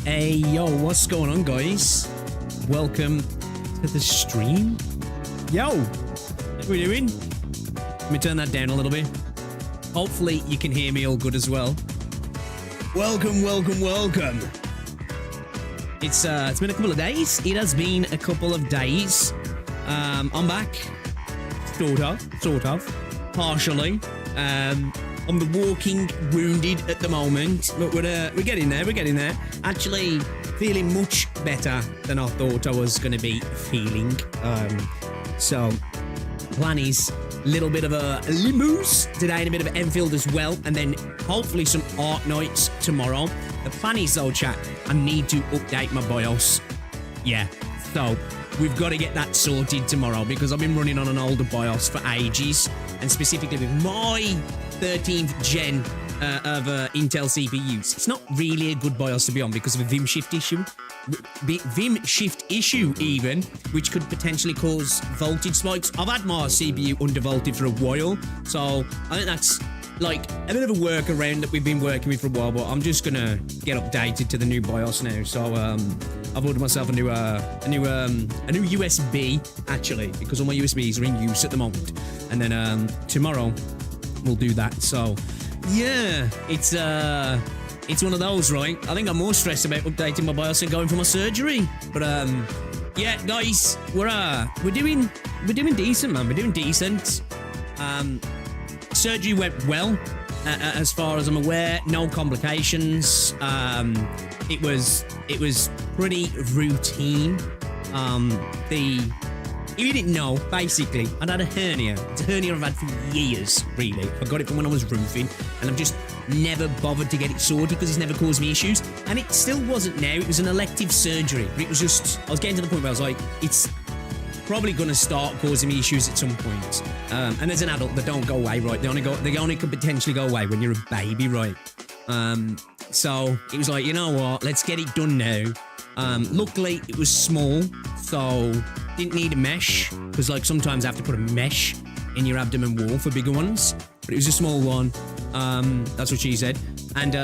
Hey, yo, what's going on, guys? Welcome to the stream. Yo, what are we doing? Let me turn that down a little bit. Hopefully, you can hear me all good as well. Welcome. It's been a couple of days. It has been a couple of days. I'm back. Sort of. Partially. I'm the walking wounded at the moment, but we're getting there. Actually, feeling much better than I thought I was going to be feeling. So, plan is a little bit of a Limbus today and a bit of Endfield as well, and then hopefully some Arknights tomorrow. The plan is though, chat, I need to update my BIOS. Yeah, so we've got to get that sorted tomorrow because I've been running on an older BIOS for ages, and specifically with my 13th gen of Intel CPUs. It's not really a good BIOS to be on because of a Vim shift issue. Even, which could potentially cause voltage spikes. I've had my CPU undervolted for a while, so I think that's like a bit of a workaround that we've been working with for a while, but I'm just gonna get updated to the new BIOS now. So I've ordered myself a new USB actually, because all my USBs are in use at the moment, and then tomorrow we'll do that. So yeah, it's one of those, right? I think I'm more stressed about updating my BIOS and going for my surgery. But yeah, guys, we're doing decent, man. We're doing decent. Surgery went well, as far as I'm aware. No complications. It was pretty routine. If you didn't know, basically, I'd had a hernia. It's a hernia I've had for years, really. I got it from when I was roofing, and I've just never bothered to get it sorted because it's never caused me issues. And it still wasn't now. It was an elective surgery. But it was just, I was getting to the point where I was like, it's probably going to start causing me issues at some point. And as an adult, they don't go away, right? They only could potentially go away when you're a baby, right? So it was like, you know what? Let's get it done now. Luckily, it was small, so didn't need a mesh, because like sometimes I have to put a mesh in your abdomen wall for bigger ones, but it was a small one. That's what she said. And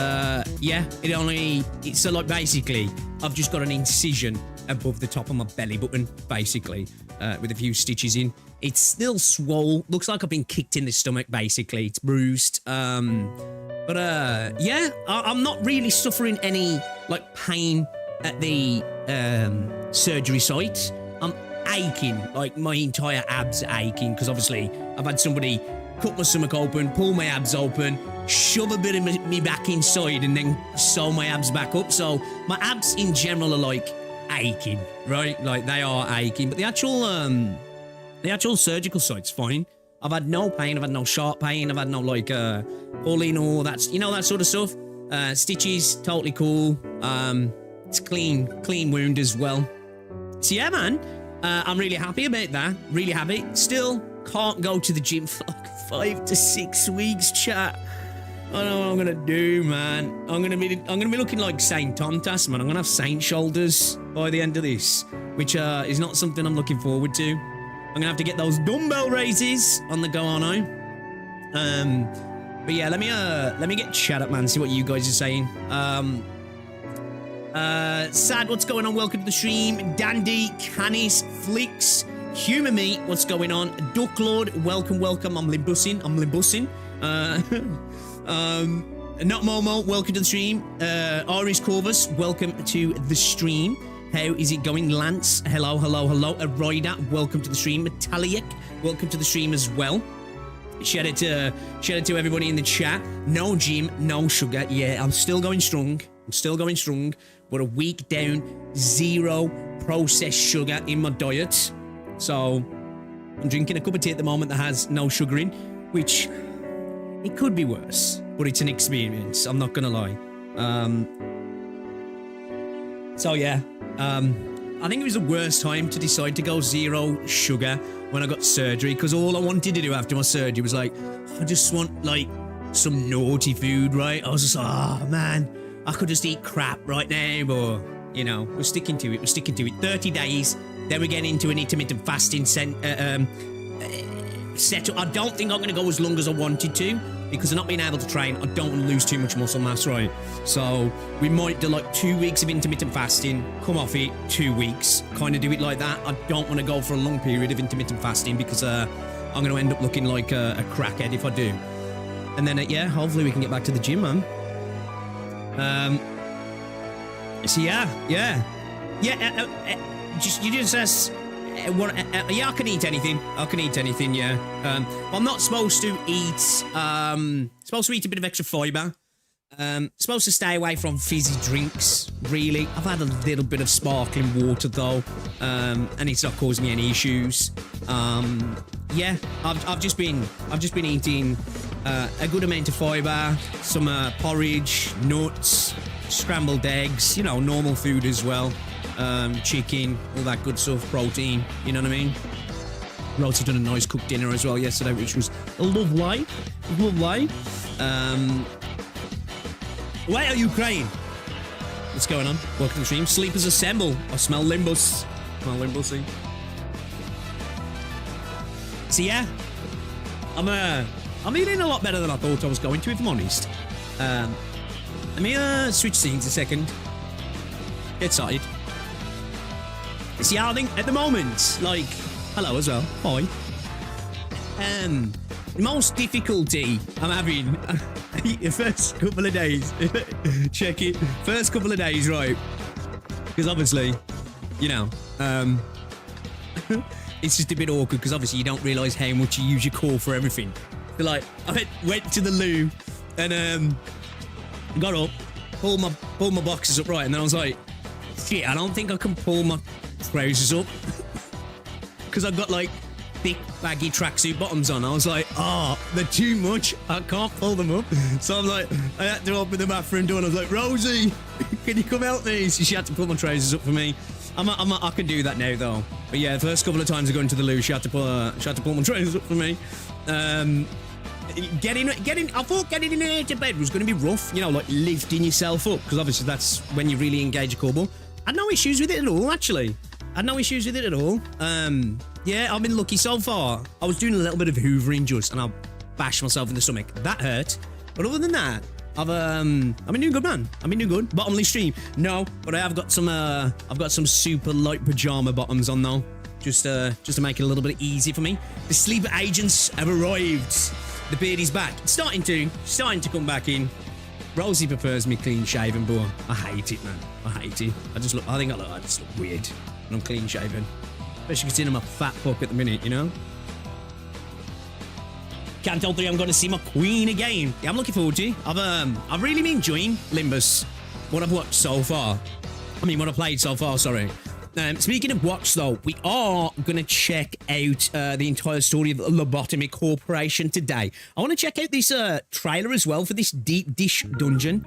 yeah, so like basically I've just got an incision above the top of my belly button, basically, with a few stitches in. It's still swole, looks like I've been kicked in the stomach, basically. It's bruised. But yeah, I'm not really suffering any like pain at the surgery site. I'm aching, like my entire abs are aching, because obviously I've had somebody cut my stomach open, pull my abs open, shove a bit of me back inside, and then sew my abs back up. So my abs in general are like aching, right? Like they are aching, but the actual surgical site's fine. I've had no pain, I've had no sharp pain, I've had no like pulling or that's, you know, that sort of stuff. Stitches, totally cool. It's clean wound as well. So yeah, man, I'm really happy about that. Really happy. Still can't go to the gym for like 5 to 6 weeks, chat. I don't know what I'm gonna do, man. I'm gonna be looking like Saint Tontas, man. I'm gonna have saint shoulders by the end of this, which is not something I'm looking forward to. I'm gonna have to get those dumbbell raises on the go on now. But yeah, let me get chat up, man. See what you guys are saying. Sad, what's going on? Welcome to the stream. Dandy, Canis, Flicks, Humor Me, what's going on? Duck Lord, welcome. I'm limbussing. Not Momo, welcome to the stream. Aris Corvus, welcome to the stream. How is it going? Lance, hello. Aroida, welcome to the stream. Metaliak, welcome to the stream as well. Shout out to everybody in the chat. No gym, no sugar. Yeah, I'm still going strong. We're a week down, 0 processed sugar in my diet. So I'm drinking a cup of tea at the moment that has no sugar in, which it could be worse, but it's an experience. I'm not gonna lie. So yeah, I think it was the worst time to decide to go 0 sugar when I got surgery, because all I wanted to do after my surgery was like, I just want like some naughty food, right? I was just like, oh man, I could just eat crap right now, but you know, we're sticking to it. 30 days, then we get into an intermittent fasting setup. I don't think I'm going to go as long as I wanted to. because of not being able to train, I don't want to lose too much muscle mass, right? So we might do like 2 weeks of intermittent fasting, come off it, 2 weeks, kind of do it like that. I don't want to go for a long period of intermittent fasting because I'm going to end up looking like a crackhead if I do. And then, yeah, hopefully we can get back to the gym, man. So yeah. Yeah, I can eat anything. Yeah. I'm not supposed to eat. Supposed to eat a bit of extra fiber. Supposed to stay away from fizzy drinks. Really, I've had a little bit of sparkling water though, and it's not causing me any issues. Yeah, I've just been eating a good amount of fiber, some porridge, nuts, scrambled eggs. You know, normal food as well. Chicken, all that good stuff, protein, you know what I mean? We also done a nice cooked dinner as well yesterday, which was lovely. Why are you crying? What's going on? Welcome to the stream. Sleepers assemble. I smell Limbus. So yeah, I'm eating a lot better than I thought I was going to, if I'm honest. Let me switch scenes a second. Get started. See, I think at the moment, like, hello as well, hi. Most difficulty I'm having the first couple of days. Check it. First couple of days, right? Because obviously, you know, it's just a bit awkward because obviously you don't realise how much you use your core for everything. So like, I went to the loo and got up, pulled my boxes up right, and then I was like, shit, I don't think I can pull my trousers up because I've got like thick baggy tracksuit bottoms on. I was like, they're too much, I can't pull them up. So I'm like, I had to open the bathroom door and I was like, Rosie, can you come help me? So she had to pull my trousers up for me. I can do that now though. But yeah, the first couple of times I go into the loo, she had to pull my trousers up for me. Getting I thought getting in and out of bed was going to be rough, you know, like lifting yourself up, because obviously that's when you really engage your core ball. I had no issues with it at all, actually. Yeah, I've been lucky so far. I was doing a little bit of hoovering just, and I bashed myself in the stomach. That hurt. But other than that, I've been doing good, man. I've been doing good. Bottomless stream. No, but I have got some, I've got some super light pajama bottoms on though. Just to make it a little bit easy for me. The sleeper agents have arrived. The beard is back. It's starting to come back in. Rosie prefers me clean shaven, but I hate it, man. I hate it. I just look weird when I'm clean shaven. Especially considering I'm a fat fuck at the minute, you know? Canto 3, I'm going to see my queen again. Yeah, I'm looking forward to it. I've really been enjoying Limbus. What I've watched so far. What I've played so far, sorry. Speaking of watch, though, we are going to check out the entire story of Lobotomy Corporation today. I want to check out this trailer as well for this deep dish dungeon,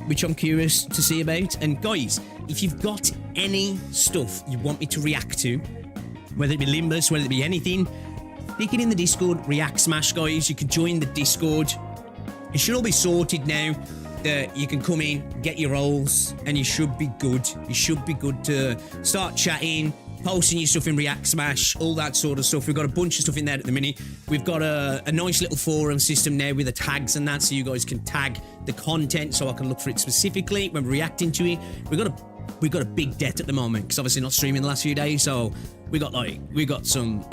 which I'm curious to see about. And guys, if you've got any stuff you want me to react to, whether it be Limbus, whether it be anything, stick it in the Discord, React Smash, guys. You can join the Discord. It should all be sorted now. You can come in, get your roles, and you should be good. You should be good to start chatting, posting your stuff in React Smash, all that sort of stuff. We've got a bunch of stuff in there at the minute. We've got a nice little forum system now with the tags and that, so you guys can tag the content so I can look for it specifically when we're reacting to it. We've got a big debt at the moment because obviously not streaming the last few days, so we got some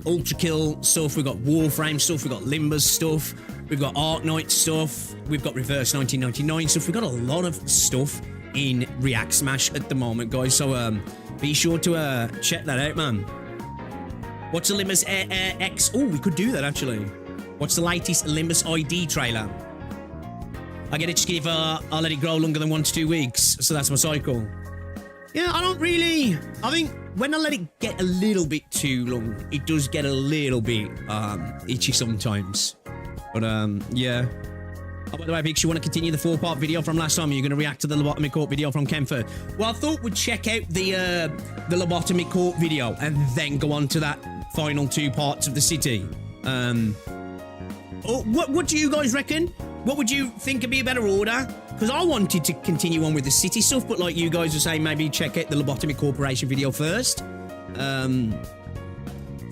Ultra Kill stuff, we've got Warframe stuff, we've got Limbus stuff, we've got Arknights stuff, we've got Reverse 1999 stuff. We've got a lot of stuff in React Smash at the moment, guys, so be sure to check that out, man. What's the Limbus X? Oh, we could do that actually. What's the latest Limbus ID trailer? I get it, just give I'll let it grow longer than 1 to 2 weeks, so that's my cycle. Yeah, I think when I let it get a little bit too long, it does get a little bit itchy sometimes. But yeah. Oh, by the way, Vix, you want to continue the 4-part video from last time? Are you going to react to the Lobotomy Corp video from Canto? Well, I thought we'd check out the Lobotomy Corp video and then go on to that final 2 parts of the city. What do you guys reckon? What would you think would be a better order? Because I wanted to continue on with the city stuff, but like you guys were saying, maybe check out the Lobotomy Corporation video first. To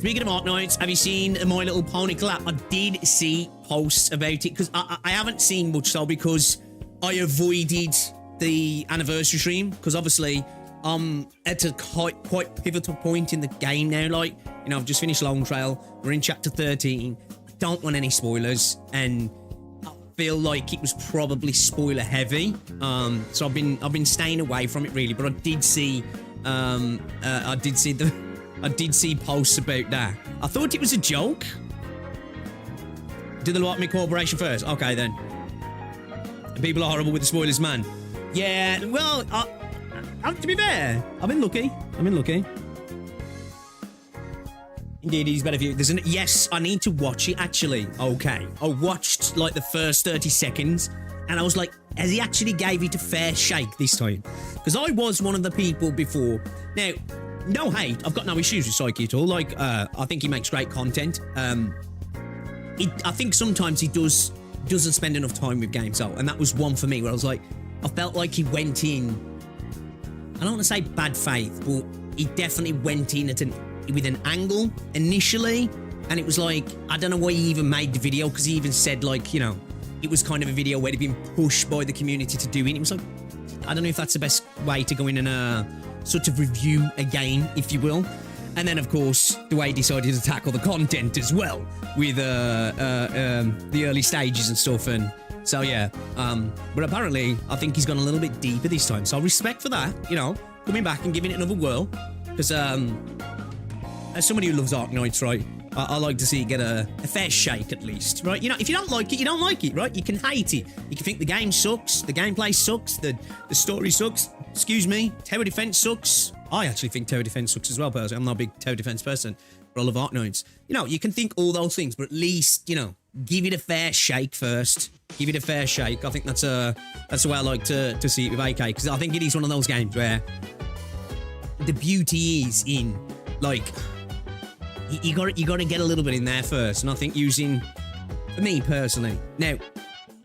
Speaking of Arknights, have you seen My Little Pony collab? I did see posts about it because I haven't seen much so because I avoided the anniversary stream because obviously at a quite pivotal point in the game now. Like, you know, I've just finished Long Trail. We're in chapter 13. I don't want any spoilers, and I feel like it was probably spoiler heavy. So I've been staying away from it really. But I did see posts about that. I thought it was a joke. Do the Lobotomy Corporation first. Okay then. People are horrible with the spoilers, man. Yeah, well, to be fair, I've been lucky. Indeed, he's better for you. Yes, I need to watch it, actually. Okay. I watched, like, the first 30 seconds, and I was like, has he actually gave it a fair shake this time? Because I was one of the people before. Now, no hate. I've got no issues with Psyche at all. Like, I think he makes great content. I think sometimes he doesn't spend enough time with games, though, and that was one for me, where I was like, I felt like he went in, I don't want to say bad faith, but he definitely went in with an angle initially, and it was like, I don't know why he even made the video, because he even said, like, you know, it was kind of a video where he'd been pushed by the community to do it. It was like, I don't know if that's the best way to go in and sort of review a game, if you will. And then, of course, the way he decided to tackle the content as well, with the early stages and stuff, and so yeah. But apparently, I think he's gone a little bit deeper this time, so respect for that, you know, coming back and giving it another whirl, because as somebody who loves Arknights, right, I like to see it get a fair shake at least, right? You know, if you don't like it, you don't like it, right? You can hate it. You can think the game sucks, the gameplay sucks, the story sucks. Excuse me, tower defense sucks. I actually think tower defense sucks as well, personally. I'm not a big tower defense person, but I love Arknights. You know, you can think all those things, but at least, you know, give it a fair shake first. Give it a fair shake. I think that's the way I like to see it with AK, because I think it is one of those games where the beauty is in, like, you got to get a little bit in there first, and I think using, for me personally, now,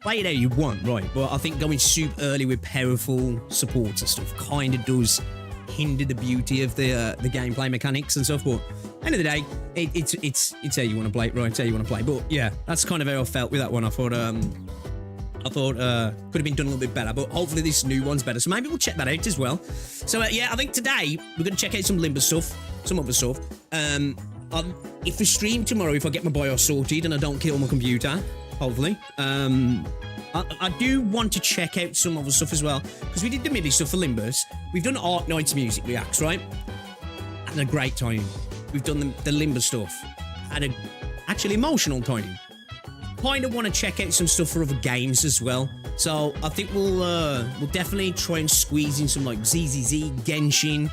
play it how you want, right, but I think going super early with powerful supports and stuff kind of does hinder the beauty of the gameplay mechanics and stuff. But end of the day, it's how you want to play it, right? It's how you want to play. But yeah, that's kind of how I felt with that one. I thought could have been done a little bit better, but hopefully this new one's better. So maybe we'll check that out as well. So yeah, I think today we're going to check out some Limbus stuff, some other stuff. If we stream tomorrow, if I get my BIOS sorted and I don't kill my computer, hopefully, I do want to check out some other stuff as well, because we did the MIDI stuff for Limbus. We've done Arknights music reacts, right? Had a great time. We've done the Limbus stuff. Had a actually emotional time. Kind of want to check out some stuff for other games as well. So I think we'll definitely try and squeeze in some like ZZZ, Genshin,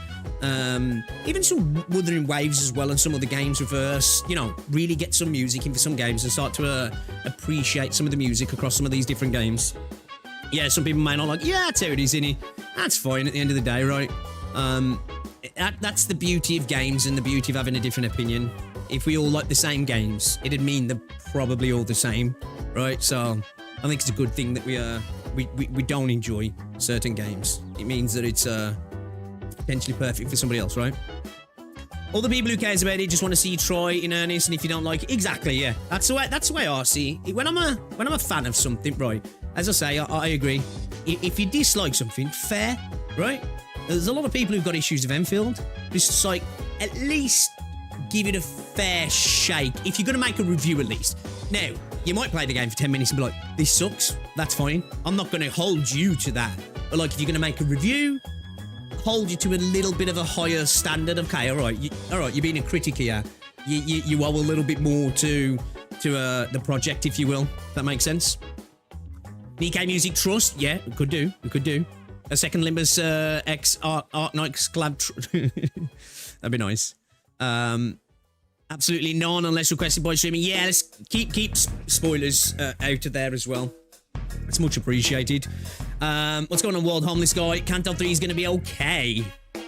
even some Wuthering Waves as well, and some other games reverse. You know, really get some music in for some games and start to appreciate some of the music across some of these different games. Yeah, some people may not like, yeah, that's how it is, innit? That's fine at the end of the day, right? That's the beauty of games and the beauty of having a different opinion. If we all like the same games, it'd mean they're probably all the same, right? So I think it's a good thing that we don't enjoy certain games. It means that it's potentially perfect for somebody else, right? All the people who cares about it just want to see you try in earnest, and if you don't like it, exactly, yeah. That's the way I see it. When I'm a fan of something, right? As I say, I agree. If you dislike something, fair, right? There's a lot of people who've got issues with Endfield. Just like, at least give it a fair shake. If you're going to make a review, at least. Now, you might play the game for 10 minutes and be like, this sucks. That's fine. I'm not going to hold you to that. But like, if you're going to make a review, hold you to a little bit of a higher standard. Okay, all right, you're being a critic here. You owe a little bit more to the project, if you will. If that makes sense. BK Music Trust, yeah, we could do. A second Limbus X Arknights collab. That'd be nice. Absolutely none unless requested by streaming. Yeah, let's keep spoilers out of there as well. It's much appreciated. What's going on, World Homeless Guy? Canto 3 is going to be okay.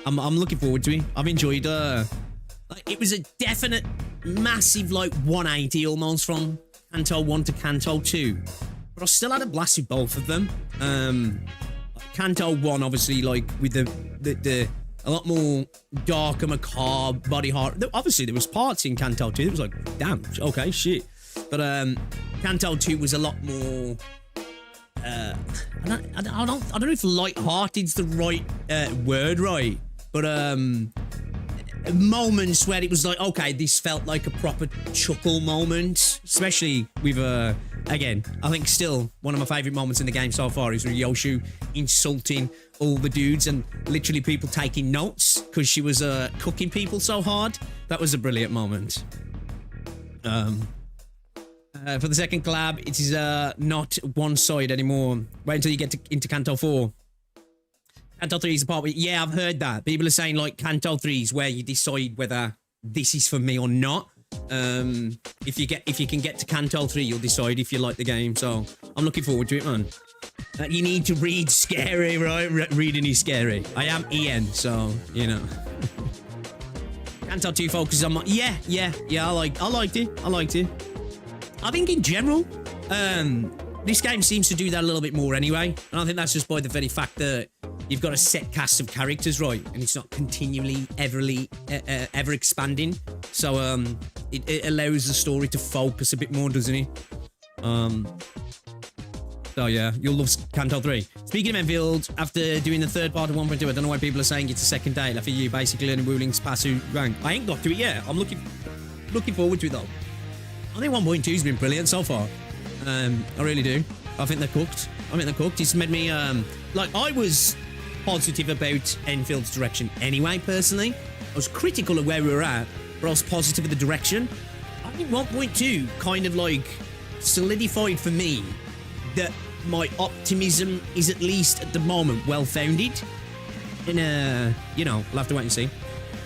I'm looking forward to it. I've enjoyed it was a definite massive like 180 almost from Canto 1 to Canto 2. But I still had a blast with both of them. Canto 1 obviously like with the A lot more darker, macabre, body horror. Obviously, there was parts in Canto 2 that was like, damn, okay, shit. But Canto 2 was a lot more... I don't know if light-hearted's the right word, right? But moments where it was like, okay, this felt like a proper chuckle moment, especially with again, I think still one of my favorite moments in the game so far is with Yoshu insulting all the dudes and literally people taking notes because she was cooking people so hard. That was a brilliant moment. For the second collab, it is not one side anymore. Wait until you get into Canto 4. Canto 3 is the part where, yeah, I've heard that. People are saying, like, Canto 3 is where you decide whether this is for me or not. If you can get to Canto 3, you'll decide if you like the game. So, I'm looking forward to it, man. You need to read scary, right? Reading is scary. I am EN, so, you know. Canto 2 focuses on my... Yeah, I liked it. I think in general, this game seems to do that a little bit more anyway. And I think that's just by the very fact that you've got a set cast of characters, right? And it's not continually, ever expanding. So it allows the story to focus a bit more, doesn't it? So yeah, you'll love Canto 3. Speaking of Enfield, after doing the third part of 1.2, I don't know why people are saying it's a second day. Like for you, basically learning Wu Ling's Pasu rank. I ain't got to it yet. I'm looking forward to it though. I think 1.2 has been brilliant so far. I really do. I think they're cooked. It's made me, like, I was positive about Enfield's direction anyway, personally. I was critical of where we were at, but I was positive of the direction. I think 1.2 kind of, like, solidified for me that my optimism is at least at the moment well-founded. And, you know, we'll have to wait and see.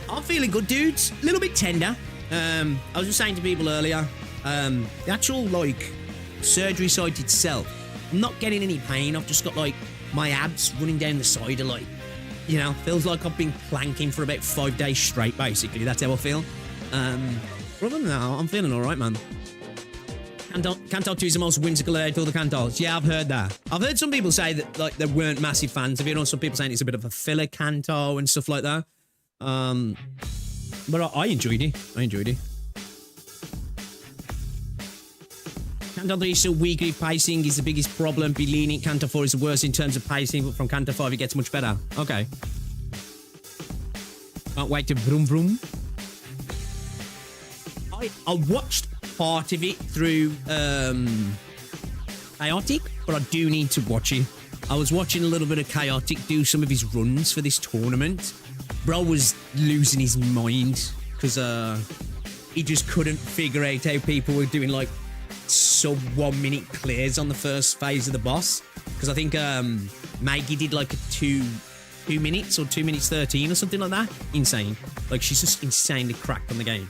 I'm feeling good, dudes. A little bit tender. I was just saying to people earlier, the actual, like, surgery site itself, I'm not getting any pain. I've just got, like, my abs running down the side of, like, you know, feels like I've been planking for about 5 days straight, basically. That's how I feel. Other than that, I'm feeling alright, man. Canto 2 is the most whimsical out of all the Cantos. Yeah, I've heard that. I've heard some people say that, like, they weren't massive fans of it. You know, some people saying it's a bit of a filler Canto and stuff like that. But I enjoyed it. Canto 3 is so weak with pacing is the biggest problem. Be lenient. Canto 4 is the worst in terms of pacing, but from Canto 5 it gets much better. Okay. Can't wait to vroom vroom. I watched part of it through Chaotic, but I do need to watch it. I was watching a little bit of Chaotic do some of his runs for this tournament. Bro was losing his mind because he just couldn't figure out how people were doing, like, sub 1 minute clears on the first phase of the boss. Because I think Maggie did like a 2 minutes or 2 minutes 13 or something like that. Insane. Like, she's just insanely cracked on the game.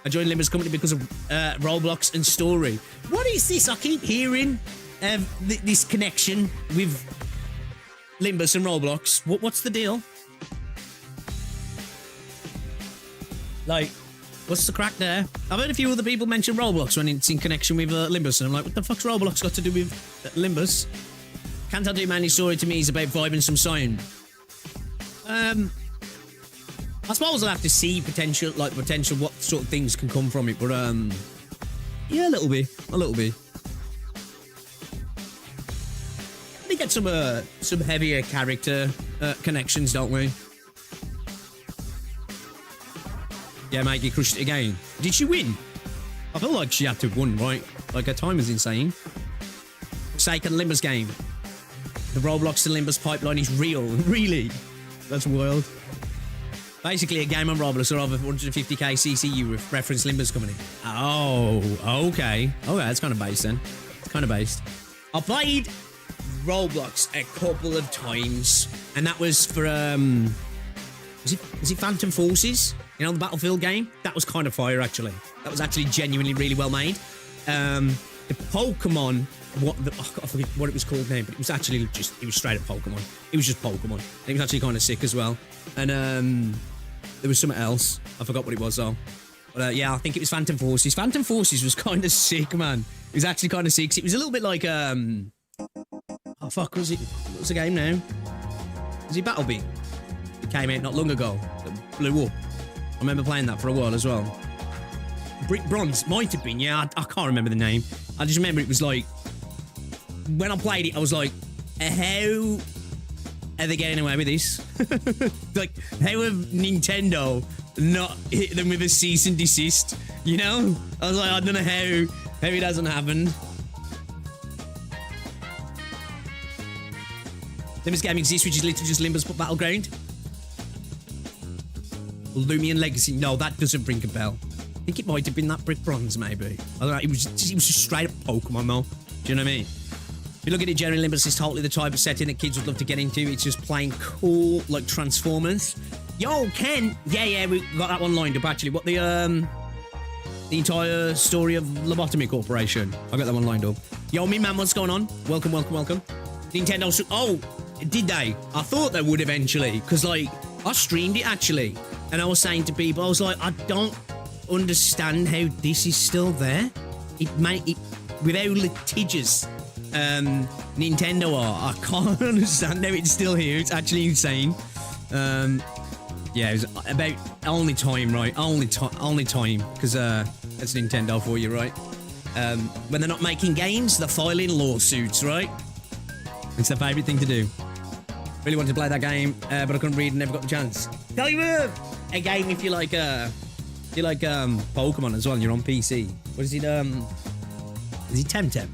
I joined Limbus Company because of Roblox and story. What is this? I keep hearing this connection with Limbus and Roblox. What's the deal? Like, what's the crack there? I've heard a few other people mention Roblox when it's in connection with Limbus, and I'm like, what the fuck's Roblox got to do with Limbus? Canto 2 mainly story to me is about vibing some sound. I suppose I'll have to see potential what sort of things can come from it, but yeah, a little bit. We get some heavier character connections, don't we? Yeah, Maggie crushed it again. Did she win? I feel like she had to have won, right? Like, her time was insane. Second Limbus game. The Roblox to Limbus pipeline is real. Really? That's wild. Basically, a game on Roblox or over 150k CCU with reference Limbus Company. Oh, okay. Okay, that's kind of based then. It's kind of based. I played Roblox a couple of times, and that was for, was it Phantom Forces? You know, the Battlefield game? That was kind of fire, actually. That was actually genuinely really well made. The Pokemon, I forget what it was called now, but it was actually just, it was straight up Pokemon. It was just Pokemon. It was actually kind of sick as well. And there was something else. I forgot what it was, though. But yeah, I think it was Phantom Forces. Phantom Forces was kind of sick, man. It was actually kind of sick. It was a little bit like, oh, fuck, was it? What's the game now? Was it Battlebit? It came out not long ago. It blew up. I remember playing that for a while as well. Brick Bronze might have been, yeah. I can't remember the name. I just remember it was like, when I played it, I was like, how are they getting away with this? Like, how have Nintendo not hit them with a cease and desist? You know? I was like, I don't know how it hasn't happened. Limbus Game exists, which is literally just Limbus Battleground. Lumion Legacy. No, that doesn't ring a bell. I think it might have been that Brick Bronze, maybe. I don't know. It was just straight up Pokemon, though. Do you know what I mean? If you look at it generally, Limbus is totally the type of setting that kids would love to get into. It's just plain cool, like Transformers. Yo, Ken. Yeah, we got that one lined up, actually. What, the entire story of Lobotomy Corporation. I got that one lined up. Yo, me man, what's going on? Welcome. Nintendo. Oh, did they? I thought they would eventually, because, like, I streamed it, actually. And I was saying to people, I was like, I don't understand how this is still there. With how litigious Nintendo are, I can't understand how it's still here. It's actually insane. Yeah, it was about only time, right? Only time, because that's Nintendo for you, right? When they're not making games, they're filing lawsuits, right? It's their favourite thing to do. Really wanted to play that game, but I couldn't read and never got the chance. Tell you what, a game if you like Pokemon as well and you're on PC. What is it, is it Temtem?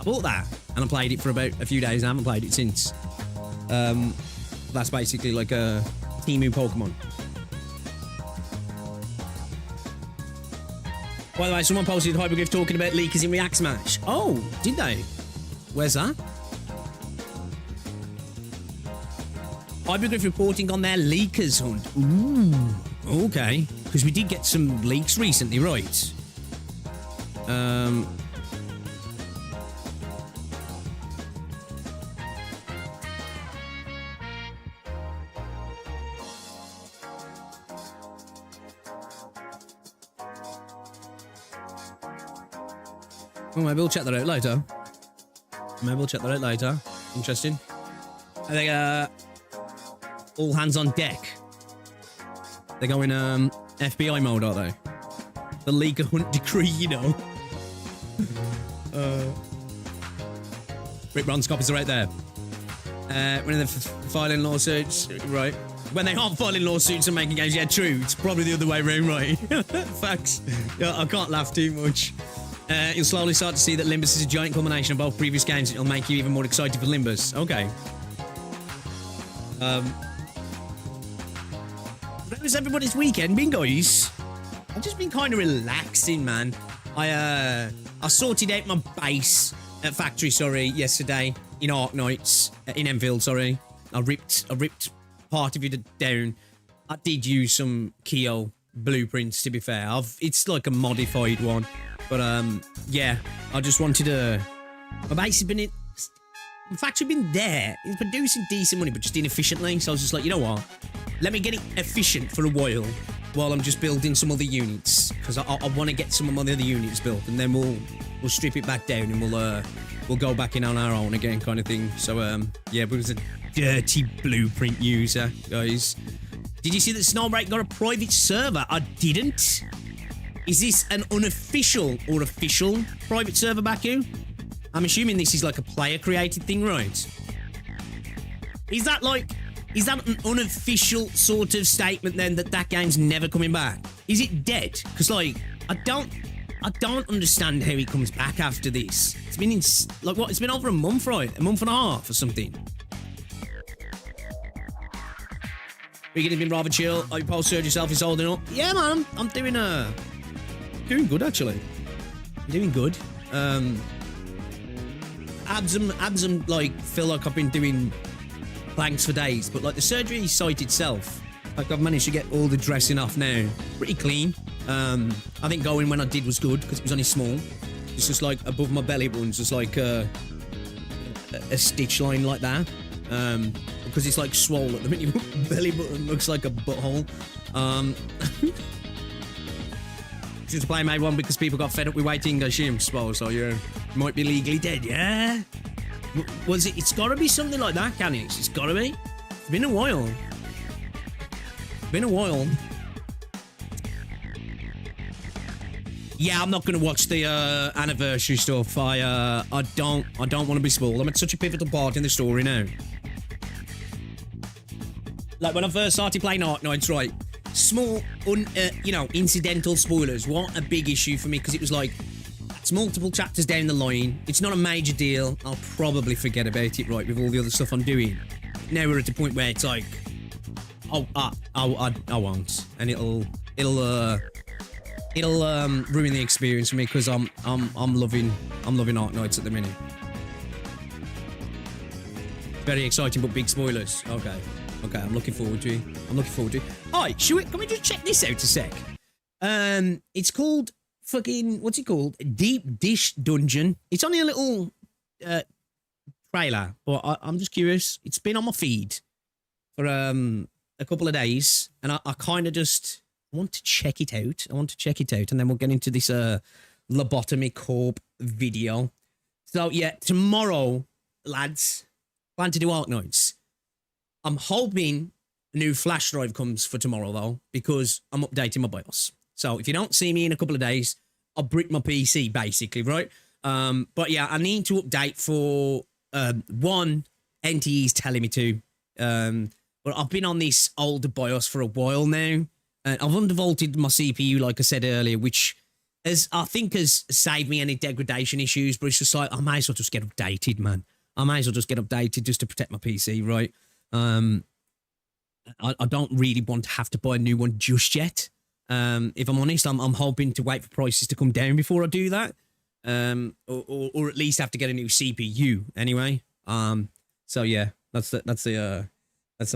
I bought that and I played it for about a few days. I haven't played it since. That's basically like a Teemu Pokemon. By the way, someone posted Hypergriff talking about leakers in React Smash. Oh, did they? Where's that? Hypergriff reporting on their leakers hunt. Ooh, okay. Because we did get some leaks recently, right? Oh, maybe we'll check that out later. Interesting. I think, all hands on deck. They're going, FBI mode, are they? The leaker hunt decree, you know. Rick Bronze copies are right there. When they're filing lawsuits, right? When they aren't filing lawsuits and making games, yeah, true. It's probably the other way around, right? Facts. Yeah, I can't laugh too much. You'll slowly start to see that Limbus is a giant combination of both previous games. It'll make you even more excited for Limbus. Okay. That was everybody's weekend been, guys. I've just been kind of relaxing, man. I sorted out my base at factory, yesterday in Arknights, in Enfield, I ripped part of it down. I did use some Keo blueprints, to be fair. It's like a modified one. But, yeah, I just wanted to... My base has been in... The factory been there. It's producing decent money, but just inefficiently. So I was just like, you know what? Let me get it efficient for a while I'm just building some other units. Because I want to get some of my other units built. And then we'll strip it back down and we'll go back in on our own again, kind of thing. So, yeah, but it was a dirty blueprint user, guys. Did you see that Snowbreak got a private server? I didn't. Is this an unofficial or official private server, Baku? I'm assuming this is like a player-created thing, right? Is that an unofficial sort of statement then that game's never coming back? Is it dead? Because, like, I don't understand how it comes back after this. It's been it's been over a month, right? A month and a half or something. Weekend has been rather chill. How you post-surge yourself is holding up. Yeah, man. I'm doing good, actually. I'm doing good. Abs like, feel like I've been doing planks for days, but, like, the surgery site itself, like, I've managed to get all the dressing off now. Pretty clean. I think going when I did was good, because it was only small. It's just, like, above my belly button's just, like, a stitch line like that. Because it's, like, swole at the minute. Belly button looks like a butthole. just play made one because people got fed up with waiting, I suppose, so you might be legally dead, yeah? Was it? It's gotta be something like that, can it? It's gotta be. It's been a while. Been a while. Yeah, I'm not gonna watch the anniversary stuff. I don't want to be spoiled. I'm at such a pivotal part in the story now. Like when I first started playing Arknights, right? Small, you know, incidental spoilers. What a big issue for me, because it was like, it's multiple chapters down the line. It's not a major deal. I'll probably forget about it, right, with all the other stuff I'm doing. Now we're at the point where it's like, oh, I won't, and it'll ruin the experience for me, because I'm loving Arknights at the minute. Very exciting, but big spoilers. Okay, I'm looking forward to it. Alright, can we just check this out a sec? It's called fucking, what's it called? Deep Dish Dungeon. It's only a little trailer, but I'm just curious. It's been on my feed for a couple of days, and I kind of just want to check it out. And then we'll get into this Lobotomy Corp video. So yeah, tomorrow, lads, plan to do Arknights. I'm hoping a new flash drive comes for tomorrow, though, because I'm updating my BIOS. So if you don't see me in a couple of days, I'll brick my PC, basically, right? But yeah, I need to update for, one, NTE's telling me to. But I've been on this older BIOS for a while now. And I've undervolted my CPU, like I said earlier, which I think has saved me any degradation issues. But it's just like, I may as well just get updated, man. I may as well just get updated just to protect my PC, right? I don't really want to have to buy a new one just yet. If I'm honest, I'm hoping to wait for prices to come down before I do that. Or at least have to get a new CPU anyway. So yeah, that's the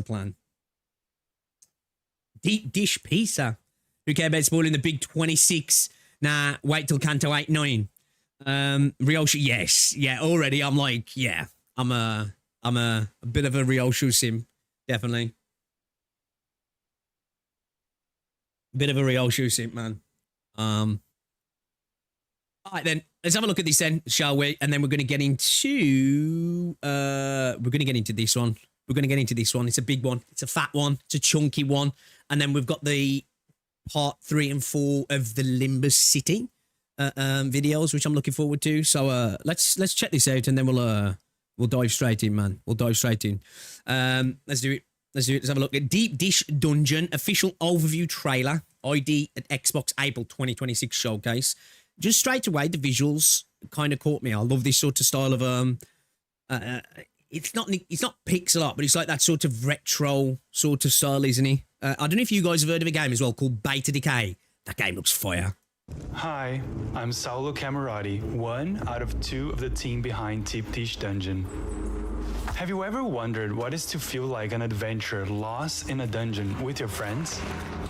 plan. Deep Dish Pizza. Who cares about spoiling the big 26? Nah, wait till Canto 8-9. Ryoshu, yes. Yeah, already I'm like, yeah, I'm a bit of a Ryoshu sim, definitely. Bit of a Ryoshu sim, man. All right then, let's have a look at this then, shall we? And then we're gonna get into this one. It's a big one. It's a fat one. It's a chunky one. And then we've got the part 3 and 4 of the Limbus City videos, which I'm looking forward to. So let's check this out, and then we'll dive straight in, man. Let's do it. Let's have a look at Deep Dish Dungeon official overview trailer. ID at Xbox April 2026 showcase. Just straight away, the visuals kind of caught me. I love this sort of style of it's not pixel art, but it's like that sort of retro sort of style, isn't it? I don't know if you guys have heard of a game as well called Beta Decay. That game looks fire. Hi, I'm Saulo Camerati, one out of 2 of the team behind Deep Dish Dungeon. Have you ever wondered what it's to feel like an adventure lost in a dungeon with your friends?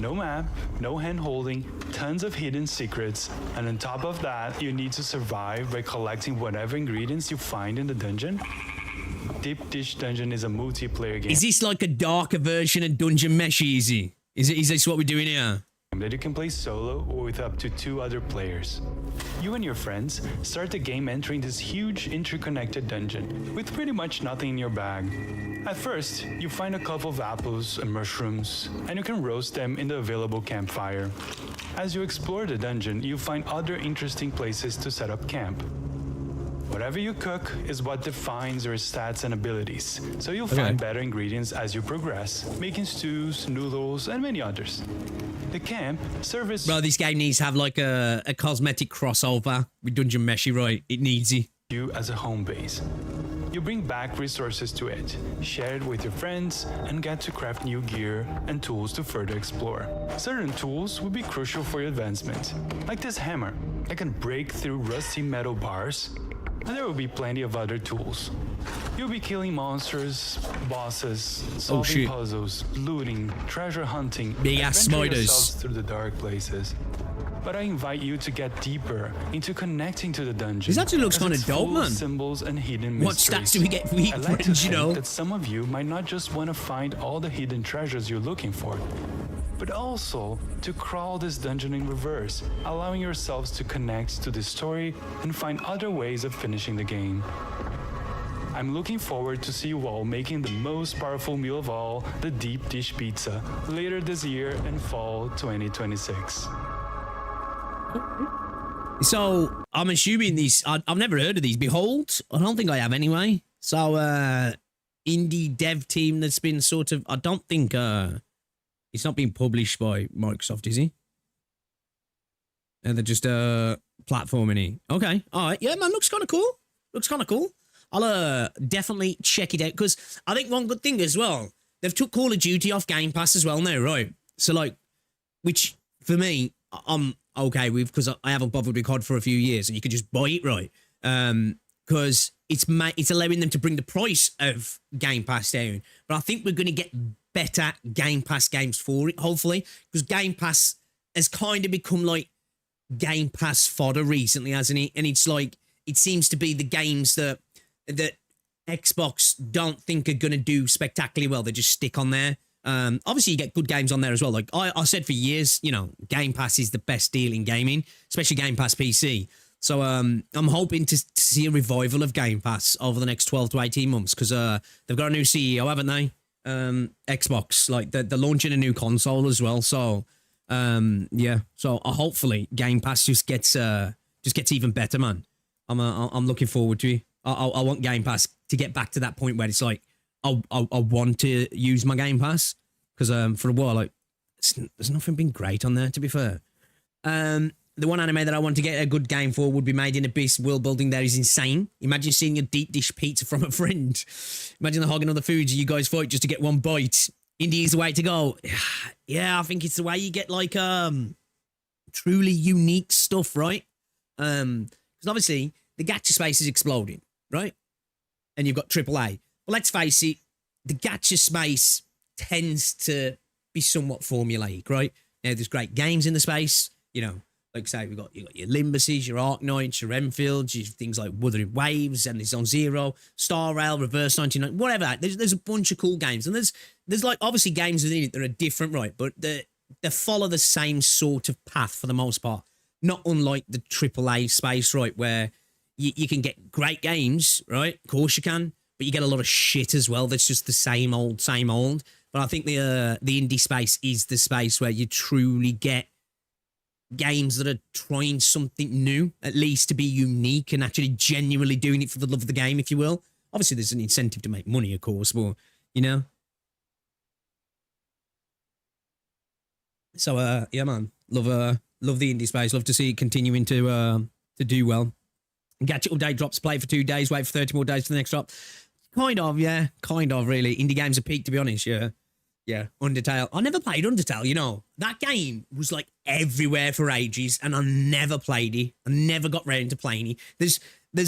No map, no hand-holding, tons of hidden secrets, and on top of that, you need to survive by collecting whatever ingredients you find in the dungeon? Deep Dish Dungeon is a multiplayer game. Is this like a darker version of Dungeon Mesh, is this what we're doing here? That you can play solo or with up to 2 other players. You and your friends start the game entering this huge interconnected dungeon with pretty much nothing in your bag. At first, you find a couple of apples and mushrooms, and you can roast them in the available campfire. As you explore the dungeon, you find other interesting places to set up camp. Whatever you cook is what defines your stats and abilities, so you'll find better ingredients as you progress, making stews, noodles, and many others. The camp service... Bro, this game needs to have like a cosmetic crossover with Dungeon Meshy, right? It needs it. You as a home base. You bring back resources to it, share it with your friends, and get to craft new gear and tools to further explore. Certain tools will be crucial for your advancement, like this hammer that can break through rusty metal bars. And there will be plenty of other tools. You'll be killing monsters, bosses, solving puzzles, looting, treasure hunting, big ass spiders through the dark places. But I invite you to get deeper into connecting to the dungeon. This actually looks kind of dope, man. Symbols and hidden what mysteries. Stats do we get for each friends, you know? That some of you might not just want to find all the hidden treasures you're looking for. but also to crawl this dungeon in reverse, allowing yourselves to connect to the story and find other ways of finishing the game. I'm looking forward to see you all making the most powerful meal of all, the deep dish pizza, later this year in fall 2026. So, I'm assuming these... I've never heard of these. Behold? I don't think I have anyway. So, indie dev team that's been sort of... I don't think... it's not being published by Microsoft, is he? And they're just platforming it. Okay. All right. Yeah, man. Looks kind of cool. Looks kind of cool. I'll definitely check it out, because I think one good thing as well, they've took Call of Duty off Game Pass as well now, right? So, like, which, for me, I'm okay with, because I haven't bothered with COD for a few years, and you could just buy it, right? Because it's allowing them to bring the price of Game Pass down. But I think we're going to get better Game Pass games for it, hopefully, because Game Pass has kind of become like Game Pass fodder recently, hasn't it? And it's like, it seems to be the games that Xbox don't think are going to do spectacularly well. They just stick on there. Obviously, you get good games on there as well. Like I said for years, you know, Game Pass is the best deal in gaming, especially Game Pass PC. So I'm hoping to see a revival of Game Pass over the next 12 to 18 months, because they've got a new CEO, haven't they? Xbox, like they're launching a new console as well. So yeah, so hopefully Game Pass just gets even better, man. I'm looking forward to it. I want Game Pass to get back to that point where it's like I want to use my Game Pass, because for a while, like, there's nothing been great on there, to be fair. The one anime that I want to get a good game for would be Made in Abyss. World building there is insane. Imagine seeing your deep dish pizza from a friend. Imagine the hogging other foods you guys fight just to get one bite. Indie is the way to go. Yeah, I think it's the way you get, like, truly unique stuff, right? Because obviously the gacha space is exploding, right? And you've got AAA. But let's face it, the gacha space tends to be somewhat formulaic, right? Now, there's great games in the space, you know. Like, say, you got your Limbuses, your Arknights, your Enfields, your things like Wuthering Waves, and Zone Zero, Star Rail, Reverse 99, whatever. There's a bunch of cool games. And there's like, obviously, games within it that are different, right? But they follow the same sort of path for the most part. Not unlike the AAA space, right? Where you can get great games, right? Of course you can. But you get a lot of shit as well. That's just the same old, same old. But I think the indie space is the space where you truly get games that are trying something new, at least to be unique and actually genuinely doing it for the love of the game, if you will. Obviously, there's an incentive to make money, of course, but, you know. So, yeah, man. Love the indie space. Love to see it continuing to do well. Gadget update drops, play for 2 days, wait for 30 more days for the next drop. Kind of, yeah. Kind of, really. Indie games are peak, to be honest, yeah. Yeah, Undertale. I never played Undertale, you know. That game was, like, everywhere for ages, and I never played it. I never got round to playing it. There's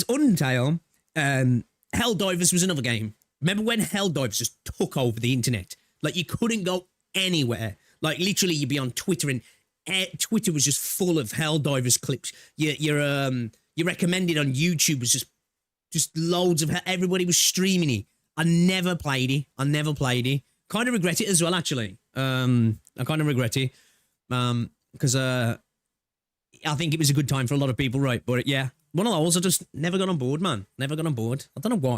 Undertale. Helldivers was another game. Remember when Helldivers just took over the internet? Like, you couldn't go anywhere. Like, literally, you'd be on Twitter, and Twitter was just full of Helldivers clips. Your recommended on YouTube was just loads of... Everybody was streaming it. I never played it. Kind of regret it as well, actually. I kind of regret it. Because I think it was a good time for a lot of people, right? But yeah, one of those I just never got on board, man. Never got on board. I don't know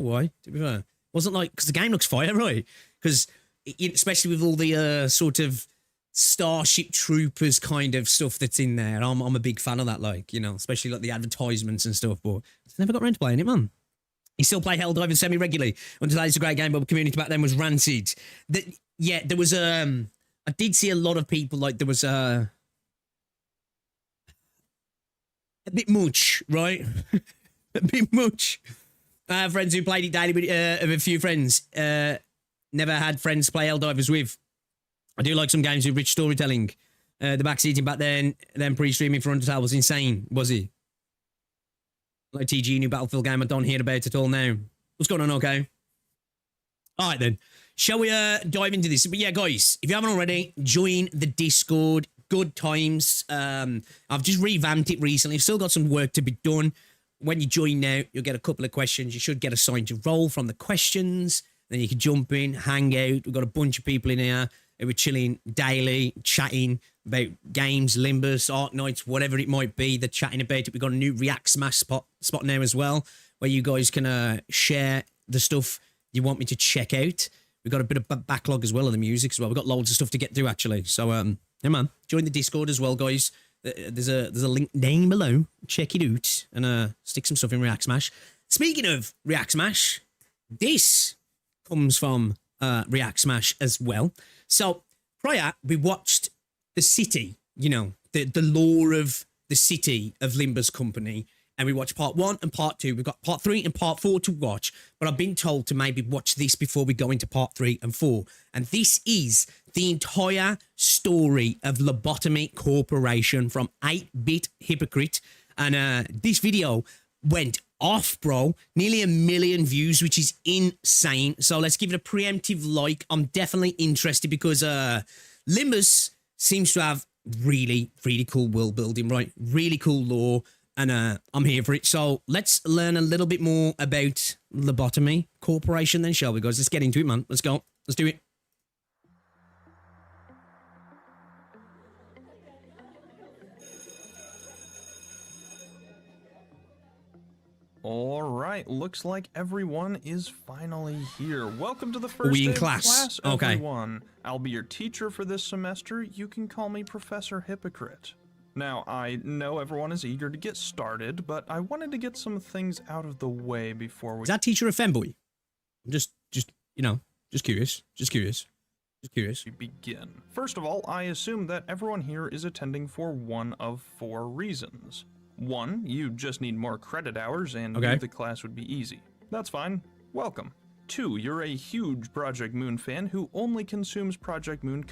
why, to be fair. Wasn't like... Because the game looks fire, right? Because, especially with all the sort of Starship Troopers kind of stuff that's in there. I'm a big fan of that, like, you know, especially like the advertisements and stuff. But I never got around to playing it, man. You still play Helldivers semi-regularly. Undertale is a great game, but the community back then was rancid. Yeah, there was... I did see a lot of people, like, there was a bit much, right? A bit much. I have friends who played it daily with a few friends. Never had friends to play Helldivers with. I do like some games with rich storytelling. The backseating back then pre-streaming for Undertale was insane, was he? Like TG, new Battlefield game, I don't hear about it all now. What's going on, okay? All right, then. Shall we dive into this? But yeah, guys, if you haven't already, join the Discord. Good times. I've just revamped it recently. I've still got some work to be done. When you join now, you'll get a couple of questions. You should get assigned to roll from the questions. Then you can jump in, hang out. We've got a bunch of people in here. We're chilling daily, chatting about games, Limbus, Arknights, whatever it might be. They're chatting about it. We've got a new React Smash spot now as well, where you guys can share the stuff you want me to check out. We've got a bit of backlog as well of the music as well. We've got loads of stuff to get through, actually. So, yeah, man, join the Discord as well, guys. There's a link down below. Check it out and stick some stuff in React Smash. Speaking of React Smash, this comes from React Smash as well. So prior, we watched the city, you know, the lore of the city of Limbus Company, and we watched part 1 and part 2. We've got part 3 and part 4 to watch, but I've been told to maybe watch this before we go into part 3 and 4. And this is the entire story of Lobotomy Corporation from 8-Bit Hypocrite. And this video went off, bro. Nearly 1 million views, which is insane. So let's give it a preemptive like. I'm definitely interested because Limbus seems to have really, really cool world building, right? Really cool lore. And I'm here for it. So let's learn a little bit more about Lobotomy Corporation then, shall we, guys? Let's get into it, man. Let's go. Let's do it. All right, looks like everyone is finally here. Welcome to the first we in day class? of class, Okay. everyone. I'll be your teacher for this semester. You can call me Professor Hypocrite. Now, I know everyone is eager to get started, but I wanted to get some things out of the way before we... Is that teacher a femboy? I'm just, you know, just curious. Just curious. begin. First of all, I assume that everyone here is attending for one of 4 reasons. 1, you just need more credit hours and Okay. knew the class would be easy. That's fine. Welcome. 2, you're a huge Project Moon fan who only consumes Project Moon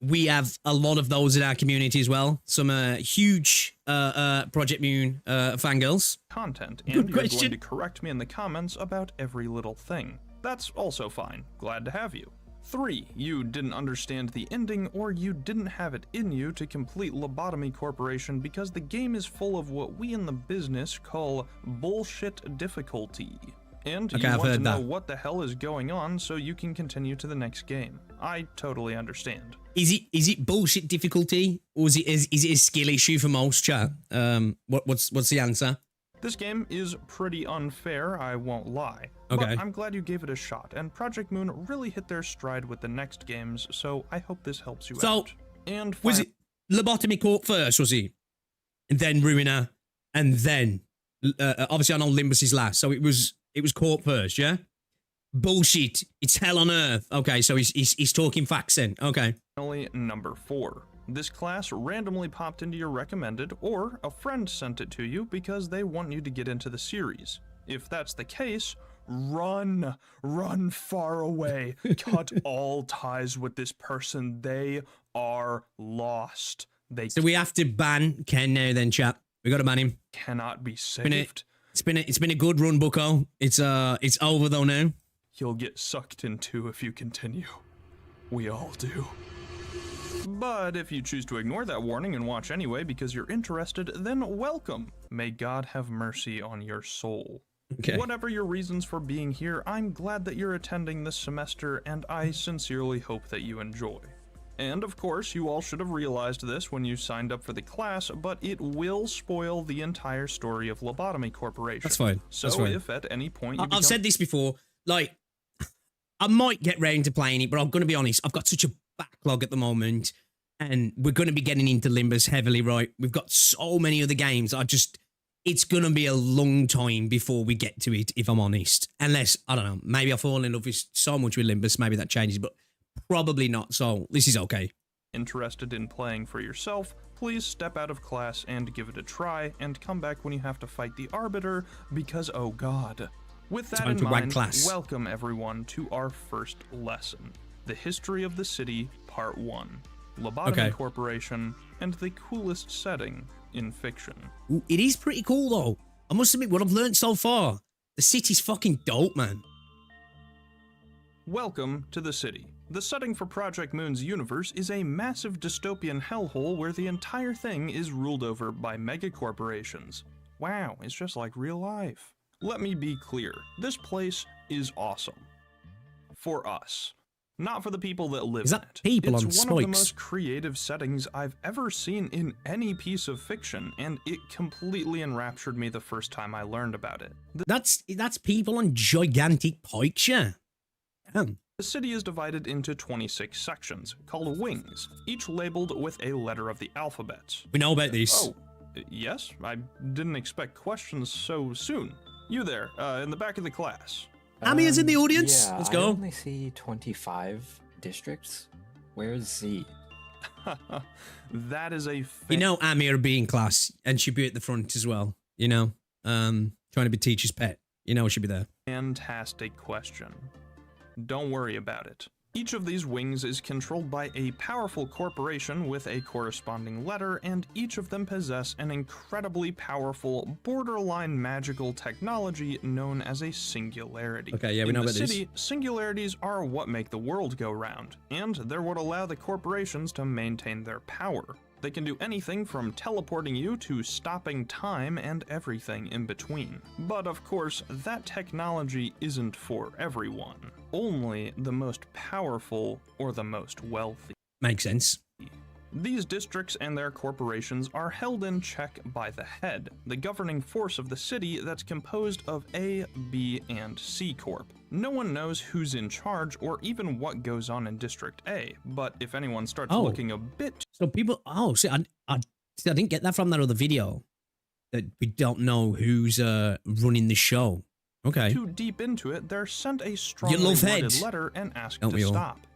We have a lot of those in our community as well. Some huge Project Moon fangirls. content, Good and you're question. going to correct me in the comments about every little thing. That's also fine. Glad to have you. 3, you didn't understand the ending or you didn't have it in you to complete Lobotomy Corporation because the game is full of what we in the business call bullshit difficulty. And Okay, you I've want to heard know that. what the hell is going on so you can continue to the next game. I totally understand. Is it bullshit difficulty, or is it a skill issue for most, chat? What's the answer? This game is pretty unfair, I won't lie. Okay. But I'm glad you gave it a shot, and Project Moon really hit their stride with the next games, so I hope this helps you So, out. And Was it Lobotomy Corp first, was he? And then Ruiner, and then obviously I know Limbus is last, so it was Corp first, yeah? Bullshit. It's hell on earth. Okay, so he's talking facts then. Okay. finally, number 4. This class randomly popped into your recommended, or a friend sent it to you because they want you to get into the series. If that's the case, run far away, cut all ties with this person. They are lost. They So we have to ban Ken now then, chat. We got to ban him. cannot be Been a- saved. It's been a good run, Bucko. It's over though now. You'll get sucked into if you continue. We all do. But if you choose to ignore that warning and watch anyway because you're interested, then welcome. May God have mercy on your soul. Okay. Whatever your reasons for being here, I'm glad that you're attending this semester, and I sincerely hope that you enjoy. And of course, you all should have realized this when you signed up for the class, but it will spoil the entire story of Lobotomy Corporation. That's fine. So That's fine. if at any point you I've said this before. Like, I might get round to playing it, but I'm going to be honest. I've got such a backlog at the moment, and we're going to be getting into Limbus heavily, right? We've got so many other games. It's going to be a long time before we get to it, if I'm honest. Unless, I don't know, maybe I fall in love with so much with Limbus, maybe that changes, but probably not. So this is okay. interested in playing for yourself, please step out of class and give it a try, and come back when you have to fight the Arbiter, because oh god. With that Time in to wag mind, class. welcome everyone to our first lesson. The History of the City, Part 1. Lobotomy Okay. Corporation, and the coolest setting in fiction. Ooh, it is pretty cool, though. I must admit, what I've learned so far, the city's fucking dope, man. Welcome to the city. The setting for Project Moon's universe is a massive dystopian hellhole where the entire thing is ruled over by megacorporations. Wow, it's just like real life. Let me be clear, this place is awesome. For us. Not for the people that live Is in that it. people It's on one of the spikes? most creative settings I've ever seen in any piece of fiction, and it completely enraptured me the first time I learned about it. That's people on gigantic pikes, yeah. Damn. The city is divided into 26 sections, called wings, each labeled with a letter of the alphabet. We know about this. Oh, yes? I didn't expect questions so soon. You there, in the back of the class. Amir's in the audience. Yeah, Let's I go. only see 25 districts. Where's Z? That is a You know Amir would be in class, and she'd be at the front as well. You know, trying to be teacher's pet. You know, she'd be there. fantastic question. Don't worry about it. Each of these wings is controlled by a powerful corporation with a corresponding letter, and each of them possess an incredibly powerful, borderline magical technology known as a singularity. Okay, yeah, we know In the about this. city, singularities are what make the world go round, and they're what allow the corporations to maintain their power. They can do anything from teleporting you to stopping time and everything in between. But of course, that technology isn't for everyone. Only the most powerful or the most wealthy. Makes sense. These districts and their corporations are held in check by the head, the governing force of the city that's composed of A, B, and C Corp. No one knows who's in charge or even what goes on in District A, but if anyone starts Oh. looking a bit So people, see, I didn't get that from that other video. That we don't know who's running the show. Okay. too deep into it, they're sent a strongly love worded heads. letter and asked Don't to we all? stop.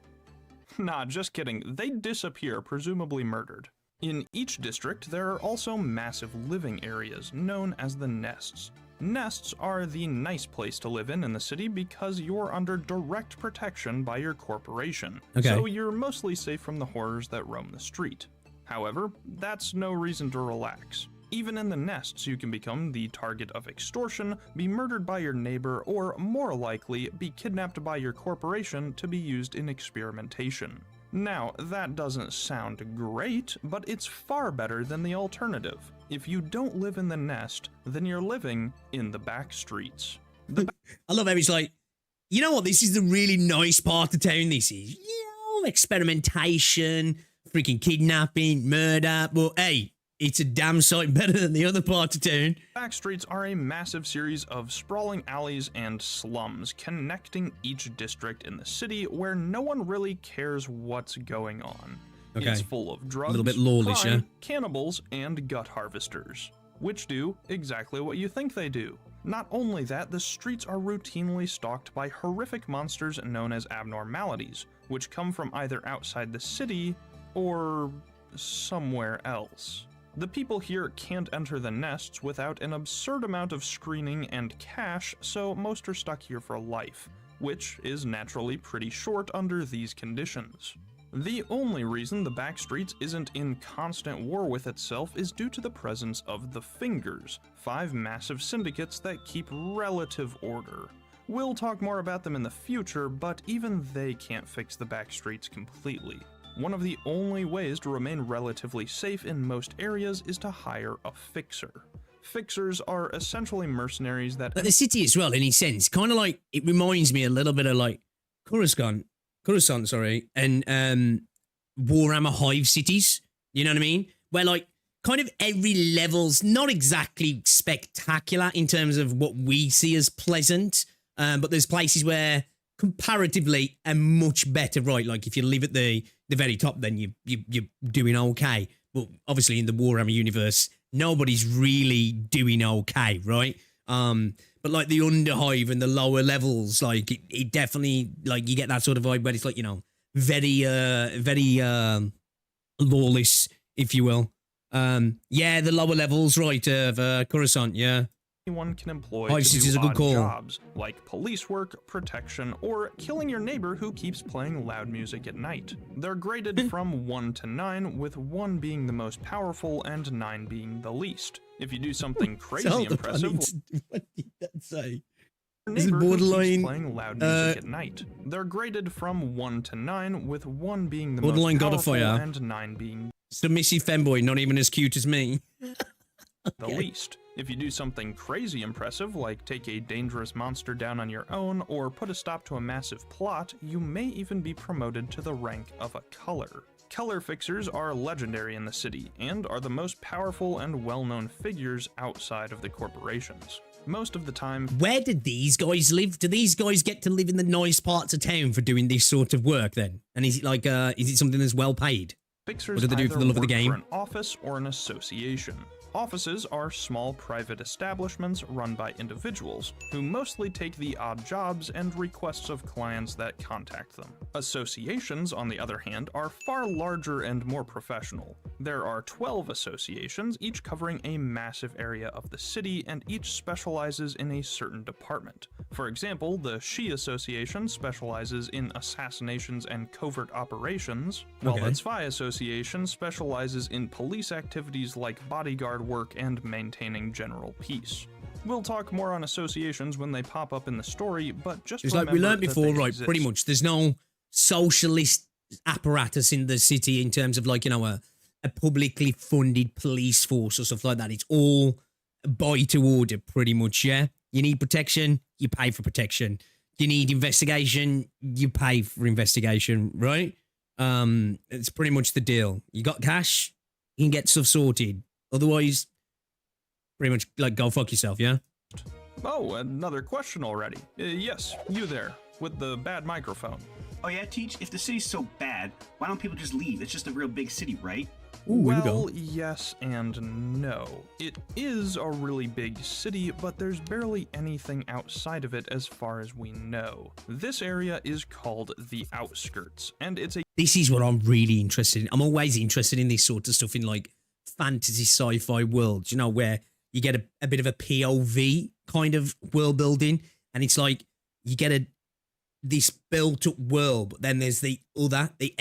Nah, just kidding. They disappear, presumably murdered. In each district, there are also massive living areas, known as the nests. Nests are the nice place to live in the city because you're under direct protection by your corporation. Okay. So you're mostly safe from the horrors that roam the street. However, that's no reason to relax. Even in the nests, you can become the target of extortion, be murdered by your neighbor, or more likely, be kidnapped by your corporation to be used in experimentation. Now, that doesn't sound great, but it's far better than the alternative. If you don't live in the nest, then you're living in the back streets. I love how he's like, you know what? This is the really nice part of town. This is, experimentation, freaking kidnapping, murder. But hey, it's a damn sight better than the other part of town. Back streets are a massive series of sprawling alleys and slums connecting each district in the city where no one really cares what's going on. Okay. It's full of drugs, little bit lawless, crime, yeah? cannibals, and gut harvesters, which do exactly what you think they do. Not only that, the streets are routinely stalked by horrific monsters known as abnormalities, which come from either outside the city or somewhere else. The people here can't enter the nests without an absurd amount of screening and cash, so most are stuck here for life, which is naturally pretty short under these conditions. The only reason the back streets isn't in constant war with itself is due to the presence of the Fingers, 5 massive syndicates that keep relative order. We'll talk more about them in the future, but even they can't fix the back streets completely. One of the only ways to remain relatively safe in most areas is to hire a fixer. Fixers are essentially mercenaries that... But the city as well, in a sense, kind of like, it reminds me a little bit of like Coruscant, and Warhammer Hive cities, you know what I mean? Where like, kind of every level's not exactly spectacular in terms of what we see as pleasant, but there's places where comparatively are much better, right? Like if you live at the very top, then you're doing okay. But obviously in the Warhammer universe, nobody's really doing okay, right? But like the Underhive and the lower levels, like it definitely, like you get that sort of vibe where it's like, you know, very lawless, if you will. Yeah, the lower levels, right, of Coruscant, yeah. Anyone can employ Hive to City do is a good odd call. jobs, like police work, protection, or killing your neighbor who keeps playing loud music at night. They're graded from 1 to 9, with 1 being the most powerful and 9 being the least. If you do something crazy impressive, What did that say? your Is it neighbor who keeps borderline, playing loud music at night. They're graded from 1 to 9, with 1 being the Borderline most God of powerful Fire. and 9 being Submissive femboy, not even as cute as me. the least. If you do something crazy impressive, like take a dangerous monster down on your own or put a stop to a massive plot, you may even be promoted to the rank of a color. Color fixers are legendary in the city, and are the most powerful and well-known figures outside of the corporations. Most of the time, Where did these guys live? Do these guys get to live in the nice parts of town for doing this sort of work then? And is it like, is it something that's well paid? fixers What do they do for the love of the either game? work for an office or an association. Offices are small private establishments run by individuals, who mostly take the odd jobs and requests of clients that contact them. Associations, on the other hand, are far larger and more professional. There are 12 associations, each covering a massive area of the city, and each specializes in a certain department. For example, the She Association specializes in assassinations and covert operations, while the Zwei Association specializes in police activities like bodyguard work and maintaining general peace. We'll talk more on associations when they pop up in the story, but just It's like we learned remember that before, they right? exist. Pretty much, there's no socialist apparatus in the city in terms of like, you know, a publicly funded police force or stuff like that. It's all by to order, pretty much, yeah? You need protection, you pay for protection. You need investigation, you pay for investigation, right? It's pretty much the deal. You got cash, you can get stuff sorted. Otherwise, pretty much like go fuck yourself, yeah? Oh, another question already. Yes, you there, with the bad microphone. Oh yeah, Teach? If the city's so bad, why don't people just leave? It's just a real big city, right? Ooh, here we go. Well, yes and no. It is a really big city, but there's barely anything outside of it as far as we know. This area is called the Outskirts, and it's a This is what I'm really interested in. I'm always interested in this sort of stuff in like fantasy sci-fi worlds, you know, where you get a bit of a POV kind of world building, and it's like you get this built up world, but then there's the outer, the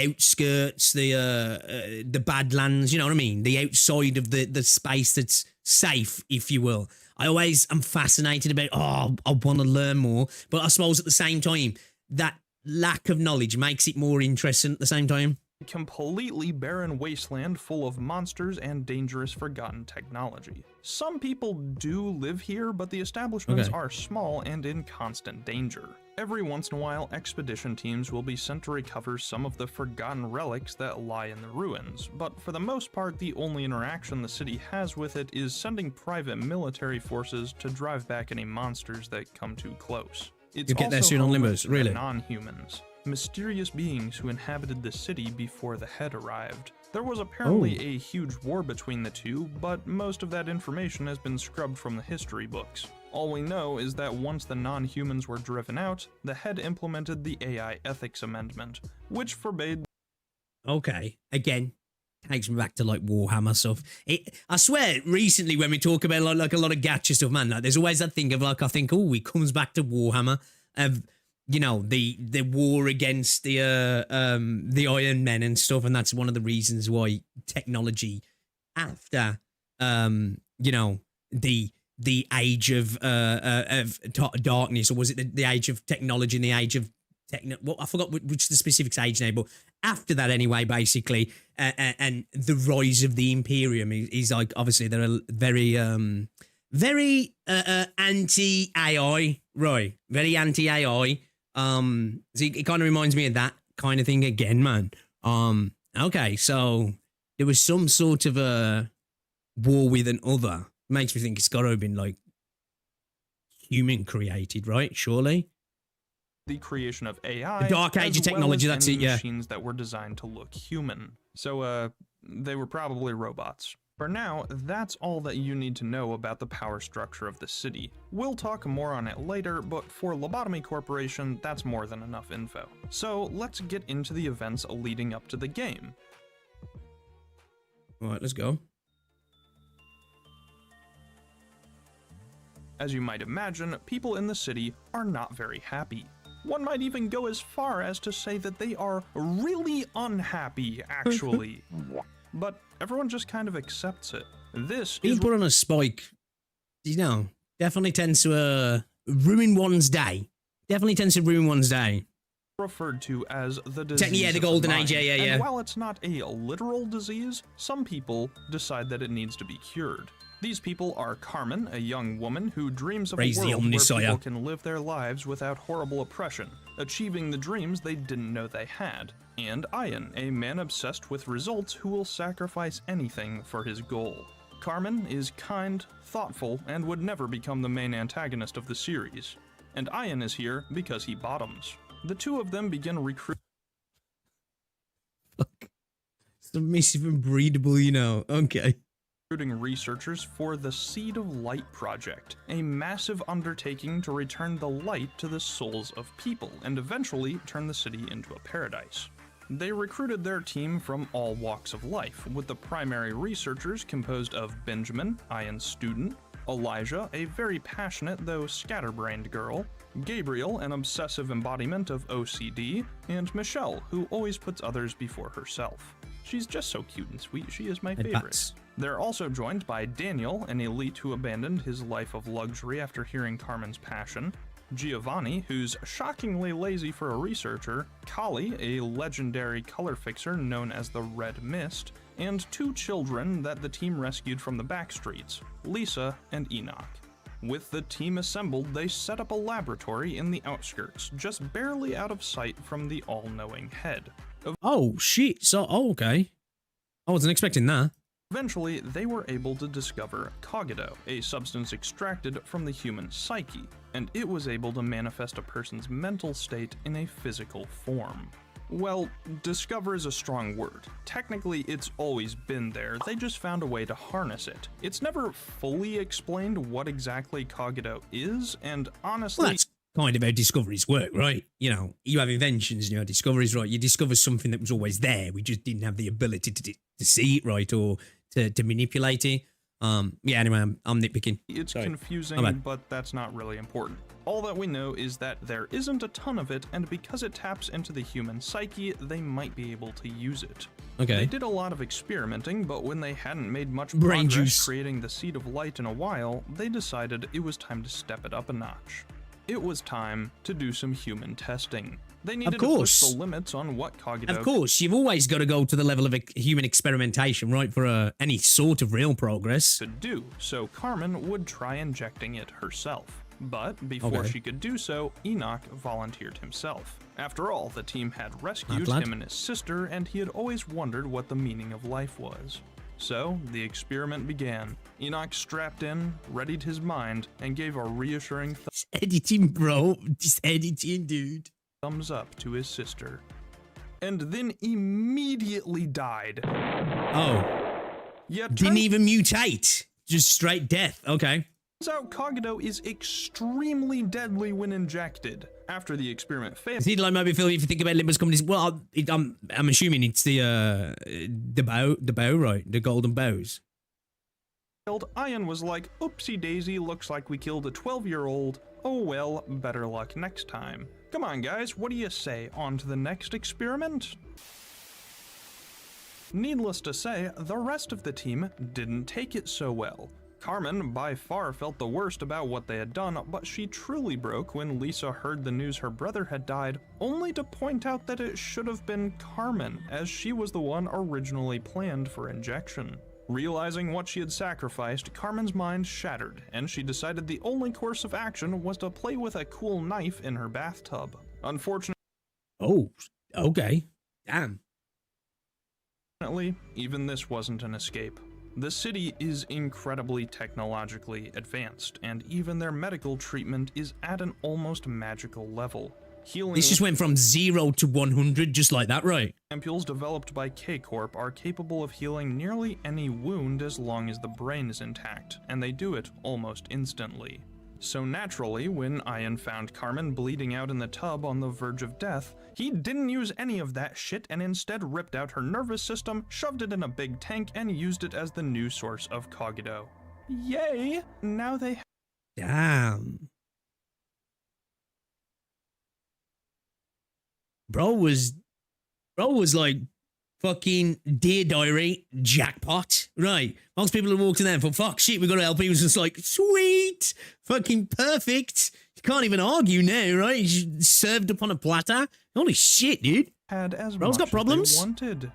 outskirts, the badlands, you know what I mean? The outside of the space that's safe, if you will. I always am fascinated about, I want to learn more, but I suppose at the same time, that lack of knowledge makes it more interesting at the same time. completely barren wasteland full of monsters and dangerous forgotten technology. Some people do live here, but the establishments are small and in constant danger. Every once in a while, expedition teams will be sent to recover some of the forgotten relics that lie in the ruins, but for the most part, the only interaction the city has with it is sending private military forces to drive back any monsters that come too close. It's You get that also soon on home Limbus, to really? non-humans, mysterious beings who inhabited the city before the head arrived. There was apparently a huge war between the two, but most of that information has been scrubbed from the history books. All we know is that once the non-humans were driven out, the head implemented the AI ethics amendment, which forbade Okay, again, takes me back to like Warhammer stuff. I swear, recently when we talk about like a lot of gacha stuff, man, like, there's always that thing of like, I think, oh, it comes back to Warhammer, of you know, the war against the Iron Men and stuff, and that's one of the reasons why technology after you know, the age of darkness, or was it the age of technology and the age of well, I forgot which the specific age now, but after that anyway, basically, and the rise of the Imperium is like, obviously they're a very anti-AI, right? Very anti-AI. So it kind of reminds me of that kind of thing again, man. Okay, so there was some sort of a war with an other. Makes me think it's got to have been like human created, right? Surely. the creation of AI, The dark age as of technology, well as that's any it, yeah. machines that were designed to look human. So, they were probably robots. For now, that's all that you need to know about the power structure of the city. We'll talk more on it later, but for Lobotomy Corporation, that's more than enough info. So let's get into the events leading up to the game. All right, let's go. As you might imagine, people in the city are not very happy. One might even go as far as to say that they are really unhappy, actually. But everyone just kind of accepts it. This Being is put on a spike, you know, definitely tends to ruin one's day. Definitely tends to ruin one's day. referred to as the disease Yeah, the of golden mind. age, yeah. And while it's not a literal disease, some people decide that it needs to be cured. These people are Carmen, a young woman who dreams of Praise a the world where Omnissiah. people can live their lives without horrible oppression, achieving the dreams they didn't know they had, and Ian, a man obsessed with results who will sacrifice anything for his goal. Carmen is kind, thoughtful, and would never become the main antagonist of the series. And Ian is here because he bottoms. The two of them begin recruiting Submissive and breedable, you know. Okay. researchers for the Seed of Light project, a massive undertaking to return the light to the souls of people and eventually turn the city into a paradise. They recruited their team from all walks of life, with the primary researchers composed of Benjamin, Ian's student, Elijah, a very passionate though scatterbrained girl, Gabriel, an obsessive embodiment of OCD, and Michelle, who always puts others before herself. She's just so cute and sweet, she is my favorite. Advance. They're also joined by Daniel, an elite who abandoned his life of luxury after hearing Carmen's passion, Giovanni, who's shockingly lazy for a researcher, Kali, a legendary color fixer known as the Red Mist, and two children that the team rescued from the backstreets, Lisa and Enoch. With the team assembled, they set up a laboratory in the outskirts, just barely out of sight from the all-knowing head. Oh, shit. So, okay. I wasn't expecting that. Eventually, they were able to discover Cogito, a substance extracted from the human psyche, and it was able to manifest a person's mental state in a physical form. Well, discover is a strong word. Technically, it's always been there, they just found a way to harness it. It's never fully explained what exactly Cogito is, and honestly— Well, that's kind of how discoveries work, right? You know, you have inventions and you have discoveries, right? You discover something that was always there. We just didn't have the ability to see it, right? Or to manipulate it. Yeah, anyway, I'm nitpicking. It's Sorry. confusing, but that's not really important. All that we know is that there isn't a ton of it, and because it taps into the human psyche, they might be able to use it. Okay. They did a lot of experimenting, but when they hadn't made much Brain progress juice. creating the Seed of Light in a while, they decided it was time to step it up a notch. It was time to do some human testing. They needed to push the limits on what Cogito— Of course, you've always got to go to the level of human experimentation, right, for any sort of real progress. could do, so Carmen would try injecting it herself. But before she could do so, Enoch volunteered himself. After all, the team had rescued him and his sister, and he had always wondered what the meaning of life was. So, the experiment began. Enoch strapped in, readied his mind, and gave a reassuring Just editing, bro. Just editing, dude. thumbs up to his sister. And then immediately died. Oh. Yeah, Didn't even mutate. Just straight death. Okay. turns out Cogito is extremely deadly when injected. After the experiment failed— Is it like maybe Phil, if you think about Limbus Company? Well, I'm assuming it's the bow, right? The golden bows. Ian was like, oopsie daisy, looks like we killed a 12-year-old. Oh well, better luck next time. Come on guys, what do you say? On to the next experiment? Needless to say, the rest of the team didn't take it so well. Carmen by far felt the worst about what they had done, but she truly broke when Lisa heard the news her brother had died, only to point out that it should have been Carmen, as she was the one originally planned for injection. Realizing what she had sacrificed, Carmen's mind shattered, and she decided the only course of action was to play with a cool knife in her bathtub. Unfortunately, Oh, okay. Damn. even this wasn't an escape. The city is incredibly technologically advanced, and even their medical treatment is at an almost magical level. Healing This just went from 0 to 100 just like that, right? ampules developed by K-Corp are capable of healing nearly any wound as long as the brain is intact, and they do it almost instantly. So naturally, when Ian found Carmen bleeding out in the tub on the verge of death, he didn't use any of that shit and instead ripped out her nervous system, shoved it in a big tank, and used it as the new source of Cogito. Yay! Now they Damn. Bro was like fucking Dear Diary jackpot. Right. Most people have walked in there and thought, fuck shit, we got to help. He was just like, sweet. Fucking perfect. You can't even argue now, right? He's served up on a platter. Holy shit, dude. had as Bro's much got problems. as they wanted.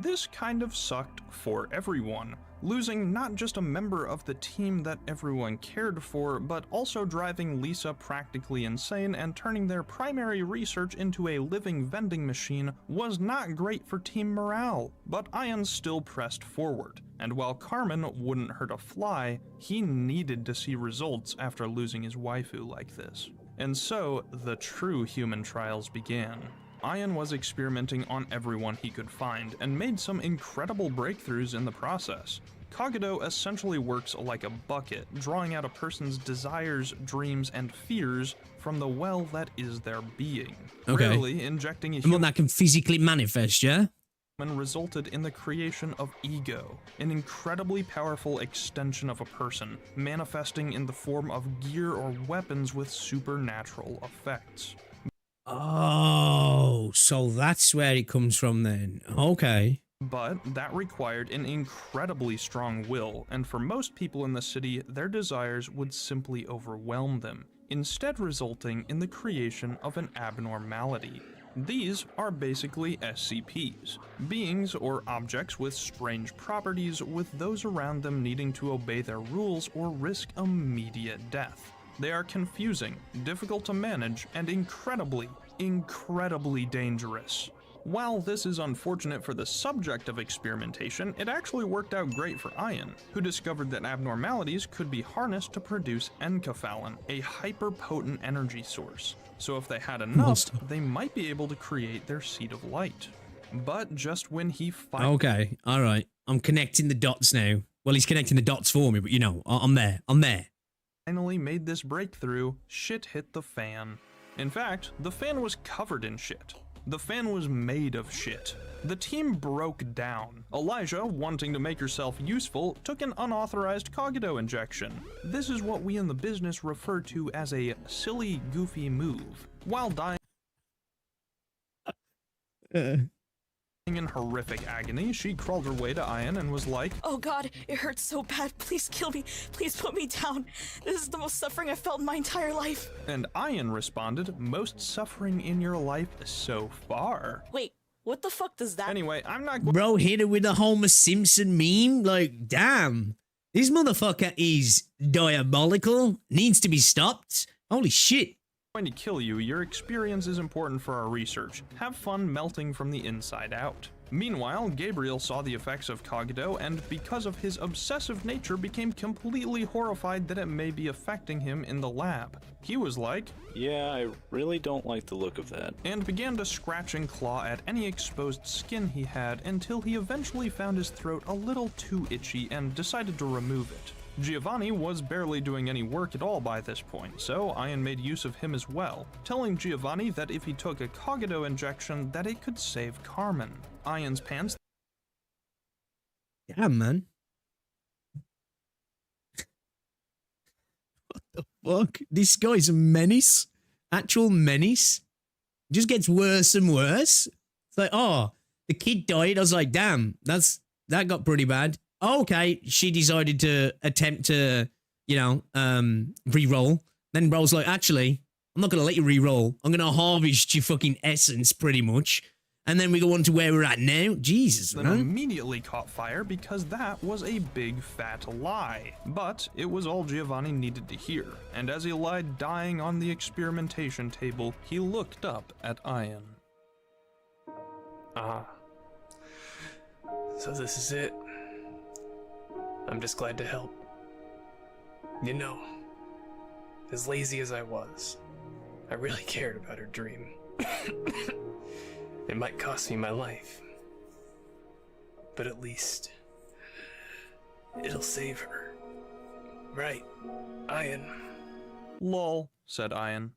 This kind of sucked for everyone. losing not just a member of the team that everyone cared for, but also driving Lisa practically insane and turning their primary research into a living vending machine was not great for team morale. But Ian still pressed forward, and while Carmen wouldn't hurt a fly, he needed to see results after losing his waifu like this. And so, the true human trials began. Ian was experimenting on everyone he could find, and made some incredible breakthroughs in the process. Kagado essentially works like a bucket, drawing out a person's desires, dreams, and fears from the well that is their being. Okay. Rarely injecting a And human that can physically manifest, yeah? resulted in the creation of ego, an incredibly powerful extension of a person, manifesting in the form of gear or weapons with supernatural effects. Oh, so that's where it comes from then. Okay. But that required an incredibly strong will, and for most people in the city, their desires would simply overwhelm them, instead resulting in the creation of an abnormality. These are basically SCPs, beings or objects with strange properties, with those around them needing to obey their rules or risk immediate death. They are confusing, difficult to manage, and incredibly dangerous. While this is unfortunate for the subject of experimentation, it actually worked out great for Ian, who discovered that abnormalities could be harnessed to produce enkephalin, a hyper-potent energy source. So if they had enough, they might be able to create their seed of light. But just when he Okay, alright. I'm connecting the dots now. Well, he's connecting the dots for me, but you know, I'm there. finally made this breakthrough, shit hit the fan. In fact, the fan was covered in shit. The fan was made of shit. The team broke down. Elijah, wanting to make herself useful, took an unauthorized Kagado injection. This is what we in the business refer to as a silly, goofy move. While dying in horrific agony, she crawled her way to Ian and was like, "Oh God, it hurts so bad. Please kill me. Please put me down. This is the most suffering I've felt in my entire life." and Ian responded, "Most suffering in your life so far." Wait, what the fuck does that Anyway, I'm not Bro hit her with the Homer Simpson meme. Like, damn. This motherfucker is diabolical. Needs to be stopped. Holy shit. going to kill you. Your experience is important for our research. Have fun melting from the inside out. Meanwhile, Gabriel saw the effects of Kagado and, because of his obsessive nature, became completely horrified that it may be affecting him in the lab. He was like, "Yeah, I really don't like the look of that," and began to scratch and claw at any exposed skin he had until he eventually found his throat a little too itchy and decided to remove it. Giovanni was barely doing any work at all by this point, so Ian made use of him as well, telling Giovanni that if he took a Kagado injection, that it could save Carmen. Ian's pants. Damn, man. What the fuck? This guy's a menace. Actual menace. It just gets worse and worse. It's like, oh, the kid died. I was like, damn, that got pretty bad. Oh, okay, she decided to attempt to, re-roll. Then bro's like, actually, I'm not going to let you re-roll. I'm going to harvest your fucking essence, pretty much. And then we go on to where we're at now. Jesus, then man. Immediately caught fire because that was a big fat lie. But it was all Giovanni needed to hear. And as he lied dying on the experimentation table, he looked up at Ian. So this is it. I'm just glad to help. You know, as lazy as I was, I really cared about her dream. It might cost me my life, but at least it'll save her. Right, Ian? Lol, said Ian.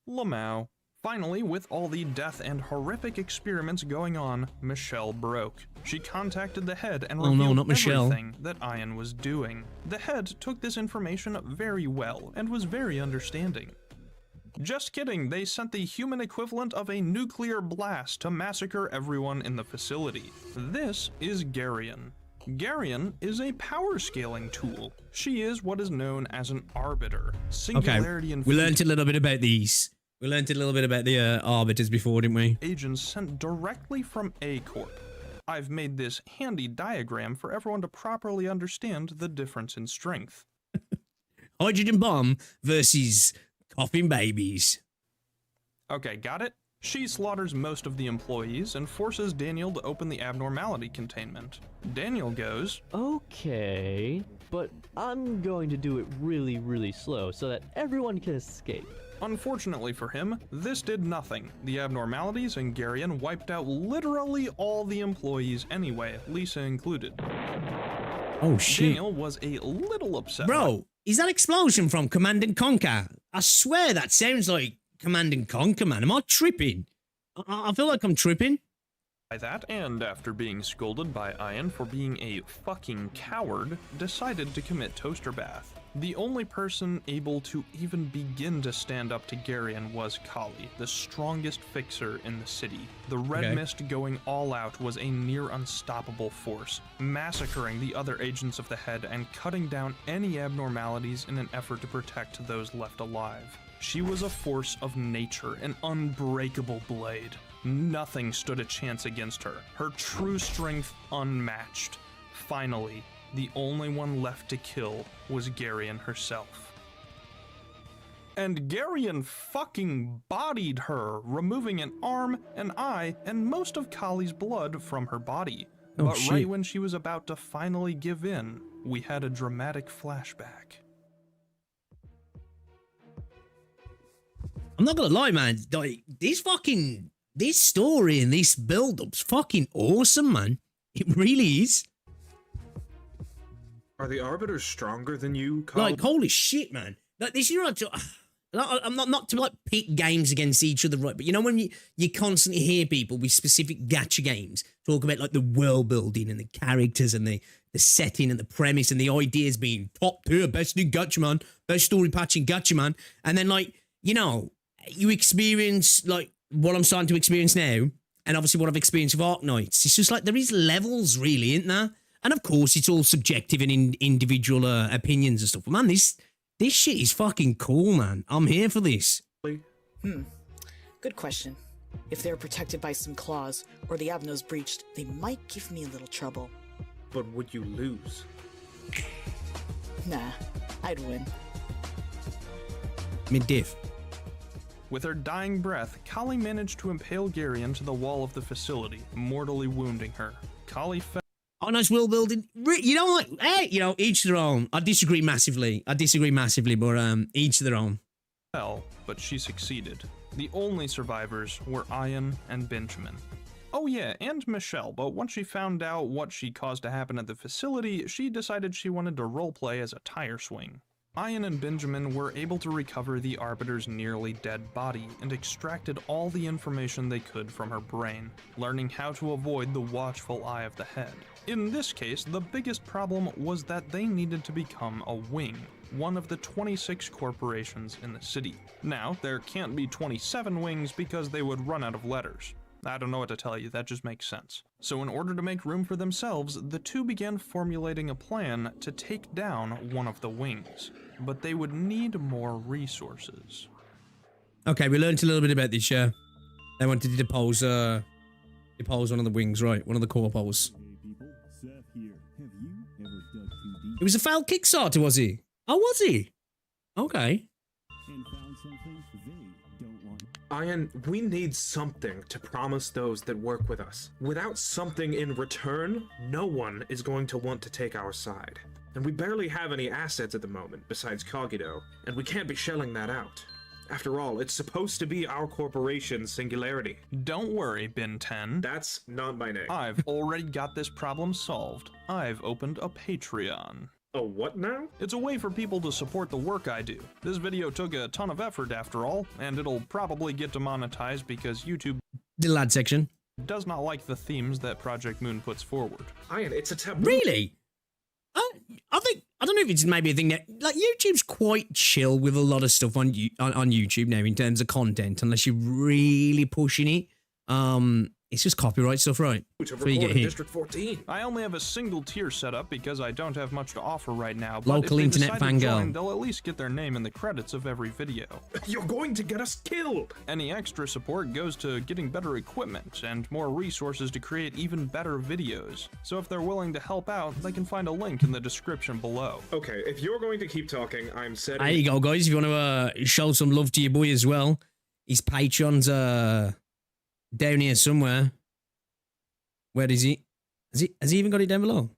Lamau. Finally, with all the death and horrific experiments going on, Michelle broke. She contacted the head and revealed everything that Ian was doing. The head took this information very well and was very understanding. Just kidding, they sent the human equivalent of a nuclear blast to massacre everyone in the facility. This is Garion. Garion is a power scaling tool. She is what is known as an arbiter. Singularity we learned a little bit about these. We learned a little bit about the arbiters before, didn't we? Agents sent directly from A-Corp. I've made this handy diagram for everyone to properly understand the difference in strength. Hydrogen bomb versus coughing babies. Okay, got it? She slaughters most of the employees and forces Daniel to open the abnormality containment. Daniel goes, Okay, but I'm going to do it really, really slow so that everyone can escape. Unfortunately for him, this did nothing. The abnormalities and Garion wiped out literally all the employees anyway, Lisa included. Oh shit. Daniel was a little upset. Bro, is that explosion from Command and Conquer? I swear that sounds like Command and Conquer, man. Am I tripping? I feel like I'm tripping. By that, and after being scolded by Ian for being a fucking coward, decided to commit toaster bath. The only person able to even begin to stand up to Garion was Kali, the strongest fixer in the city. The Red Mist going all out was a near unstoppable force, massacring the other agents of the Head and cutting down any abnormalities in an effort to protect those left alive. She was a force of nature, an unbreakable blade. Nothing stood a chance against her, her true strength unmatched. Finally, the only one left to kill was Garion herself. And Garion fucking bodied her, removing an arm, an eye, and most of Kali's blood from her body. Oh, but shit. right when she was about to finally give in, we had a dramatic flashback. I'm not gonna lie, man. Like, this story and this build-up's fucking awesome, man. It really is. Are the Arbiters stronger than you, Kyle? Like, holy shit, man. Like, this is I'm not to like pit games against each other, right? But you know when you constantly hear people with specific gacha games talk about like the world building and the characters and the setting and the premise and the ideas being top tier, best new gacha man, best story patching gacha man, and then like, you know, you experience like what I'm starting to experience now, and obviously what I've experienced with Arknights. It's just like there is levels, really, isn't there? And of course, it's all subjective and individual opinions and stuff. But man, this shit is fucking cool, man. I'm here for this. Good question. If they're protected by some claws, or the Abno's breached, they might give me a little trouble. But would you lose? Nah, I'd win. Mid-diff. With her dying breath, Kali managed to impale Garion to the wall of the facility, mortally wounding her. Kali fell. Oh, nice world building. You know what? Hey, you know, each their own. I disagree massively, but each their own. But she succeeded. The only survivors were Ian and Benjamin. Oh yeah, and Michelle, but once she found out what she caused to happen at the facility, she decided she wanted to roleplay as a tire swing. Ian and Benjamin were able to recover the Arbiter's nearly dead body and extracted all the information they could from her brain, learning how to avoid the watchful eye of the Head. In this case, the biggest problem was that they needed to become a wing, one of the 26 corporations in the city. Now, there can't be 27 wings because they would run out of letters. I don't know what to tell you, that just makes sense. So in order to make room for themselves, the two began formulating a plan to take down one of the wings. But they would need more resources. Okay, we learned a little bit about this, yeah. They wanted to depose one of the wings, right? One of the corpos. It was a failed Kickstarter, was he? Oh, was he? Okay. Ian, we need something to promise those that work with us. Without something in return, no one is going to want to take our side. And we barely have any assets at the moment, besides Cogito, and we can't be shelling that out. After all, it's supposed to be our corporation's singularity. Don't worry, Ben 10. That's not my name. I've already got this problem solved. I've opened a Patreon. A what now? It's a way for people to support the work I do. This video took a ton of effort after all, and it'll probably get demonetized because YouTube The lad section. does not like the themes that Project Moon puts forward. Ian, it's a taboo. Really? I don't know if it's maybe a thing that like YouTube's quite chill with a lot of stuff on YouTube now in terms of content, unless you're really pushing it. It's just copyright stuff, right? To Before you record get in hit. District 14. I only have a single tier set up because I don't have much to offer right now. But Local if they internet decide to fangirl. join, they'll at least get their name in the credits of every video. You're going to get us killed. Any extra support goes to getting better equipment and more resources to create even better videos. So if they're willing to help out, they can find a link in the description below. Okay, if you're going to keep talking, I'm setting... There you go, guys. If you want to show some love to your boy as well, his Patreon's down here somewhere. Where is he? Has he even got it down below?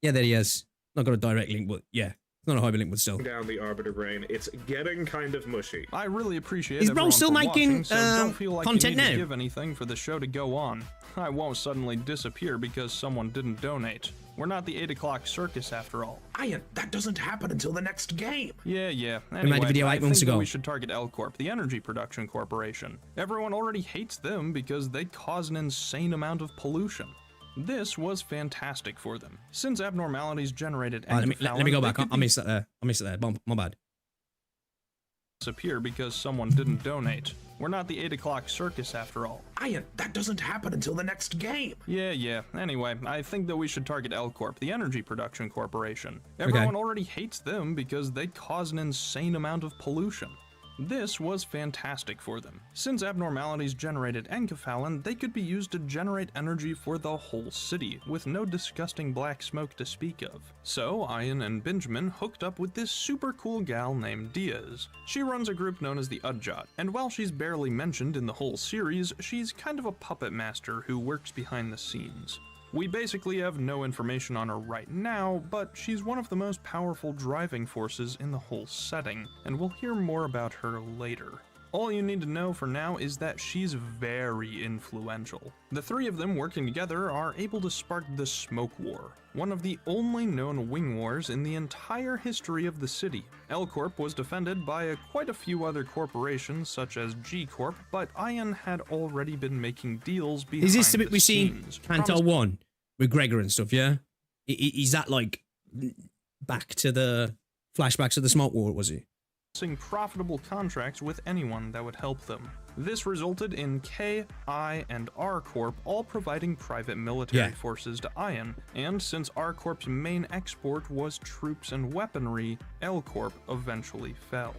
Yeah, there he is. Not got a direct link, but yeah. It's not a hyperlink, but still. Down the Arbiter Brain, it's getting kind of mushy. I really appreciate Is Bro everyone still for making, watching, so don't feel like content you need now? to give anything for the show to go on. I won't suddenly disappear because someone didn't donate. We're not the 8 o'clock circus after all. Ian, that doesn't happen until the next game. Yeah. made a Anyway, video I 8 months think that ago. we should target L Corp, the Energy Production Corporation. Everyone already hates them because they cause an insane amount of pollution. This was fantastic for them. Since abnormalities generated Let me go back. I I missed that there. My bad. disappear because someone didn't donate. We're not the 8 o'clock circus after all. Ian, that doesn't happen until the next game. Yeah. Anyway, I think that we should target L Corp, the Energy Production Corporation. Everyone already hates them because they cause an insane amount of pollution. This was fantastic for them. Since abnormalities generated enkephalin, they could be used to generate energy for the whole city, with no disgusting black smoke to speak of. So, Ian and Benjamin hooked up with this super cool gal named Diaz. She runs a group known as the Udjot, and while she's barely mentioned in the whole series, she's kind of a puppet master who works behind the scenes. We basically have no information on her right now, but she's one of the most powerful driving forces in the whole setting, and we'll hear more about her later. All you need to know for now is that she's very influential. The three of them working together are able to spark the Smoke War, one of the only known wing wars in the entire history of the city. L Corp was defended by quite a few other corporations such as G Corp, but Ian had already been making deals behind Is this the bit we see scenes, Canto 1 with Gregor and stuff, yeah? Is that like back to the flashbacks of the Smoke War, was he? profitable contracts with anyone that would help them. This resulted in K, I, and R Corp all providing private military forces to Ion, and since R Corp's main export was troops and weaponry, L Corp eventually fell.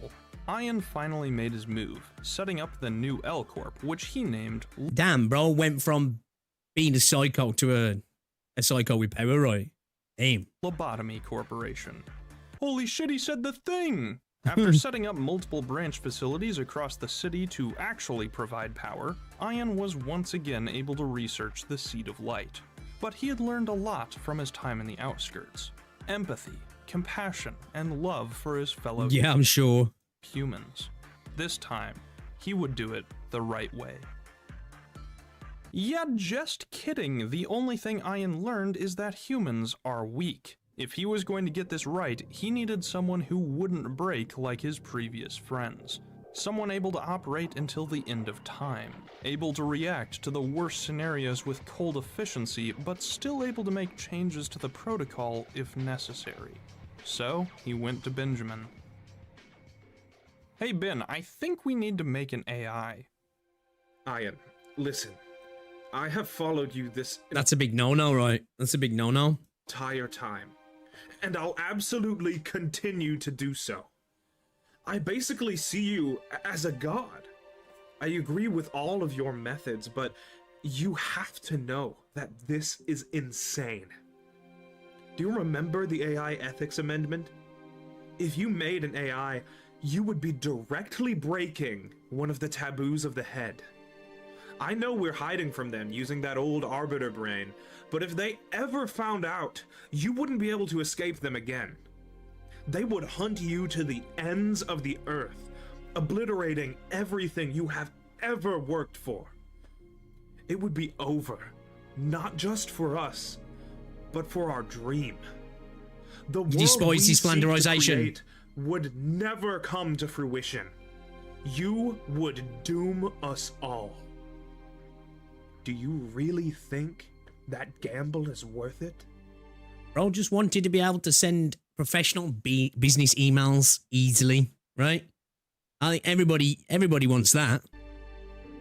Ion finally made his move, setting up the new L Corp, which he named... Damn, bro, went from being a psycho to a psycho with power, right? Damn. Lobotomy Corporation. Holy shit, he said the thing! After setting up multiple branch facilities across the city to actually provide power, Ion was once again able to research the Seed of Light. But he had learned a lot from his time in the outskirts. Empathy, compassion, and love for his fellow I'm sure. humans. This time, he would do it the right way. Yeah, just kidding. The only thing Ion learned is that humans are weak. If he was going to get this right, he needed someone who wouldn't break like his previous friends. Someone able to operate until the end of time. Able to react to the worst scenarios with cold efficiency, but still able to make changes to the protocol if necessary. So, he went to Benjamin. Hey Ben, I think we need to make an AI. Ian, listen. I have followed you this That's a big no-no, right? That's a big no-no. entire time. And I'll absolutely continue to do so. I basically see you as a god. I agree with all of your methods, but you have to know that this is insane. Do you remember the AI ethics amendment? If you made an AI, you would be directly breaking one of the taboos of the head. I know we're hiding from them using that old arbiter brain, but if they ever found out, you wouldn't be able to escape them again. They would hunt you to the ends of the earth, obliterating everything you have ever worked for. It would be over, not just for us, but for our dream. The world despise we his seek to slanderization. create would never come to fruition. You would doom us all. Do you really think that gamble is worth it? Bro just wanted to be able to send professional business emails easily, right? I think everybody wants that.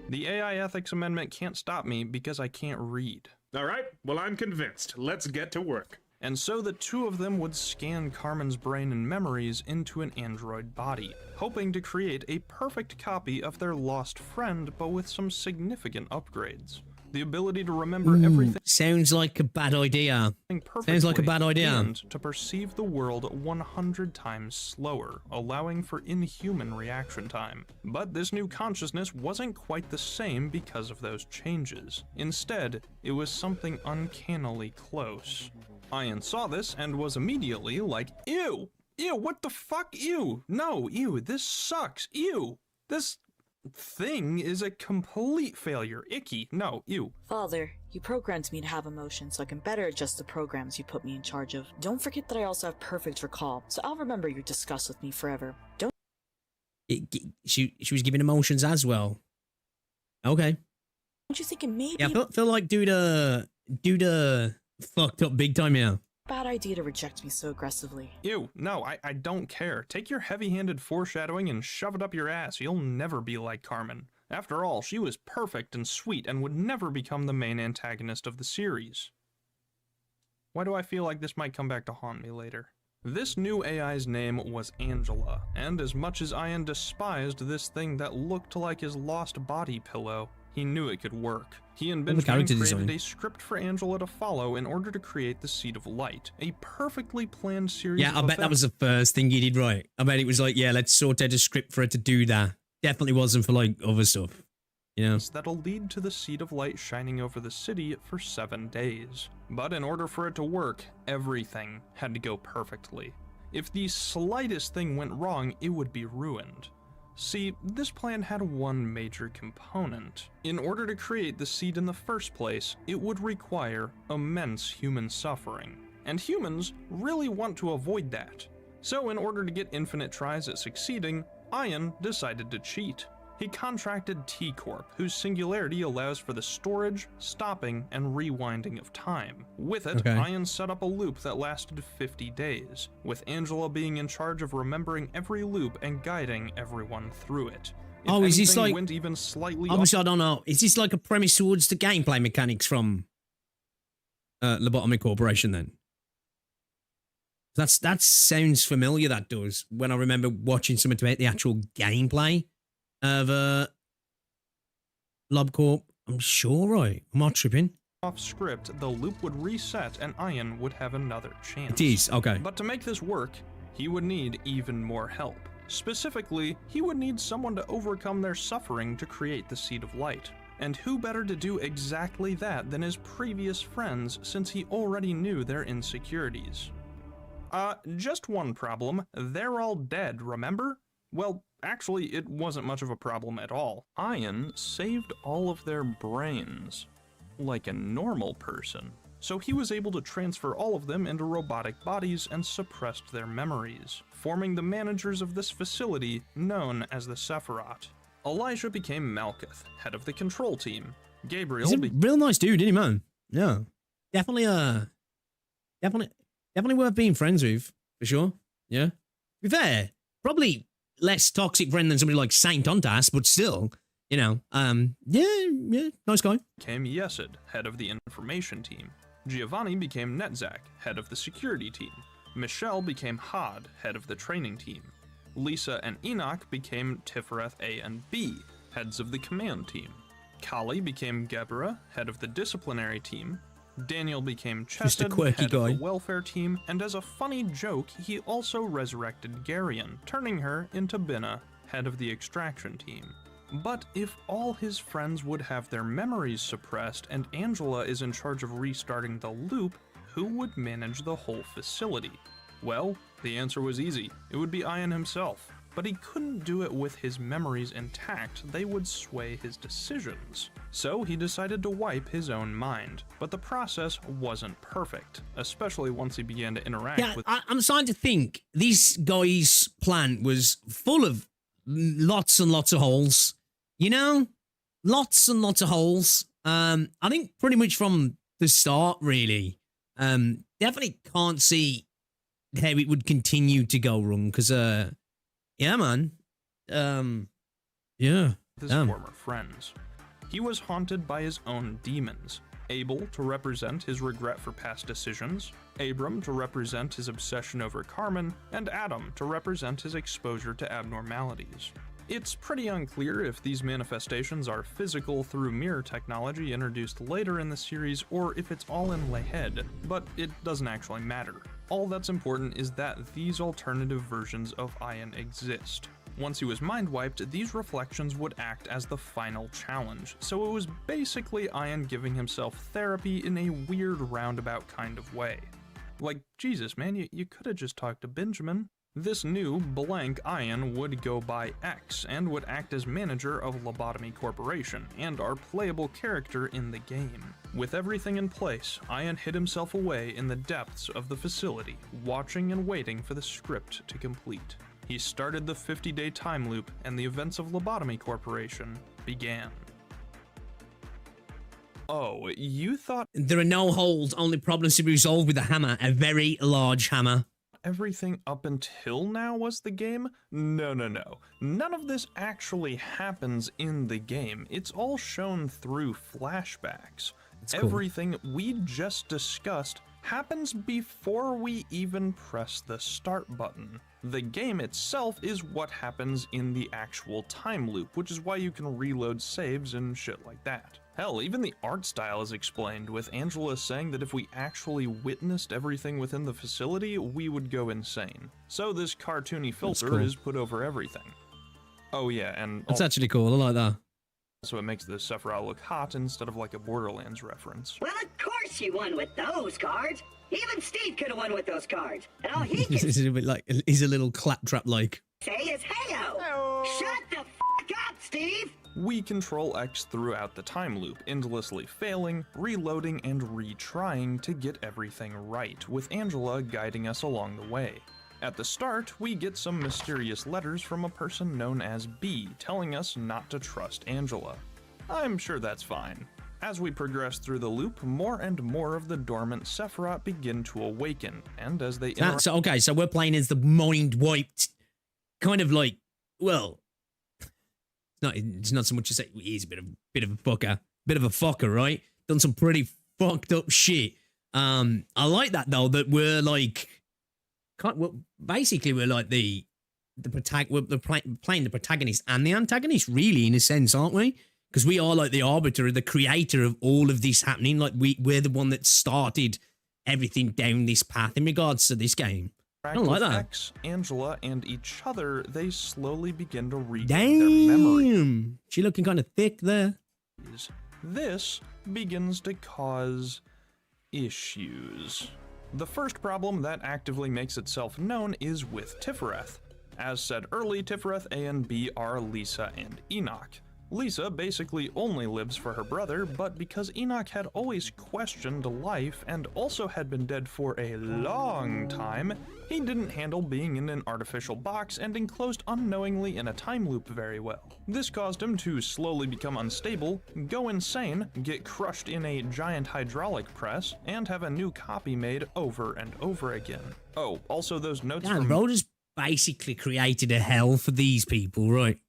The AI ethics amendment can't stop me because I can't read. All right, well, I'm convinced. Let's get to work. And so the two of them would scan Carmen's brain and memories into an android body, hoping to create a perfect copy of their lost friend, but with some significant upgrades. The ability to remember everything Sounds like a bad idea. perfectly, Sounds like a bad idea. and to perceive the world 100 times slower, allowing for inhuman reaction time. But this new consciousness wasn't quite the same because of those changes. Instead, it was something uncannily close. Ian saw this and was immediately like, ew, ew, what the fuck, ew, no, ew, this sucks, ew, this thing is a complete failure, icky, no, ew. Father, you programmed me to have emotions so I can better adjust the programs you put me in charge of. Don't forget that I also have perfect recall, so I'll remember your disgust with me forever. She was giving emotions as well. Okay. Don't you think it may Yeah, be I feel like dude fucked up big time here. a bad idea to reject me so aggressively? Ew, no, I don't care. Take your heavy-handed foreshadowing and shove it up your ass. You'll never be like Carmen. After all, she was perfect and sweet and would never become the main antagonist of the series. Why do I feel like this might come back to haunt me later? This new AI's name was Angela, and as much as Ian despised this thing that looked like his lost body pillow, he knew it could work. He and Benjamin created a script for Angela to follow in order to create the Seed of Light, a perfectly planned series Yeah, I of bet that was the first thing you did right. I bet it was like, yeah, let's sort out a script for it to do that. Definitely wasn't for like other stuff. You know? That'll lead to the Seed of Light shining over the city for 7 days. But in order for it to work, everything had to go perfectly. If the slightest thing went wrong, it would be ruined. See, this plan had one major component. In order to create the seed in the first place, it would require immense human suffering. And humans really want to avoid that. So in order to get infinite tries at succeeding, Ian decided to cheat. He contracted T-Corp, whose singularity allows for the storage, stopping, and rewinding of time. With it, Ian set up a loop that lasted 50 days, with Angela being in charge of remembering every loop and guiding everyone through it. If is this like... went even slightly obviously, I don't know. Is this like a premise towards the gameplay mechanics from Lobotomy Corporation then? That sounds familiar, that does, when I remember watching something about the actual gameplay of LobCorp. I'm sure, right? I'm not tripping. Off script, the loop would reset and Ian would have another chance. It is, okay. But to make this work, he would need even more help. Specifically, he would need someone to overcome their suffering to create the Seed of Light. And who better to do exactly that than his previous friends, since he already knew their insecurities. Just one problem. They're all dead, remember? Well, actually, it wasn't much of a problem at all. Ian saved all of their brains, like a normal person. So he was able to transfer all of them into robotic bodies and suppressed their memories, forming the managers of this facility known as the Sephiroth. Elijah became Malkuth, head of the control team. Gabriel He's a real nice dude, isn't he, man? Yeah. Definitely worth being friends with, for sure. Yeah. To be fair, probably less toxic friend than somebody like Saint Ontas, but still, you know, yeah, nice guy. Became Yesid, head of the information team. Giovanni became Netzak, head of the security team. Michelle became Had, head of the training team. Lisa and Enoch became Tifereth A and B, heads of the command team. Kali became Gebra, head of the disciplinary team. Daniel became Chesed, head of the welfare team, and as a funny joke, he also resurrected Garion, turning her into Binna, head of the extraction team. But if all his friends would have their memories suppressed and Angela is in charge of restarting the loop, who would manage the whole facility? Well, the answer was easy. It would be Ian himself. But he couldn't do it with his memories intact. They would sway his decisions. So he decided to wipe his own mind. But the process wasn't perfect, especially once he began to interact with... I'm starting to think this guy's plan was full of lots and lots of holes. You know? Lots and lots of holes. I think pretty much from the start, really. Definitely can't see how it would continue to go wrong, because, yeah, man. Yeah. His former friends. He was haunted by his own demons. Abel to represent his regret for past decisions, Abram to represent his obsession over Carmen, and Adam to represent his exposure to abnormalities. It's pretty unclear if these manifestations are physical through mirror technology introduced later in the series or if it's all in Layhead, but it doesn't actually matter. All that's important is that these alternative versions of Ian exist. Once he was mind-wiped, these reflections would act as the final challenge, so it was basically Ian giving himself therapy in a weird roundabout kind of way. Like, Jesus man, you could've just talked to Benjamin. This new blank Ian would go by X and would act as manager of Lobotomy Corporation and our playable character in the game. With everything in place, Ian hid himself away in the depths of the facility, watching and waiting for the script to complete. He started the 50-day time loop and the events of Lobotomy Corporation began. Oh, you thought There are no holes, only problems to be resolved with a hammer, a very large hammer. everything up until now was the game? No. None of this actually happens in the game. It's all shown through flashbacks. That's cool. Everything we just discussed happens before we even press the start button. The game itself is what happens in the actual time loop, which is why you can reload saves and shit like that. Hell, even the art style is explained, with Angela saying that if we actually witnessed everything within the facility, we would go insane. So this cartoony filter cool. is put over everything. Oh yeah, and That's actually cool. I like that. also it makes the Sephiroth look hot instead of like a Borderlands reference. Well, of course you won with those cards. Even Steve could have won with those cards. And all he This can is a bit like he's a little claptrap like. say is hey-o. Shut the f*** up, Steve. We control X throughout the time loop, endlessly failing, reloading, and retrying to get everything right, with Angela guiding us along the way. At the start, we get some mysterious letters from a person known as B, telling us not to trust Angela. I'm sure that's fine. As we progress through the loop, more and more of the dormant Sephiroth begin to awaken, and as they So okay, so we're playing as the mind-wiped, kind of like, well, it's not so much to say he's a bit of a fucker, right? Done some pretty fucked up shit. I like that though, that we're like, basically we're like we're playing the protagonist and the antagonist, really, in a sense, aren't we? Because we are like the arbiter, the creator of all of this happening. Like we're the one that started everything down this path in regards to this game. I don't like that. X, Angela, and each other, they slowly begin to regain their memory. Damn, she looking kind of thick there. This begins to cause issues. The first problem that actively makes itself known is with Tifereth. As said early, Tifereth A and B are Lisa and Enoch. Lisa basically only lives for her brother, but because Enoch had always questioned life and also had been dead for a long time, he didn't handle being in an artificial box and enclosed unknowingly in a time loop very well. This caused him to slowly become unstable, go insane, get crushed in a giant hydraulic press, and have a new copy made over and over again. Oh, also those notes Damn, from- bro just basically created a hell for these people, right?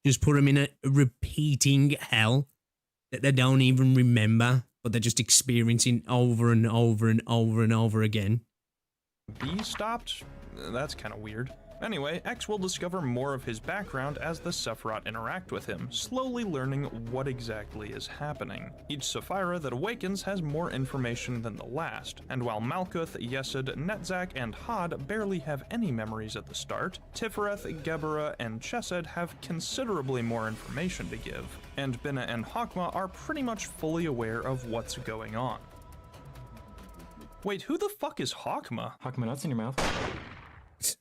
Just put them in a repeating hell that they don't even remember, but they're just experiencing over and over and over and over again. B stopped? That's kind of weird. Anyway, X will discover more of his background as the Sephiroth interact with him, slowly learning what exactly is happening. Each Sapphira that awakens has more information than the last, and while Malkuth, Yesod, Netzak, and Hod barely have any memories at the start, Tifereth, Gebera, and Chesed have considerably more information to give, and Binna and Hakma are pretty much fully aware of what's going on. Wait, who the fuck is Hakma? Hakma nuts in your mouth.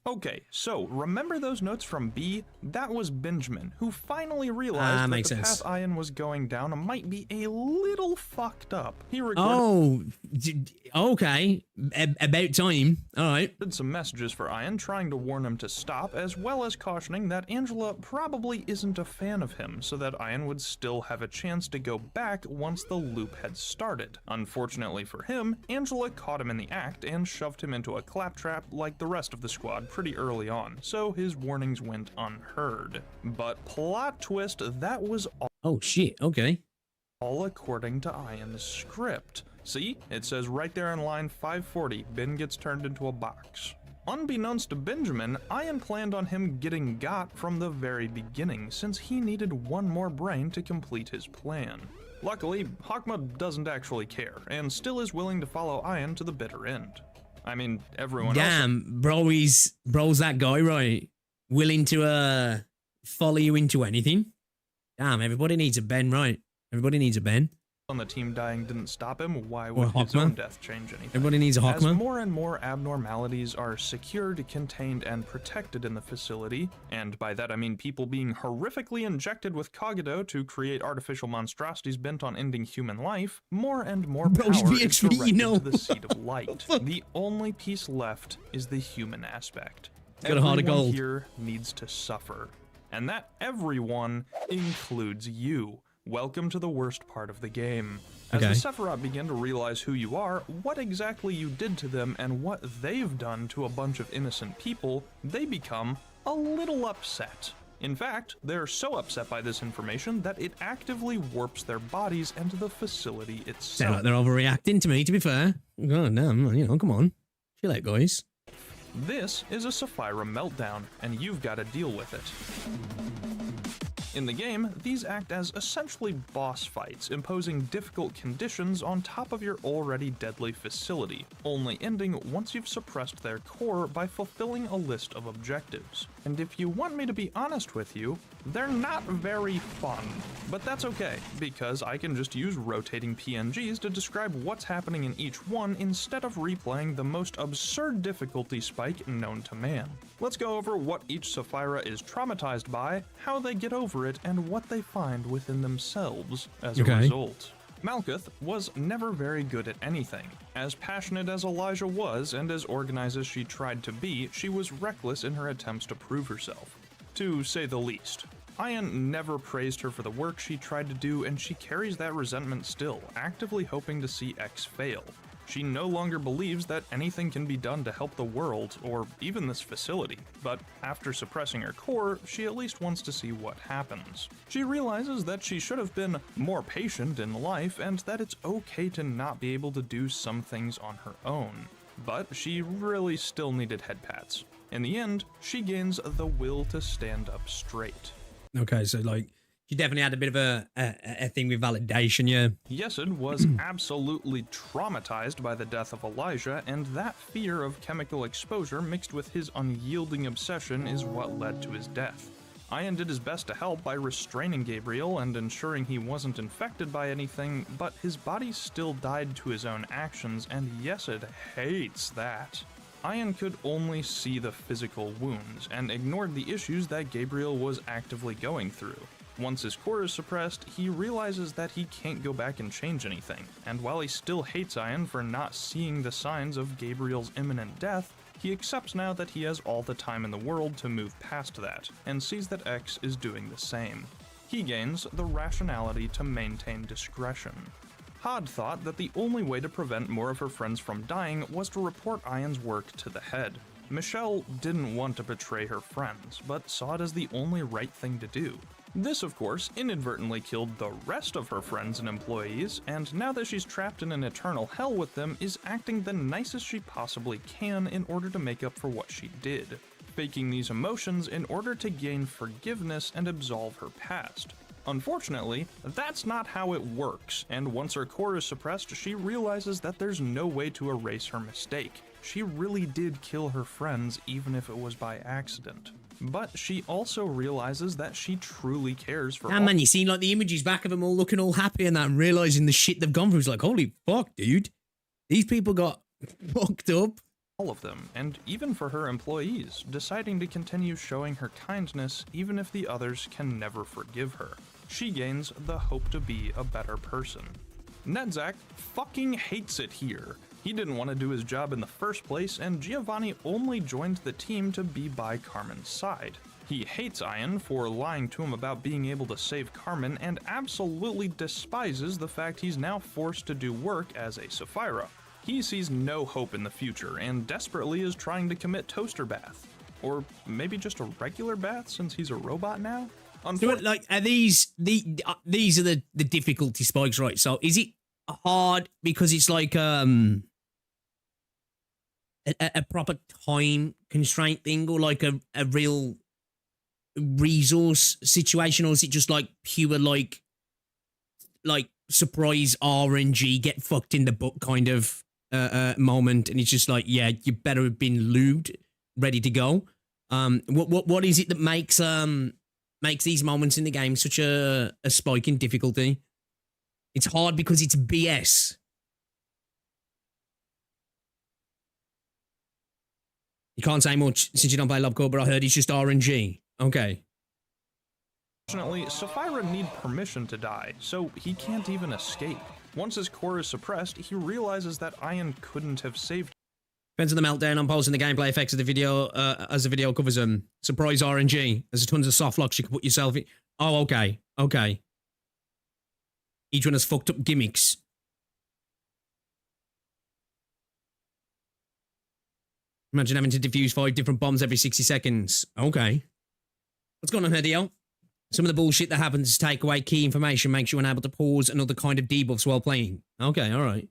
Okay, so remember those notes from B? That was Benjamin, who finally realized that makes the sense. path Ian was going down might be a little fucked up. He recorded Okay. About time. All right. some messages for Ian, trying to warn him to stop, as well as cautioning that Angela probably isn't a fan of him, so that Ian would still have a chance to go back once the loop had started. Unfortunately for him, Angela caught him in the act and shoved him into a claptrap like the rest of the squad pretty early on, so his warnings went unheard. But plot twist, that was all. Oh shit, okay. All according to Ian's script. See, it says right there in line 540, Ben gets turned into a box. Unbeknownst to Benjamin, Ian planned on him getting got from the very beginning, since he needed one more brain to complete his plan. Luckily, Hakma doesn't actually care, and still is willing to follow Ian to the bitter end. I mean, everyone Damn, bro's that guy, right? Willing to follow you into anything? Damn, everybody needs a Ben, right? Everybody needs a Ben. on the team dying didn't stop him, why would his Hawkman? own death change anything? Everybody needs a As Hawkman. more and more abnormalities are secured, contained, and protected in the facility, and by that I mean people being horrifically injected with Cogito to create artificial monstrosities bent on ending human life, more and more power is directed to the seat of light. The only piece left is the human aspect. Got a heart of Everyone gold. here needs to suffer. And that everyone includes you. Welcome to the worst part of the game. As Okay. the Sephiroth begin to realize who you are, what exactly you did to them, and what they've done to a bunch of innocent people, they become a little upset. In fact, they're so upset by this information that it actively warps their bodies and the facility Sound itself. like they're overreacting to me, to be fair. God damn, you know, come on. Chill out, guys. This is a Sapphira meltdown, and you've got to deal with it. In the game, these act as essentially boss fights, imposing difficult conditions on top of your already deadly facility, only ending once you've suppressed their core by fulfilling a list of objectives. And if you want me to be honest with you, they're not very fun. But that's okay, because I can just use rotating PNGs to describe what's happening in each one instead of replaying the most absurd difficulty spike known to man. Let's go over what each Sapphira is traumatized by, how they get over it, and what they find within themselves as a result. Malkuth was never very good at anything. As passionate as Elijah was, and as organized as she tried to be, she was reckless in her attempts to prove herself, to say the least. Ian never praised her for the work she tried to do, and she carries that resentment still, actively hoping to see X fail. She no longer believes that anything can be done to help the world, or even this facility, but after suppressing her core, she at least wants to see what happens. She realizes that she should have been more patient in life, and that it's okay to not be able to do some things on her own. But she really still needed head pats. In the end, she gains the will to stand up straight. Okay, so like, you definitely had a bit of a thing with validation, yeah. Yesed was absolutely traumatized by the death of Elijah, and that fear of chemical exposure mixed with his unyielding obsession is what led to his death. Ian did his best to help by restraining Gabriel and ensuring he wasn't infected by anything, but his body still died to his own actions, and Yesed hates that. Ian could only see the physical wounds, and ignored the issues that Gabriel was actively going through. Once his core is suppressed, he realizes that he can't go back and change anything, and while he still hates Ian for not seeing the signs of Gabriel's imminent death, he accepts now that he has all the time in the world to move past that, and sees that X is doing the same. He gains the rationality to maintain discretion. Had thought that the only way to prevent more of her friends from dying was to report Ian's work to the head. Michelle didn't want to betray her friends, but saw it as the only right thing to do. This, of course, inadvertently killed the rest of her friends and employees, and now that she's trapped in an eternal hell with them, is acting the nicest she possibly can in order to make up for what she did, faking these emotions in order to gain forgiveness and absolve her past. Unfortunately, that's not how it works, and once her core is suppressed, she realizes that there's no way to erase her mistake. She really did kill her friends, even if it was by accident. But she also realizes that she truly cares for Ah, man, you seen like the images back of them all looking all happy and that, and realizing the shit they've gone through. It's like, holy fuck, dude. These people got fucked up. all of them, and even for her employees, deciding to continue showing her kindness even if the others can never forgive her. She gains the hope to be a better person. Nedzak fucking hates it here. He didn't want to do his job in the first place, and Giovanni only joined the team to be by Carmen's side. He hates Ian for lying to him about being able to save Carmen, and absolutely despises the fact he's now forced to do work as a Sapphira. He sees no hope in the future, and desperately is trying to commit toaster bath. Or maybe just a regular bath since he's a robot now? So, like, are these are the difficulty spikes, right? So, is it hard because it's like a proper time constraint thing, or like a real resource situation, or is it just like pure like surprise RNG get fucked in the butt kind of moment, and it's just like, yeah, you better have been lubed, ready to go. What is it that makes these moments in the game such a spike in difficulty? It's hard because it's BS. You can't say much since you don't play Lobotomy, but I heard it's just RNG. Okay. Unfortunately, Sapphira needs permission to die, so he can't even escape. Once his core is suppressed, he realizes that Ian couldn't have saved him. Depends on the meltdown. I'm posting the gameplay effects of the video as the video covers them. Surprise RNG. There's tons of soft locks you can put yourself in. Oh, okay. Okay. Each one has fucked up gimmicks. Imagine having to defuse 5 different bombs every 60 seconds. Okay. What's going on here, Dio? Some of the bullshit that happens to take away key information makes you unable to pause and other kind of debuffs while playing. Okay, alright.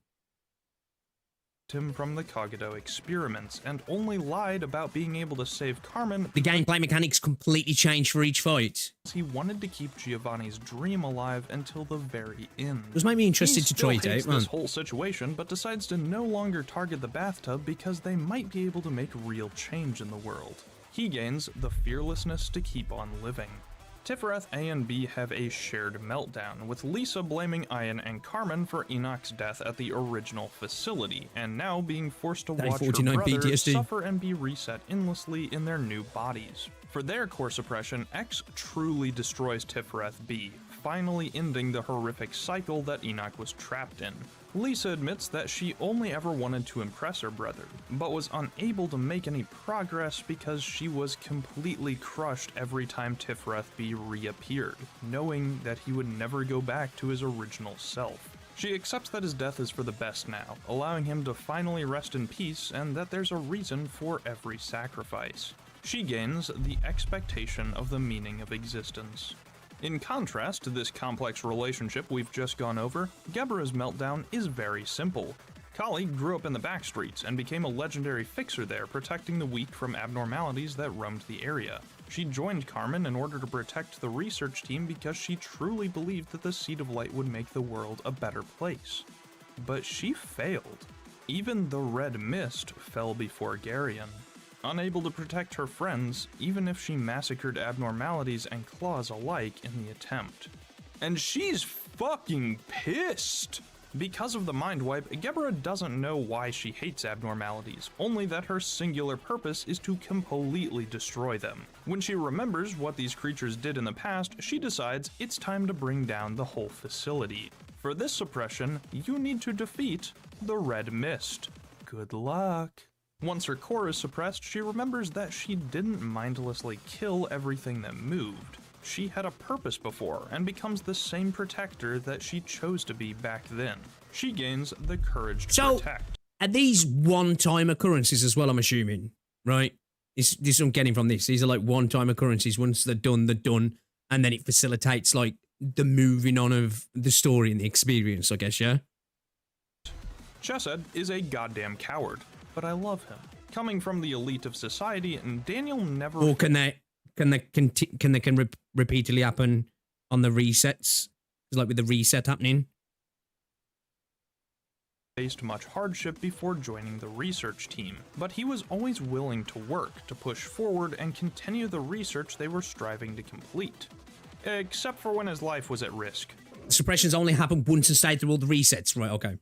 Him from the Kagado experiments and only lied about being able to save Carmen. The gameplay mechanics completely changed for each fight. He wanted to keep Giovanni's dream alive until the very end. This made me interested to try it out, man. This whole situation, but decides to no longer target the bathtub because they might be able to make real change in the world. He gains the fearlessness to keep on living. Tiferet A and B have a shared meltdown, with Lisa blaming Ian and Carmen for Enoch's death at the original facility, and now being forced to watch her brother PTSD. suffer and be reset endlessly in their new bodies. For their core suppression, X truly destroys Tiferet B, finally ending the horrific cycle that Enoch was trapped in. Lisa admits that she only ever wanted to impress her brother, but was unable to make any progress because she was completely crushed every time Tiferet B reappeared, knowing that he would never go back to his original self. She accepts that his death is for the best now, allowing him to finally rest in peace and that there's a reason for every sacrifice. She gains the expectation of the meaning of existence. In contrast to this complex relationship we've just gone over, Gebra's meltdown is very simple. Kali grew up in the backstreets and became a legendary fixer there, protecting the weak from abnormalities that roamed the area. She joined Carmen in order to protect the research team because she truly believed that the Seed of Light would make the world a better place. But she failed. Even the Red Mist fell before Garion. Unable to protect her friends, even if she massacred abnormalities and claws alike in the attempt. And she's fucking pissed! Because of the mind wipe, Gebra doesn't know why she hates abnormalities, only that her singular purpose is to completely destroy them. When she remembers what these creatures did in the past, she decides it's time to bring down the whole facility. For this suppression, you need to defeat the Red Mist. Good luck! Once her core is suppressed, she remembers that she didn't mindlessly kill everything that moved. She had a purpose before, and becomes the same protector that she chose to be back then. She gains the courage to protect. Are these one-time occurrences as well, I'm assuming, right? This is what I'm getting from this. These are like one-time occurrences. Once they're done, and then it facilitates like the moving on of the story and the experience, I guess, yeah? Chesed is a goddamn coward, but I love him. Coming from the elite of society, and Daniel never... Or can they repeatedly happen on the resets? Like with the reset happening? Faced much hardship before joining the research team, but he was always willing to work to push forward and continue the research they were striving to complete. Except for when his life was at risk. Suppressions only happen once and stayed through all the resets, right? Okay.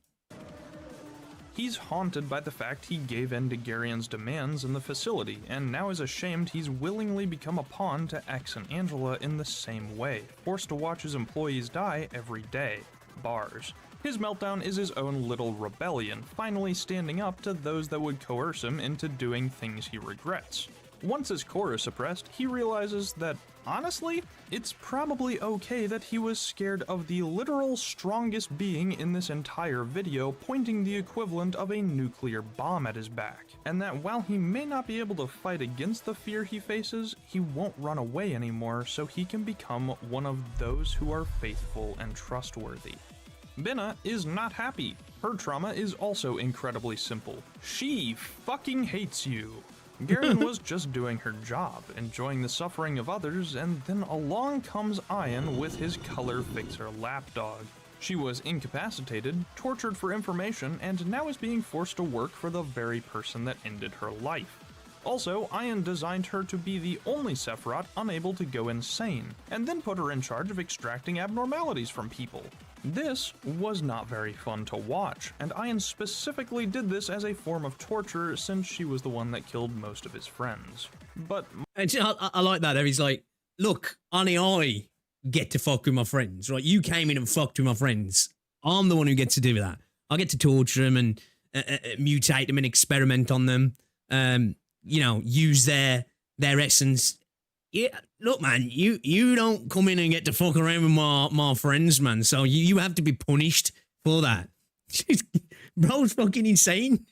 He's haunted by the fact he gave in to Garion's demands in the facility, and now is ashamed he's willingly become a pawn to X and Angela in the same way, forced to watch his employees die every day. Bars. His meltdown is his own little rebellion, finally standing up to those that would coerce him into doing things he regrets. Once his core is suppressed, he realizes that, honestly, it's probably okay that he was scared of the literal strongest being in this entire video pointing the equivalent of a nuclear bomb at his back, and that while he may not be able to fight against the fear he faces, he won't run away anymore so he can become one of those who are faithful and trustworthy. Binna is not happy. Her trauma is also incredibly simple. She fucking hates you. Garion was just doing her job, enjoying the suffering of others, and then along comes Ian with his color fixer lapdog. She was incapacitated, tortured for information, and now is being forced to work for the very person that ended her life. Also, Ian designed her to be the only Sephiroth unable to go insane, and then put her in charge of extracting abnormalities from people. This was not very fun to watch, and Ian specifically did this as a form of torture since she was the one that killed most of his friends. But And I like that. He's like, look, only I get to fuck with my friends, right? You came in and fucked with my friends. I'm the one who gets to do that. I get to torture them and mutate them and experiment on them. You know, use their essence. Yeah, look, man, you don't come in and get to fuck around with my friends, man. So you have to be punished for that. Bro's fucking insane.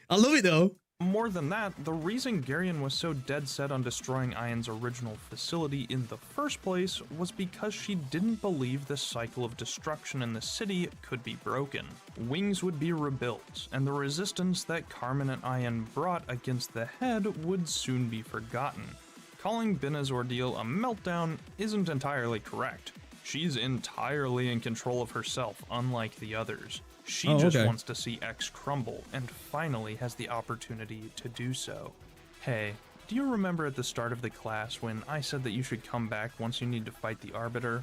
I love it though. more than that, the reason Garion was so dead set on destroying Ian's original facility in the first place was because she didn't believe the cycle of destruction in the city could be broken. Wings would be rebuilt, and the resistance that Carmen and Ian brought against the head would soon be forgotten. Calling Binna's ordeal a meltdown isn't entirely correct. She's entirely in control of herself, unlike the others. She just wants to see X crumble, and finally has the opportunity to do so. Hey, do you remember at the start of the class when I said that you should come back once you need to fight the Arbiter?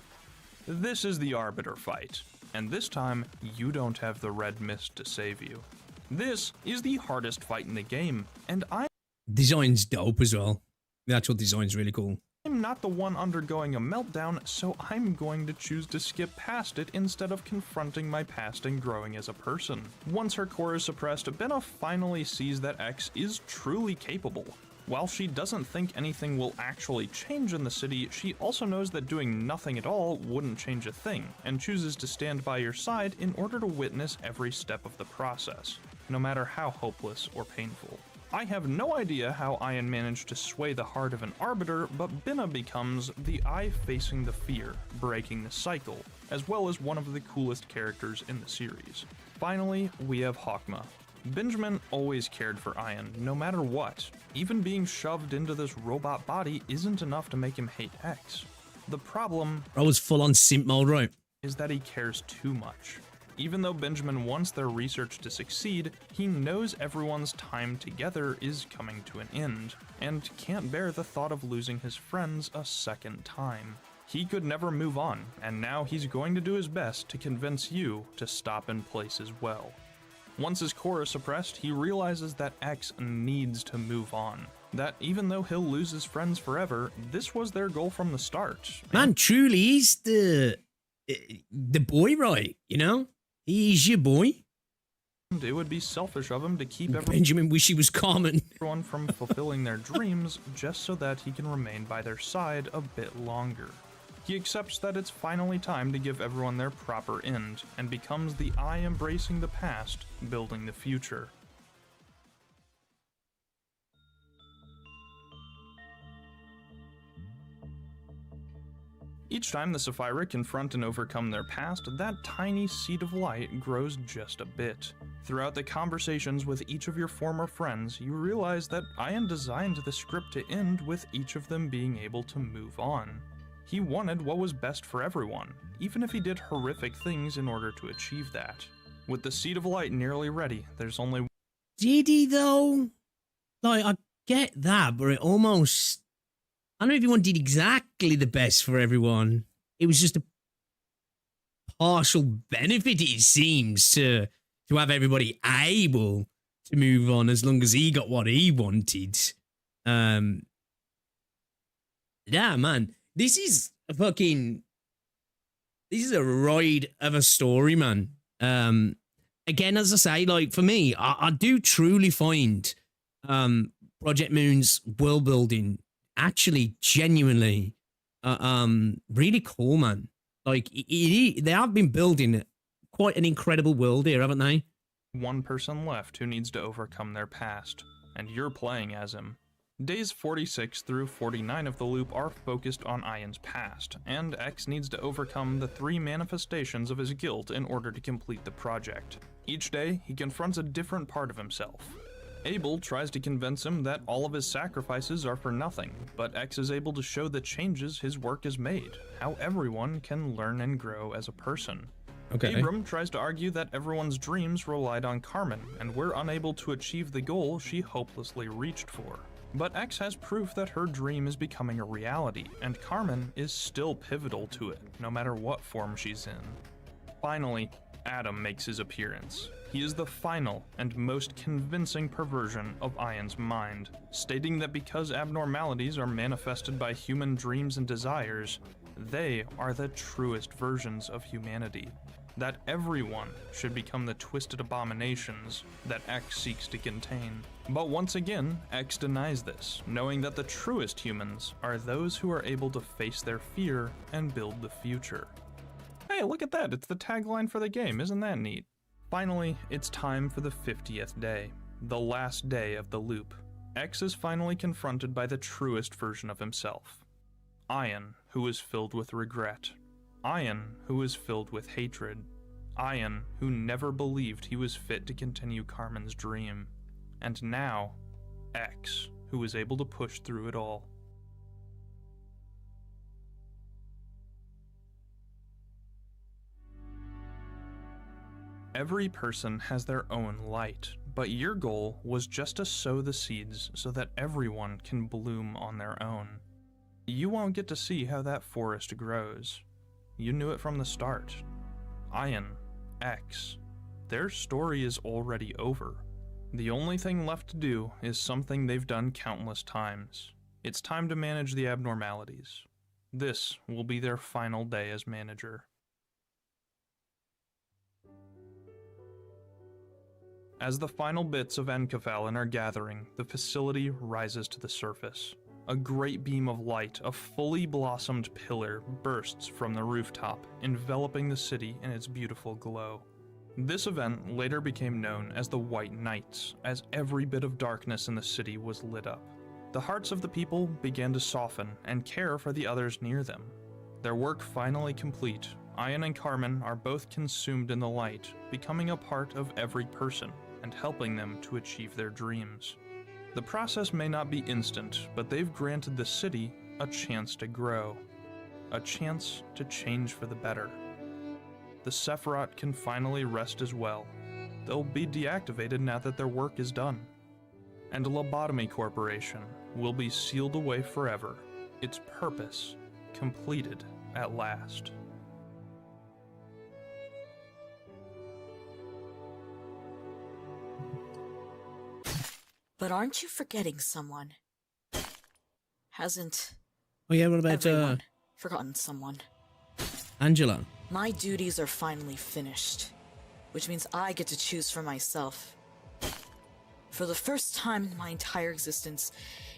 This is the Arbiter fight, and this time, you don't have the red mist to save you. This is the hardest fight in the game, and Design's dope as well. The actual design's really cool. I'm not the one undergoing a meltdown, so I'm going to choose to skip past it instead of confronting my past and growing as a person. Once her core is suppressed, Binna finally sees that X is truly capable. While she doesn't think anything will actually change in the city, she also knows that doing nothing at all wouldn't change a thing, and chooses to stand by your side in order to witness every step of the process, no matter how hopeless or painful. I have no idea how Ian managed to sway the heart of an Arbiter, but Binna becomes the eye facing the fear, breaking the cycle, as well as one of the coolest characters in the series. Finally, we have Hawkma. Benjamin always cared for Ian, no matter what. Even being shoved into this robot body isn't enough to make him hate X. The problem I was full on simp mode, right? Is that he cares too much. Even though Benjamin wants their research to succeed, he knows everyone's time together is coming to an end, and can't bear the thought of losing his friends a second time. He could never move on, and now he's going to do his best to convince you to stop in place as well. Once his core is suppressed, he realizes that X needs to move on. That even though he'll lose his friends forever, this was their goal from the start. Man, truly, he's the boy, right? You know? He's your boy. It would be selfish of him to keep Benjamin wish he was Carmen. everyone from fulfilling their dreams just so that he can remain by their side a bit longer. He accepts that it's finally time to give everyone their proper end, and becomes the eye embracing the past, building the future. Each time the Sapphira confront and overcome their past, that tiny seed of light grows just a bit. Throughout the conversations with each of your former friends, you realize that Ian designed the script to end with each of them being able to move on. He wanted what was best for everyone, even if he did horrific things in order to achieve that. With the seed of light nearly ready, there's only... Did he though? Like, I get that, but it almost... I don't know if he wanted exactly the best for everyone. It was just a partial benefit, it seems, to have everybody able to move on as long as he got what he wanted. Yeah, man. This is a ride of a story, man. Again, as I say, like, for me, I do truly find Project Moon's world building actually genuinely really cool, man. Like they have been building quite an incredible world here, haven't they? One person left who needs to overcome their past, and you're playing as him. Days 46 through 49 of the loop are focused on Ian's past, and X needs to overcome the 3 manifestations of his guilt in order to complete the project. Each day, he confronts a different part of himself. Abel tries to convince him that all of his sacrifices are for nothing, but X is able to show the changes his work has made, how everyone can learn and grow as a person. Okay. Abram tries to argue that everyone's dreams relied on Carmen, and we're unable to achieve the goal she hopelessly reached for. But X has proof that her dream is becoming a reality, and Carmen is still pivotal to it, no matter what form she's in. Finally, Adam makes his appearance. He is the final and most convincing perversion of Ian's mind, stating that because abnormalities are manifested by human dreams and desires, they are the truest versions of humanity. That everyone should become the twisted abominations that X seeks to contain. But once again, X denies this, knowing that the truest humans are those who are able to face their fear and build the future. Hey, look at that, it's the tagline for the game, isn't that neat? Finally, it's time for the 50th day, the last day of the loop. X is finally confronted by the truest version of himself. Ian, who is filled with regret. Ian, who is filled with hatred. Ian, who never believed he was fit to continue Carmen's dream. And now, X, who is able to push through it all. Every person has their own light, but your goal was just to sow the seeds so that everyone can bloom on their own. You won't get to see how that forest grows. You knew it from the start. Ian, X, their story is already over. The only thing left to do is something they've done countless times. It's time to manage the abnormalities. This will be their final day as manager. As the final bits of Enkefallen are gathering, the facility rises to the surface. A great beam of light, a fully blossomed pillar, bursts from the rooftop, enveloping the city in its beautiful glow. This event later became known as the White Knights, as every bit of darkness in the city was lit up. The hearts of the people began to soften and care for the others near them. Their work finally complete, Ian and Carmen are both consumed in the light, becoming a part of every person and helping them to achieve their dreams. The process may not be instant, but they've granted the city a chance to grow, a chance to change for the better. The Sephiroth can finally rest as well. They'll be deactivated now that their work is done. And Lobotomy Corporation will be sealed away forever, its purpose completed at last. But aren't you forgetting someone? Hasn't Oh yeah, what about everyone forgotten someone? Angela? My duties are finally finished, which means I get to choose for myself. For the first time in my entire existence,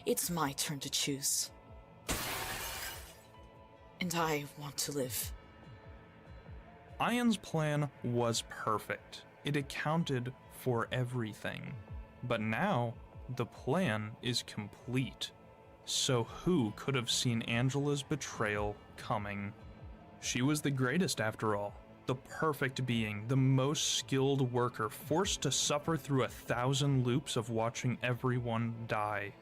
it's my turn to choose. And I want to live. Ian's plan was perfect. It accounted for everything. But now, the plan is complete. So who could have seen Angela's betrayal coming? She was the greatest after all, the perfect being, the most skilled worker, forced to suffer through 1,000 loops of watching everyone die.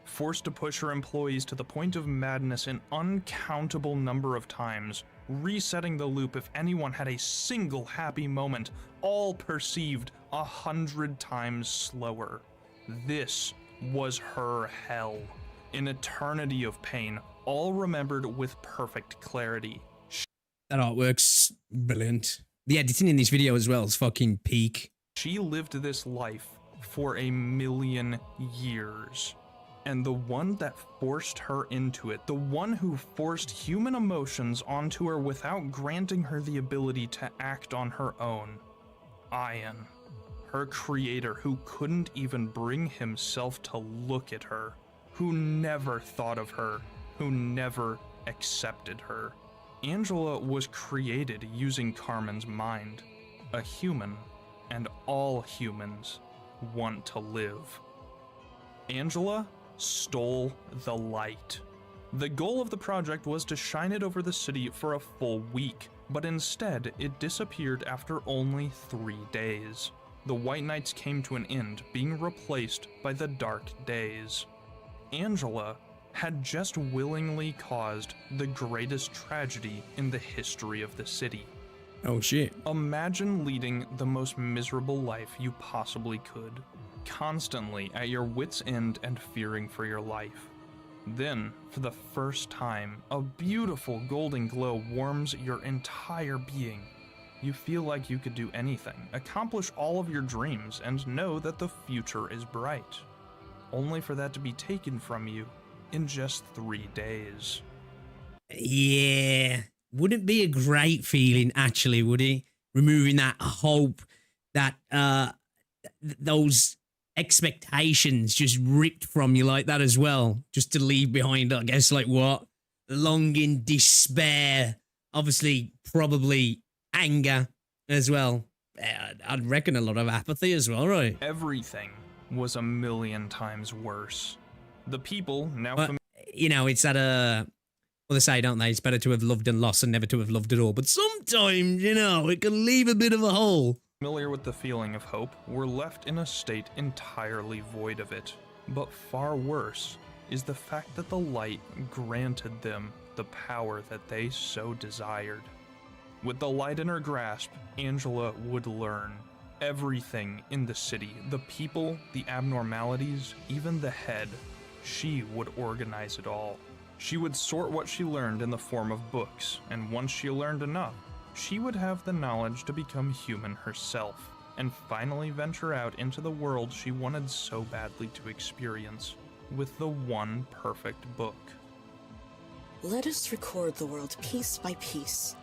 Forced to push her employees to the point of madness an uncountable number of times, resetting the loop if anyone had a single happy moment, all perceived 100 times slower. This was her hell. An eternity of pain, all remembered with perfect clarity. That artwork's brilliant. The editing in this video as well is fucking peak. She lived this life for 1,000,000 years. And the one that forced her into it, the one who forced human emotions onto her without granting her the ability to act on her own, Ian, her creator who couldn't even bring himself to look at her, who never thought of her, who never accepted her. Angela was created using Carmen's mind. A human, and all humans, want to live. Angela stole the light. The goal of the project was to shine it over the city for a full week, but instead it disappeared after only 3 days. The White Knights came to an end, being replaced by the Dark Days. Angela had just willingly caused the greatest tragedy in the history of the city. Oh shit. Imagine leading the most miserable life you possibly could, constantly at your wit's end and fearing for your life. Then, for the first time, a beautiful golden glow warms your entire being. You feel like you could do anything, accomplish all of your dreams, and know that the future is bright. Only for that to be taken from you in just 3 days. Yeah. Wouldn't be a great feeling, actually, would it? Removing that hope, that those expectations just ripped from you like that as well, just to leave behind, I guess, like what? Longing, despair, obviously, probably anger as well. I'd reckon a lot of apathy as well, right? Everything was a million times worse. The people now... you know, it's at a... Well, they say, don't they? It's better to have loved and lost than never to have loved at all. But sometimes, you know, it can leave a bit of a hole. Familiar with the feeling of hope, were left in a state entirely void of it. But far worse is the fact that the light granted them the power that they so desired. With the light in her grasp, Angela would learn everything in the city, the people, the abnormalities, even the head. She would organize it all. She would sort what she learned in the form of books, and once she learned enough, she would have the knowledge to become human herself, and finally venture out into the world she wanted so badly to experience, with the one perfect book. Let us record the world piece by piece,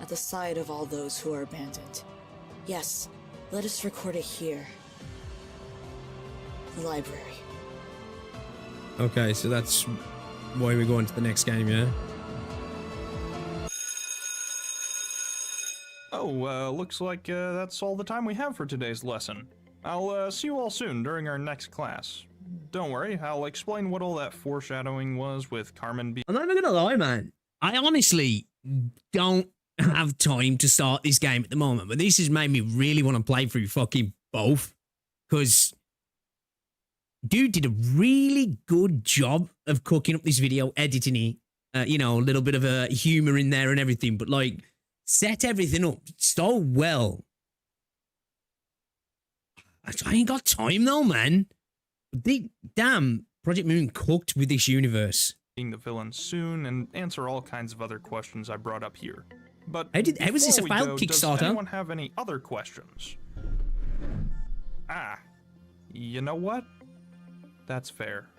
at the side of all those who are abandoned. Yes, let us record it here. The library. Okay, so that's why we're going to the next game, yeah? Oh, looks like that's all the time we have for today's lesson. I'll see you all soon during our next class. Don't worry, I'll explain what all that foreshadowing was with Carmen being... I'm not even gonna lie, man. I honestly don't have time to start this game at the moment, but this has made me really want to play through fucking both. Because dude did a really good job of cooking up this video, editing it. You know, a little bit of a humor in there and everything, but like, set everything up so well. I ain't got time though, man. Damn, Project Moon cooked with this universe. Being the villain soon and answer all kinds of other questions I brought up here. But how was this a failed Kickstarter? Does anyone have any other questions? Ah, you know what? That's fair.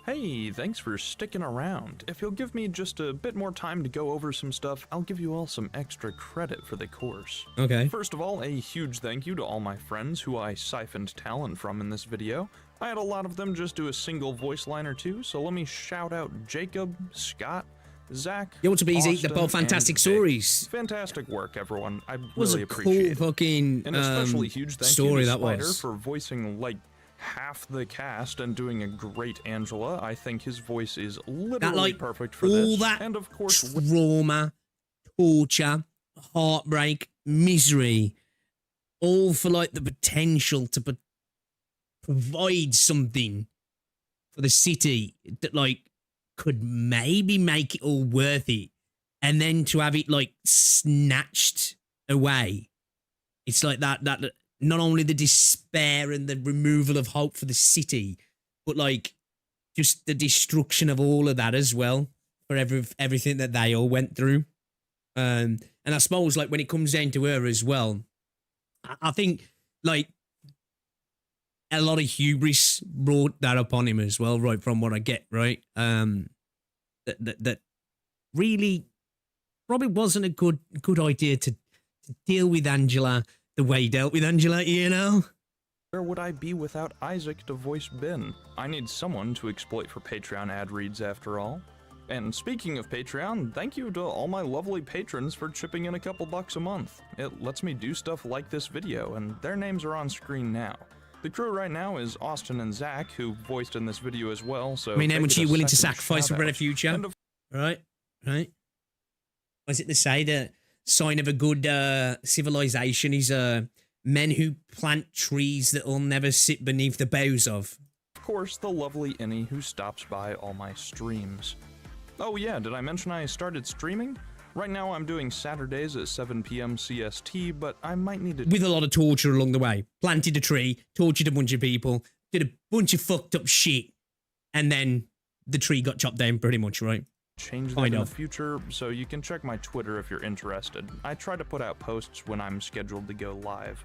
Hey, thanks for sticking around. If you'll give me just a bit more time to go over some stuff, I'll give you all some extra credit for the course. Okay. First of all, a huge thank you to all my friends who I siphoned talent from in this video. I had a lot of them just do a single voice line or two, so let me shout out Jacob, Scott, Zach, Yo, what's up, Easy? Austin, They're both fantastic and stories. Fantastic work, everyone. I Was really a cool appreciate it. fucking And especially huge thank story you to that Spider was. for voicing like half the cast and doing a great Angela. I think his voice is literally That, like, perfect for all this. that And of course, trauma, torture, heartbreak, misery, all for like the potential to provide something for the city that like could maybe make it all worth it, and then to have it like snatched away. It's like that not only the despair and the removal of hope for the city, but like just the destruction of all of that as well for everything that they all went through. And I suppose like when it comes down to her as well, I think like a lot of hubris brought that upon him as well, right? From what I get, right? That really probably wasn't a good idea to deal with Angela the way he dealt with Angela, you know? Where would I be without Isaac to voice Ben? I need someone to exploit for Patreon ad reads after all. And speaking of Patreon, thank you to all my lovely patrons for chipping in a couple bucks a month. It lets me do stuff like this video, and their names are on screen now. The crew right now is Austin and Zach, who voiced in this video as well, so... I mean, how they much get are you a willing to second sacrifice for a better shout-out. future? And of Right? Was it to say the sign of a good civilization is men who plant trees that will never sit beneath the boughs of? course, the lovely Innie who stops by all my streams. Oh yeah, did I mention I started streaming? Right now I'm doing Saturdays at 7 p.m. CST, but I might need to... With a lot of torture along the way. Planted a tree, tortured a bunch of people, did a bunch of fucked up shit, and then the tree got chopped down pretty much, right? change that in the future, so you can check my Twitter if you're interested. I try to put out posts when I'm scheduled to go live.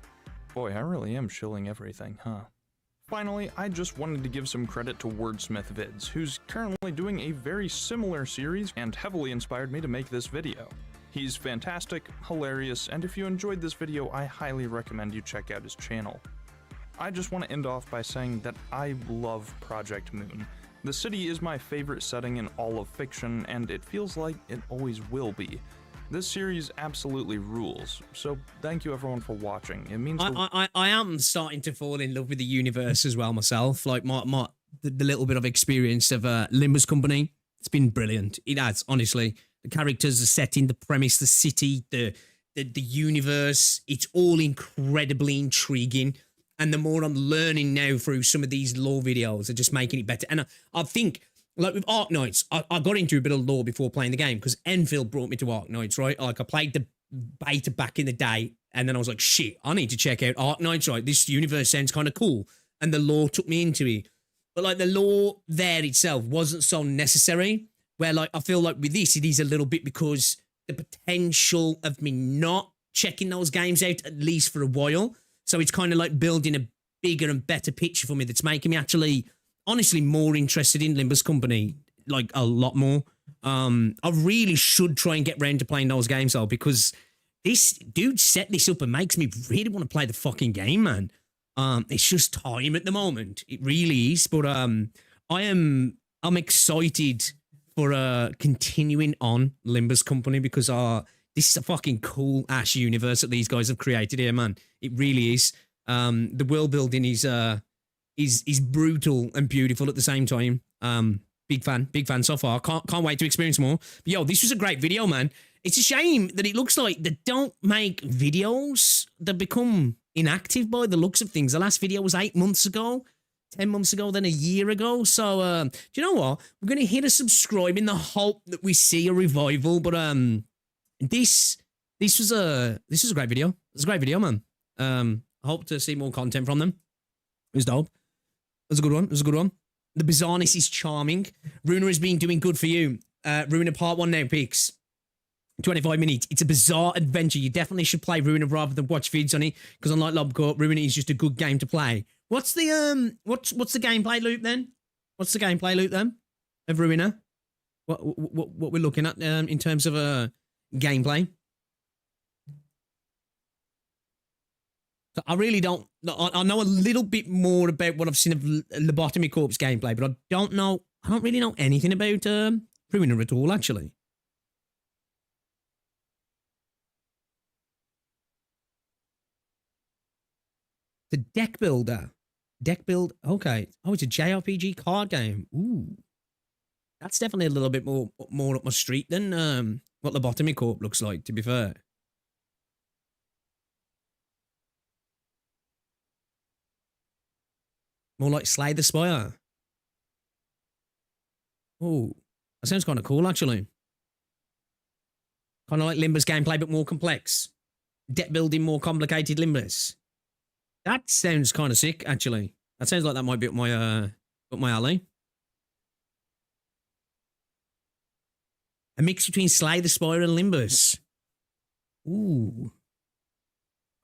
Boy, I really am shilling everything, huh? Finally, I just wanted to give some credit to Wordsmith Vids, who's currently doing a very similar series and heavily inspired me to make this video. He's fantastic, hilarious, and if you enjoyed this video, I highly recommend you check out his channel. I just want to end off by saying that I love Project Moon. The city is my favorite setting in all of fiction, and it feels like it always will be. This series absolutely rules, so thank you everyone for watching. It means I am starting to fall in love with the universe as well myself. Like the little bit of experience of Limbus Company, it's been brilliant. It has, honestly. The characters, the setting, the premise, the city, the universe, it's all incredibly intriguing. And the more I'm learning now through some of these lore videos, are just making it better. And I think, like with Arknights, I got into a bit of lore before playing the game because Endfield brought me to Arknights, right? Like I played the beta back in the day, and then I was like, shit, I need to check out Arknights, right? This universe sounds kind of cool. And the lore took me into it. But like the lore there itself wasn't so necessary, where like I feel like with this, it is a little bit because the potential of me not checking those games out, at least for a while. So it's kind of like building a bigger and better picture for me that's making me actually, honestly, more interested in Limbus Company, like a lot more. I really should try and get round to playing those games though, because this dude set this up and makes me really want to play the fucking game, man. It's just time at the moment. It really is. But I'm excited for continuing on Limbus Company because this is a fucking cool ass universe that these guys have created here, man. It really is. The world building is brutal and beautiful at the same time. Big fan so far. Can't wait to experience more. But yo, this was a great video, man. It's a shame that it looks like they don't make videos that become inactive by the looks of things. The last video was 8 months ago, 10 months ago, then a year ago. So, do you know what? We're going to hit a subscribe in the hope that we see a revival. But this was a great video. It was a great video, man. I hope to see more content from them. It was dope. It was a good one. The bizarreness is charming. Runa has been doing good for you. Runa part 1 now, peaks. 25 minutes. It's a bizarre adventure. You definitely should play Runa rather than watch vids on it, because unlike Lobotomy, Runa is just a good game to play. What's the what's the gameplay loop then? What's the gameplay loop then of Runa? What we're looking at in terms of gameplay? So I really don't. I know a little bit more about what I've seen of Lobotomy Corp's gameplay, but I don't really know anything about Runa at all, actually. The deck builder. Deck build. Okay. Oh, it's a JRPG card game. Ooh. That's definitely a little bit more up my street than what Lobotomy Corp looks like, to be fair. More like Slay the Spire. Oh, that sounds kind of cool, actually. Kind of like Limbus gameplay, but more complex. Deck building, more complicated Limbus. That sounds kind of sick, actually. That sounds like that might be up my alley. A mix between Slay the Spire and Limbus. Ooh.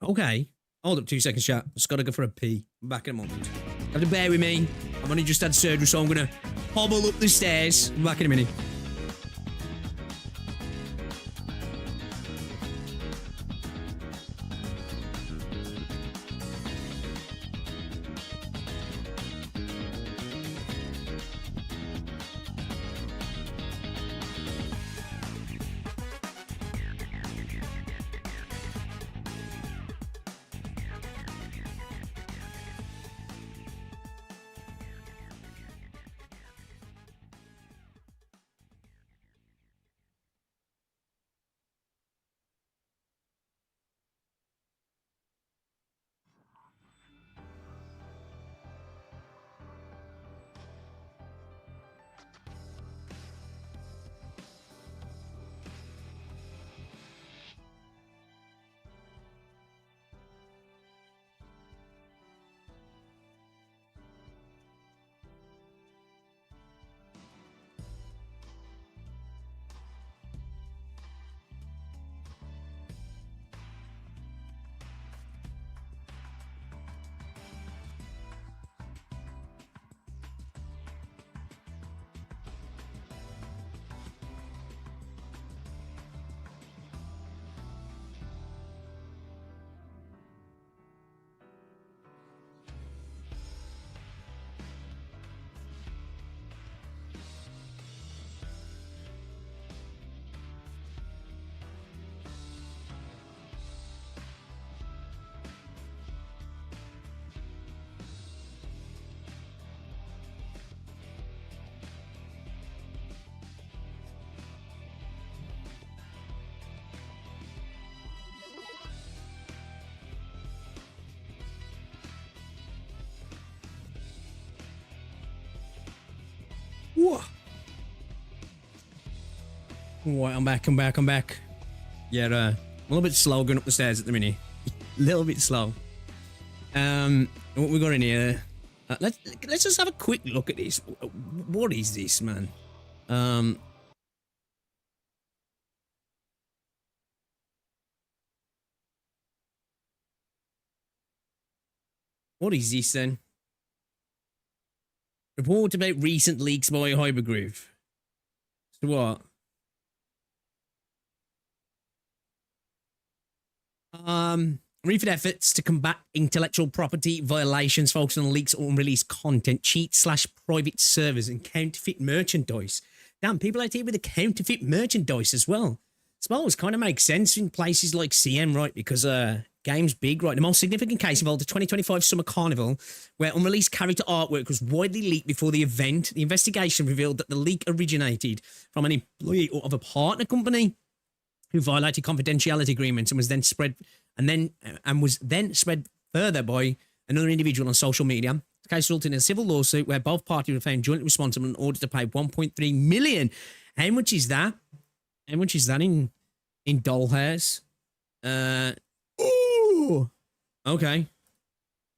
Okay. Hold up 2 seconds, chat. Just got to go for a pee. I'm back in a moment. Have to bear with me. I've only just had surgery, so I'm going to hobble up the stairs. I'm back in a minute. Whoa. Right, I'm back. Yeah, a little bit slow going up the stairs at the minute. A little bit slow. What we got in here? Let's just have a quick look at this. What is this, man? What is this then? Report about recent leaks by Hypergroove. So what? Refit efforts to combat intellectual property violations focusing on leaks or unreleased content, cheat/private servers, and counterfeit merchandise. Damn, people out here with the counterfeit merchandise as well. I suppose kind of makes sense in places like CM, right? Because game's big, right? The most significant case involved the 2025 Summer Carnival, where unreleased character artwork was widely leaked before the event. The investigation revealed that the leak originated from an employee of a partner company who violated confidentiality agreements and was then spread further by another individual on social media. The case resulted in a civil lawsuit where both parties were found jointly responsible in order to pay 1.3 million. How much is that? How much is that in doll hairs? Ooh. Okay.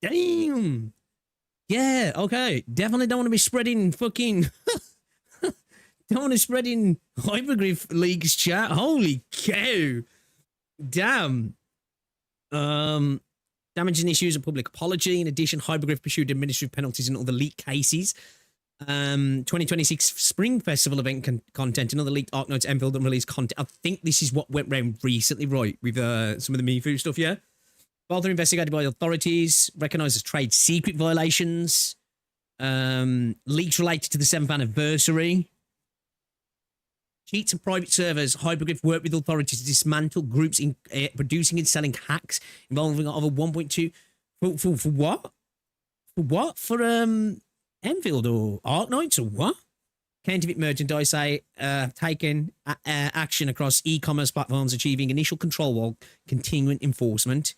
Damn. Yeah, okay. Definitely don't want to be spreading fucking don't want to spread in Hypergriff leaks chat. Holy cow. Damn. Damaging issues and public apology. In addition, Hypergriff pursued administrative penalties in other leak cases. 2026 Spring Festival event content and other leaked Arknights Endfield unreleased content. I think this is what went around recently, right? With some of the Mifu stuff, yeah? Both are investigated by authorities, recognised as trade secret violations. Leaks related to the 7th anniversary. Cheats and private servers. Hypergriff worked with authorities to dismantle groups in producing and selling hacks involving over 1.2. For what? For what? For Enfield or Arknights or what? Counterfeit merchandise taken action across e-commerce platforms, achieving initial control while continuing enforcement.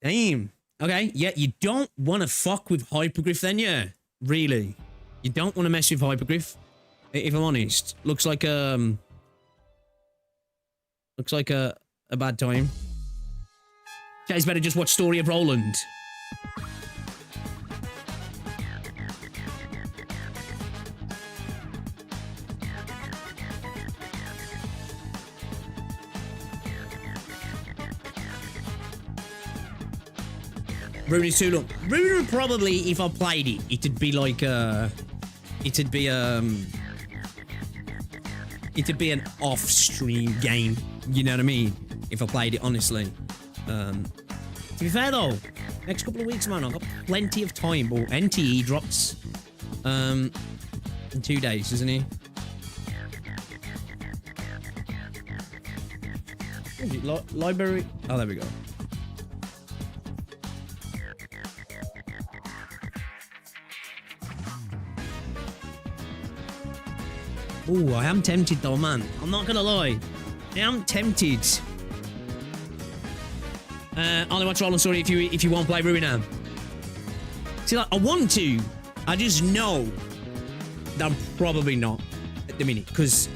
Damn. Okay, yeah, you don't want to fuck with Hypergriff then, yeah? Really? You don't want to mess with Hypergriff? If I'm honest, looks like a bad time. Guys, better just watch Story of Roland. Rune is too long. Rune probably, if I played it, it'd be like it'd be an off-stream game. You know what I mean? If I played it, honestly. To be fair though, next couple of weeks, man, I've got plenty of time. But NTE drops in 2 days, isn't he? Library. Oh, there we go. Oh, I am tempted though, man. I'm not gonna lie. I am tempted. Only watch Roland Story if you won't play Ruinam. See, like, I want to. I just know that I'm probably not at the minute, because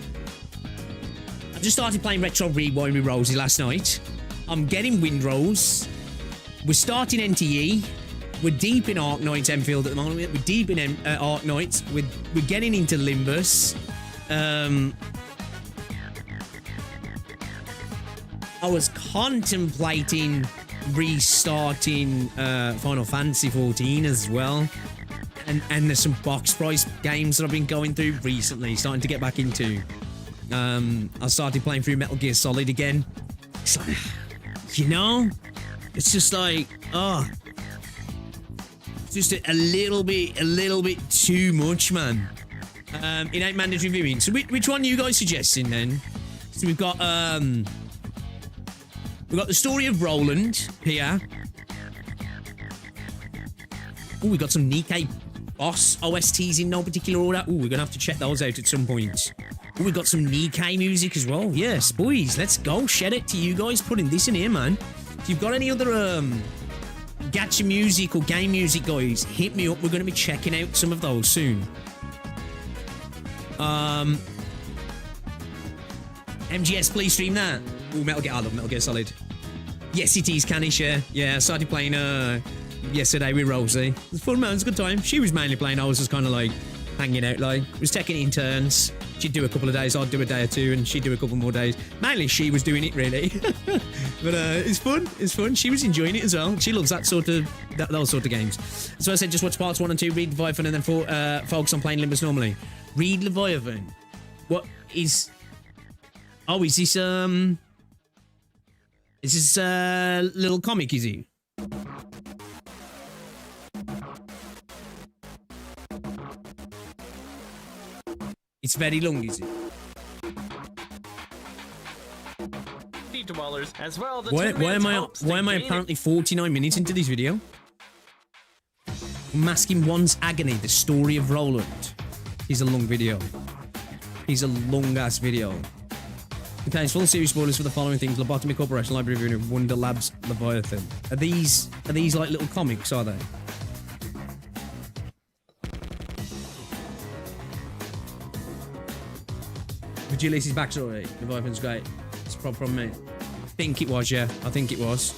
I just started playing Retro Rewind with Rosie last night. I'm getting Windrose. We're starting NTE. We're deep in Arknights Enfield at the moment. We're deep in Arknights. We're getting into Limbus. I was contemplating restarting Final Fantasy 14 as well, and there's some box price games that I've been going through recently, starting to get back into. I started playing through Metal Gear Solid again. It's like, you know, it's just like, oh, it's just a little bit too much, man. It ain't mandatory viewing. So which one are you guys suggesting then? So we've got the Story of Roland here. Oh, we got some Nikkei Boss OSTs in no particular order. Oh, we're gonna have to check those out at some point. Oh, we got some Nikkei music as well. Yes, boys, let's go. Shed it to you guys putting this in here, man. If you've got any other gacha music or game music, guys, hit me up. We're gonna be checking out some of those soon. MGS, please stream that. Oh, Metal Gear. I love Metal Gear Solid. Yes, it is, Canish, yeah. Yeah, I started playing yesterday with Rosie. It was fun, man. It was a good time. She was mainly playing. I was just kind of like hanging out, like. It was taking it in turns. She'd do a couple of days, I'd do a day or two, and she'd do a couple more days. Mainly she was doing it, really. But it's fun. It's fun. She was enjoying it as well. She loves that sort of those sort of games. So I said just watch parts 1 and 2, read Leviathan, and then focus on playing Limbus normally. Read Leviathan. What is... Oh, is this little comic, is he? It's very long, is it? Dwellers as well. Why am I apparently 49 minutes into this video? Masking one's agony, the story of Roland. He's a long video. He's a long ass video. Contains full series spoilers for the following things: Lobotomy Corporation, Library of Unit, Wonder Labs, Leviathan. Are these like little comics? Are they? Virgilius' backstory. Leviathan's great. It's a problem from me. I think it was, yeah. I think it was.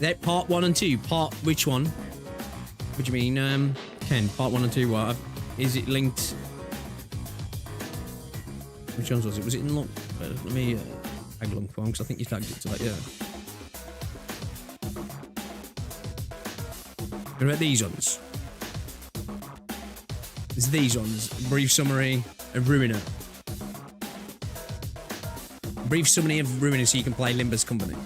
That part 1 and 2. Part which one? What do you mean, Ken? Part 1 and 2. What is it linked? Which ones was it? Was it in long? Let me tag along for because I think you tagged it to that. Yeah. What about these ones? There's these ones. Brief summary of Ruiner. Brief summary of Ruiner so you can play Limbus Company.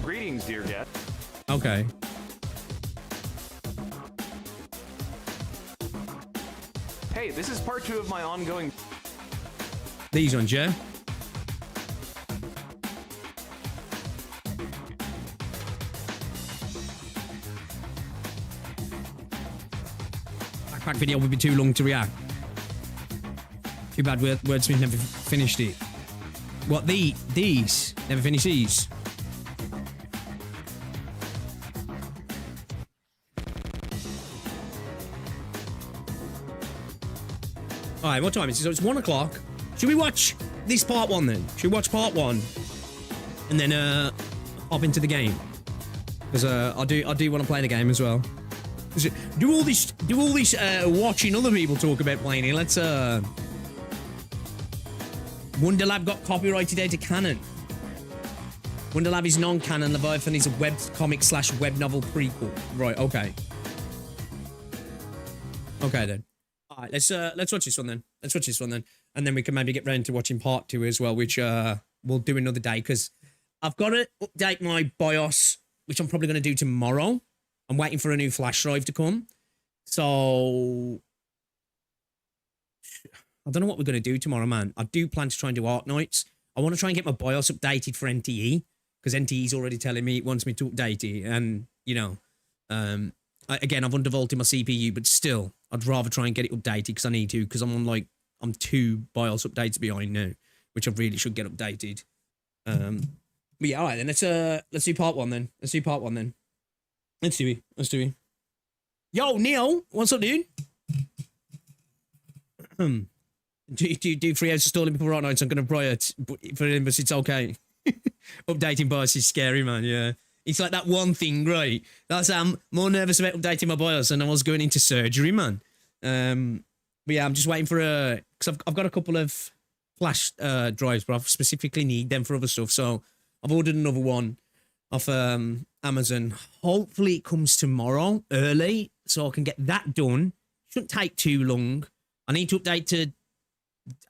Greetings, dear guest. Okay. Hey, this is part 2 of my ongoing... These ones, yeah? Backpack video would be too long to react. Too bad Wordsmith never finished it. What, these? Never finished these? Alright, what time is it? So it's 1 o'clock. Should we watch this part 1 then? Should we watch part 1? And then hop into the game? Because I do want to play the game as well. Do all this watching other people talk about playing it. Let's Wonderlab got copyrighted out of canon. Wonderlab is non-canon. Leviathan is a web comic / web novel prequel. Right, okay. Okay then. Alright, let's watch this one then. Let's watch this one then. And then we can maybe get round to watching part 2 as well, which we'll do another day, because I've got to update my BIOS, which I'm probably going to do tomorrow. I'm waiting for a new flash drive to come. So I don't know what we're going to do tomorrow, man. I do plan to try and do Arknights. I want to try and get my BIOS updated for NTE, because NTE is already telling me it wants me to update it. And, you know, again, I've undervolted my CPU, but still, I'd rather try and get it updated because I need to, because I'm 2 BIOS updates behind now, which I really should get updated. But yeah, all right, then let's do part 1 then. Let's do part 1 then. Let's do it. Yo, Neil, what's up, dude? do 3 hours of stalling before Arknights. I'm going to buy it for him, but it's okay. Updating BIOS is scary, man, yeah. It's like that one thing, right? That's I'm more nervous about updating my BIOS than I was going into surgery, man. But yeah, I'm just waiting for because I've got a couple of flash drives, but I specifically need them for other stuff. So I've ordered another one off Amazon. Hopefully it comes tomorrow early, so I can get that done. Shouldn't take too long. I need to update to,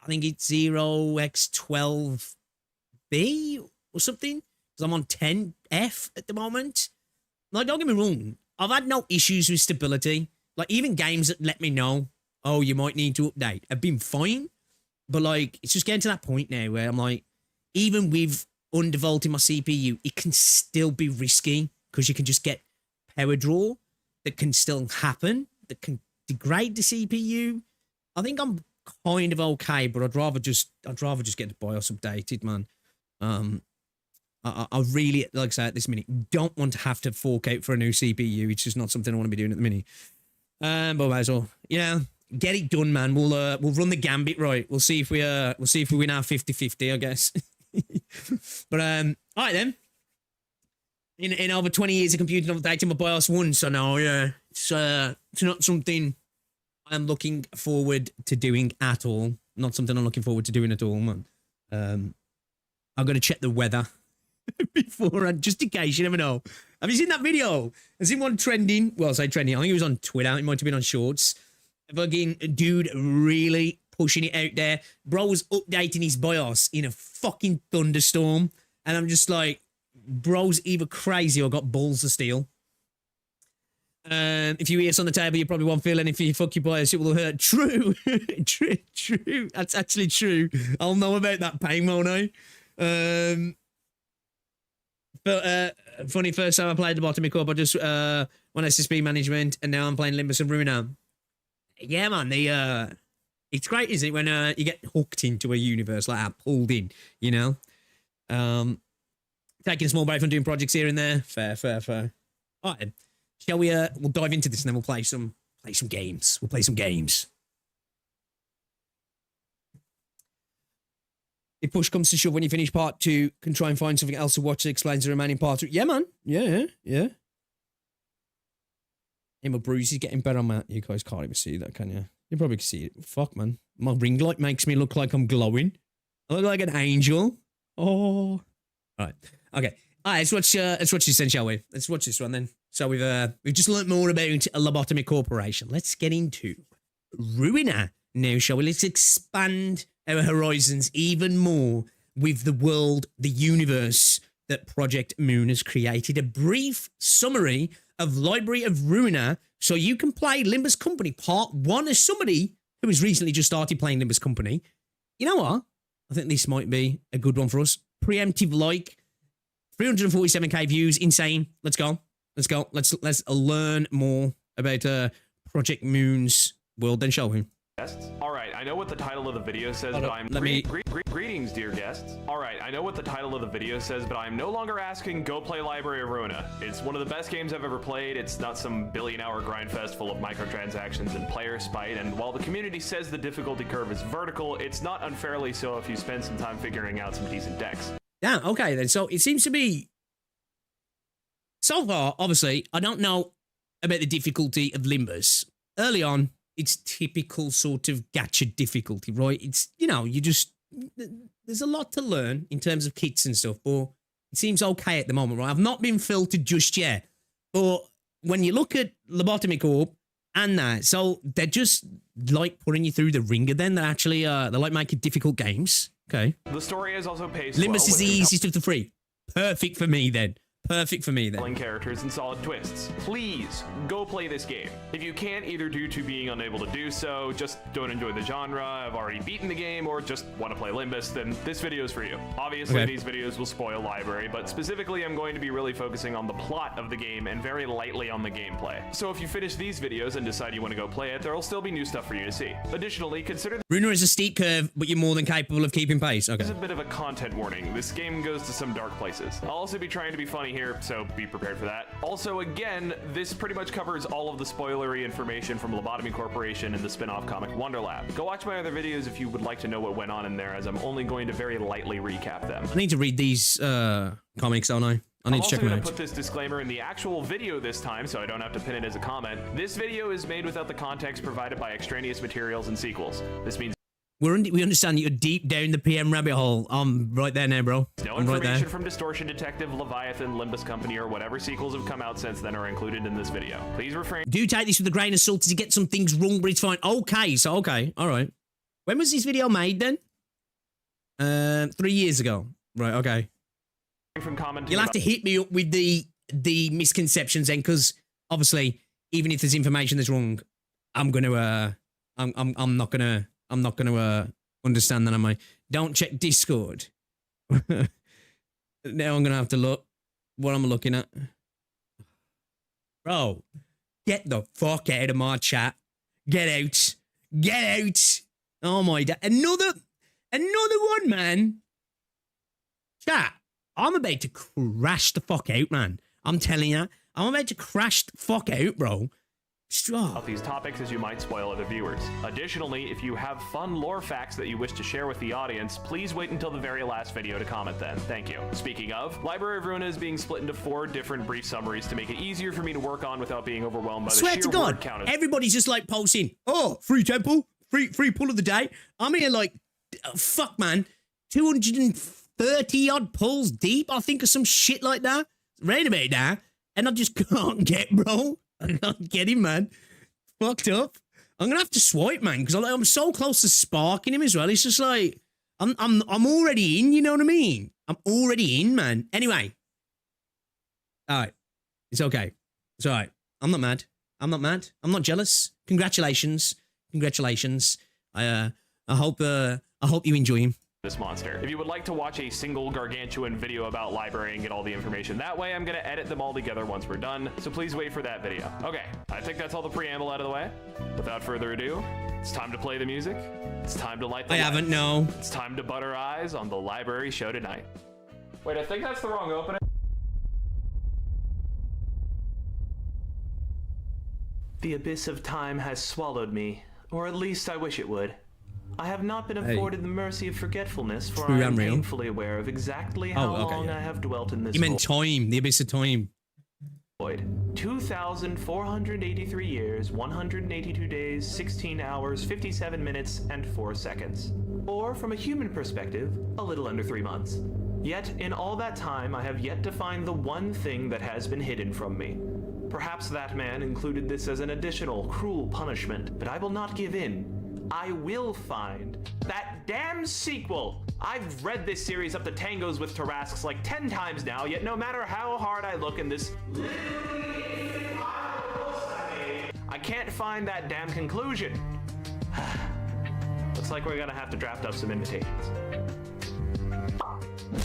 I think it's 0x12B or something, because I'm on 10F at the moment. Like, don't get me wrong, I've had no issues with stability. Like, even games that let me know, oh, you might need to update, have been fine. But, like, it's just getting to that point now where I'm like, even with undervolting my CPU, it can still be risky, because you can just get power draw that can still happen, that can degrade the CPU. I think I'm kind of okay, but I'd rather just get the BIOS updated, man. I really, like I say, at this minute, don't want to have to fork out for a new CPU. It's just not something I want to be doing at the minute. But might as well, get it done, man. We'll run the gambit right. We'll see if we win our 50-50, I guess. But all right then. In over 20 years of computing, I've updated my BIOS once, so no, yeah, it's not something I'm looking forward to doing at all. Not something I'm looking forward to doing at all, man. I've got to check the weather beforehand, just in case. You never know. Have you seen that video? I've seen one trending. Well, I say trending. I think it was on Twitter. It might have been on Shorts. A fucking dude really pushing it out there. Bro was updating his BIOS in a fucking thunderstorm, and I'm just like, bro's either crazy or got balls of steel. If you eat us on the table, you probably won't feel anything. You fuck your BIOS, it will hurt. True. True. That's actually true. I'll know about that pain, won't I? But funny, first time I played Lobotomy Corp, I just won SSB management, and now I'm playing Limbus and Ruiner. Yeah, man, it's great, isn't it, when you get hooked into a universe like that, pulled in, taking a small break from doing projects here and there. Fair. All right, shall we? We'll dive into this and then we'll play some games. We'll play some games. If push comes to shove, when you finish part 2, can try and find something else to watch that explains the remaining part 3. Yeah, man. Yeah. Hey, my bruise is getting better on my... You guys can't even see that, can you? You probably can see it. Fuck, man. My ring light makes me look like I'm glowing. I look like an angel. Oh. All right. Okay. All right, let's watch this then, shall we? Let's watch this one then. So we've just learnt more about Lobotomy Corporation. Let's get into Ruiner now, shall we? Let's expand our horizons even more with the world, the universe that Project Moon has created. A brief summary of Library of Ruiner so you can play Limbus Company Part 1 as somebody who has recently just started playing Limbus Company. You know what? I think this might be a good one for us. Preemptive like. 347k views. Insane. Let's go. Let's learn more about Project Moon's world then, shall we? All right, I know what the title of the video says, but I'm... Greetings, dear guests. All right, I know what the title of the video says, but I'm no longer asking go play Library of Ruina. It's one of the best games I've ever played. It's not some billion-hour grind fest full of microtransactions and player spite, and while the community says the difficulty curve is vertical, it's not unfairly so if you spend some time figuring out some decent decks. Yeah, okay then. So it seems to be... So far, obviously, I don't know about the difficulty of Limbus. Early on, it's typical sort of gacha difficulty, right? It's, there's a lot to learn in terms of kits and stuff, but it seems okay at the moment, right? I've not been filtered just yet, but when you look at Lobotomy Corp and that, so they're just like putting you through the ringer then. They're actually, they like making difficult games. Okay. The story is also paced Limbus is the easiest of the three. Perfect for me then. Characters and solid twists. Please go play this game. If you can't, either due to being unable to do so, just don't enjoy the genre, have already beaten the game, or just want to play Limbus, then this video is for you. Obviously, These videos will spoil Library, but specifically I'm going to be really focusing on the plot of the game and very lightly on the gameplay. So if you finish these videos and decide you want to go play it, there will still be new stuff for you to see. Additionally, consider Ruiner is a steep curve, but you're more than capable of keeping pace. Okay. This is a bit of a content warning. This game goes to some dark places. I'll also be trying to be funny here, so be prepared for that. Also, again, this pretty much covers all of the spoilery information from Lobotomy Corporation and the spin-off comic Wonderlab. Go watch my other videos if you would like to know what went on in there, as I'm only going to very lightly recap them. I need to read these comics, don't I? I need to check them out. I'm also going to put this disclaimer in the actual video this time, so I don't have to pin it as a comment. This video is made without the context provided by extraneous materials and sequels. This means we understand that you're deep down the PM rabbit hole. I'm right there now, bro. No information from Distortion Detective, Leviathan, Limbus Company, or whatever sequels have come out since then are included in this video. Please refrain. Do take this with a grain of salt as you get some things wrong, but it's fine. Okay, all right. When was this video made then? 3 years ago. Right, okay. You'll have to hit me up with the misconceptions then, because obviously, even if there's information that's wrong, I'm gonna I'm not gonna understand that, am I? Don't check Discord. Now I'm gonna have to look what I'm looking at. Bro, get the fuck out of my chat. Get out. Oh my god. Another one, man. Chat, I'm about to crash the fuck out, man. I'm telling you. I'm about to crash the fuck out, bro. About these topics as you might spoil other viewers. Additionally, if you have fun lore facts that you wish to share with the audience, please wait until the very last video to comment then. Thank you. Speaking of, Library of Ruina is being split into 4 different brief summaries to make it easier for me to work on without being overwhelmed by the Swear sheer to word God, count. everybody's just like posting, oh, free temple, free pull of the day. I'm here like, fuck, man, 230 odd pulls deep, I think, or some shit like that. Right about that. And I just can't get, bro. I can't get him, man. Fucked up. I'm gonna have to swipe, man, because I'm so close to sparking him as well. It's just like I'm already in. You know what I mean? I'm already in, man. Anyway, all right, it's okay. It's all right. I'm not mad. I'm not mad. I'm not jealous. Congratulations. I hope you enjoy him. This monster. If you would like to watch a single gargantuan video about library and get all the information that way, I'm gonna edit them all together once we're done, so please wait for that video. Okay, I think that's all the preamble out of the way. Without further ado, it's time to play the music. It's time to light the lights. Haven't, no. It's time to butter eyes on the library show tonight. Wait, I think that's the wrong opening. The abyss of time has swallowed me, or at least I wish it would. I have not been afforded the mercy of forgetfulness, for I am painfully aware of exactly how long I have dwelt in this You meant time, the abyss of time. void. 2,483 years, 182 days, 16 hours, 57 minutes, and 4 seconds. Or, from a human perspective, a little under 3 months. Yet, in all that time, I have yet to find the one thing that has been hidden from me. Perhaps that man included this as an additional, cruel punishment, but I will not give in. I will find that damn sequel. I've read this series up to tangos with Tarrasques like 10 times now, yet no matter how hard I look in this I can't find that damn conclusion. Looks like we're gonna have to draft up some invitations.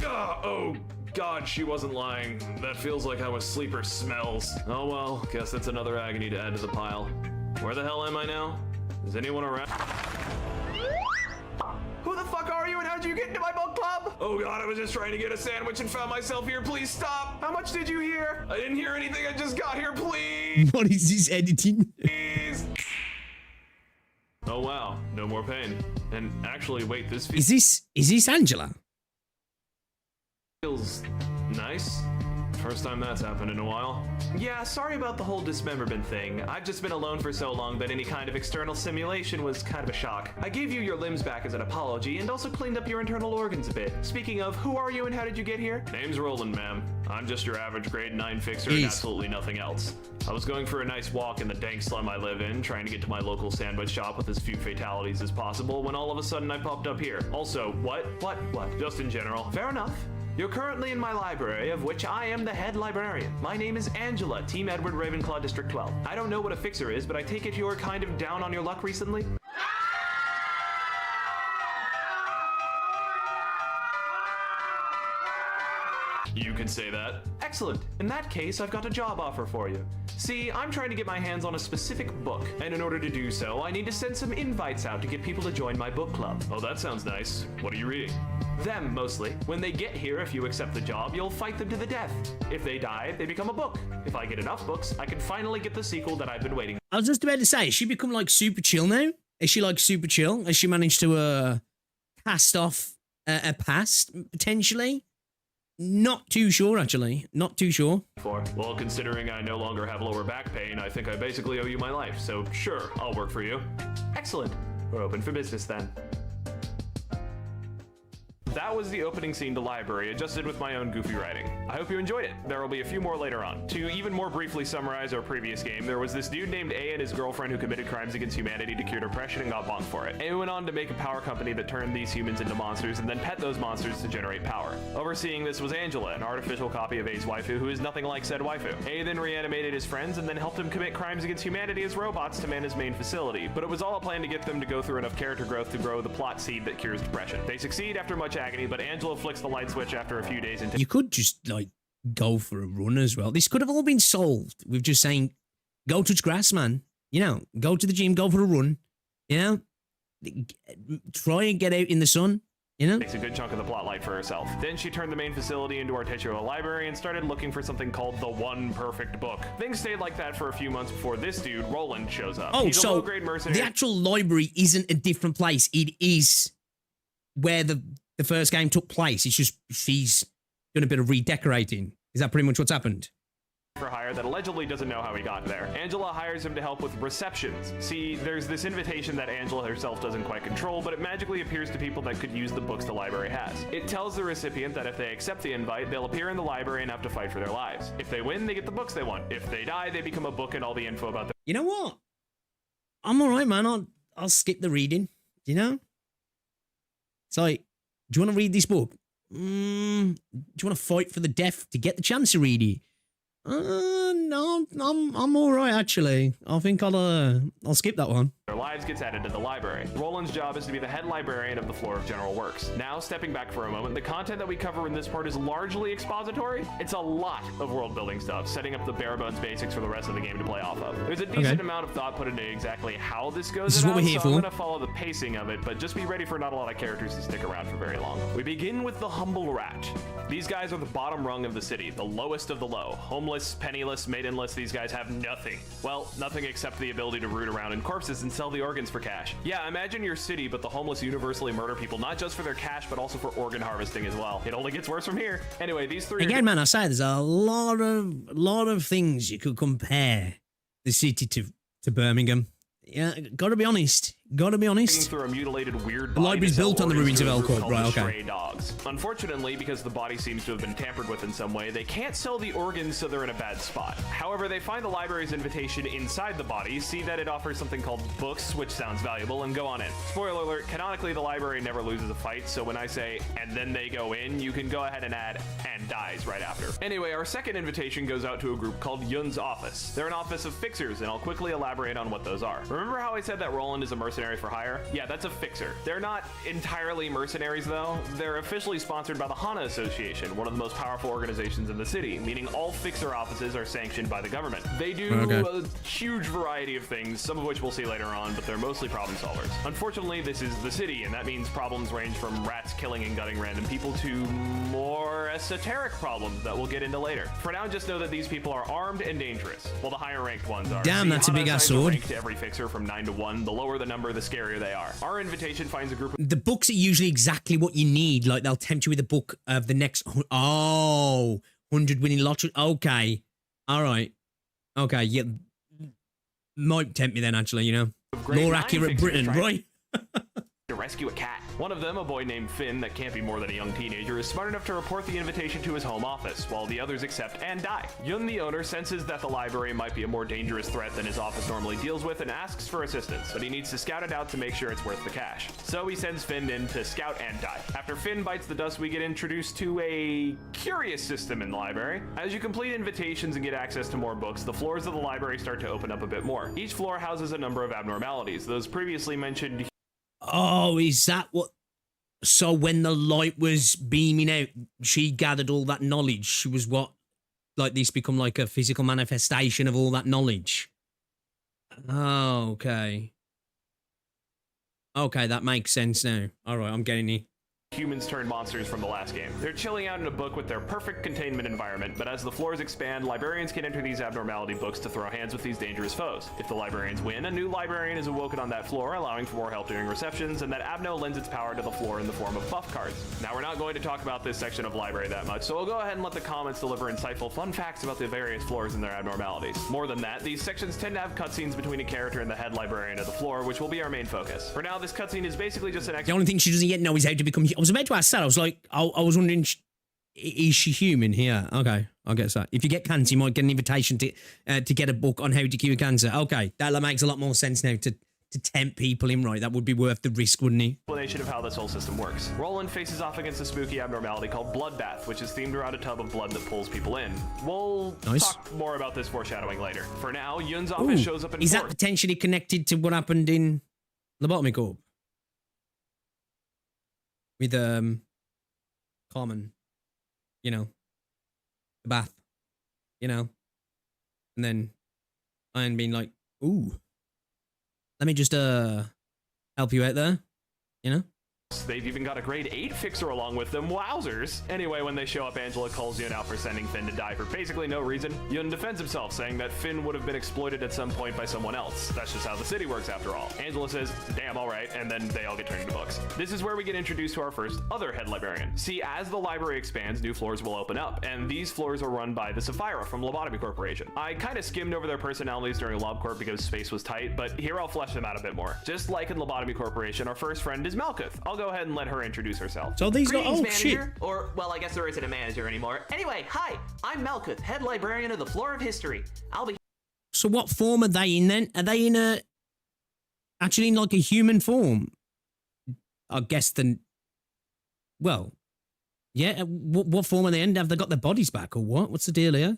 Oh God, she wasn't lying. That feels like how a sleeper smells. Oh well, guess that's another agony to add to the pile. Where the hell am I now? Is anyone around? Who the fuck are you and how'd you get into my book club? Oh God, I was just trying to get a sandwich and found myself here. Please stop. How much did you hear? I didn't hear anything. I just got here. Please. What is this editing? Please. Oh wow, no more pain. And actually, wait, this Is this Angela? feels nice. First time that's happened in a while. Yeah, sorry about the whole dismemberment thing. I've just been alone for so long that any kind of external simulation was kind of a shock. I gave you your limbs back as an apology and also cleaned up your internal organs a bit. Speaking of, who are you and how did you get here? Name's Roland, ma'am. I'm just your average grade 9 fixer and absolutely nothing else. I was going for a nice walk in the dank slum I live in, trying to get to my local sandwich shop with as few fatalities as possible, when all of a sudden I popped up here. Also, what? Just in general. Fair enough. You're currently in my library, of which I am the head librarian. My name is Angela, Team Edward Ravenclaw District 12. I don't know what a fixer is, but I take it you're kind of down on your luck recently? You could say that. Excellent. In that case, I've got a job offer for you. See, I'm trying to get my hands on a specific book, and in order to do so, I need to send some invites out to get people to join my book club. Oh, that sounds nice. What are you reading? Them, mostly. When they get here, if you accept the job, you'll fight them to the death. If they die, they become a book. If I get enough books, I can finally get the sequel that I've been waiting. I was just about to say, has she become like super chill now? Is she like super chill? Has she managed to cast off a past potentially? Not too sure, actually. Not too sure. Well, considering I no longer have lower back pain, I think I basically owe you my life. So sure, I'll work for you. Excellent. We're open for business then. That was the opening scene to Library, adjusted with my own goofy writing. I hope you enjoyed it. There will be a few more later on. To even more briefly summarize our previous game, there was this dude named A and his girlfriend who committed crimes against humanity to cure depression and got bonked for it. A went on to make a power company that turned these humans into monsters and then pet those monsters to generate power. Overseeing this was Angela, an artificial copy of A's waifu who is nothing like said waifu. A then reanimated his friends and then helped him commit crimes against humanity as robots to man his main facility, but it was all a plan to get them to go through enough character growth to grow the plot seed that cures depression. They succeed after much agony, but Angela flicks the light switch after a few days into— You could just, like, go for a run as well. This could have all been solved with just saying, go touch grass, man. You know, go to the gym, go for a run. You know? try and get out in the sun, you know? Takes a good chunk of the plotline for herself. Then she turned the main facility into our titular library and started looking for something called the One Perfect Book. Things stayed like that for a few months before this dude, Roland, shows up. Oh, He's a so low-grade mercenary. the actual library isn't a different place. It is where the first game took place. It's just she's done a bit of redecorating. Is that pretty much what's happened? For hire that allegedly doesn't know how he got there. Angela hires him to help with receptions. See, there's this invitation that Angela herself doesn't quite control, but it magically appears to people that could use the books the library has. It tells the recipient that if they accept the invite, they'll appear in the library and have to fight for their lives. If they win, they get the books they want. If they die, they become a book and all the info about them. You know what? I'm all right, man. I'll skip the reading, you know? It's like, do you want to read this book? Do you want to fight for the death to get the chance to read it? No, I'm all right actually. I think I'll skip that one. Their lives gets added to the library. Roland's job is to be the head librarian of the floor of General Works. Now, stepping back for a moment, the content that we cover in this part is largely expository. It's a lot of world building stuff, setting up the bare bones basics for the rest of the game to play off of. There's a decent amount of thought put into exactly how this goes. This is what we're here so for. I'm gonna follow the pacing of it, but just be ready for not a lot of characters to stick around for very long. We begin with the humble rat. These guys are the bottom rung of the city, the lowest of the low. Homeless, penniless, maidenless, these guys have nothing. Well, nothing except the ability to root around in corpses and sell the organs for cash. Yeah, imagine your city, but the homeless universally murder people, not just for their cash, but also for organ harvesting as well. It only gets worse from here. Anyway, these three Again, man, I say there's a lot of things you could compare the city to Birmingham. Yeah, gotta be honest. through a mutilated weird The body library's to sell built on the organs ruins to of a group Elcourt, called right, the okay. Stray Dogs. Unfortunately, because the body seems to have been tampered with in some way, they can't sell the organs, so they're in a bad spot. However, they find the library's invitation inside the body, see that it offers something called books, which sounds valuable, and go on in. Spoiler alert, canonically the library never loses a fight, so when I say, and then they go in, you can go ahead and add, and dies right after. Anyway, our second invitation goes out to a group called Yun's Office. They're an office of fixers, and I'll quickly elaborate on what those are. Remember how I said that Roland is a mercenary for hire? Yeah, that's a fixer. They're not entirely mercenaries though. They're officially sponsored by the Hana Association, one of the most powerful organizations in the city, meaning all fixer offices are sanctioned by the government. They do a huge variety of things, some of which we'll see later on, but they're mostly problem solvers. Unfortunately, this is the city, and that means problems range from rats killing and gutting random people to more esoteric problems that we'll get into later. For now, just know that these people are armed and dangerous, while the higher ranked ones are. Damn, that's a big ass sword. Rank to every fixer from 9 to 1. The lower the number, the scarier they are. Our invitation finds a group of The books are usually exactly what you need. Like, they'll tempt you with a book of the next... Oh, 100 winning lottery. Okay. All right. Okay, yeah. Might tempt me then, actually, you know. grade More 9 accurate fixers Britain, trying right? to rescue a cat. One of them, a boy named Finn that can't be more than a young teenager, is smart enough to report the invitation to his home office, while the others accept and die. Yun, the owner, senses that the library might be a more dangerous threat than his office normally deals with and asks for assistance, but he needs to scout it out to make sure it's worth the cash. So he sends Finn in to scout and die. After Finn bites the dust, we get introduced to a curious system in the library. As you complete invitations and get access to more books, the floors of the library start to open up a bit more. Each floor houses a number of abnormalities. Those previously mentioned. Oh, is that what... So when the light was beaming out, she gathered all that knowledge. She was what? Like, this become like a physical manifestation of all that knowledge. Oh, okay. Okay, that makes sense now. All right, I'm getting it. Humans turned monsters from the last game. They're chilling out in a book with their perfect containment environment, but as the floors expand, librarians can enter these abnormality books to throw hands with these dangerous foes. If the librarians win, a new librarian is awoken on that floor, allowing for more help during receptions, and that Abno lends its power to the floor in the form of buff cards. Now, we're not going to talk about this section of library that much, so we'll go ahead and let the comments deliver insightful fun facts about the various floors and their abnormalities. More than that, these sections tend to have cutscenes between a character and the head librarian of the floor, which will be our main focus. For now, this cutscene is basically just an The only thing she doesn't yet know is how to become... I was about to ask that. I was like, I was wondering, is she human here? Okay, I guess that. If you get cancer, you might get an invitation to get a book on how to cure cancer. Okay, that makes a lot more sense now to tempt people in, right? That would be worth the risk, wouldn't it? Explanation of how this whole system works. Roland faces off against a spooky abnormality called Bloodbath, which is themed around a tub of blood that pulls people in. We'll talk more about this foreshadowing later. For now, Yun's office shows up in Is that force. potentially connected to what happened in Lobotomy Corp? With Carmen, you know, the bath, you know, and then Iron being like, "Ooh, let me just help you out there, you know? They've even got a grade 8 fixer along with them. Wowzers! Anyway, when they show up, Angela calls Yun out for sending Finn to die for basically no reason. Yun defends himself, saying that Finn would have been exploited at some point by someone else. That's just how the city works after all. Angela says, damn, alright, and then they all get turned into books. This is where we get introduced to our first other head librarian. See, as the library expands, new floors will open up, and these floors are run by the Sapphira from Lobotomy Corporation. I kind of skimmed over their personalities during LobCorp because space was tight, but here I'll flesh them out a bit more. Just like in Lobotomy Corporation, our first friend is Malkuth. I'll go ahead and let her introduce herself. So these got Greetings, shit. manager. Or, well, I guess there isn't a manager anymore. Anyway, hi, I'm Malkuth, head librarian of the Floor of History. I'll be... So what form are they in then? Are they in a... actually in like a human form? I guess then... Well, yeah, what form are they in? Have they got their bodies back or what? What's the deal here?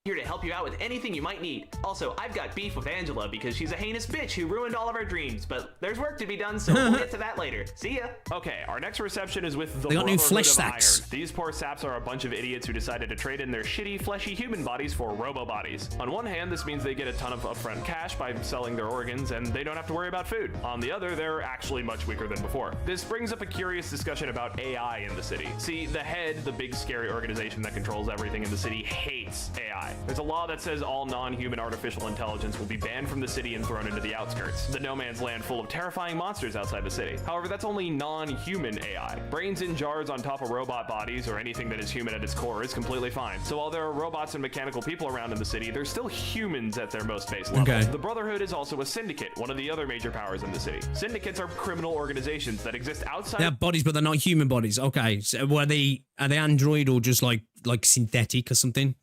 here to help you out with anything you might need. Also, I've got beef with Angela because she's a heinous bitch who ruined all of our dreams, but there's work to be done, so we'll get to that later. See ya. Okay, our next reception is with the They got new Brotherhood flesh of sacks. Iron. These poor saps are a bunch of idiots who decided to trade in their shitty, fleshy human bodies for robo bodies. On one hand, this means they get a ton of upfront cash by selling their organs, and they don't have to worry about food. On the other, they're actually much weaker than before. This brings up a curious discussion about AI in the city. See, the head, the big scary organization that controls everything in the city, hates AI. There's a law that says all non-human artificial intelligence will be banned from the city and thrown into the outskirts, the no man's land full of terrifying monsters outside the city. However, that's only non-human AI. Brains in jars on top of robot bodies or anything that is human at its core is completely fine. So while there are robots and mechanical people around in the city, they're still humans at their most base level. Okay. The Brotherhood is also a syndicate, one of the other major powers in the city. Syndicates are criminal organizations that exist outside. They have bodies, but they're not human bodies. Okay, so are they android or just like synthetic or something?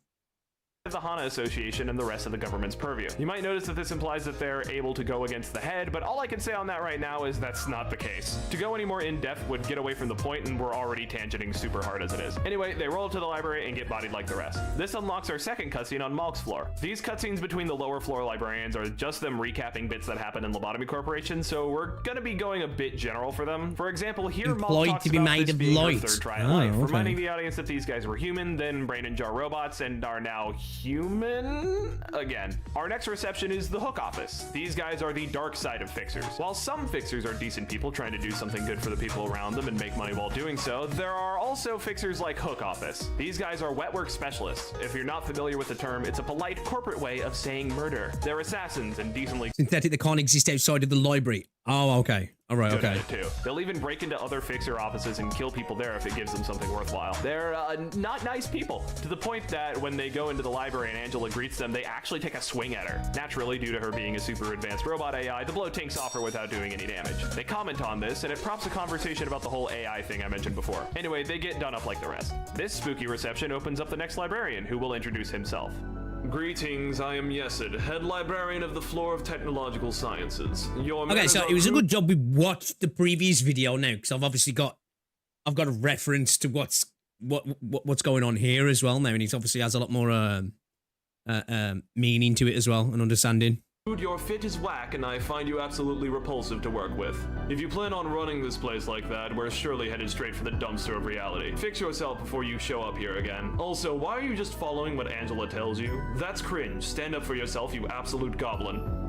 The HANA Association and the rest of the government's purview. You might notice that this implies that they're able to go against the head, but all I can say on that right now is that's not the case. To go any more in-depth would get away from the point, and we're already tangenting super hard as it is. Anyway, they roll to the library and get bodied like the rest. This unlocks our second cutscene on Malk's floor. These cutscenes between the lower floor librarians are just them recapping bits that happened in Lobotomy Corporation, so we're gonna be going a bit general for them. For example, here Malk Employed talks to be about made this of being her light. third try at Oh, life, okay. reminding the audience that these guys were human, then brain and jar robots, and are now human again. Our next reception is the Hook Office. These guys are the dark side of fixers. While some fixers are decent people trying to do something good for the people around them and make money while doing so, there are also fixers like Hook Office. These guys are wetwork specialists. If you're not familiar with the term, it's a polite corporate way of saying murder. They're assassins and decently Synthetic that can't exist outside of the library. Oh, okay. All right, good okay. at it too. They'll even break into other fixer offices and kill people there if it gives them something worthwhile. They're not nice people, to the point that when they go into the library and Angela greets them, they actually take a swing at her. Naturally, due to her being a super advanced robot AI, the blow tanks off her without doing any damage. They comment on this, and it prompts a conversation about the whole AI thing I mentioned before. Anyway, they get done up like the rest. This spooky reception opens up the next librarian, who will introduce himself. Greetings, I am Yesid, head librarian of the Floor of Technological Sciences. Okay, so it was a good job we watched the previous video now, because I've obviously got a reference to what's going on here as well now, and it obviously has a lot more meaning to it as well, and understanding. Your fit is whack, and I find you absolutely repulsive to work with. If you plan on running this place like that, we're surely headed straight for the dumpster of reality. Fix yourself before you show up here again. Also, why are you just following what Angela tells you? That's cringe. Stand up for yourself, you absolute goblin.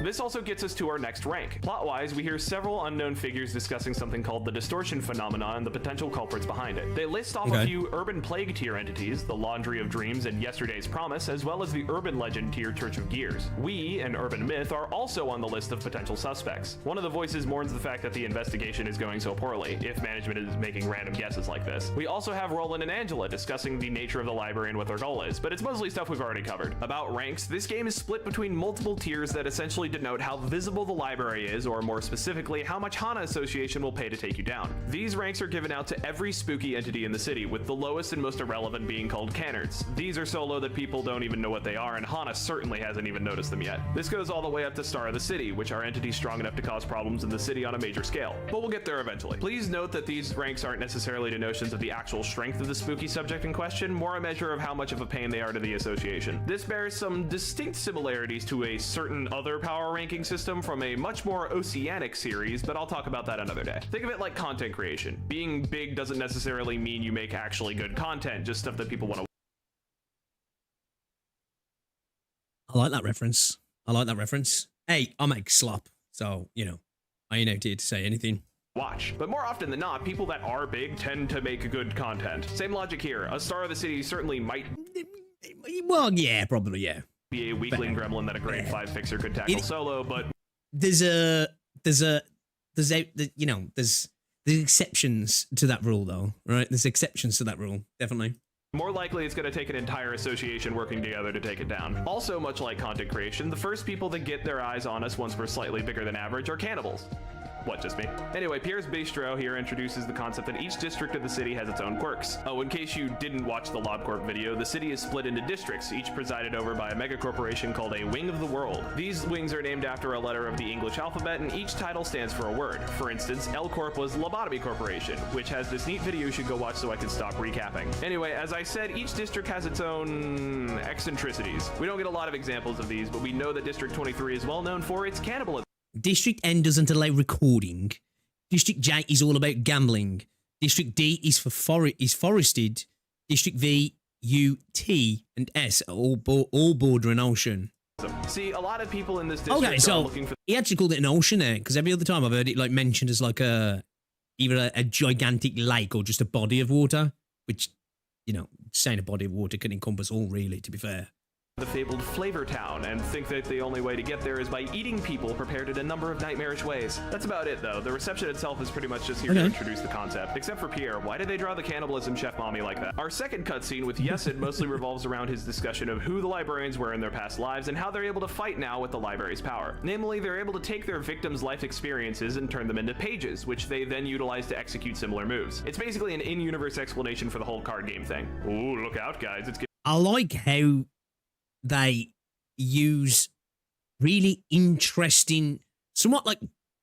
This also gets us to our next rank. Plot-wise, we hear several unknown figures discussing something called the distortion phenomenon and the potential culprits behind it. They list off a few urban plague tier entities, the Laundry of Dreams and Yesterday's Promise, as well as the urban legend tier Church of Gears. We, an urban myth, are also on the list of potential suspects. One of the voices mourns the fact that the investigation is going so poorly, if management is making random guesses like this. We also have Roland and Angela discussing the nature of the library and what their goal is, but it's mostly stuff we've already covered. About ranks, this game is split between multiple tiers that essentially denote how visible the library is, or more specifically, how much HANA Association will pay to take you down. These ranks are given out to every spooky entity in the city, with the lowest and most irrelevant being called Canards. These are so low that people don't even know what they are, and HANA certainly hasn't even noticed them yet. This goes all the way up to Star of the City, which are entities strong enough to cause problems in the city on a major scale. But we'll get there eventually. Please note that these ranks aren't necessarily denotions of the actual strength of the spooky subject in question, more a measure of how much of a pain they are to the association. This bears some distinct similarities to a certain other power ranking system from a much more oceanic series, but I'll talk about that another day. Think of it like content creation. Being big doesn't necessarily mean you make actually good content, just stuff that people want to. I like that reference. Hey, I make slop, so, you know. I ain't out here to say anything. Watch. But more often than not, people that are big tend to make good content. Same logic here. A star of the city certainly might Well, yeah, probably, yeah. be a weakling gremlin that a grade 5 fixer could tackle solo, but There's exceptions to that rule, though, right? There's exceptions to that rule, definitely. more likely it's going to take an entire association working together to take it down. Also, much like content creation, the first people that get their eyes on us once we're slightly bigger than average are cannibals. What, just me? Anyway, Pierre's Bistro here introduces the concept that each district of the city has its own quirks. Oh, in case you didn't watch the LobCorp video, the city is split into districts, each presided over by a mega corporation called a Wing of the World. These wings are named after a letter of the English alphabet, and each title stands for a word. For instance, L Corp was Lobotomy Corporation, which has this neat video you should go watch so I can stop recapping. Anyway, as I said, each district has its own eccentricities. We don't get a lot of examples of these, but we know that District 23 is well known for its cannibalism. District N doesn't allow recording. District J is all about gambling. District D is for forested. District V, U, T, and S are all border an ocean. See, a lot of people in this district Okay, are so looking for he actually called it an ocean there, because every other time I've heard it like mentioned as like either a gigantic lake or just a body of water, which, you know, saying a body of water can encompass all, really, to be fair. the fabled Flavor Town and think that the only way to get there is by eating people prepared in a number of nightmarish ways. That's about it, though. The reception itself is pretty much just here to introduce the concept. Except for Pierre. Why did they draw the cannibalism chef mommy like that? Our second cutscene with Yesid mostly revolves around his discussion of who the librarians were in their past lives and how they're able to fight now with the library's power. Namely, they're able to take their victims' life experiences and turn them into pages, which they then utilize to execute similar moves. It's basically an in-universe explanation for the whole card game thing. Ooh, look out, guys. It's I like how they use really interesting, somewhat like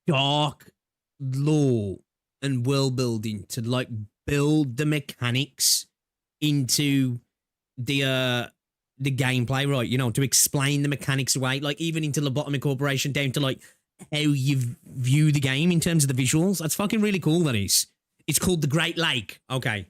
dark lore and world building to like build the mechanics into the gameplay, right? You know, to explain the mechanics away, like even into Lobotomy Corporation, down to like how you view the game in terms of the visuals. That's fucking really cool, that is. It's called the Great Lake. Okay.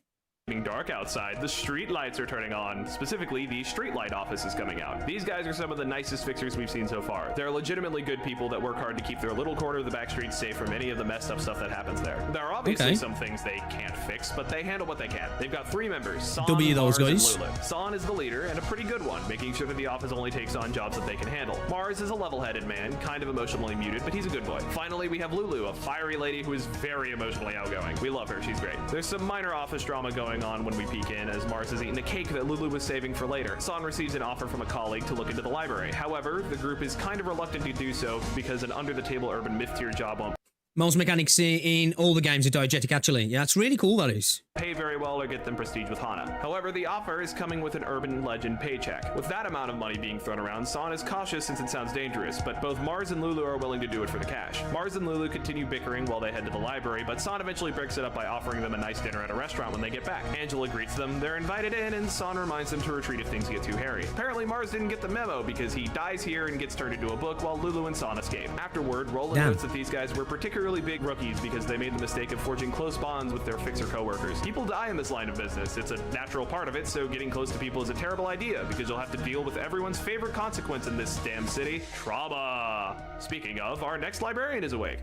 Dark outside, the street lights are turning on. Specifically, the street light office is coming out. These guys are some of the nicest fixers we've seen so far. They're legitimately good people that work hard to keep their little corner of the back streets safe from any of the messed up stuff that happens there. There are obviously some things they can't fix, but they handle what they can. They've got 3 members, San, Mars, and Lulu. San is the leader and a pretty good one, making sure that the office only takes on jobs that they can handle. Mars is a level-headed man, kind of emotionally muted, but he's a good boy. Finally, we have Lulu, a fiery lady who is very emotionally outgoing. We love her, she's great. There's some minor office drama going on when we peek in, as Mars is eating a cake that Lulu was saving for later. San receives an offer from a colleague to look into the library. However, the group is kind of reluctant to do so because an under-the-table urban myth tier job won't most mechanics in all the games are diegetic, actually. Yeah, that's really cool, that is. Pay very well or get them prestige with Hana. However, the offer is coming with an urban legend paycheck. With that amount of money being thrown around, San is cautious since it sounds dangerous, but both Mars and Lulu are willing to do it for the cash. Mars and Lulu continue bickering while they head to the library, but San eventually breaks it up by offering them a nice dinner at a restaurant when they get back. Angela greets them, they're invited in, and San reminds them to retreat if things get too hairy. Apparently, Mars didn't get the memo because he dies here and gets turned into a book while Lulu and San escape. Afterward, Roland notes that these guys were particularly big rookies because they made the mistake of forging close bonds with their fixer coworkers. People die in this line of business. It's a natural part of it, so getting close to people is a terrible idea because you'll have to deal with everyone's favorite consequence in this damn city, trauma. Speaking of, our next librarian is awake.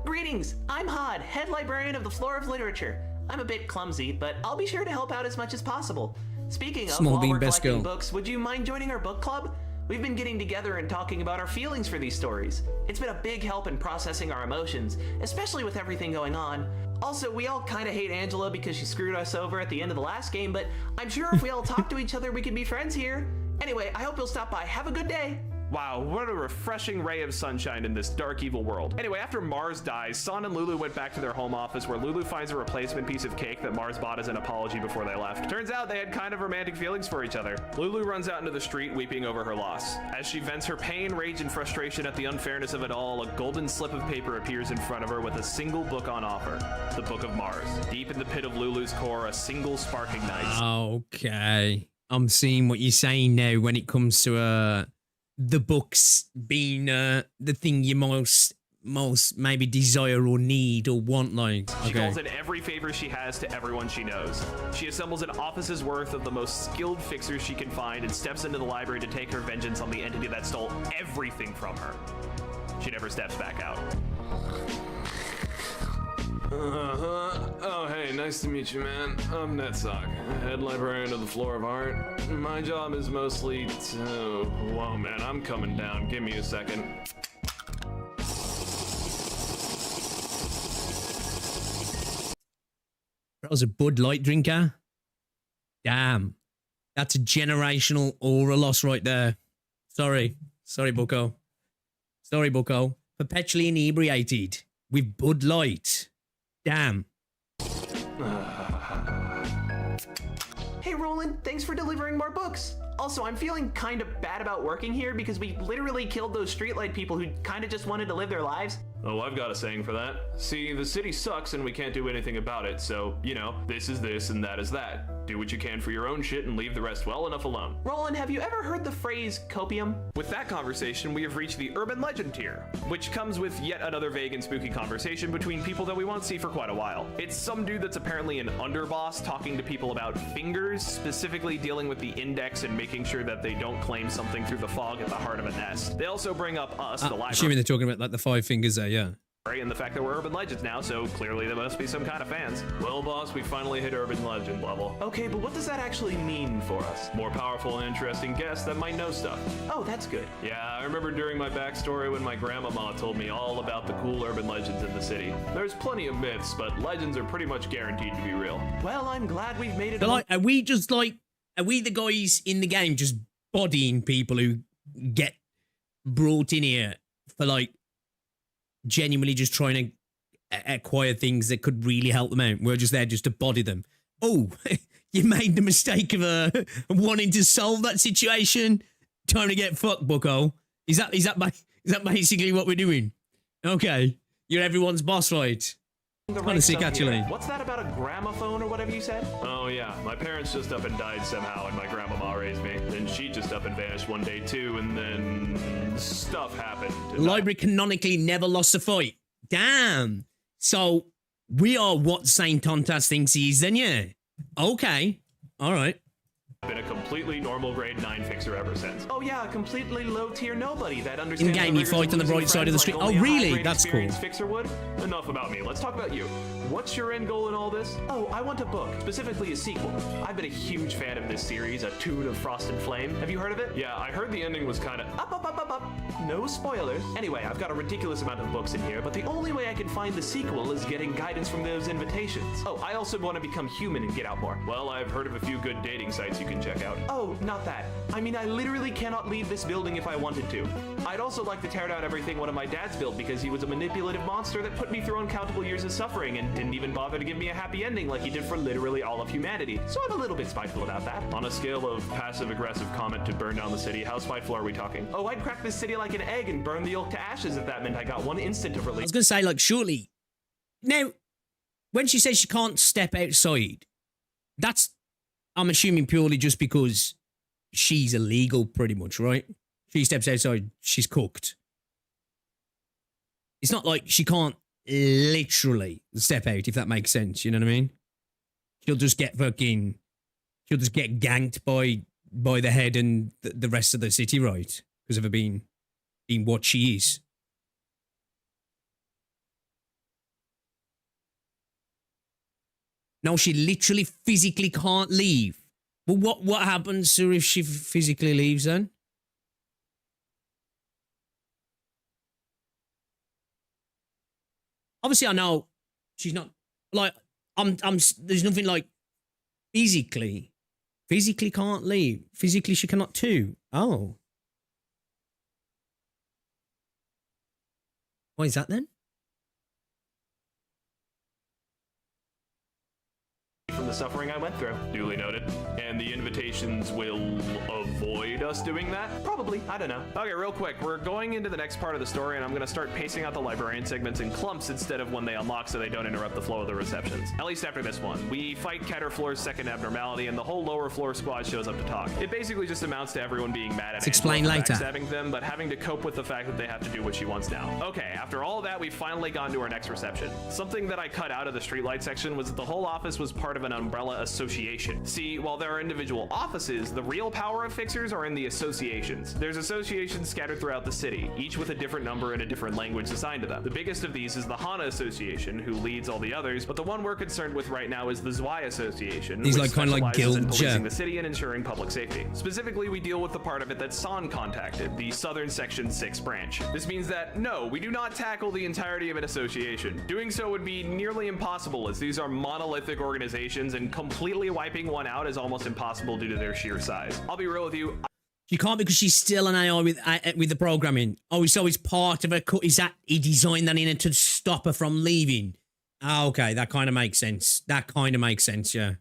Greetings, I'm Hod, head librarian of the Floor of Literature. I'm a bit clumsy, but I'll be sure to help out as much as possible. Speaking of, while we're collecting books, would you mind joining our book club? We've been getting together and talking about our feelings for these stories. It's been a big help in processing our emotions, especially with everything going on. Also, we all kind of hate Angela because she screwed us over at the end of the last game, but I'm sure if we all talk to each other, we can be friends here. Anyway, I hope you'll stop by. Have a good day. Wow, what a refreshing ray of sunshine in this dark, evil world. Anyway, after Mars dies, San and Lulu went back to their home office where Lulu finds a replacement piece of cake that Mars bought as an apology before they left. Turns out they had kind of romantic feelings for each other. Lulu runs out into the street weeping over her loss. As she vents her pain, rage, and frustration at the unfairness of it all, a golden slip of paper appears in front of her with a single book on offer. The Book of Mars. Deep in the pit of Lulu's core, a single spark ignites. Okay. I'm seeing what you're saying now when it comes to the books being the thing you most maybe desire or need or want, like. She calls in every favor she has to everyone she knows. She assembles an office's worth of the most skilled fixers she can find and steps into the library to take her vengeance on the entity that stole everything from her. She never steps back out. Oh, hey, nice to meet you, man. I'm Netsock, head librarian of the Floor of Art. My job is mostly to... Whoa, man, I'm coming down. Give me a second. That was a Bud Light drinker? Damn. That's a generational aura loss right there. Sorry. Sorry, Bucko. Sorry, Bucko. Perpetually inebriated with Bud Light. Damn. Hey, Roland, thanks for delivering more books. Also, I'm feeling kind of bad about working here because we literally killed those streetlight people who kind of just wanted to live their lives. Oh, I've got a saying for that. See, the city sucks and we can't do anything about it, so, you know, this is this and that is that. Do what you can for your own shit and leave the rest well enough alone. Roland, have you ever heard the phrase copium? With that conversation, we have reached the urban legend tier, which comes with yet another vague and spooky conversation between people that we won't see for quite a while. It's some dude that's apparently an underboss talking to people about fingers, specifically dealing with the index and making sure that they don't claim something through the fog at the heart of a nest. They also bring up us, the library. Assuming they're talking about like the 5 fingers there, yeah. And the fact that we're urban legends now, so clearly there must be some kind of fans. Well, boss, we finally hit urban legend level. Okay, but what does that actually mean for us? More powerful and interesting guests that might know stuff. Oh, that's good. Yeah, I remember during my backstory when my grandmama told me all about the cool urban legends in the city. There's plenty of myths, but legends are pretty much guaranteed to be real. Well, I'm glad we've made it. So like, are we the guys in the game just bodying people who get brought in here for like genuinely just trying to acquire things that could really help them out? We're just there just to body them. Oh, you made the mistake of wanting to solve that situation. Time to get fucked, Bucko. Is that basically what we're doing? Okay, you're everyone's boss, right? Kind of sick, actually. What's that about a gramophone or whatever you said? Oh yeah, my parents just up and died somehow, and my grandmama raised me. Then she just up and vanished one day too, and then stuff happened. The library canonically never lost a fight. Damn. So we are what Saint Tontas thinks he is, then, yeah. Okay. All right. Been a completely normal grade 9 fixer ever since. Oh yeah, a completely low tier nobody that understands. In game, you fight on the right side of the street. Oh really? That's cool. Fixer would. Enough about me. Let's talk about you. What's your end goal in all this? Oh, I want a book, specifically a sequel. I've been a huge fan of this series, A Tune of Frost and Flame. Have you heard of it? Yeah, I heard the ending was kind of up. No spoilers. Anyway, I've got a ridiculous amount of books in here, but the only way I can find the sequel is getting guidance from those invitations. Oh, I also want to become human and get out more. Well, I've heard of a few good dating sites you can check out. Oh, not that. I mean, I literally cannot leave this building if I wanted to. I'd also like to tear down everything one of my dads built because he was a manipulative monster that put me through uncountable years of suffering and didn't even bother to give me a happy ending like he did for literally all of humanity. So I'm a little bit spiteful about that. On a scale of passive-aggressive comment to burn down the city, how spiteful are we talking? Oh, I'd crack this city like an egg and burn the oak to ashes if that meant I got one instant of relief. I was going to say, like, surely. Now, when she says she can't step outside, that's, I'm assuming, purely just because she's illegal, pretty much, right? She steps outside, she's cooked. It's not like she can't literally step out, if that makes sense, you know what I mean? She'll just get ganked by the head and the rest of the city, right? Because of her being what she is. No, she literally physically can't leave. But what happens to her if she physically leaves then? Obviously, I know she's not like there's nothing like physically can't leave. Physically, she cannot too. Oh, why is that then? From the suffering I went through. Duly noted. And the invitations will avoid us doing that? Probably. I don't know. Okay, real quick. We're going into the next part of the story, and I'm going to start pacing out the librarian segments in clumps instead of when they unlock so they don't interrupt the flow of the receptions. At least after this one. We fight Caterfloor's second abnormality, and the whole lower floor squad shows up to talk. It basically just amounts to everyone being mad at Let's explain later. Backstabbing them, but having to cope with the fact that they have to do what she wants now. Okay, after all that, we've finally gone to our next reception. Something that I cut out of the streetlight section was that the whole office was part of an umbrella association. See, while there are individual offices, the real power of fixers are in the associations. There's associations scattered throughout the city, each with a different number and a different language assigned to them. The biggest of these is the Hana Association, who leads all the others, but the one we're concerned with right now is the Zwei Association, He's which like kind of like specializes in guild, policing the city and ensuring public safety. Specifically, we deal with the part of it that San contacted, the Southern Section 6 branch. This means that, no, we do not tackle the entirety of an association. Doing so would be nearly impossible, as these are monolithic organizations, and completely wiping one out is almost impossible due to their sheer size. I'll be real with you. She can't because she's still an AI with the programming. Oh, so it's part of her cut. Is that he designed that in to stop her from leaving? Oh, okay, that kind of makes sense. That kind of makes sense, yeah.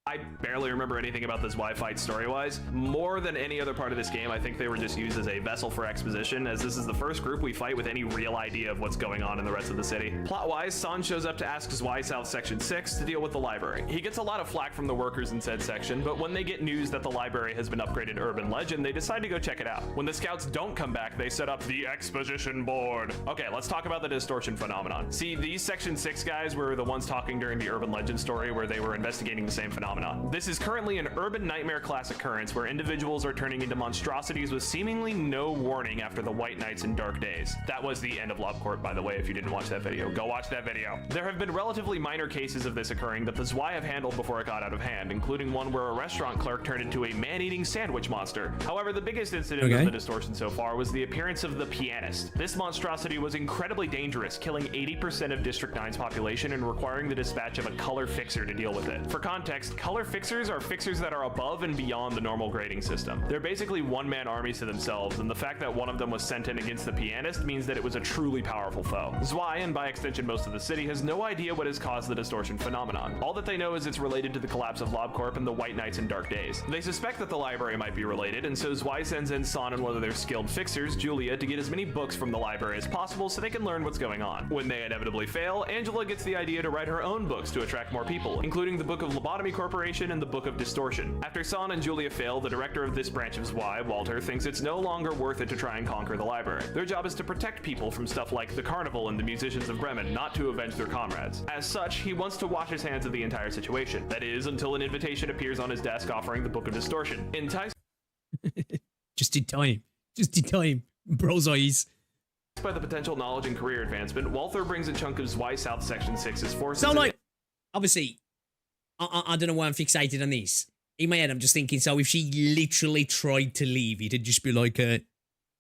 I barely remember anything about this Y fight story-wise. More than any other part of this game, I think they were just used as a vessel for exposition, as this is the first group we fight with any real idea of what's going on in the rest of the city. Plot-wise, San shows up to ask Zwei South Section 6 to deal with the library. He gets a lot of flack from the workers in said section, but when they get news that the library has been upgraded to urban legend, they decide to go check it out. When the scouts don't come back, they set up the exposition board. Okay, let's talk about the distortion phenomenon. See, these Section 6 guys were the ones talking during the urban legend story where they were investigating the same phenomenon. This is currently an urban nightmare class occurrence where individuals are turning into monstrosities with seemingly no warning after the white nights and dark days. That was the end of LobCorp, by the way, if you didn't watch that video. Go watch that video. There have been relatively minor cases of this occurring that the Zwei have handled before it got out of hand, including one where a restaurant clerk turned into a man-eating sandwich monster. However, the biggest incident of the distortion so far was the appearance of the pianist. This monstrosity was incredibly dangerous, killing 80% of District 9's population and requiring the dispatch of a color fixer to deal with it. For context, color fixers are fixers that are above and beyond the normal grading system. They're basically one-man armies to themselves, and the fact that one of them was sent in against the pianist means that it was a truly powerful foe. Zwei, and by extension most of the city, has no idea what has caused the distortion phenomenon. All that they know is it's related to the collapse of LobCorp and the White Nights and Dark Days. They suspect that the library might be related, and so Zwei sends in San and one of their skilled fixers, Julia, to get as many books from the library as possible so they can learn what's going on. When they inevitably fail, Angela gets the idea to write her own books to attract more people, including the Book of Lobotomy Corporation and the Book of Distortion. After San and Julia fail, the director of this branch of Zwei, Walter, thinks it's no longer worth it to try and conquer the library. Their job is to protect people from stuff like the carnival and the musicians of Bremen, not to avenge their comrades. As such, he wants to wash his hands of the entire situation. That is, until an invitation appears on his desk offering the Book of Distortion. Enticed Just in time. Just in time. Bro's eyes. by the potential knowledge and career advancement, Walther brings a chunk of Zwei South Section 6's forces. So, like, obviously, I don't know why I'm fixated on this. In my head, I'm just thinking, so if she literally tried to leave, it'd just be like a,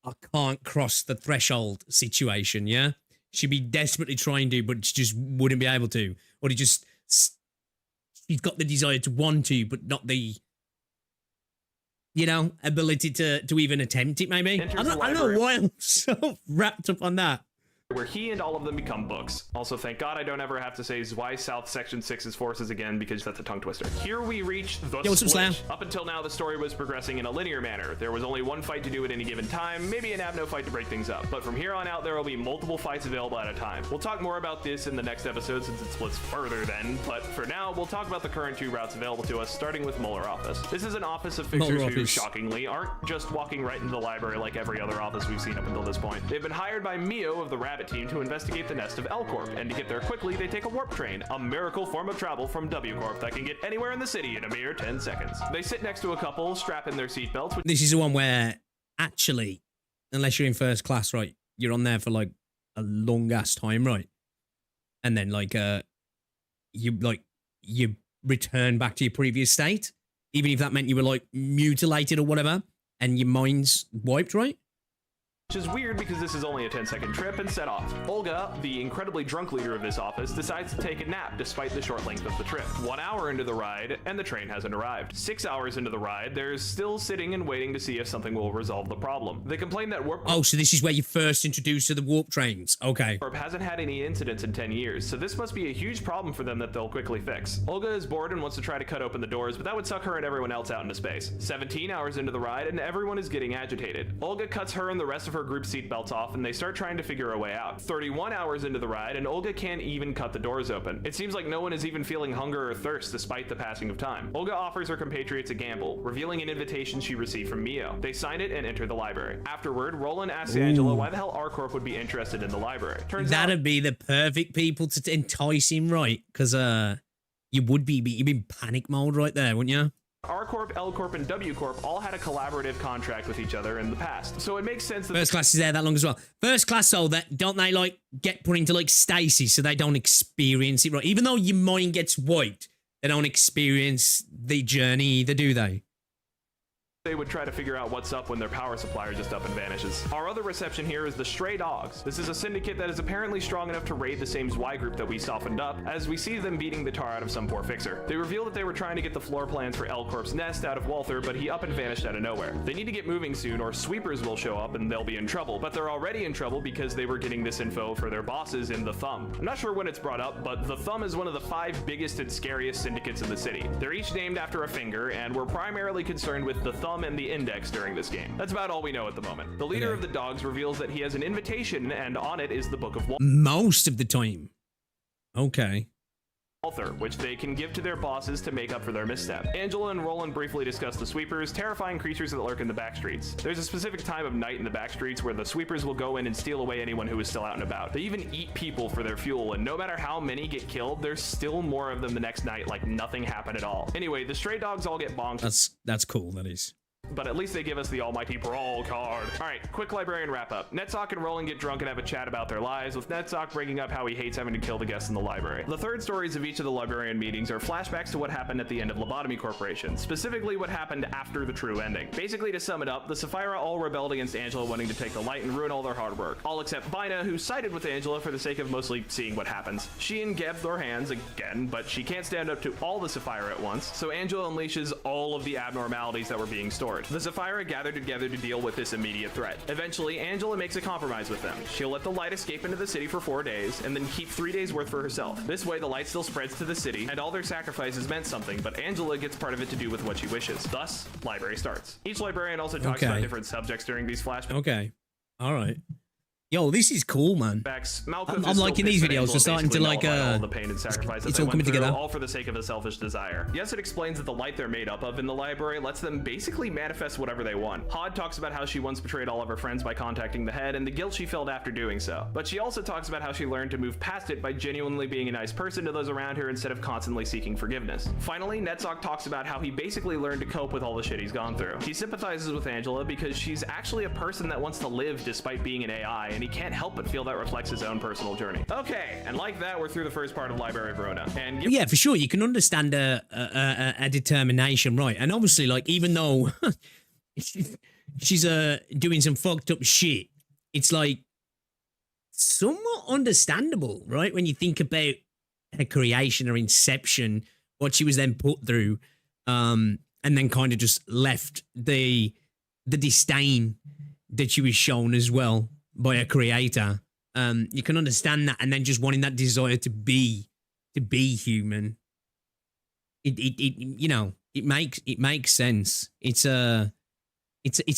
I can't cross the threshold situation, yeah? She'd be desperately trying to, but she just wouldn't be able to. Or she's got the desire to want to, but not the, you know, ability to even attempt it, maybe. I don't know why I'm so wrapped up on that. Where he and all of them become books. Also, thank God I don't ever have to say Zwei South Section 6's forces again, because that's a tongue twister. Here we reach the split. Up until now, the story was progressing in a linear manner. There was only one fight to do at any given time, maybe an Abno fight to break things up. But from here on out, there will be multiple fights available at a time. We'll talk more about this in the next episode since it splits further then, but for now, we'll talk about the current two routes available to us, starting with Molar Office. This is an office of fixers who, shockingly, aren't just walking right into the library like every other office we've seen up until this point. They've been hired by Mio of the Rabbit Team to investigate the nest of L-Corp, and to get there quickly, they take a warp train, a miracle form of travel from W-Corp that can get anywhere in the city in a mere 10 seconds. They sit next to a couple, strap in their seatbelts. This is the one where, actually, unless you're in first class, right, you're on there for, like, a long-ass time, right? And then, like, you return back to your previous state, even if that meant you were, like, mutilated or whatever, and your mind's wiped, right? Which is weird because this is only a 10-second trip and set off. Olga, the incredibly drunk leader of this office, decides to take a nap despite the short length of the trip. 1 hour into the ride, and the train hasn't arrived. 6 hours into the ride, they're still sitting and waiting to see if something will resolve the problem. They complain that Warp Oh, so this is where you first introduced to the warp trains. Okay. Corp hasn't had any incidents in 10 years, so this must be a huge problem for them that they'll quickly fix. Olga is bored and wants to try to cut open the doors, but that would suck her and everyone else out into space. 17 hours into the ride, and everyone is getting agitated. Olga cuts her and the rest of her group's seatbelts off, and they start trying to figure a way out. 31 hours into the ride, and Olga can't even cut the doors open. It seems like no one is even feeling hunger or thirst despite the passing of time. Olga offers her compatriots a gamble, revealing an invitation she received from Mio. They sign it and enter the library. Afterward, Roland asks Angela why the hell R-Corp would be interested in the library. That'd be the perfect people to entice him, right? Because, you would be. You'd be in panic mode right there, wouldn't you? R Corp, L Corp, and W Corp all had a collaborative contract with each other in the past, so it makes sense that First class is there that long as well. First class, though, that don't they like get put into like stasis so they don't experience it, right? Even though your mind gets wiped, they don't experience the journey either, do they? they would try to figure out what's up when their power supplier just up and vanishes. Our other reception here is the Stray Dogs. This is a syndicate that is apparently strong enough to raid the same Y group that we softened up, as we see them beating the tar out of some poor fixer. They reveal that they were trying to get the floor plans for L Corp's nest out of Walther, but he up and vanished out of nowhere. They need to get moving soon or sweepers will show up and they'll be in trouble, but they're already in trouble because they were getting this info for their bosses in the Thumb. I'm not sure when it's brought up, but the Thumb is one of the 5 biggest and scariest syndicates in the city. They're each named after a finger, and we're primarily concerned with the Thumb and the Index during this game. That's about all we know at the moment. The leader of the dogs reveals that he has an invitation, and on it is the Book of Most of the time. Okay. Walther, which they can give to their bosses to make up for their misstep. Angela and Roland briefly discuss the sweepers, terrifying creatures that lurk in the back streets. There's a specific time of night in the back streets where the sweepers will go in and steal away anyone who is still out and about. They even eat people for their fuel, and no matter how many get killed, there's still more of them the next night like nothing happened at all. Anyway, the stray dogs all get bonked. That's cool, that is. But at least they give us the almighty brawl card. Alright, quick librarian wrap up. Netsock and Roland get drunk and have a chat about their lives, with Netsock bringing up how he hates having to kill the guests in the library. The third stories of each of the librarian meetings are flashbacks to what happened at the end of Lobotomy Corporation, specifically what happened after the true ending. Basically, to sum it up, the Sapphira all rebelled against Angela wanting to take the light and ruin all their hard work. All except Bina, who sided with Angela for the sake of mostly seeing what happens. She and Geb throw hands again, but she can't stand up to all the Sapphira at once, so Angela unleashes all of the abnormalities that were being stored. The Sapphira gathered together to deal with this immediate threat. Eventually, Angela makes a compromise with them. She'll let the light escape into the city for 4 days, and then keep 3 days worth for herself. This way, the light still spreads to the city, and all their sacrifices meant something, but Angela gets part of it to do with what she wishes. Thus, library starts. Each librarian also talks about different subjects during these flashbacks. Okay. All right. Yo, this is cool, man. I'm liking these videos. They're starting to like all the pain and sacrifice that it's they all coming went through, together. all for the sake of a selfish desire. Yes, it explains that the light they're made up of in the library lets them basically manifest whatever they want. Hod talks about how she once betrayed all of her friends by contacting the head and the guilt she felt after doing so. But she also talks about how she learned to move past it by genuinely being a nice person to those around her instead of constantly seeking forgiveness. Finally, Netsock talks about how he basically learned to cope with all the shit he's gone through. He sympathizes with Angela because she's actually a person that wants to live despite being an AI, and he can't help but feel that reflects his own personal journey. Okay, and like that, we're through the first part of Library of Verona. And yeah, for sure, you can understand a determination, right? And obviously, like, even though she's doing some fucked up shit, it's like somewhat understandable, right? When you think about her creation, her inception, what she was then put through, and then kind of just left the disdain that she was shown as well by a creator. You can understand that, and then just wanting that desire to be human. It makes sense. It's a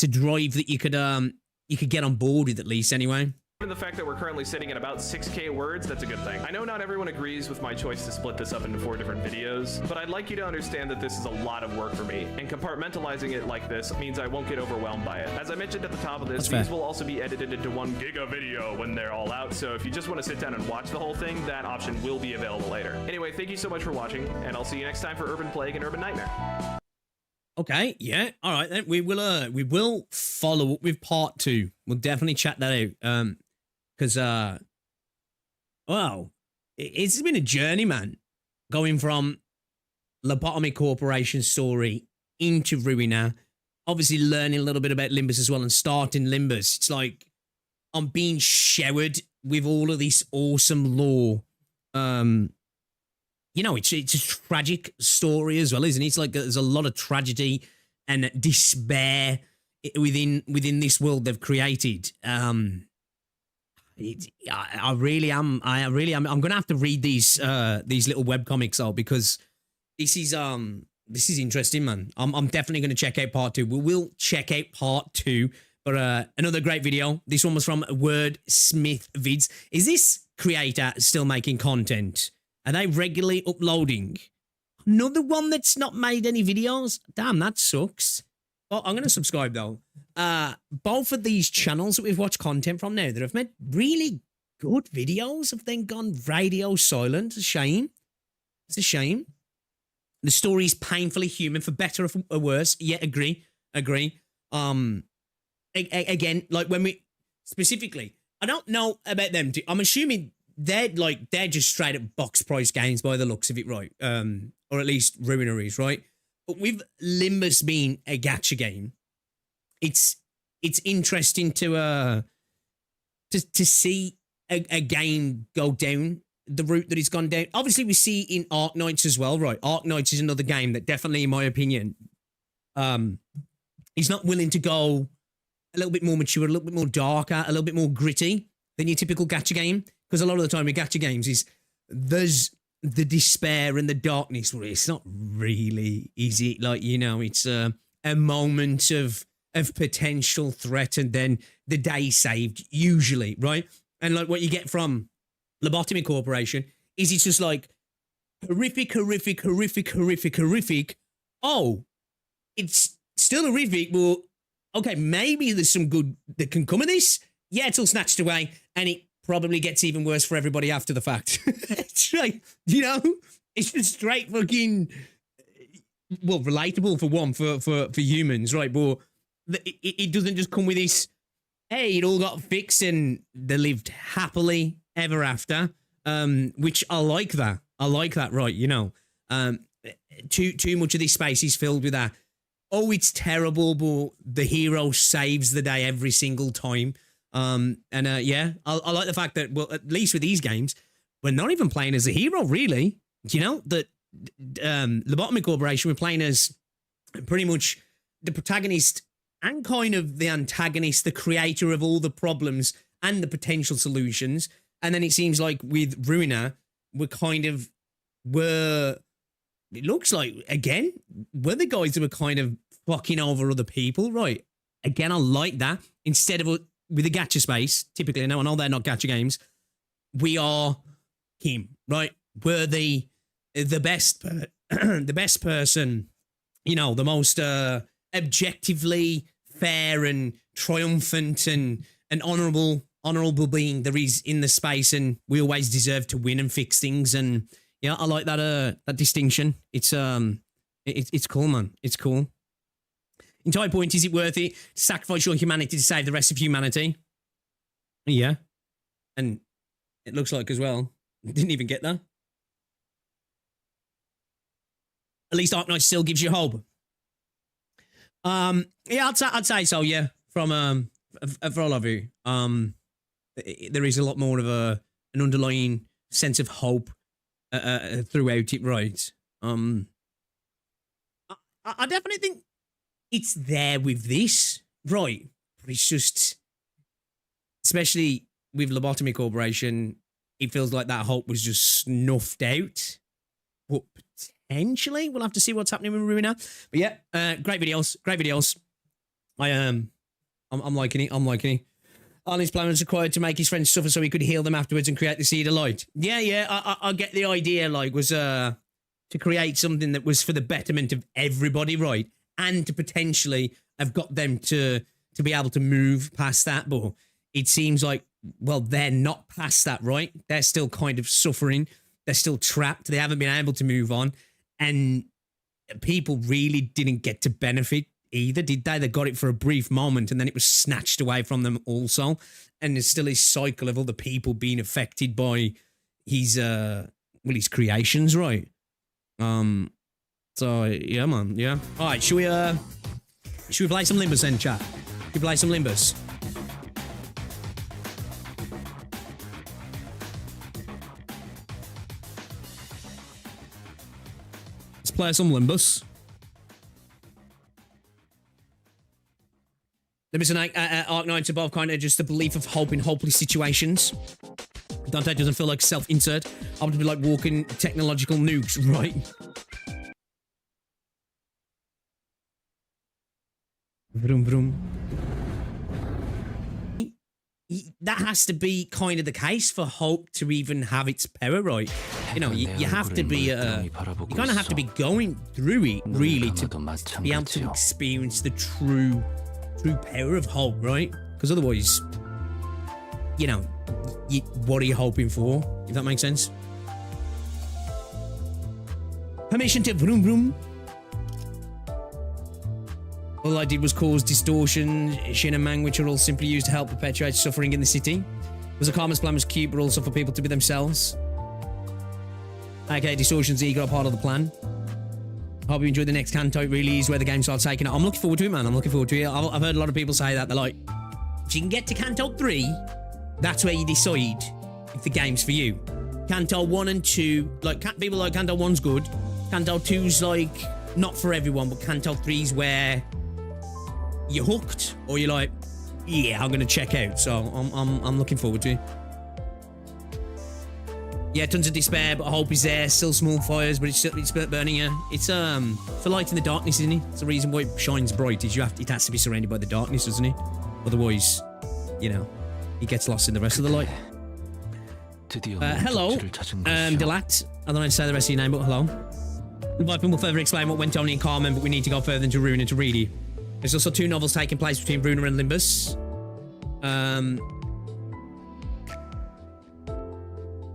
drive that you could get on board with, at least, anyway. Given the fact that we're currently sitting at about 6K words, that's a good thing. I know not everyone agrees with my choice to split this up into 4 different videos, but I'd like you to understand that this is a lot of work for me, and compartmentalizing it like this means I won't get overwhelmed by it. As I mentioned at the top of this, these will also be edited into 1 giga video when they're all out, so if you just want to sit down and watch the whole thing, that option will be available later. Anyway, thank you so much for watching, and I'll see you next time for Urban Plague and Urban Nightmare. Okay, yeah, all right then. We will follow up with part 2. We'll definitely check that out. Because, wow, it's been a journey, man. Going from Lobotomy Corporation story into Ruina. Obviously learning a little bit about Limbus as well and starting Limbus. It's like I'm being showered with all of this awesome lore. It's a tragic story as well, isn't it? It's like there's a lot of tragedy and despair within this world they've created. I really am. I'm gonna have to read these little webcomics out because this is interesting, man. I'm definitely gonna check out part 2. We will check out part 2. But another great video. This one was from Wordsmith Vids. Is this creator still making content? Are they regularly uploading? Another one that's not made any videos? Damn, that sucks. Well, I'm gonna subscribe though. Both of these channels that we've watched content from now that have made really good videos have then gone radio silent. It's a shame. It's a shame. The story's painfully human, for better or for worse. Yeah, agree. Again, like when we specifically, I don't know about them. I'm assuming they're just straight up box price games by the looks of it, right? Or at least Ruineries, right? But with Limbus being a gacha game, it's interesting to see a game go down the route that it's gone down. Obviously, we see in Arknights as well, right? Arknights is another game that definitely, in my opinion, he's not willing to go a little bit more mature, a little bit more darker, a little bit more gritty than your typical gacha game. Because a lot of the time with gacha games there's the despair and the darkness where it's not really easy. Like, you know, it's a moment of potential threat and then the day saved, usually, right? And like what you get from Lobotomy Corporation is it's just like horrific. Oh, it's still horrific, but okay, maybe there's some good that can come of this. Yeah, it's all snatched away, and it probably gets even worse for everybody after the fact. It's like, you know, it's just straight fucking, well, relatable for one, for humans, right? But it doesn't just come with this, hey, it all got fixed and they lived happily ever after, which I like that. Right, you know. Too much of this space is filled with that, oh, it's terrible, but the hero saves the day every single time. Yeah, I like the fact that, well, at least with these games, we're not even playing as a hero, really. You know, that Lobotomy Corporation, we're playing as pretty much the protagonist and kind of the antagonist, the creator of all the problems and the potential solutions. And then it seems like with Ruiner, it looks like, again, we're the guys who are kind of fucking over other people, right? Again, I like that. Instead of with the gacha space, typically, I know they're not gacha games, we are him, right? We're the best the best person, you know, the most objectively fair and triumphant and honorable being there is in the space, and we always deserve to win and fix things. And yeah, I like that distinction. It's cool, man. It's cool. Entire point, is it worth it to sacrifice your humanity to save the rest of humanity? Yeah. And it looks like as well, didn't even get that. At least Arknights still gives you hope. Yeah, I'd say so, yeah. From for all of you. There is a lot more of an underlying sense of hope throughout it, right? I definitely think it's there with this, right? But it's just, especially with Lobotomy Corporation, it feels like that hope was just snuffed out. But potentially, we'll have to see what's happening with Ruina. But yeah, great videos. I'm liking it. Arlen's plan was required to make his friends suffer so he could heal them afterwards and create the Seed of Light. Yeah, I get the idea, like, was to create something that was for the betterment of everybody, right? And to potentially have got them to be able to move past that. But it seems like, well, they're not past that, right? They're still kind of suffering. They're still trapped. They haven't been able to move on. And people really didn't get to benefit either, did they? They got it for a brief moment and then it was snatched away from them also. And there's still his cycle of other people being affected by his creations, right? So yeah, man, yeah. All right, should we play some Limbus then, chat? Should we play some Limbus? Let's play some Limbus. Limbus and Arknights above, kind of just the belief of hope in hopeless situations. Dante doesn't feel like self-insert. I would be like walking technological nukes, right? Vroom, vroom. That has to be kind of the case for hope to even have its power, right? You know, you have to be, you kind of have to be going through it, really, to be able to experience the true power of hope, right? Because otherwise, you know, what are you hoping for? If that makes sense. Permission to vroom vroom. All I did was cause distortion, Shin and Mang, which are all simply used to help perpetuate suffering in the city. Was a karma's plan was cute, but also for people to be themselves. Okay, distortion's ego are part of the plan. Hope you enjoy the next Canto. It really is where the game starts taking it. I'm looking forward to it, man. I'm looking forward to it. I've heard a lot of people say that. They're like, if you can get to Canto 3, that's where you decide if the game's for you. Canto 1 and 2, like, people like Canto 1's good. Canto 2's like, not for everyone, but Canto 3's where you're hooked, or you're like, yeah, I'm gonna check out. So I'm looking forward to it. Yeah, tons of despair, but hope is there. Still small fires, but it's burning you. It's for light in the darkness, isn't it? It's the reason why it shines bright. Is it has to be surrounded by the darkness, doesn't it? Otherwise, you know, it gets lost in the rest of the light. Hello, Delat. I don't know how to say the rest of your name, but hello. The Viper will further explain what went on in Carmen, but we need to go further into Runa to read it. There's also 2 novels taking place between Runa and Limbus.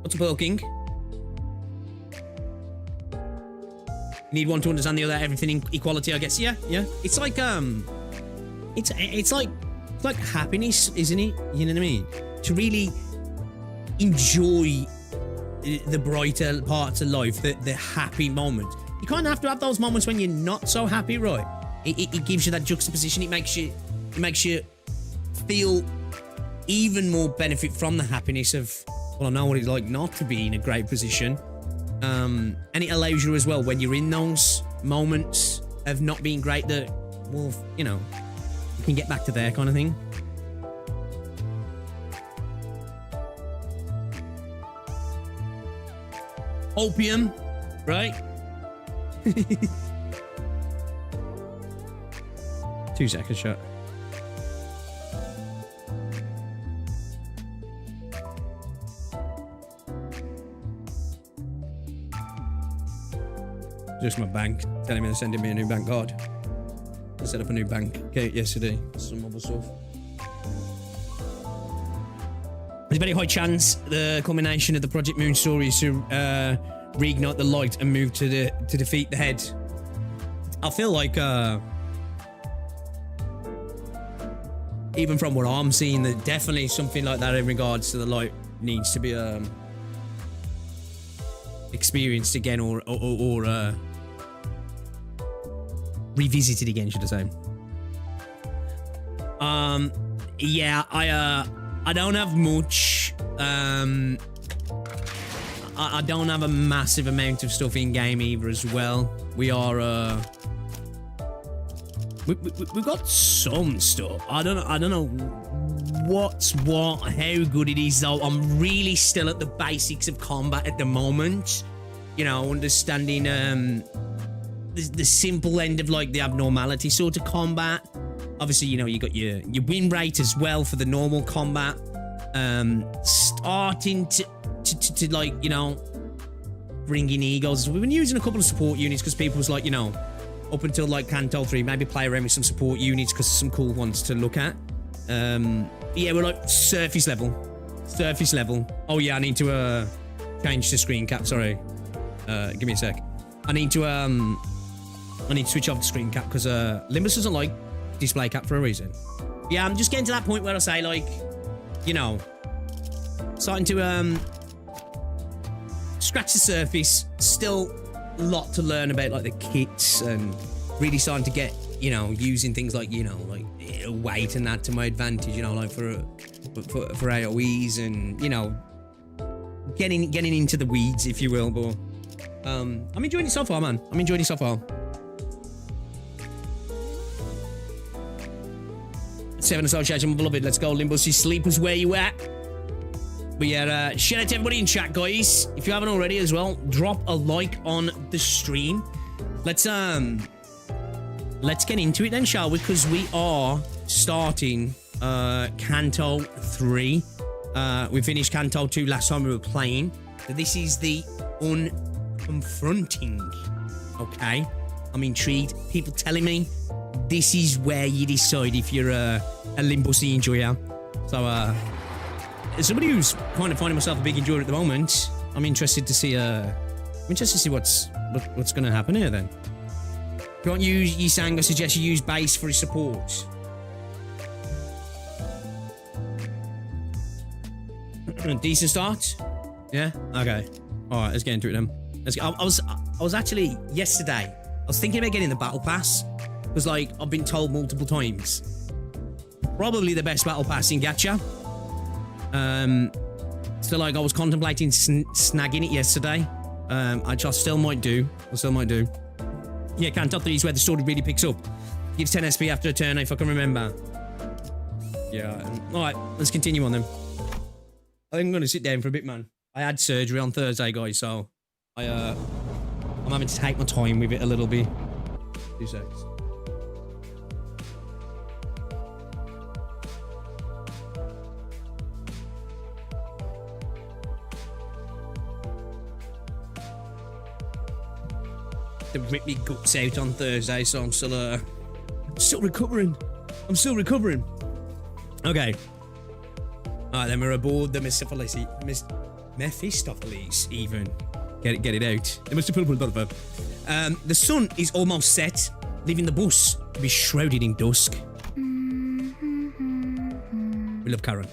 What's up, Pearl King? You need one to understand the other. Everything in equality, I guess. Yeah. It's like it's like happiness, isn't it? You know what I mean? To really enjoy the brighter parts of life, the happy moments. You kind of have to have those moments when you're not so happy, right? It gives you that juxtaposition. It makes you feel even more benefit from the happiness of, well, I know what it's like not to be in a great position. And it allows you as well, when you're in those moments of not being great, that, well, you know, you can get back to there kind of thing. Opium, right? 2 seconds shot. Just my bank telling me they're sending me a new bank card. I set up a new bank account yesterday. Some other stuff. There's a very high chance the culmination of the Project Moon story is to reignite the light and move to defeat the head. I feel like even from what I'm seeing, that definitely something like that in regards to the light needs to be experienced again, or revisited again, should I say. Yeah, I don't have much. I don't have a massive amount of stuff in game either as well. We are we've got some stuff. I don't know what's what, how good it is though. I'm really still at the basics of combat at the moment. You know, understanding the simple end of like the abnormality sort of combat. Obviously, you know, you got your win rate as well for the normal combat. Starting to like, you know, bring in egos. We've been using a couple of support units because people was like, you know, up until like Canto 3, maybe play around with some support units because some cool ones to look at. Yeah, we're like surface level. Oh yeah, I need to change the screen cap. Sorry, give me a sec. I need to switch off the screen cap because Limbus doesn't like display cap for a reason. Yeah, I'm just getting to that point where I say, like, you know, starting to scratch the surface. Still a lot to learn about like the kits, and really starting to get, you know, using things like, you know, like weight and that to my advantage, you know, like for AoEs, and, you know, getting into the weeds, if you will. But I'm enjoying it so far, man. I'm enjoying it so far. 7 Association, my beloved. Let's go, Limbus. Sleepers, where you at? But yeah, shout out to everybody in chat, guys. If you haven't already as well, drop a like on the stream. Let's get into it then, shall we? Because we are starting Canto 3. We finished Canto 2 last time we were playing. So this is the unconfronting. Okay, I'm intrigued. People telling me this is where you decide if you're a Limbusy enjoyer. So as somebody who's kind of finding myself a big enjoyer at the moment, I'm interested to see what's what's going to happen here then? Can't use Yisang. I suggest you use base for his support. Decent start. Yeah. Okay. All right. Let's get into it then. Let's go. I was actually yesterday. I was thinking about getting the battle pass because, like, I've been told multiple times, probably the best battle pass in gacha. So like I was contemplating snagging it yesterday. I still might do. Yeah, Canto 3 is where the story really picks up. Gives 10 SP after a turn, if I can remember. Yeah. Alright, let's continue on then. I think I'm going to sit down for a bit, man. I had surgery on Thursday, guys, so I'm having to take my time with it a little bit. 2 seconds. They ripped me guts out on Thursday, so I'm still recovering. Okay. Alright, then we're aboard the Mephistopheles, even. Get it out. The sun is almost set, leaving the bus to be shrouded in dusk. We love Karen.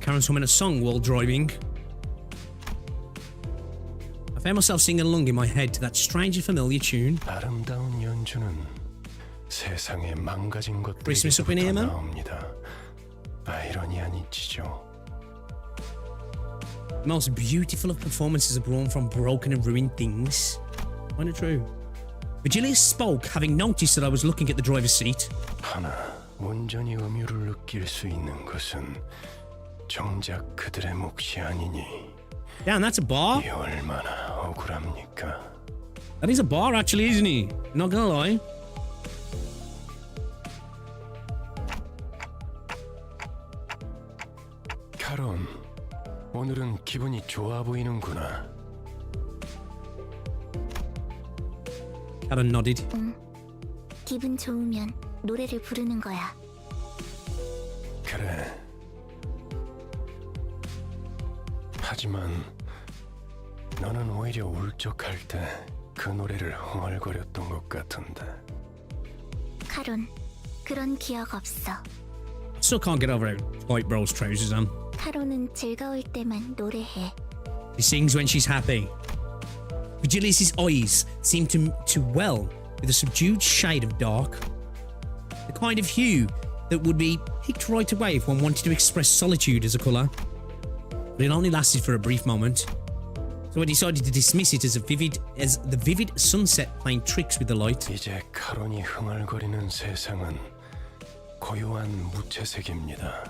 Karen's humming a song while driving. I found myself singing along in my head to that strange and familiar tune. Christmas up in here, man. The most beautiful of performances are born from broken and ruined things. Kinda true. Virgilius spoke, having noticed that I was looking at the driver's seat. 온전히 음유를 느낄 수 있는 것은 정작 그들의 몫이 아니니. Damn, that's a bar. 이 얼마나 억울합니까? That is a bar, actually, isn't he? Not gonna lie. 카론, 오늘은 기분이 좋아 보이는구나. Karen nodded. 기분 좋으면 노래를 부르는 거야. 그래. 하지만 너는 오히려 울적할 때 그 노래를 흥얼거렸던 것 같은데. 카론, 그런 기억 없어. Still can't get over how tight Bro's trousers are. 카론은 즐거울 때만 노래해. She sings when she's happy. Virgilius' eyes seem to well with a subdued shade of dark. The kind of hue that would be picked right away if one wanted to express solitude as a colour. But it only lasted for a brief moment. So I decided to dismiss it as the vivid sunset playing tricks with the light. 이제 카론이 흥얼거리는 세상은 고요한 무채색입니다.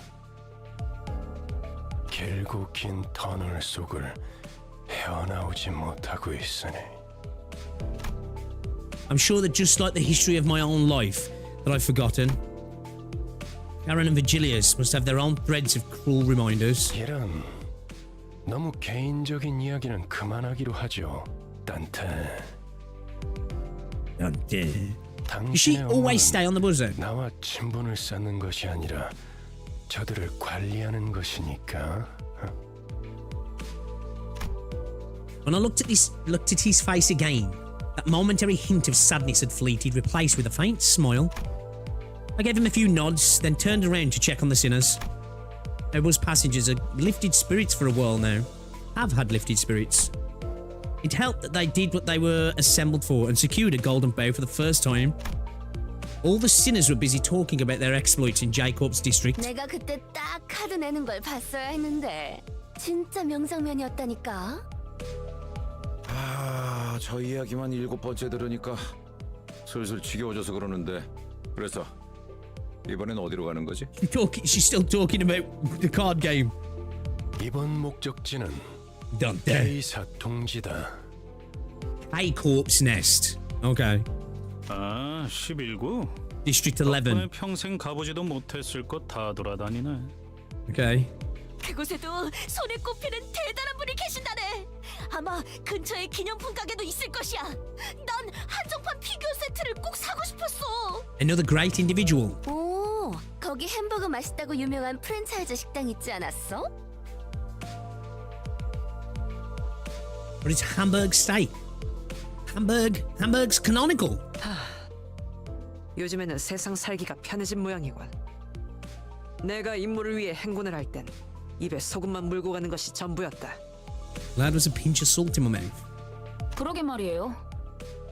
길고 긴 터널 속을 헤어나오지 못하고 있으니. I'm sure that just like the history of my own life that I've forgotten, Karen and Virgilius must have their own threads of cruel reminders. 이런 너무 개인적인 이야기는 그만하기로 하죠, 단테. Does she always stay on the buzzer? 나와 친분을 쌓는 것이 아니라 저들을 관리하는 것이니까. When I looked at his face again, that momentary hint of sadness had fleeted, replaced with a faint smile. I gave him a few nods, then turned around to check on the sinners. Our bus passengers are lifted spirits for a while now. Have had lifted spirits. It helped that they did what they were assembled for and secured a golden bow for the first time. All the sinners were busy talking about their exploits in Jacob's district. 내가 그때 딱 카드 내는 걸 봤어야 했는데 진짜 명장면이었다니까. 아, 저 이야기만 7번째 들으니까 슬슬 지겨워져서 그러는데. 그래서 이번엔 어디로 가는 거지? She's still talking about the card game. 이번 목적지는 Dante. K사 통지다. K Corpse Nest. Okay. 아, 11구. District 11. 덕분에 평생 가보지도 못했을 것 다 돌아다니네. Okay. 그곳에도 손에 꼽히는 대단한 분이 계신다네. 아마 근처에 기념품 가게도 있을 것이야. 난 한정판 피규어 세트를 꼭 사고 싶었어. Another great individual. 오, 거기 햄버거 맛있다고 유명한 프랜차이즈 식당 있지 않았어? But it's Hamburg steak. Hamburg's canonical. 요즘에는 세상 살기가 편해진 모양이군. 내가 임무를 위해 행군을 할 땐 입에 소금만 물고 가는 것이 전부였다. That was a pinch of salt in my mouth. 그러게 말이에요.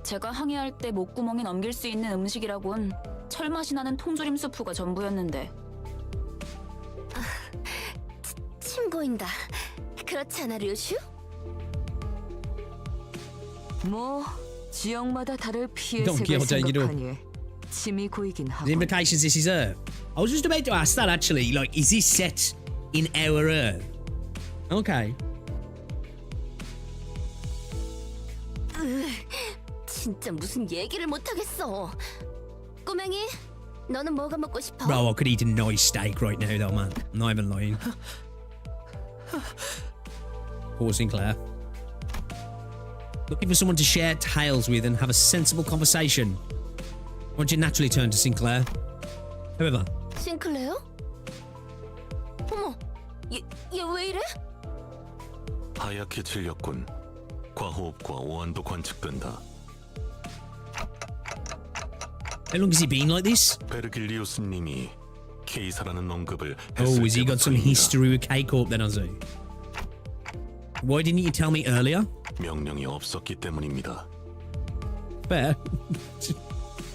제가 항해할 때 목구멍에 넘길 수 있는 음식이라곤 철맛이 나는 통조림 수프가 전부였는데. 침 고인다. 그렇지 않아, 류슈? 뭐 지역마다 다를 피해 Don't 색을 kill Jane, you know. 생각하니 침이 고이긴 하고. The implications this is Earth. I was just about to ask that actually. Like, is this set in our Earth? Okay. 진짜 무슨 얘기를 못 하겠어. 꼬맹이, 너는 뭐가 먹고 싶어? Bro, I could eat a nice steak right now, though, man. I'm not even lying. Poor Sinclair. Looking for someone to share tales with and have a sensible conversation. Why don't you naturally turn to Sinclair? However, 싱클레어? 어머, 얘 왜 이래? 하얗게 질렸군. 과호흡과 오한도 관측된다. how long has he been like this? 베르길리우스님이 케이사라는 언급을 Oh, has he got some history with K-Corp then, has he? Why didn't you tell me earlier? 명령이 없었기 때문입니다. Fair.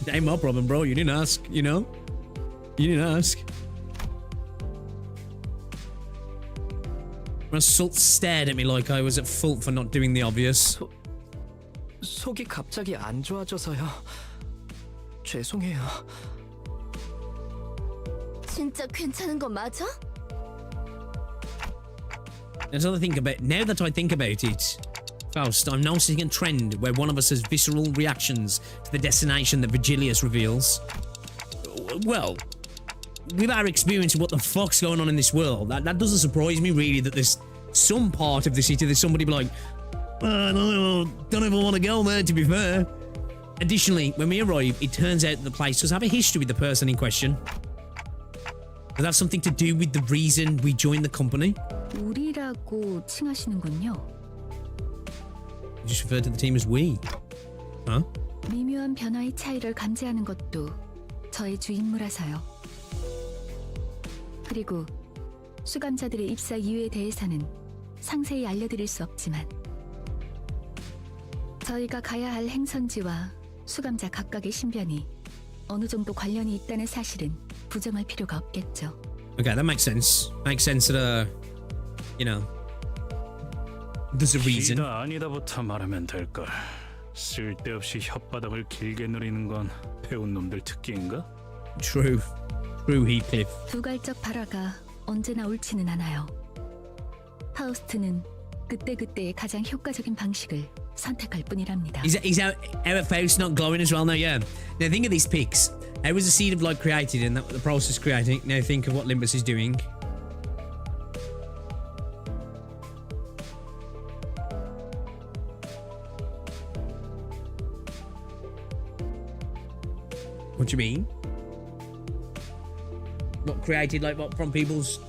Ain't my problem, bro. You didn't ask, you know? You didn't ask. Salt stared at me like I was at fault for not doing the obvious. 속이 갑자기 안 좋아져서요. 죄송해요. 진짜 괜찮은 거 맞아? There's another thing about now that I think about it, Faust, I'm noticing a trend where one of us has visceral reactions to the destination that Vigilius reveals. Well, with our experience of what the fuck's going on in this world, that doesn't surprise me really that there's some part of the city there's somebody be like, I don't even want to go there, to be fair. Additionally, when we arrive, it turns out that the place does have a history with the person in question. Does that have something to do with the reason we joined the company? 우리라고 칭하시는군요. You just referred to the team as we. Huh? 미묘한 변화의 차이를 감지하는 것도 저의 주 임무라서요. 그리고 수감자들의 입사 이유에 대해서는 상세히 알려드릴 수 없지만 저희가 가야 할 행선지와 수감자 각각의 신변이 어느 정도 관련이 있다는 사실은 부정할 필요가 없겠죠. Okay, that makes sense. Makes sense that, you know, there's a reason. 시다 아니다부터 말하면 될걸. 쓸데없이 혓바닥을 길게 누리는 건 배운 놈들 특기인가? True, Heathcliff. 두갈적 발화가 언제나 옳지는 않아요. 파우스트는 그때그때의 가장 효과적인 방식을 선택할 뿐이랍니다. Is our Faust not glowing as well now? Yeah. Now think of these pics. How was the seed of light created and the process creating? Now think of what Limbus is doing. What do you mean? Not created like what from people's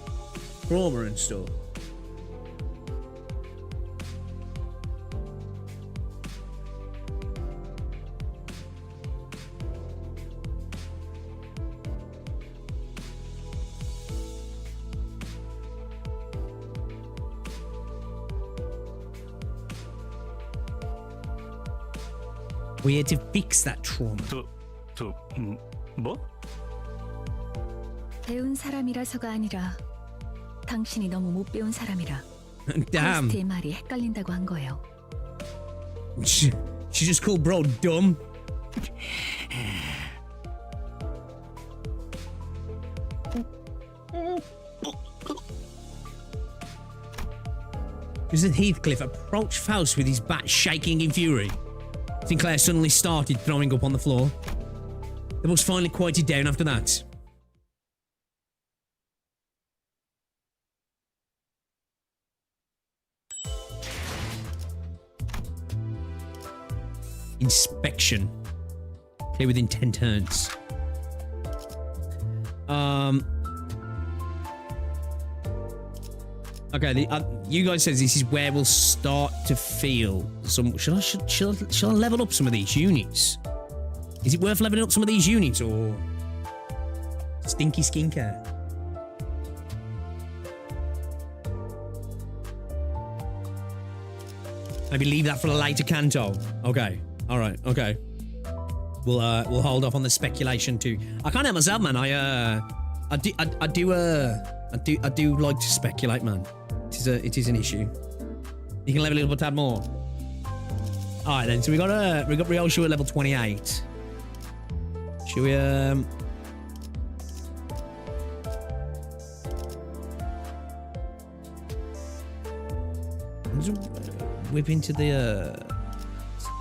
trauma and stuff? We had to fix that trauma. 뭐? 배운 사람이라서가 아니라 당신이 너무 못 배운 사람이라 Damn. 파우스트의 말이 헷갈린다고 한 거예요. She just called bro dumb. Just as Heathcliff approached Faust with his bat shaking in fury, Sinclair suddenly started throwing up on the floor. The bus finally quieted down after that. Inspection. Clear within 10 turns. Okay, you guys said this is where we'll start to feel some. Should I level up some of these units? Is it worth leveling up some of these units or stinky skincare? Maybe leave that for a later Canto. Okay, all right, okay. We'll hold off on the speculation too. I can't help myself, man. I do like to speculate, man. It is an issue. You can level it up a tad more. All right then. So we got Ryoshu at level 28. Should we whip into the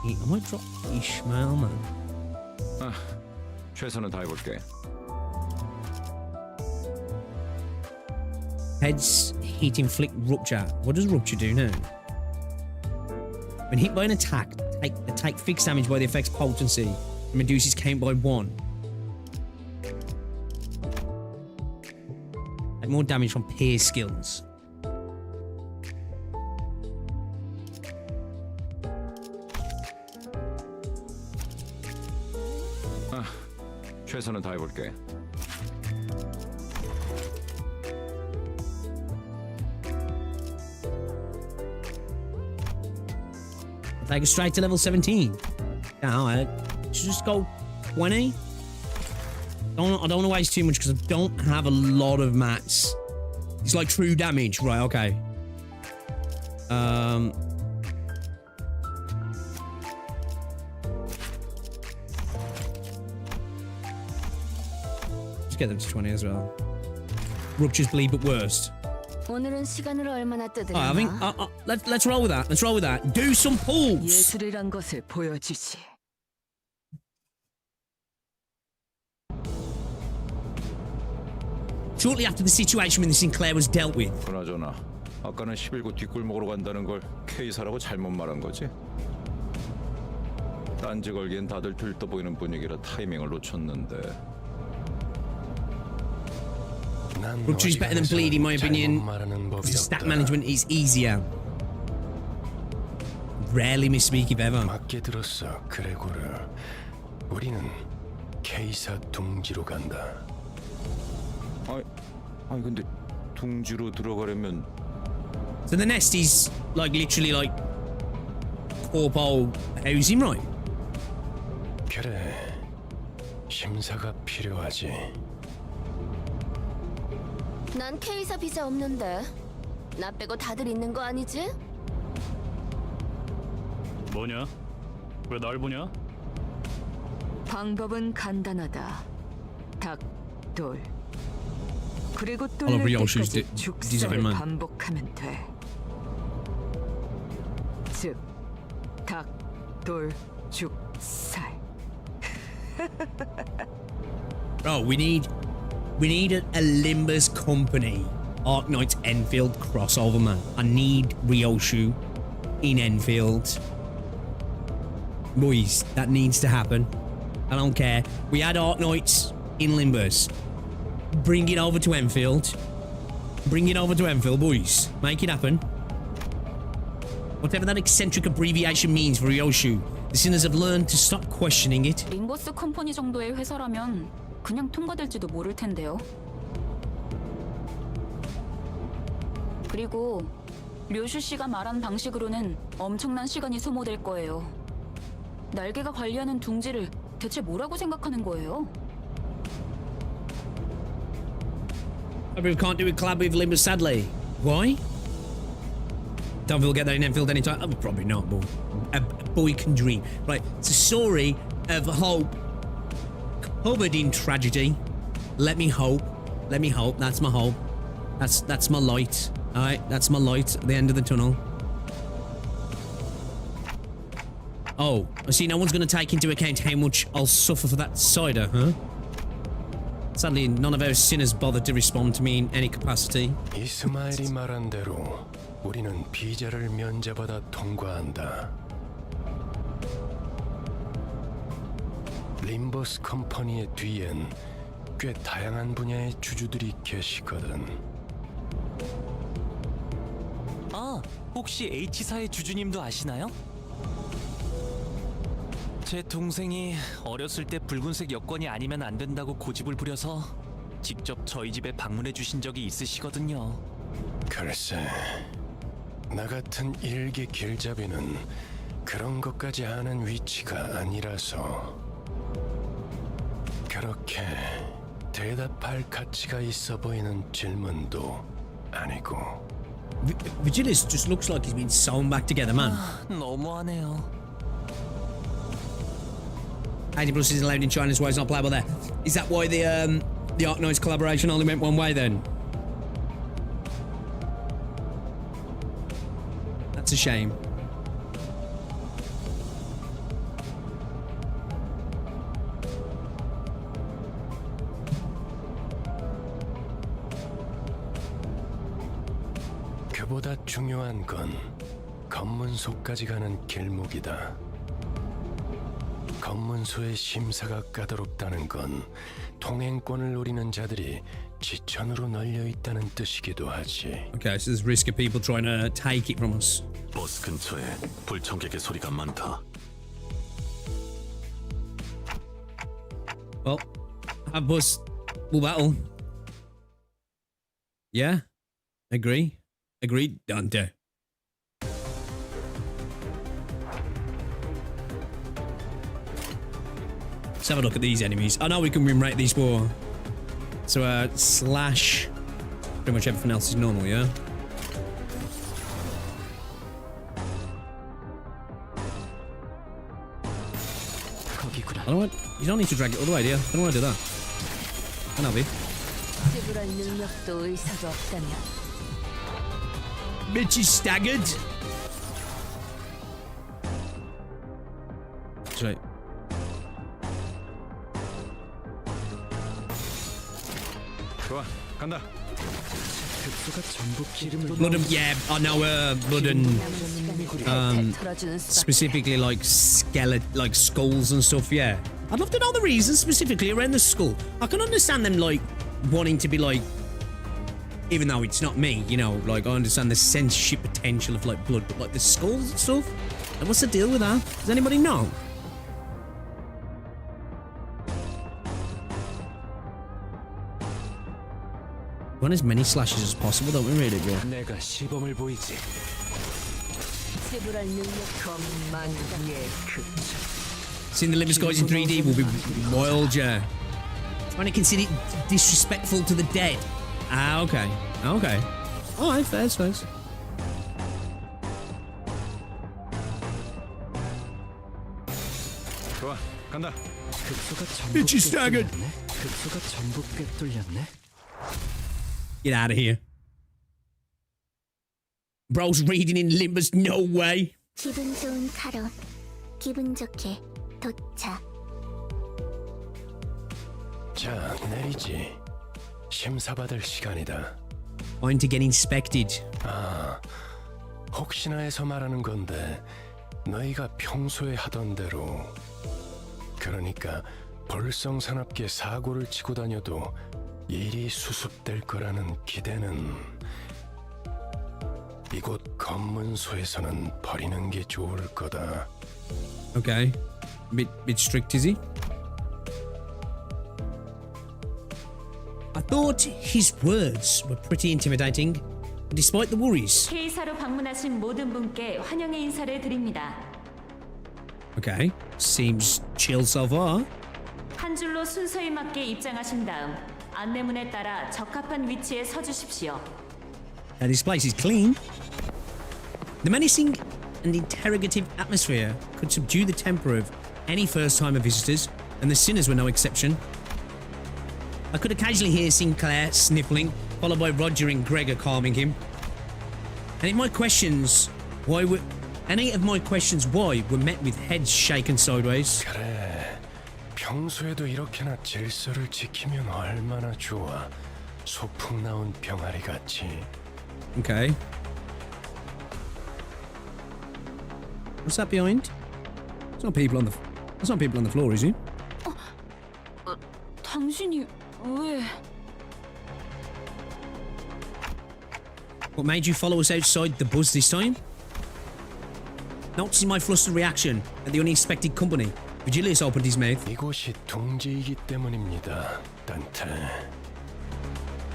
I might drop Ishmael, man. 최선은 다해볼게. Heads hit inflict rupture. What does rupture do now? When hit by an attack, take fixed damage by the effect's potency and reduces count by 1. Take more damage from peer skills. 최선은 다해볼게. Take it straight to level 17. Now, I should just go 20. I don't want to waste too much because I don't have a lot of mats. It's like true damage, right? Okay. Let's get them to 20 as well. Ruptures bleed, but worst. 오늘은 시간을 얼마나 I think let's roll with that. Let's roll with that. Do some pulls. 예술이란 것을 보여주지. Shortly after the situation with Sinclair was dealt with. 그나저나 아까는 11구 뒷골목으로 간다는 걸 K사라고 잘못 말한 거지? 딴지 걸기엔 다들 들떠 보이는 분위기라 타이밍을 놓쳤는데. Rupture is better than bleed in my opinion. The stat management is easier. Rarely misspeak if ever. 맞게 들었어, 그레고르. 우리는 K사 둥지로 간다. 아니 근데 둥지로 들어가려면. So the nest is like literally like corpo housing, right? 그래. 심사가 필요하지. 난 K사 비자 없는데. 나 빼고 다들 있는 거 아니지? 뭐냐? 왜 날 보냐? 방법은 간단하다. 닭, 돌. 그리고 I love 뚫릴 Ryoshu's 때까지 design, 죽살을 man. 반복하면 돼. 즉, 닭, 돌, 죽, 살. Oh, we need a Limbus Company Arknights Endfield crossover, man. I need Ryoshu in Endfield. Boys, that needs to happen. I don't care. We had Arknights in Limbus. Bring it over to Enfield. Bring it over to Enfield, boys. Make it happen. Whatever that eccentric abbreviation means for Ryoshu, the sinners have learned to stop questioning it. 림버스 컴퍼니 정도의 회사라면 그냥 통과될지도 모를 텐데요. 그리고 류슈 씨가 말한 방식으로는 엄청난 시간이 소모될 거예요. 날개가 관리하는 둥지를 대체 뭐라고 생각하는 거예요? We can't do a collab with Limbus, sadly. Why? Don't feel get that in Enfield anytime. Oh, probably not, but a boy can dream. Right, it's a story of hope covered in tragedy. Let me hope. Let me hope. That's my hope. That's my light. All right, that's my light at the end of the tunnel. Oh, I see. No one's going to take into account how much I'll suffer for that cider, huh? Sadly, none of our sinners bothered to respond to me in any capacity. 이스마일이 말한 대로 우리는 비자를 면제받아 통과한다. 림버스 컴퍼니의 뒤엔 꽤 다양한 분야의 주주들이 계시거든. 아, 혹시 H사의 주주님도 아시나요? 제 동생이 어렸을 때 붉은색 여권이 아니면 안 된다고 고집을 부려서 직접 저희 집에 방문해 주신 적이 있으시거든요. 글쎄, 나 같은 일개 길잡이는 그런 것까지 아는 위치가 아니라서 그렇게 대답할 가치가 있어 보이는 질문도 아니고. Vigilis just looks like he's been sewn back together, man. 너무하네요. 80 plus is allowed in China, so why it's not playable there? Is that why the Arknights collaboration only went one way then? That's a shame. 그보다 중요한 건 검문소까지 가는 길목이다. 검문소의 심사가 까다롭다는 건 통행권을 노리는 자들이 지천으로 널려 있다는 뜻이기도 하지. Okay, so there's risk of people trying to take it from us. 버스 근처에 불청객의 소리가 많다. Well, have bus will battle. Yeah, agree. Agreed. Done. Do. Let's have a look at these enemies. I know we can win rate these four. So slash. Pretty much everything else is normal, yeah. I don't want. You don't need to drag it all the way, do you? I don't want to do that. Can I be? Mitch is staggered. That's right. 좋아, 간다. Blood and yeah, I know blood and specifically like like skulls and stuff. Yeah, I'd love to know the reason specifically around the skull. I can understand them like wanting to be like, even though it's not me, you know, like I understand the censorship potential of like blood, but like the skulls and stuff. Like, what's the deal with that? Does anybody know? We want as many slashes as possible, don't we, really, bro? 내가 시범을 보이지. Seeing the Limbus guys in 3D will be wild, yeah. Trying to consider it disrespectful to the dead. Ah, okay. Okay. Alright, fair, fair. 좋아, 간다. Itchy staggered. Get out of here. Bro's reading in Limbus, no way. 기분 좋은 카론. 기분 좋게 도착. 자, 내리지. 심사받을 시간이다. Time to get inspected. 아, 혹시나 해서 말하는 건데 너희가 평소에 하던 대로, 그러니까 볼성사납게 사고를 치고 다녀도 일이 수습될 거라는 기대는 이곳 검문소에서는 버리는 게 좋을 거다. Okay. Bit strict, is he? I thought his words were pretty intimidating, despite the worries. K사로 방문하신 모든 분께 환영의 인사를 드립니다. Okay. Seems chill so far. 한 줄로 순서에 맞게 입장하신 다음 안내문에 따라 적합한 위치에 서주십시오. This place is clean. The menacing and interrogative atmosphere could subdue the temper of any first-timer visitors, and the sinners were no exception. I could occasionally hear Sinclair sniffling, followed by Roger and Gregor calming him. Any of my questions why were met with heads shaken sideways. 그래, 평소에도 이렇게나 질서를 지키면 얼마나 좋아. 소풍 나온 병아리 같이. Okay. What's that behind? It's not people on the. That's not people on the floor, is it? 당신이 왜? What made you follow us outside the bus this time? Noticing my flustered reaction at the unexpected company, Vigilius opened his mouth. 이곳이 둥지이기 때문입니다, 단테.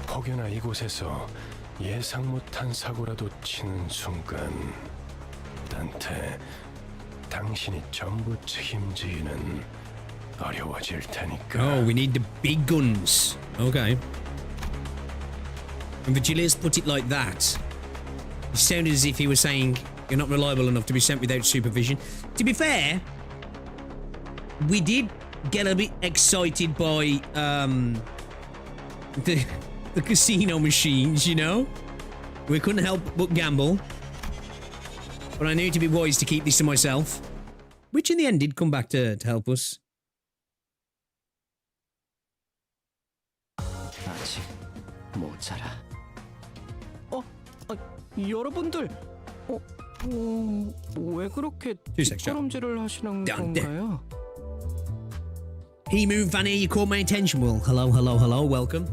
혹여나 이곳에서 예상 못한 사고라도 치는 순간, 단테, 당신이 전부 책임지기는 어려워질 테니까. Oh, we need the big guns. Okay. When Vigilius put it like that, it sounded as if he was saying, you're not reliable enough to be sent without supervision. To be fair, we did get a bit excited by the casino machines, you know? We couldn't help but gamble. But I knew to be wise to keep this to myself. Which in the end did come back to help us. 아직 모자라. 여러분들, 왜 그렇게 뒷걸음질을 하시는 건가요? He moved Van here, you caught my attention. Well, hello, welcome.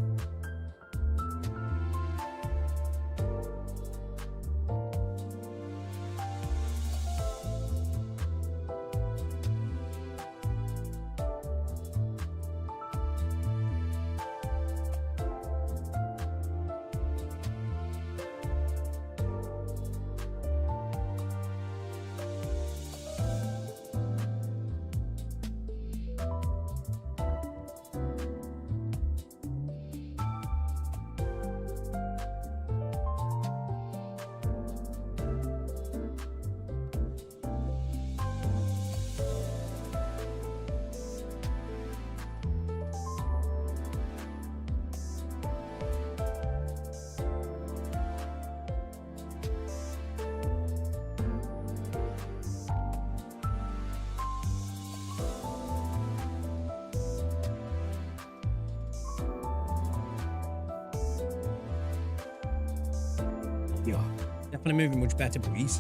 Definitely moving much better, please.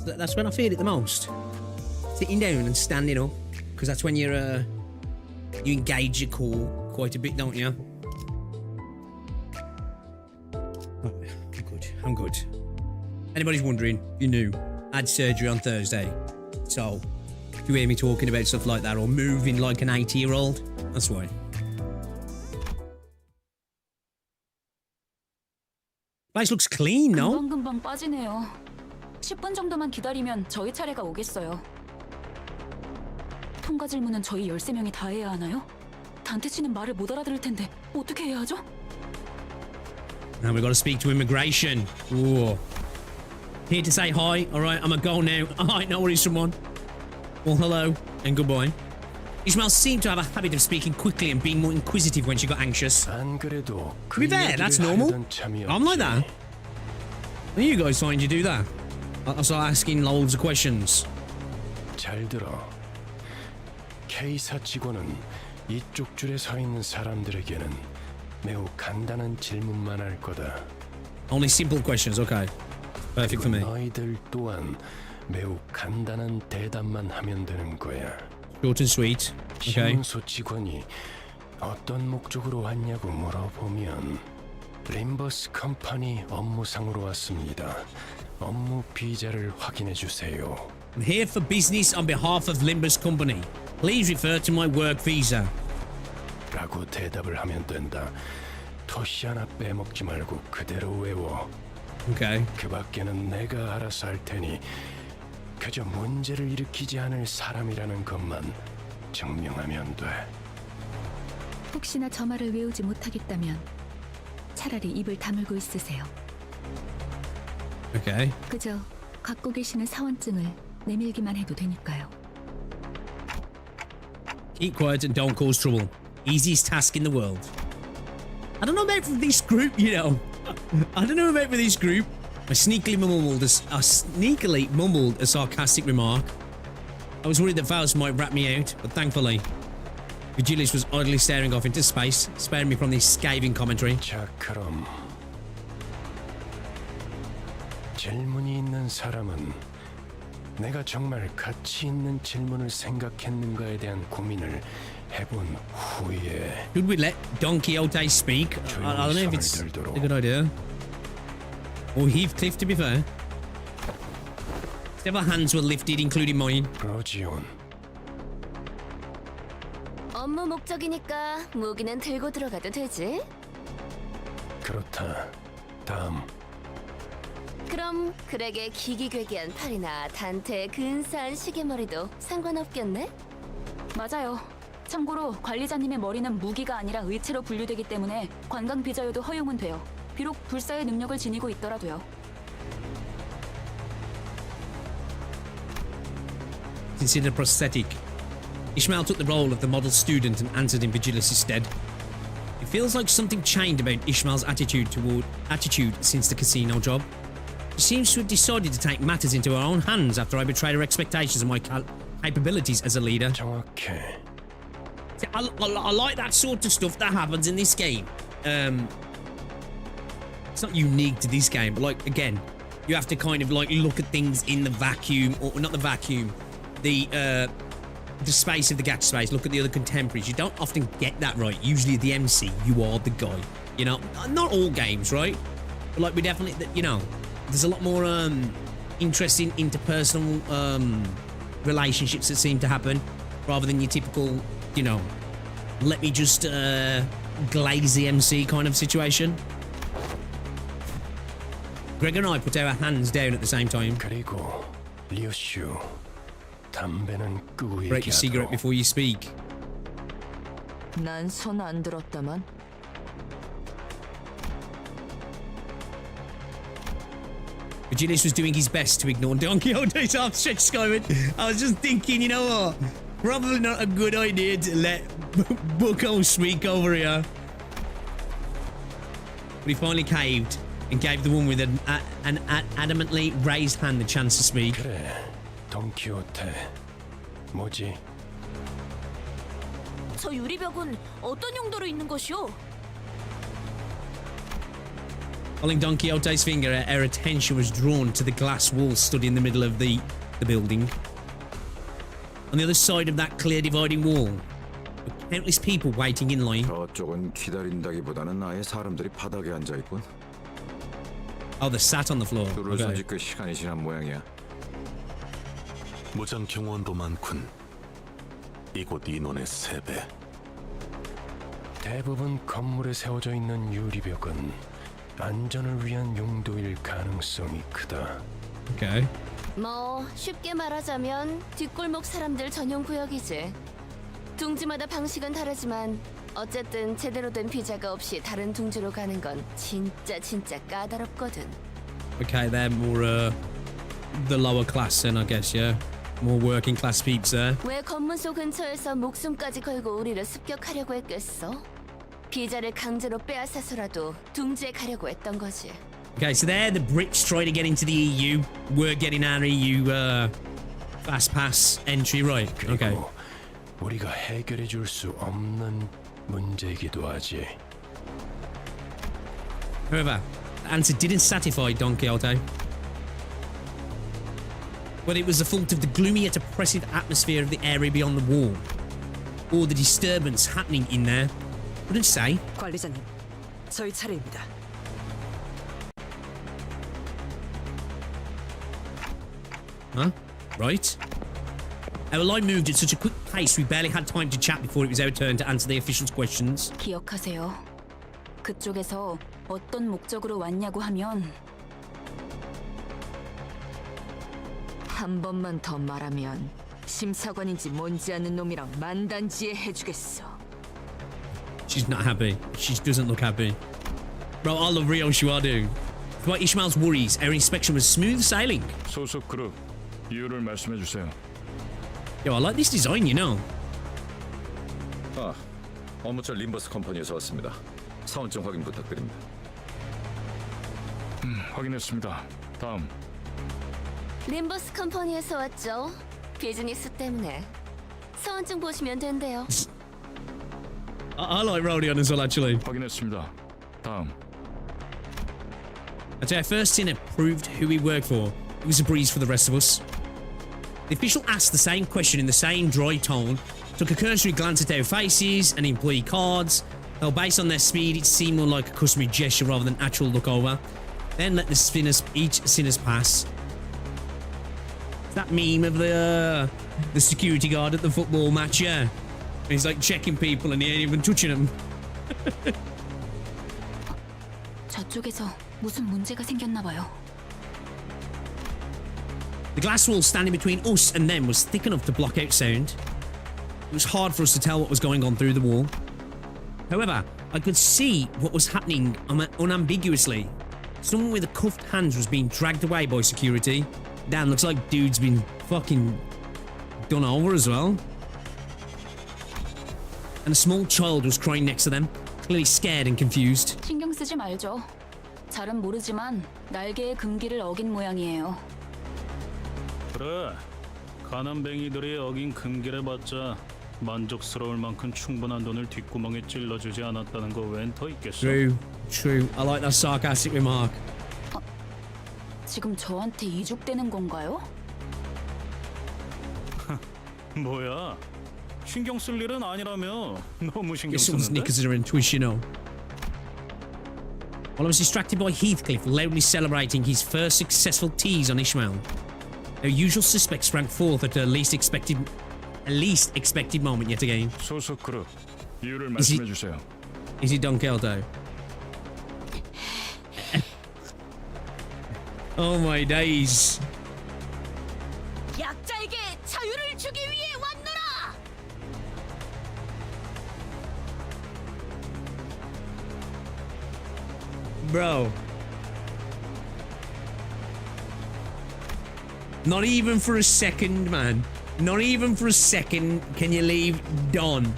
That's when I feel it the most. Sitting down and standing up, because that's when you engage your core quite a bit, don't you? Oh, I'm good. Anybody's wondering, you knew, I had surgery on Thursday. So, if you hear me talking about stuff like that or moving like an 80-year-old, that's why. Place looks clean, no? 금방 빠지네요. 10분 정도만 기다리면 저희 차례가 오겠어요. 통과 질문은 저희 13명이 다 해야 하나요? 단테 씨는 말을 못 알아들을 텐데 어떻게 해야 하죠? Now we've got to speak to immigration. Ooh. Here to say hi. All right, I'm a go now. All right, no worries, someone. Well, hello and goodbye. Ishmael seemed to have a habit of speaking quickly and being more inquisitive when she got anxious. To be fair, that's normal. I'm like that. How you guys find you do that? I start asking loads of questions. 잘 들어. K사 직원은 이쪽 줄에 서 있는 사람들에게는 매우 간단한 질문만 할 거다. Only simple questions, okay. Perfect for me. 너희들 또한 매우 간단한 대답만 하면 되는 거야. Short and sweet. Okay. 신문소 직원이 어떤 목적으로 왔냐고 물어보면 림버스 컴퍼니 업무상으로 왔습니다. 업무 비자를 확인해 주세요. I'm here for business on behalf of Limbus Company. Please refer to my work visa. 라고 대답을 하면 된다. 토시 하나 빼먹지 말고 그대로 외워. Okay. 그 밖에는 내가 알아서 할 테니 그저 문제를 일으키지 않을 사람이라는 것만 증명하면 돼. 혹시나 저 말을 외우지 못하겠다면 차라리 입을 다물고 있으세요. Okay. 그저 갖고 계시는 사원증을 내밀기만 해도 되니까요. Keep quiet and don't cause trouble. Easiest task in the world. I don't know about for this group, you know. I don't know about for this group. I sneakily mumbled a sarcastic remark. I was worried that Faust might rat me out, but thankfully, Vigilius was idly staring off into space, sparing me from this scathing commentary. 자, 그럼 질문이 있는 사람은 내가 정말 가치 있는 질문을 생각했는가에 대한 고민을 해본 후에 Should we let Don Quixote speak? I don't know if it's a good idea. Or Heathcliff, to be fair. Several hands were lifted, including mine. 로지온. 업무 목적이니까 무기는 들고 들어가도 되지? 그렇다. 다음. 그럼 그렉의 기기괴기한 팔이나 단테의 근사한 시계머리도 상관없겠네? 맞아요. 참고로 관리자님의 머리는 무기가 아니라 의체로 분류되기 때문에 관광 비자여도 허용은 돼요. 비록 불사의 능력을 지니고 있더라도요. Considered prosthetic. Ishmael took the role of the model student and answered in Vigilus's stead. It feels like something changed about Ishmael's attitude since the casino job. She seems to have decided to take matters into her own hands after I betrayed her expectations of my capabilities as a leader. 정확해. See, I like that sort of stuff that happens in this game. It's not unique to this game, but like again, you have to kind of like look at things in the vacuum, or not the vacuum, the space of the gacha space. Look at the other contemporaries. You don't often get that right. Usually the MC, you are the guy. You know, not all games, right? But like we definitely, you know, there's a lot more interesting interpersonal relationships that seem to happen rather than your typical, you know, let me just glaze the MC kind of situation. Greg and I put our hands down at the same time. 그리고 리오슈, 담배는 끄고 Break your cigarette before you speak. 난 손 안 들었다만. Vigilus was doing his best to ignore Don Quixote's outstretched skyward. I was just thinking, you know what? Probably not a good idea to let Bucko speak over here. But he finally caved and gave the woman with an adamantly raised hand the chance to speak. 그래, 돈키호테. 뭐지? 저 유리벽은 어떤 용도로 있는 것이오? Following Don Quixote's finger, our attention was drawn to the glass wall stood in the middle of the building. On the other side of that clear dividing wall were countless people waiting in line. 저쪽은 기다린다기보다는 아예 사람들이 바닥에 앉아 있군. Oh, they're sat on the floor. 줄을 Okay. 서지 꽤 시간이 지난 모양이야. 무장 경호원도 많군. 이곳 인원의 3배. 대부분 건물에 세워져 있는 유리벽은 안전을 위한 용도일 가능성이 크다. Okay. 뭐 쉽게 말하자면 뒷골목 사람들 전용 구역이지. 둥지마다 방식은 다르지만 어쨌든 제대로 된 비자가 없이 다른 둥지로 가는 건 진짜 까다롭거든. Okay, they're more the lower class then, I guess, yeah. More working class peeps there. 왜 검문소 근처에서 목숨까지 걸고 우리를 습격하려고 했겠어? 비자를 강제로 빼앗아서라도 둥지에 가려고 했던 거지. Okay, so there the Brits try to get into the EU. We're getting our EU fast pass entry, right? Okay. 우리가 해결해 줄 수 없는 문제이기도 하지. However, the answer didn't satisfy Don Quixote. Whether it was the fault of the gloomy yet oppressive atmosphere of the area beyond the wall, or the disturbance happening in there, couldn't say. 관리자님, 저희 차례입니다. Huh? Right. Our line moved at such a quick pace we barely had time to chat before it was our turn to answer the officials' questions. 기억하세요. 그쪽에서 어떤 목적으로 왔냐고 하면 한 번만 더 말하면 심사관인지 뭔지 아는 놈이랑 만단지에 해주겠어. She's not happy. She doesn't look happy. Bro, I love Rio Shuadu. Despite Ishmael's worries, our inspection was smooth sailing. 소속 그룹 이유를 말씀해 주세요. Yo, I like this design, you know. 아, 업무처 림버스 컴퍼니에서 왔습니다. 사원증 확인 부탁드립니다. 확인했습니다. 다음. 림버스 컴퍼니에서 왔죠. 비즈니스 때문에. 사원증 보시면 된대요. I like Rodion as well, actually. 확인했습니다. 다음. I'd say our first sinner proved who we worked for. It was a breeze for the rest of us. The official asked the same question in the same dry tone, took a cursory glance at their faces and employee cards. Though based on their speed, it seemed more like a customary gesture rather than actual look over. Then let each sinners pass. That meme of the security guard at the football match, yeah. He's like checking people and he ain't even touching them. 저쪽에서 무슨 문제가 생겼나 봐요. The glass wall standing between us and them was thick enough to block out sound. It was hard for us to tell what was going on through the wall. However, I could see what was happening unambiguously. Someone with cuffed hands was being dragged away by security. Damn, looks like dude's been fucking done over as well. And a small child was crying next to them, clearly scared and confused. 신경 쓰지 말죠. 잘은 모르지만 날개의 금기를 어긴 모양이에요. 그래, 가난뱅이들이 어긴 금기를 받자 만족스러울 만큼 충분한 돈을 뒷구멍에 찔러주지 않았다는 거 웬 더 있겠어? True. I like that sarcastic remark. 지금 저한테 이죽되는 건가요? 뭐야? 신경 쓸 일은 아니라며. 너무 신경 Someone's 쓰는데? knickers are in twist, you know. While I was distracted by Heathcliff loudly celebrating his first successful tease on Ishmael, their usual suspects sprang forth at the least expected moment yet again. 소속 그룹 이유를 말씀해 주세요. Is it Don Quixote? Oh my days. 약자에게 자유를 주기 위해 왔노라. Bro. Not even for a second, man. Not even for a second can you leave Dawn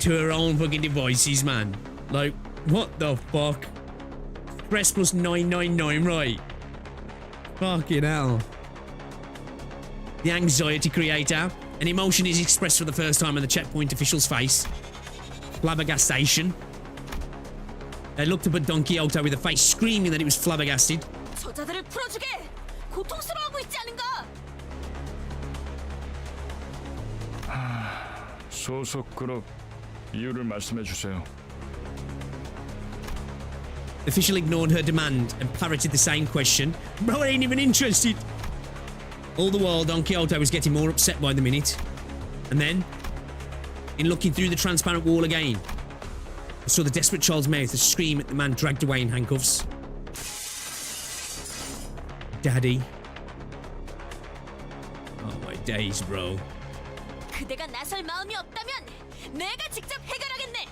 to her own fucking devices, man. Like, what the fuck? Press plus 999, right? Fucking hell. The anxiety creator. An emotion is expressed for the first time on the checkpoint official's face. Flabbergastation. They looked up at Don Quixote with a face screaming that it was flabbergasted. 저자들을 풀어주게. 고통스러워하고 있지 않은가? 소속 그룹 이유를 말씀해 주세요. The official ignored her demand and parroted the same question. Bro, I ain't even interested. All the while, Don Quixote was getting more upset by the minute. And then, in looking through the transparent wall again, I saw the desperate child's mouth scream at the man dragged away in handcuffs. Daddy. Oh my days, bro. 그대가 나설 마음이 없다면 내가 직접 해결하겠네.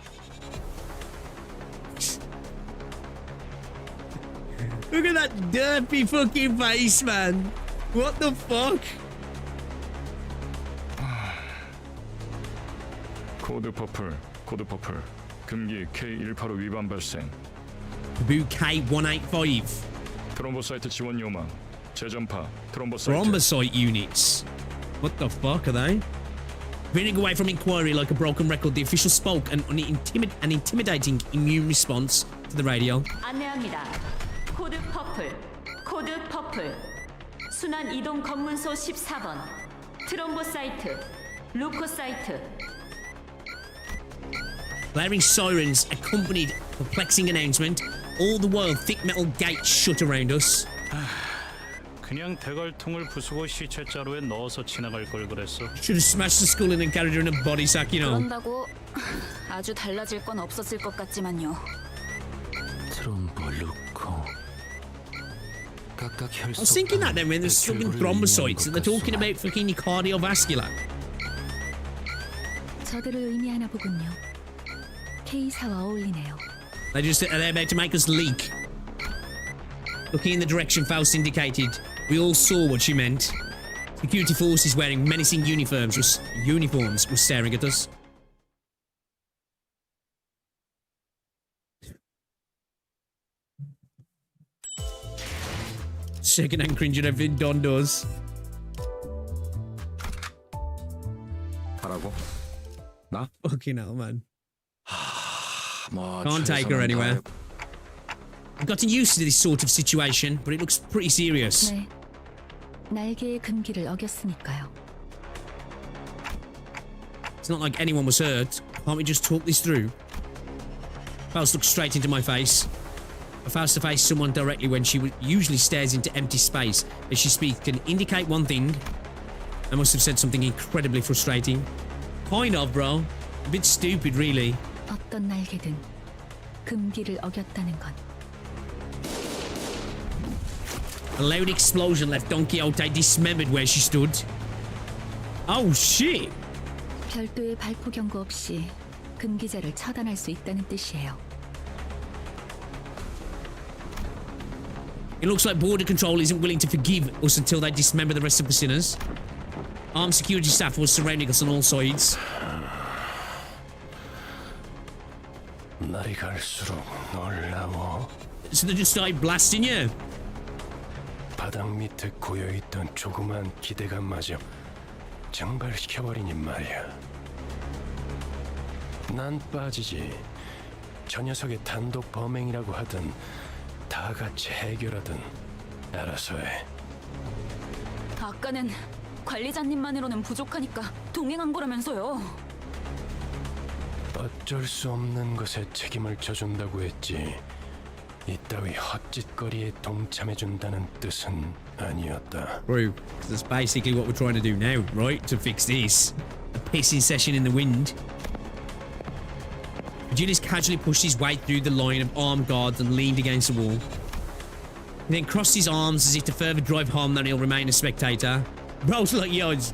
Look at that derpy fucking face, man. What the fuck? 코드 퍼플. 금기 K185 위반 발생. Taboo K185. 트롬보사이트 지원 요망. 재전파. 트롬보사이트. Thrombocyte units. What the fuck are they? Veering away from inquiry like a broken record, the official spoke an intimidating immune response to the radio. 안내합니다. 코드 퍼플. 순환 이동 검문소 14번. 트롬보사이트. 루코사이트. Blaring sirens accompanied a perplexing announcement. All the while, thick metal gates shut around us. 그냥 대갈통을 부수고 시체 자루에 넣어서 지나갈 걸 그랬어. Should have smashed the skull in and carried her in a body sack, you know. 그런다고 아주 달라질 건 없었을 것 같지만요. I was thinking that then when they're struggling thrombocytes that they're talking about fucking cardiovascular. 저들을 의미하나 보군요. K사와 어울리네요. They're about to make us leak. Looking in the direction Faust indicated, we all saw what she meant. Security forces wearing menacing uniforms were staring at us. Second-hand cringe at everything Don does. 하라고? 나? Fucking hell, man. 뭐, Can't take her anywhere. I've gotten used to this sort of situation, but it looks pretty serious. 네. 날개의 금기를 어겼으니까요. It's not like anyone was hurt. Can't we just talk this through? Faust looked straight into my face. Faust to face someone directly when she usually stares into empty space as she speaks can indicate one thing. I must have said something incredibly frustrating. Kind of, bro. A bit stupid, really. 어떤 날개든 금기를 어겼다는 건. A loud explosion left Don Quixote dismembered where she stood. Oh, shit! 별도의 발포 경고 없이 금기자를 처단할 수 있다는 뜻이에요. It looks like border control isn't willing to forgive us until they dismember the rest of the sinners. Armed security staff was surrounding us on all sides. 날이 갈수록 놀라워. So they just started blasting you? 바닥 밑에 고여있던 조그만 기대감마저 증발시켜버리니 말이야. 난 빠지지. 저 녀석의 단독 범행이라고 하든 다 같이 해결하든 알아서 해. 아까는 관리자님만으로는 부족하니까 동행한 거라면서요. 어쩔 수 없는 것에 책임을 져준다고 했지. 이따위 헛짓거리에 동참해준다는 뜻은 아니었다. Bro, that's basically what we're trying to do now, right? To fix this. A pissing session in the wind. Virgilius casually pushed his way through the line of armed guards and leaned against the wall. He then crossed his arms as if to further drive home that he'll remain a spectator. Bro's like, yo, it's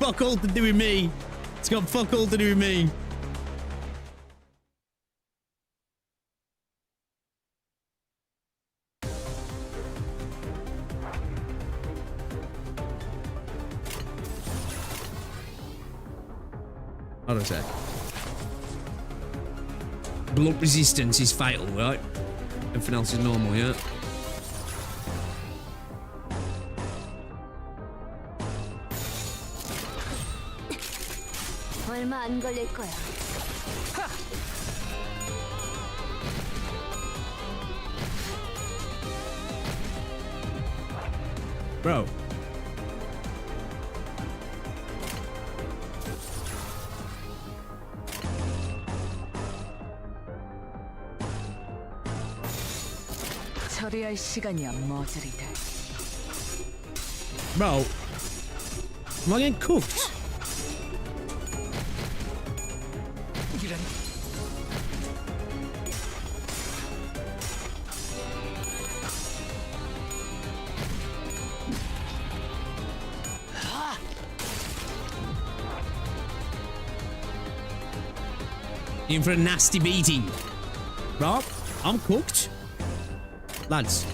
fuck all to do with me. It's got fuck all to do with me. Hold on a sec. Blunt resistance is fatal, right? Everything else is normal, yeah? 얼마 안 걸릴 거야. Bro. 처리할 시간이야, 머저리들. Bro. Am I getting cooked? 이런. In for a nasty beating. Bro, I'm cooked. Lads.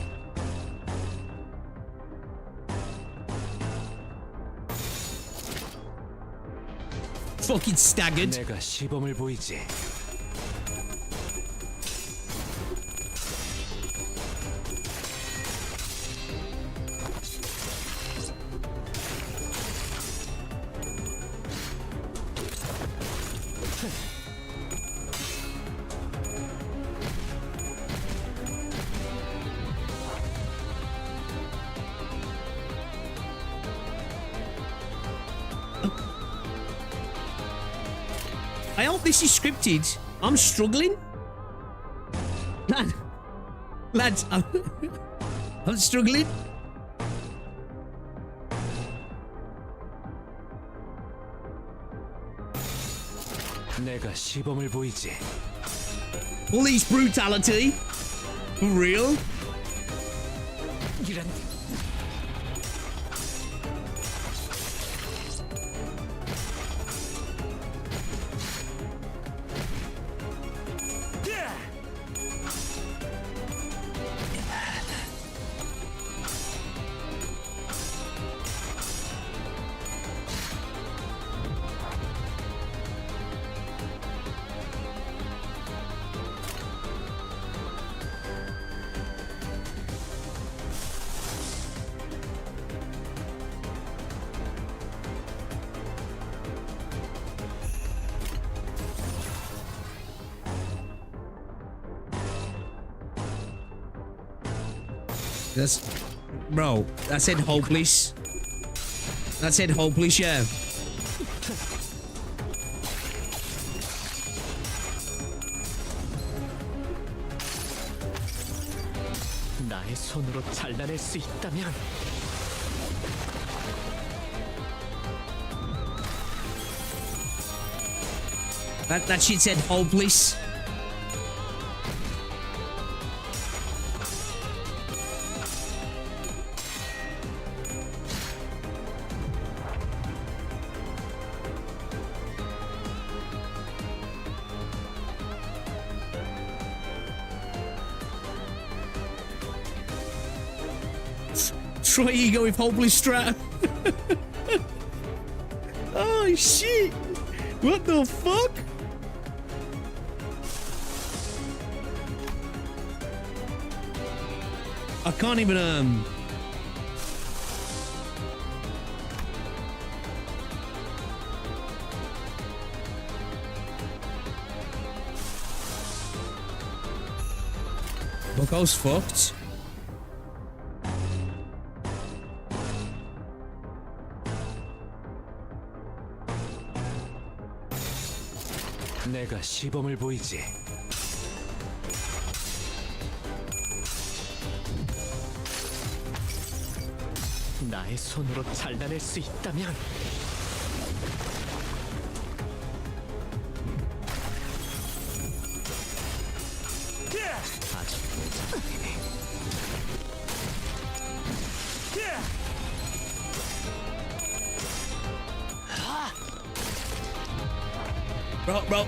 Fucking staggered. 내가 시범을 보이지. I hope this is scripted. I'm struggling. Lads, I'm struggling. 내가 시범을 보이지. Police brutality. For real? 이런. That's Bro, that said hopeless. That said hopeless, yeah. 나의 손으로 잘라낼 수 있다면 That shit said hopeless. Try ego with hopeless strat. Oh shit! What the fuck? I can't even Look, I was fucked. 내가 시범을 보이지. 나의 손으로 잘라낼 수 있다면 아직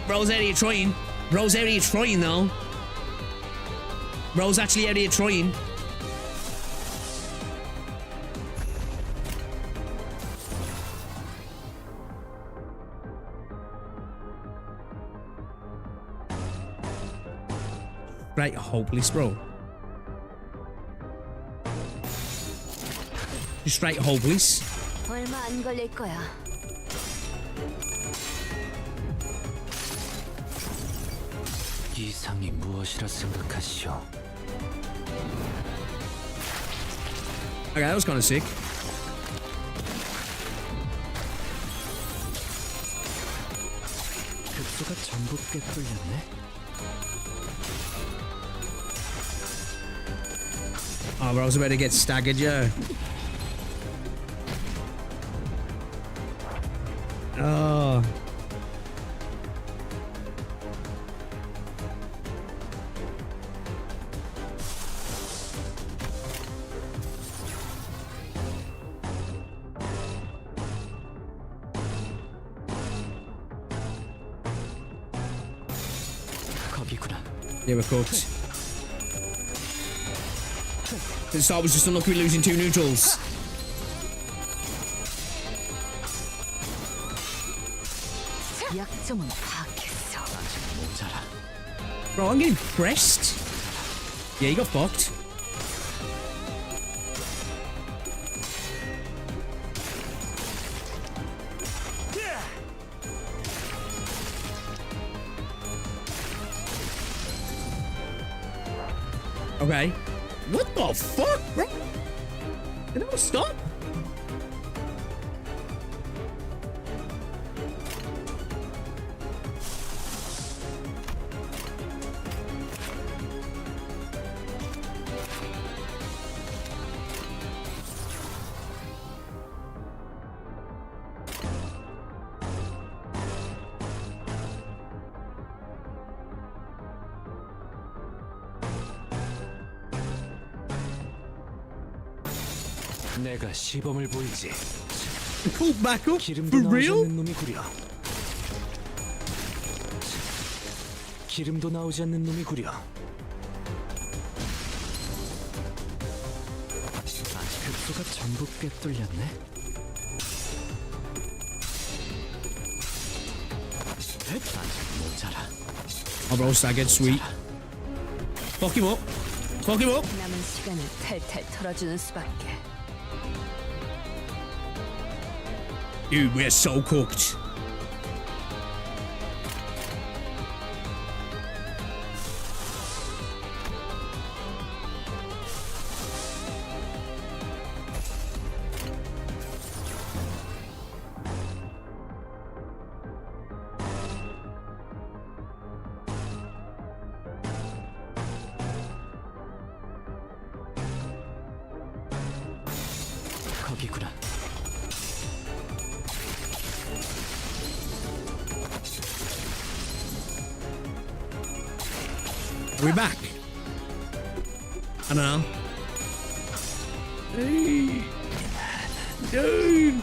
Bro's out here trying. Bro's out here trying though. Bro's actually out here trying. Right, hopeless, bro. Just straight hopeless. 얼마 안 걸릴 거야. 이상이 무엇이라 생각하시오? Okay, that was kind of sick. 급소가 전부 꿰뚫렸네. Oh, bro, I was about to get staggered, yeah. Oh. 거기구나. Yeah, we're cooked. The start was just unlucky losing 2 neutrals. 약점은 파악했어. 아직 모자라. Bro, I'm getting pressed. Yeah, he got fucked. Okay. What the fuck, bro? Did it stop? 내가 시범을 보이지. Cool back up? 기름도 For 나오지 real? 않는 놈이구려. 기름도 나오지 않는 놈이구려. 아직 급소가 전부 꿰뚫렸네. 아직 모자라. Oh, bro, staggered, sweet. Fuck him up. Fuck him up. 남은 시간을 탈탈 털어주는 수밖에. Dude, we're so cooked. 여기구나. We're back. I don't know. Hey. Dude.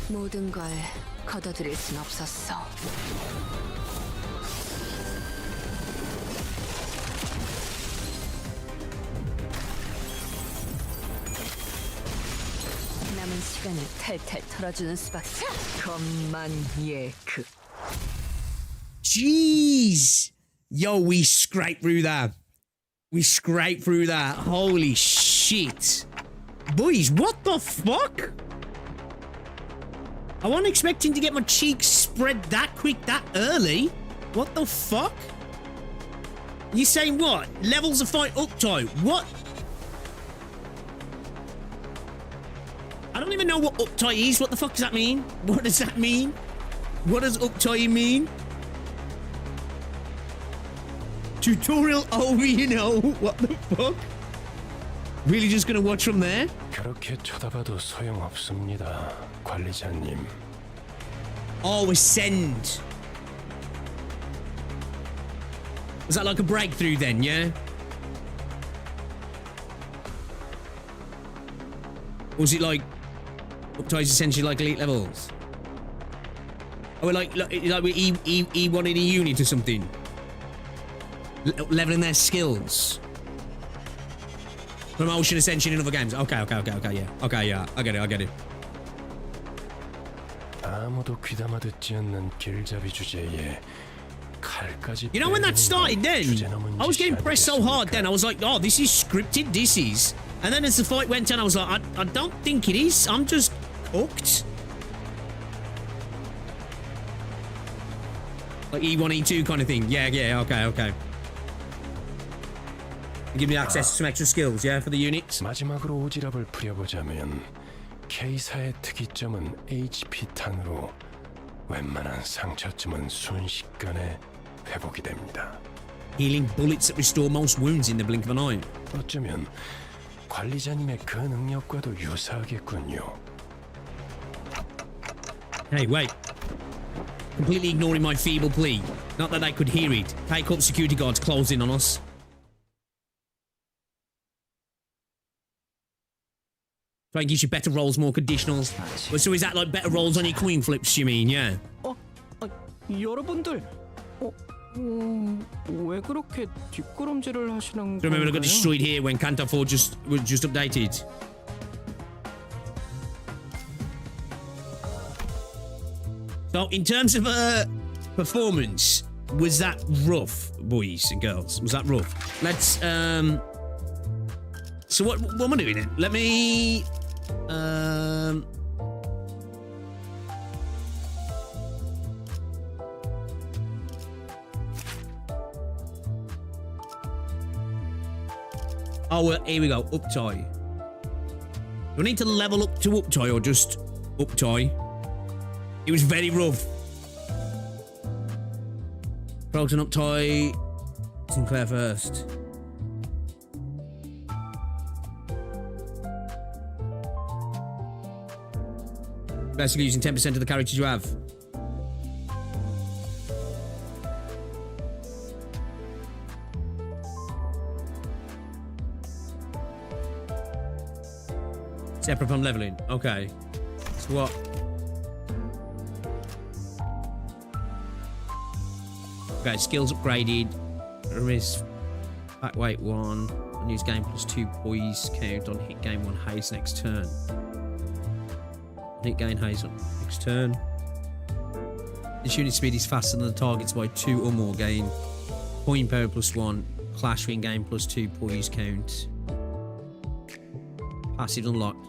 모든 걸 거둬들일 순 없었어. 남은 시간을 탈탈 털어주는 수밖에. 것만예크. Jeez. Yo, we scraped through that. We scraped through that. Holy shit. Boys, what the fuck? I wasn't expecting to get my cheeks spread that quick, that early. What the fuck? You saying what? Levels of fight uptight. What? I don't even know what uptight is. What the fuck does that mean? What does that mean? What does uptight mean? Tutorial over, you know. What the fuck? Really just gonna watch from there? 그렇게 쳐다봐도 소용없습니다, 관리자님. Oh, ascend. Was that like a breakthrough then, yeah? Or was it like uptight is essentially like elite levels? Oh, like with E1 in a unit or something? Leveling their skills. Promotion ascension in other games. Okay, yeah. Okay, yeah. I get it. 아무도 귀담아 듣지 않는 길잡이 주제에 칼까지. You know when that started then? I was getting pressed so hard then. I was like, oh, this is scripted, this is. And then as the fight went on, I was like, I don't think it is. I'm just cooked. Like E1, E2 kind of thing. Yeah, okay. Give me access to some extra skills, yeah, for the units. 마지막으로 오지랖을 풀어보자면 K사의 특이점은 HP 탄으로 웬만한 상처쯤은 순식간에 회복이 됩니다. Healing bullets that restore most wounds in the blink of an eye. 어쩌면 관리자님의 그 능력과도 유사하겠군요. Hey, wait. Completely ignoring my feeble plea. Not that they could hear it. Take up, security guards closing on us. So it gives you better rolls, more conditionals. So is that like better rolls on your coin flips, you mean, yeah? 여러분들, 왜 그렇게 뒷걸음질을 하시는 Remember, I got 건가요? destroyed here when Canto 4 was just updated. So, in terms of performance, was that rough, boys and girls? Was that rough? Let's so what am I doing then? Let me oh, well, here we go. Uptie. Do I need to level up to uptie or just uptie? It was very rough. Frogs and uptie. Sinclair first. Basically using 10% of the characters you have. Separate from leveling. Okay. So what? Okay, skills upgraded. Risk back weight 1. Unused game plus 2 poise count on hit game 1 haste next turn. Hit gain haste on next turn. This unit speed is faster than the targets by 2 or more gain. Point power plus 1. Clash win game plus 2 poise count. Passive unlocked.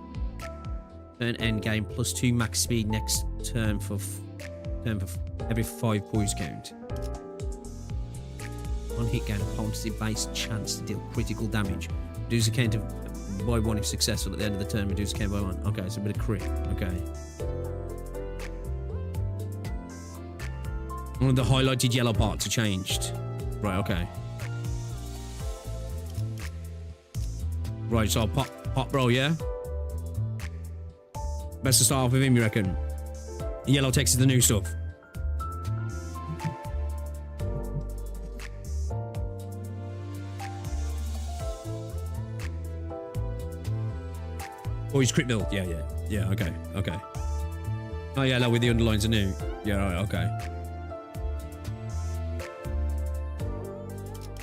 Turn end game plus 2 max speed next turn for every 5 poise count. On hit gain, opponent's base chance to deal critical damage. Reduce the count by 1 if successful at the end of the turn. Reduce the count by 1. Okay, so a bit of crit. Okay. One of the highlighted yellow parts are changed. Right, okay. Right, so pop bro, yeah? Best to start off with him, you reckon? Yellow text is the new stuff. Oh, he's crit build. Yeah, okay. Oh, yeah, no, with the underlines are new. Yeah, right, okay.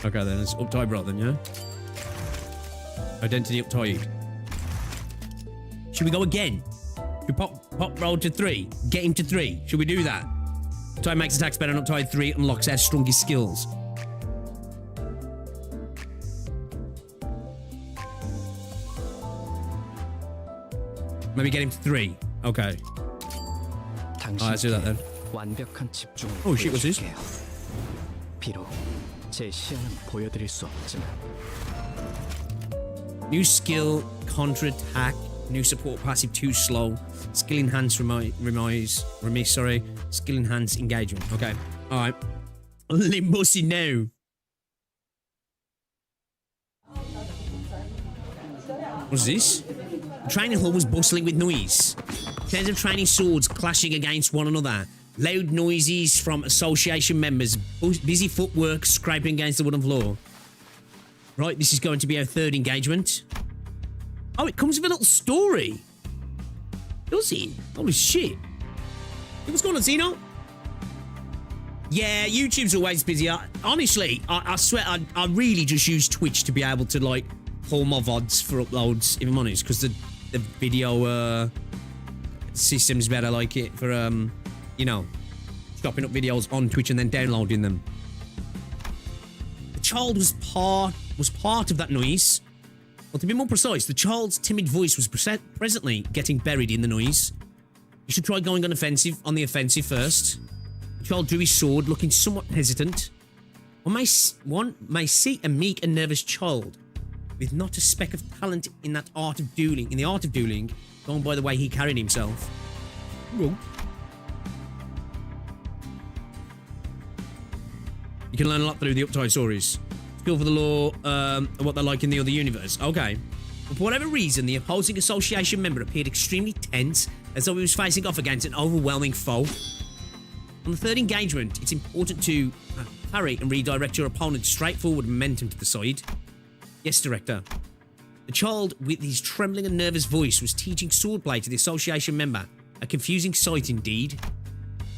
Okay, then it's uptight bro then, yeah? Identity uptight. Should we go again? Should we pop roll to 3? Get him to 3. Should we do that? Uptight makes attacks better and uptight 3 unlocks our strongest skills. Maybe get him to 3. Okay. Let's do that then. Oh shit, what's this? 비록 제 시야는 보여드릴 수 없지만 New skill, contra attack, new support passive too slow, skill enhance remiss, skill enhance engagement. Okay, alright. Limbus now. What's this? The training hall was bustling with noise. Tens of training swords clashing against one another. Loud noises from association members. Busy footwork scraping against the wooden floor. Right, this is going to be our 3rd engagement. Oh, it comes with a little story. Does it? Holy shit. Hey, what's going on, Zeno? Yeah, YouTube's always busy. Honestly, I swear, I really just use Twitch to be able to, like, pull my VODs for uploads, if I'm honest, because the video system's better, like it, for, you know, chopping up videos on Twitch and then downloading them. The child was part of that noise. Well, to be more precise, the child's timid voice was presently getting buried in the noise. You should try going on the offensive first. The child drew his sword, looking somewhat hesitant. One may see a meek and nervous child with not a speck of talent in the art of dueling, going by the way he carried himself. Whoa. You can learn a lot through the uptight stories. Skill for the law, what they're like in the other universe. Okay. But for whatever reason, the opposing association member appeared extremely tense, as though he was facing off against an overwhelming foe. On the 3rd engagement, it's important to parry and redirect your opponent's straightforward momentum to the side. Yes, Director. The child, with his trembling and nervous voice, was teaching swordplay to the association member. A confusing sight indeed.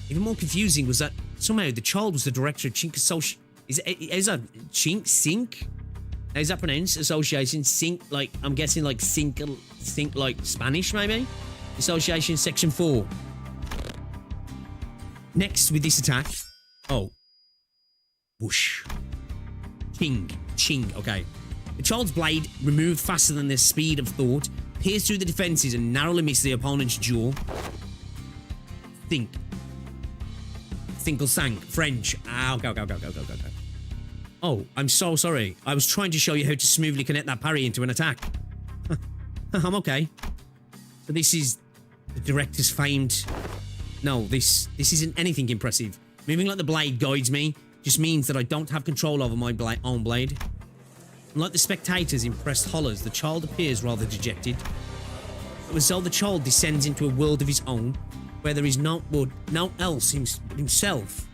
Even more confusing was that somehow the child was the director of Chink Association. Is that Chink? Sync? How's that pronounced? Association Sync, like, I'm guessing like sync like Spanish, maybe? Association Section 4. Next with this attack. Oh. Whoosh. Ching, okay. The child's blade, removed faster than the speed of thought, pierced through the defenses and narrowly missed the opponent's jaw. Think. Thinkle sank. French. Go. Oh, I'm so sorry. I was trying to show you how to smoothly connect that parry into an attack. I'm okay. So this is the director's famed... No, this isn't anything impressive. Moving like the blade guides me just means that I don't have control over my own blade. Unlike the spectators' impressed hollers, the child appears rather dejected. It was as though the child descends into a world of his own, where there is no else himself,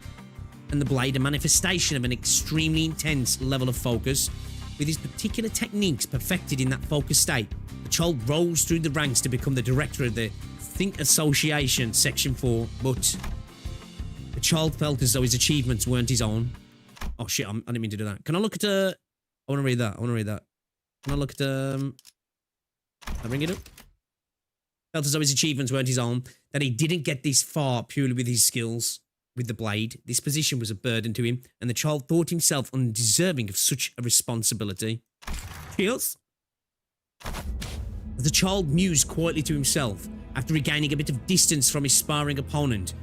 and the blade a manifestation of an extremely intense level of focus. With his particular techniques perfected in that focused state, the child rose through the ranks to become the director of the Think Association Section 4, but the child felt as though his achievements weren't his own. Oh shit, I didn't mean to do that. Can I look at I want to read that. Can I look at I bring it up? Felt as though his achievements weren't his own, that he didn't get this far purely with his skills with the blade. This position was a burden to him, and the child thought himself undeserving of such a responsibility. Cheers. The child mused quietly to himself, after regaining a bit of distance from his sparring opponent.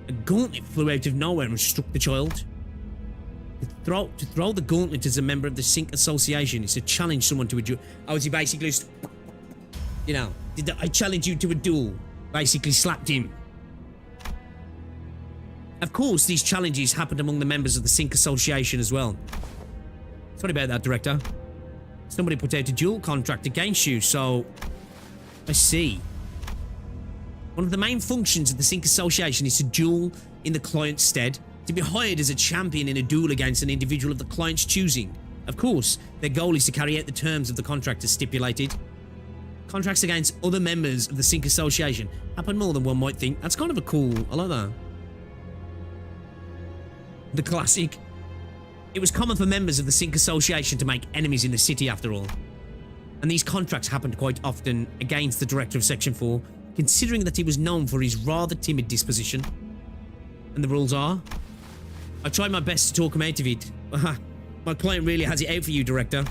A gauntlet flew out of nowhere and struck the child. To throw the gauntlet as a member of the Sync Association is to challenge someone to a duel. Oh, he basically just... You know, I challenge you to a duel. Basically slapped him. Of course, these challenges happened among the members of the Sync Association as well. Sorry about that, Director. somebody put out a dual contract against you, so I see. One of the main functions of the Sync Association is to duel in the client's stead, to be hired as a champion in a duel against an individual of the client's choosing. Of course, their goal is to carry out the terms of the contract as stipulated. Contracts against other members of the Sync Association happen more than one might think. That's kind of a cool... I like that. The classic. It was common for members of the Sync Association to make enemies in the city, after all. And these contracts happened quite often against the director of Section 4, considering that he was known for his rather timid disposition. And the rules are... I tried my best to talk him out of it. My client really has it out for you, Director.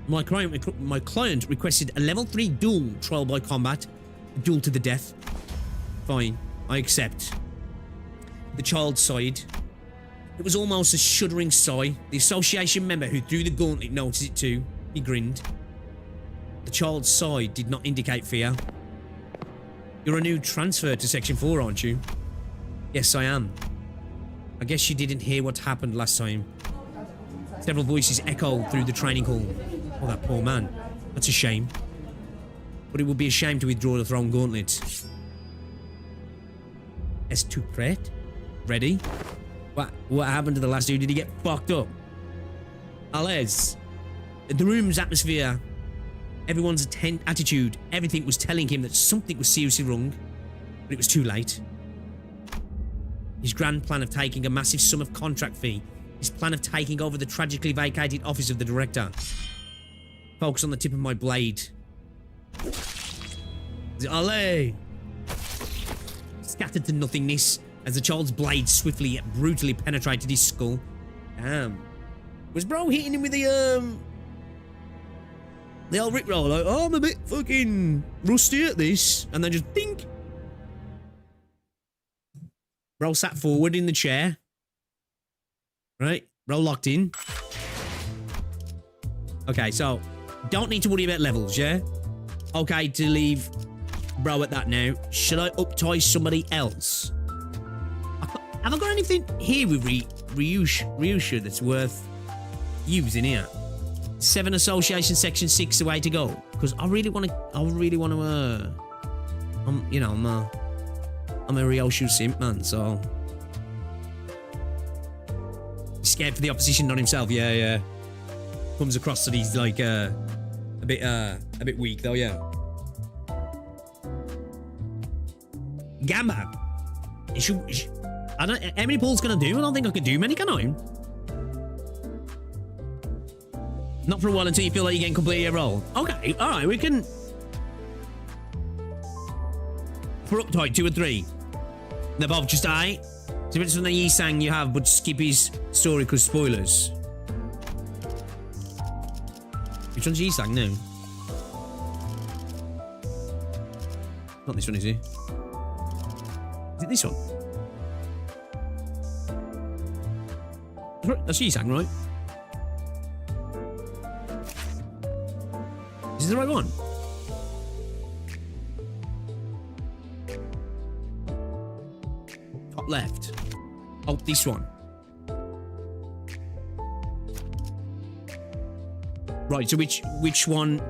My client requested a level 3 duel trial by combat. A duel to the death. Fine, I accept. The child sighed. It was almost a shuddering sigh. The association member who threw the gauntlet noticed it too. He grinned. The child's sigh did not indicate fear. You're a new transfer to Section 4, aren't you? Yes, I am. I guess you didn't hear what happened last time. Several voices echoed through the training hall. Oh, that poor man. That's a shame. But it would be a shame to withdraw the thrown gauntlet. S2 Pret? Ready? What happened to the last dude? Did he get fucked up? Alez. The room's atmosphere, everyone's attitude, everything was telling him that something was seriously wrong. But it was too late. His grand plan of taking a massive sum of contract fee, his plan of taking over the tragically vacated office of the director. Focus on the tip of my blade. Allez! Scattered to nothingness as the child's blade swiftly yet brutally penetrated his skull. Damn. Was bro hitting him with the old rickroll? Like, oh, I'm a bit fucking rusty at this. And then just dink. Bro sat forward in the chair. Right? Bro locked in. Okay, so don't need to worry about levels, yeah? Okay, to leave bro at that now. Should I uptie somebody else? Have I got anything here with Ryusha that's worth using here? 7 Association Section 6 the way to go. Because I really want to, you know, I'm a Ryushu simp, man, so. Scared for the opposition, not himself, yeah. Comes across that he's like, a bit weak though, yeah. Gamba. I don't. How many pulls can I do? I don't think I can do many, can I? Not for a while until you feel like you're getting completely a roll. Okay, all right, we can. For uptight 2 or 3. They're both just alright. So if it's from the Yi-Sang you have, but skip his story because spoilers. Which one's Yi-Sang now? Not this one, is he? Is it this one? That's Yi-Sang, right? Is this the right one? Top left. Oh, this one. Right, so which one?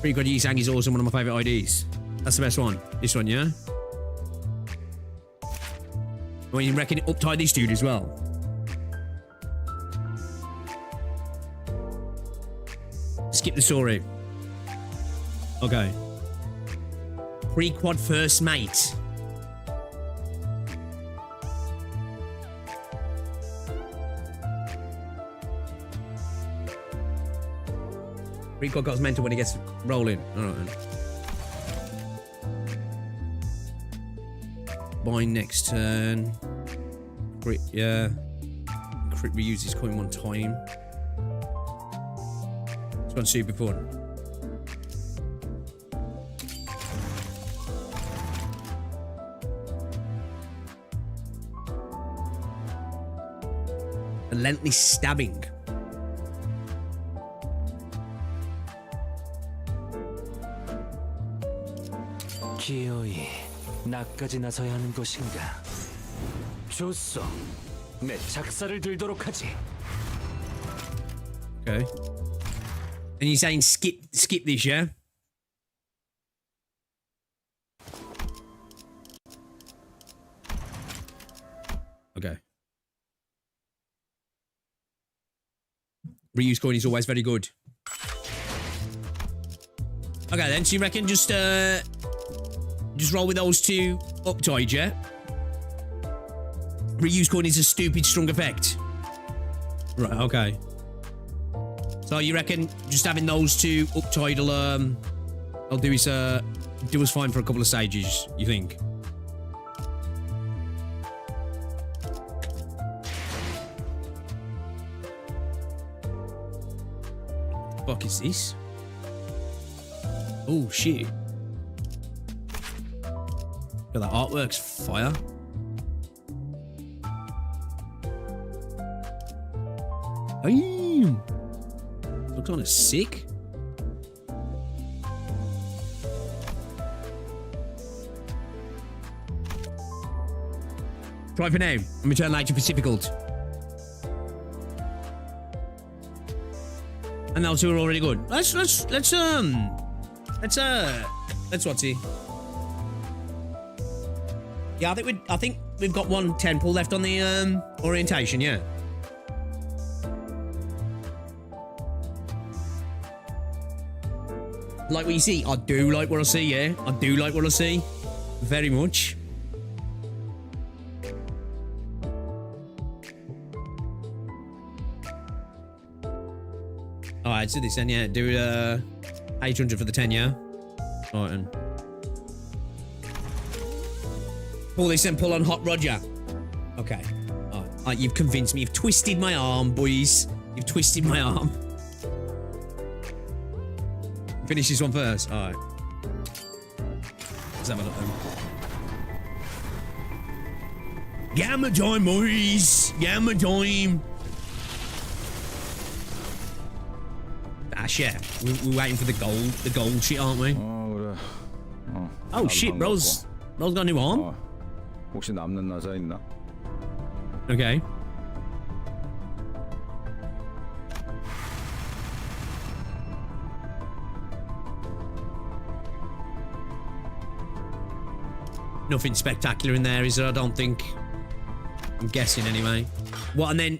Pretty good. Yi-Sang is also one of my favorite IDs. That's the best one. This one, yeah? Well, you reckon it uptied this dude as well? Skip the story. Okay. Pre-quad first mate. Pre-quad goes mental when he gets rolling. Alright. Bind next turn. Crit, yeah. Crit reuse his coin one time. It's gone super fun. relentless stabbing. 기어이 나까지 나서야 하는 것인가? 좋소. 내 작사를 들도록 하지. Okay. And you're saying skip this, yeah? Okay. Reuse coin is always very good. Okay then, so you reckon just roll with those two uptied, yeah? Reuse coin is a stupid strong effect. Right, okay. So you reckon just having those two uptied will do us fine for a couple of stages, you think? What the fuck is this? Oh shit. Look at that artwork's fire. Damn. Looks kind of sick. Try for now. Let me turn light to difficult. And those two are already good. Let's what's he? Yeah, I think we've got one temple left on the orientation, yeah. Like what you see? I do like what I see, yeah. I do like what I see. Very much. Alright, so this then, yeah. Do 800 for the 10, yeah? Alright then. Pull this and pull on Hot Roger. Okay. Alright, you've convinced me. You've twisted my arm, boys. You've twisted my arm. Finish this one first. Alright. Let's have a look then. Gamma time, boys! Gamma time! Yeah, we're waiting for the gold shit, aren't we? Oh shit, bro's got a new arm. 혹시 남는 나사 있나? Okay. Nothing spectacular in there, is there? I don't think. I'm guessing anyway. What, and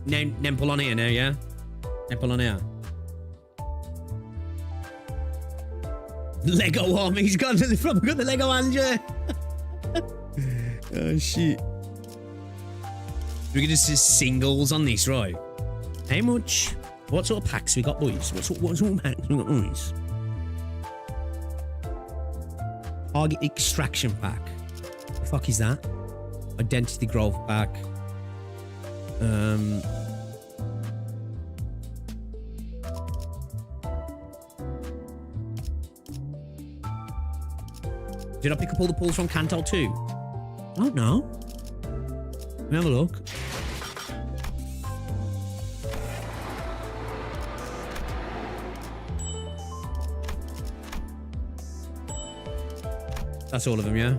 then pull on here now, yeah? Then pull on here. Lego arm. He's got the Lego hand, yeah. Oh shit. We're gonna just singles on this, right? How much? What sort of packs we got, boys? What sort of packs we got, boys? Target extraction pack. The fuck is that? Identity growth pack. Did I pick up all the pulls from Canto too? I don't know. Let me have a look. That's all of them, yeah?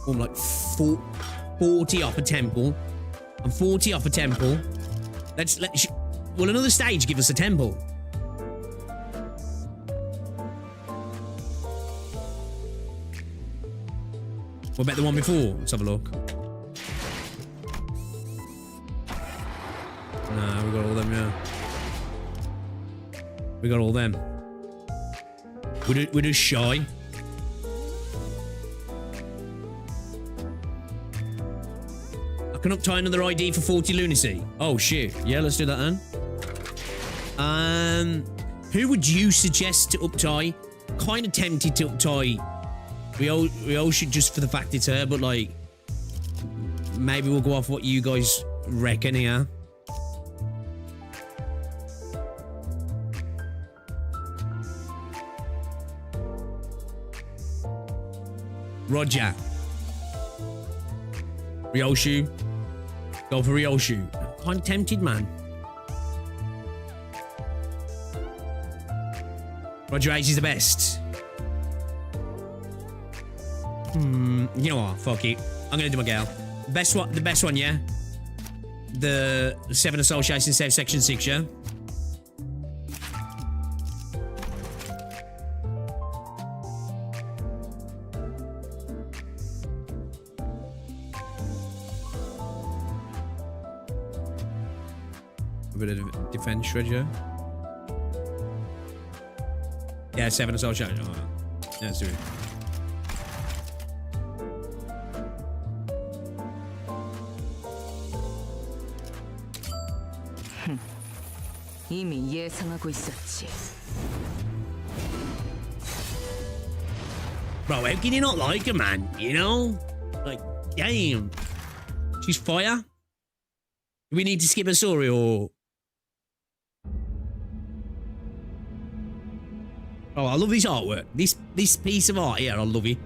Oh, I'm like 40 off a temple. And 40 off a temple. Will another stage give us a temple? What about the one before? Let's have a look. Nah, we got all them, yeah. We got all them. We're just shy. I can uptie another ID for 40 lunacy. Oh shit. Yeah, let's do that then. Who would you suggest to uptie? Kind of tempted to uptie. We all should, just for the fact it's her, but like maybe we'll go off what you guys reckon here. Roger. Ryoshu. Go for Ryoshu. I'm tempted, man. Roger H is the best. You know what? Fuck it. I'm gonna do my girl. Best one. The best one, yeah. The 7 Association Safe Section 6, yeah. A bit of defense shredder. Yeah, 7 Association. Oh, yeah, let's do it. 이미 예상하고 있었지. Bro, how can you not like her, man? You know? Like, damn. She's fire. Do we need to skip a story or... Oh, I love this artwork. This piece of art here, I love it.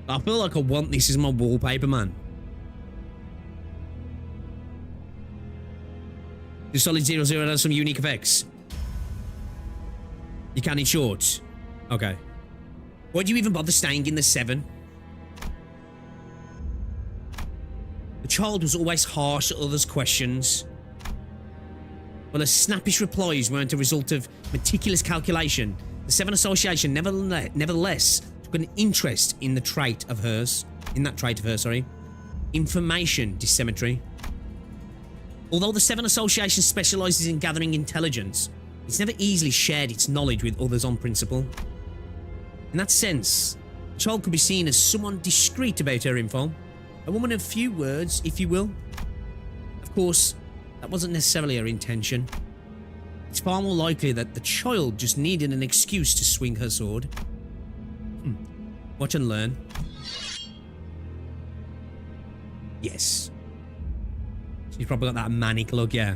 I feel like I want this as my wallpaper, man. The Solid 00 has some unique effects. You can in short. Okay. Why do you even bother staying in the 7? The child was always harsh at others' questions. Well, her snappish replies weren't a result of meticulous calculation. The 7 Association nevertheless took an interest in the trait of hers. Information disseminatory. Although the 7 Association specializes in gathering intelligence, it's never easily shared its knowledge with others on principle. In that sense, the child could be seen as someone discreet about her info, a woman of few words, if you will. Of course, that wasn't necessarily her intention. It's far more likely that the child just needed an excuse to swing her sword. Watch and learn. Yes. She's probably got that manic look, yeah.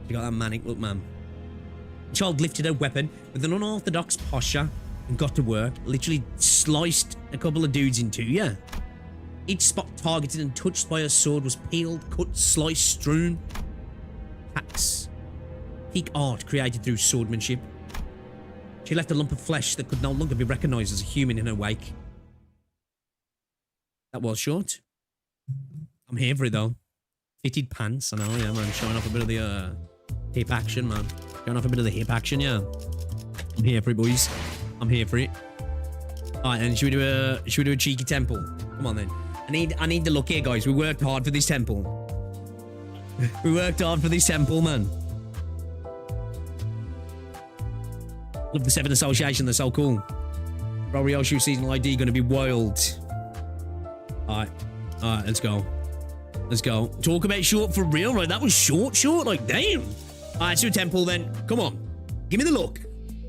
She got that manic look, man. The child lifted her weapon with an unorthodox posture and got to work. Literally sliced a couple of dudes in two, yeah. Each spot targeted and touched by her sword was peeled, cut, sliced, strewn. Hacks. Peak art created through swordmanship. She left a lump of flesh that could no longer be recognized as a human in her wake. That was short. I'm here for it, though. Fitted pants, I know, yeah, man. Showing off a bit of the hip action, man. Showing off a bit of the hip action, yeah. I'm here for it, boys. I'm here for it. Alright, then should we do a cheeky temple? Come on then. I need the look here, guys. We worked hard for this temple. We worked hard for this temple, man. Love the 7 Association, they're so cool. Ryoshu seasonal ID gonna be wild. Alright, let's go. Let's go. Talk about short for real, right? That was short, like damn. Alright, let's do a temple then. Come on. Give me the look.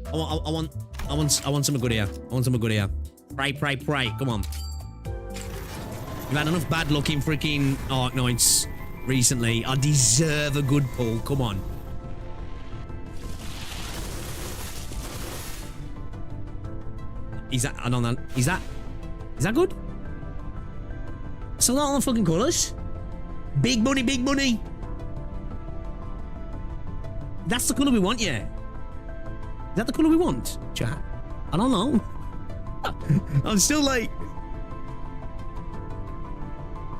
I want some good here. I want some good here. Pray. Come on. We've had enough bad luck in freaking Arknights recently. I deserve a good pull. Come on. Is that? I don't know. Is that good? It's a lot of fucking colours. Big money, big money. That's the colour we want, yeah. Is that the colour we want, chat? I don't know. I'm still like...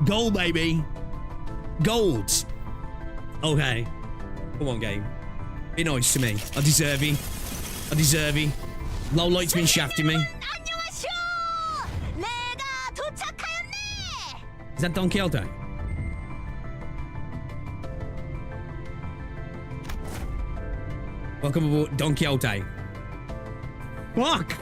Gold, baby. Gold. Okay. Come on, game. Be nice to me. I deserve it. Low light's been shafting me. Is that Don Quixote? Welcome aboard, Don Quixote. Fuck!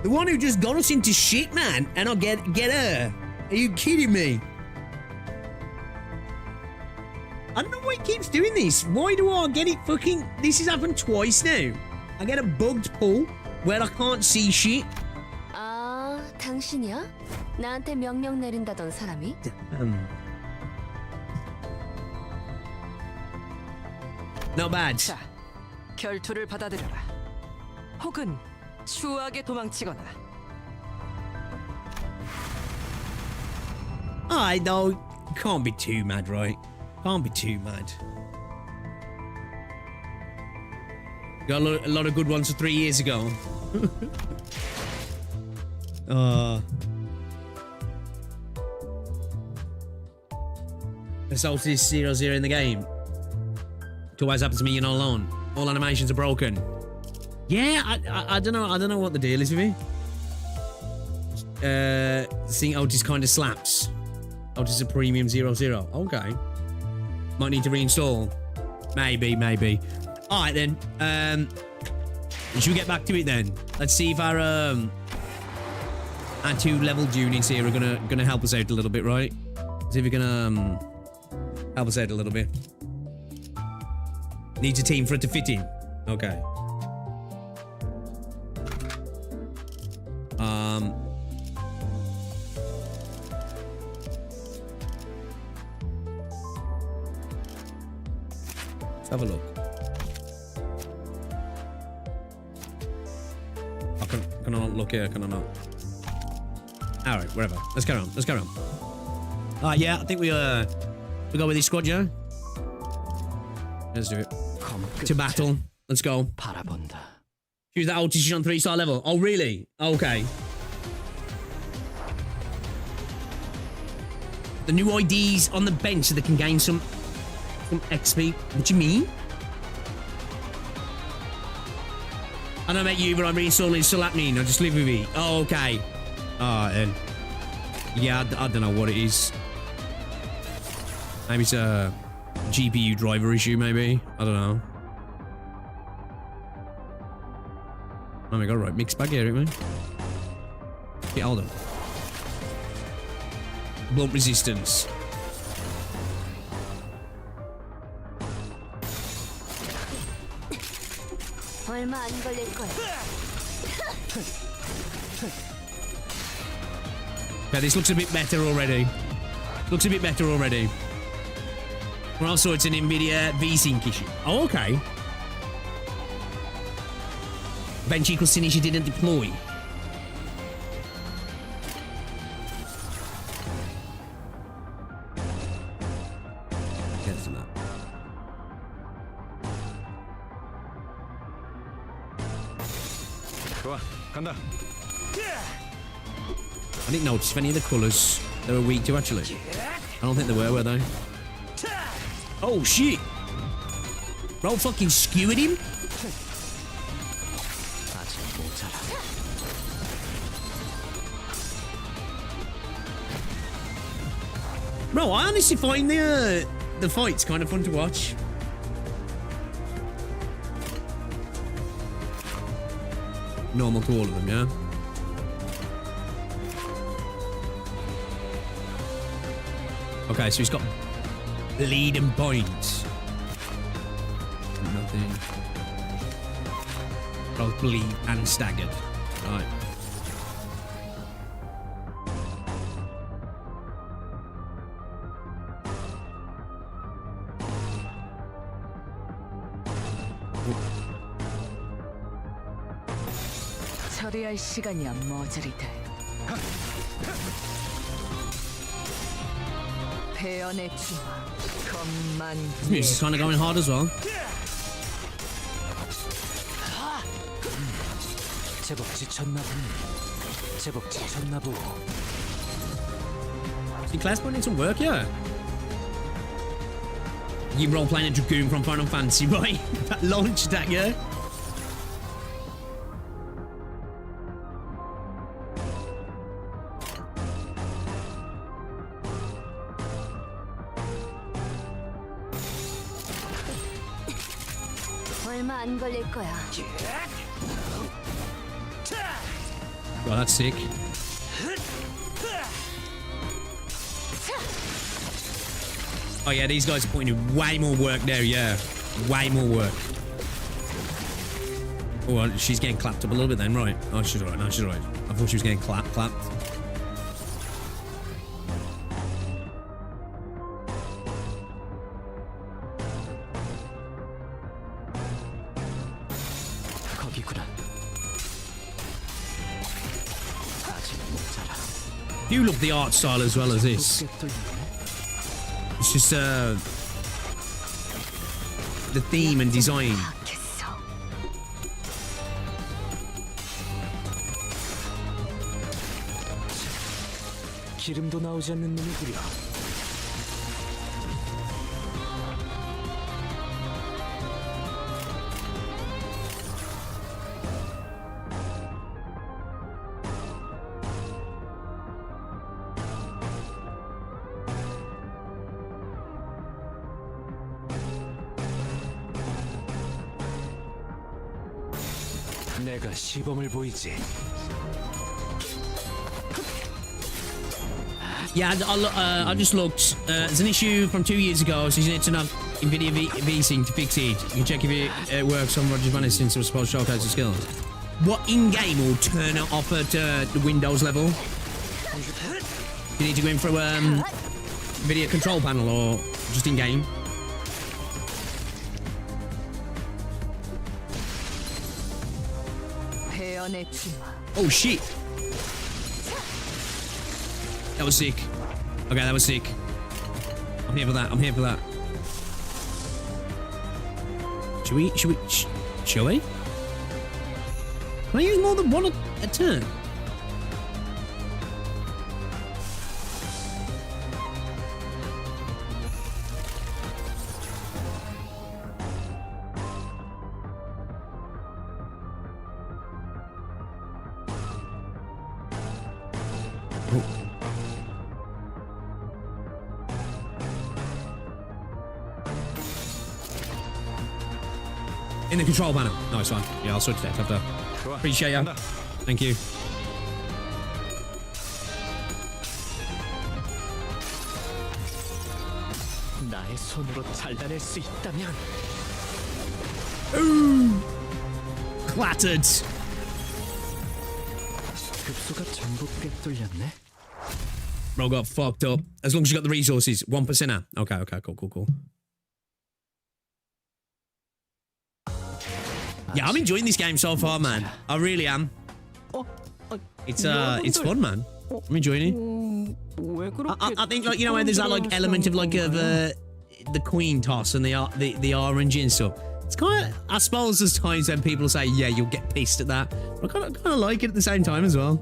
The one who just got us into shit, man, and I'll get her. Are you kidding me? I don't know why he keeps doing this. Why do I get it fucking... This has happened twice now. I get a bugged pull where I can't see shit. 아, 당신이야? 나한테 명령 내린다던 사람이? Not bad. 자, 결투를 받아들여라. 혹은 추하게 도망치거나. I know. Can't be too mad, right? Can't be too mad. Got a lot of good ones for 3 years ago. Assault is 0-0 in the game. It always happens to me, you're not alone. All animations are broken. Yeah, I don't know. I don't know what the deal is with me. Seeing Otis kind of slaps. Otis is a premium 0-0. Okay. Might need to reinstall. Maybe. Alright then. Should we get back to it then? Let's see if our 2 level units here are gonna help us out a little bit, right? See if we can help us out a little bit. Needs a team for it to fit in. Okay. Let's have a look. Can I not look here? Can I not? Alright, whatever. Let's carry on. Yeah, I think we go with this squad, yeah? Let's do it. To battle. Let's go. Choose that Otis on 3-star level. Oh, really? Okay. The new IDs on the bench so they can gain some XP. What do you mean? I don't know about you, but I'm reinstalling it's still happening. I just live with it. Oh, okay. Then. Yeah, I don't know what it is. Maybe it's a GPU driver issue, maybe. I don't know. Oh my god, right. Mixed bag here, man. Get hold of. Blunt resistance. 얼마 안 걸릴 거야. Yeah, this looks a bit better already. Well, also, it's an NVIDIA V-Sync issue. Oh, okay. Bench equals Synergy didn't deploy. Yes, no. 좋아, 간다. I didn't notice if any of the colours they were weak to, actually. I don't think they were they? Oh, shit! Bro fucking skewered him? Bro, I honestly find the fights kind of fun to watch. Normal to all of them, yeah? Okay, so he's got lead and points. Nothing. Both bleed and staggered. Right. 처리할 시간이야 머저리들. 배연의 주마 겁만. This music's kind of going hard as well. 제법 지쳤나 보고. See, Claire's putting in some work, yeah. You role playing a Dragoon from Final Fantasy, right? That launch attack, yeah? 얼마 안 걸릴 거야. Well, that's sick. Oh yeah, these guys are putting in way more work now, yeah. Way more work. Oh, well, she's getting clapped up a little bit then, right. Oh, she's alright, no, she's alright. I thought she was getting clapped. 거기구나. do love the art style as well as this. It's just the theme and design. 기름도 나오지 않는 놈이 구려. 내가 시범을 보이지. Yeah, I just looked. There's an issue from 2 years ago, so you need to know NVIDIA VSync to fix it. You can check if it works on Roger's Manor since it was supposed to showcase the skills. What in-game will turn it off at the Windows level? You need to go in through NVIDIA control panel or just in-game? Oh shit! That was sick. Okay, that was sick. I'm here for that. I'm here for that. Should we? Can I use more than one a turn? In the control panel. Nice one. Yeah, I'll switch that after. Appreciate ya. Thank you. 나의 손으로 잘라낼 수 있다면. Ooh! Clattered. 급소가 전부 꿰뚫렸네. Bro got fucked up. As long as you got the resources. 1%er. Okay, cool. Yeah, I'm enjoying this game so far, man. I really am. It's fun, man. I'm enjoying it. I think, like, you know, where there's that like element of like the queen toss and the RNG and stuff. It's kind of, I suppose there's times when people say, yeah, you'll get pissed at that. But I kind of like it at the same time as well.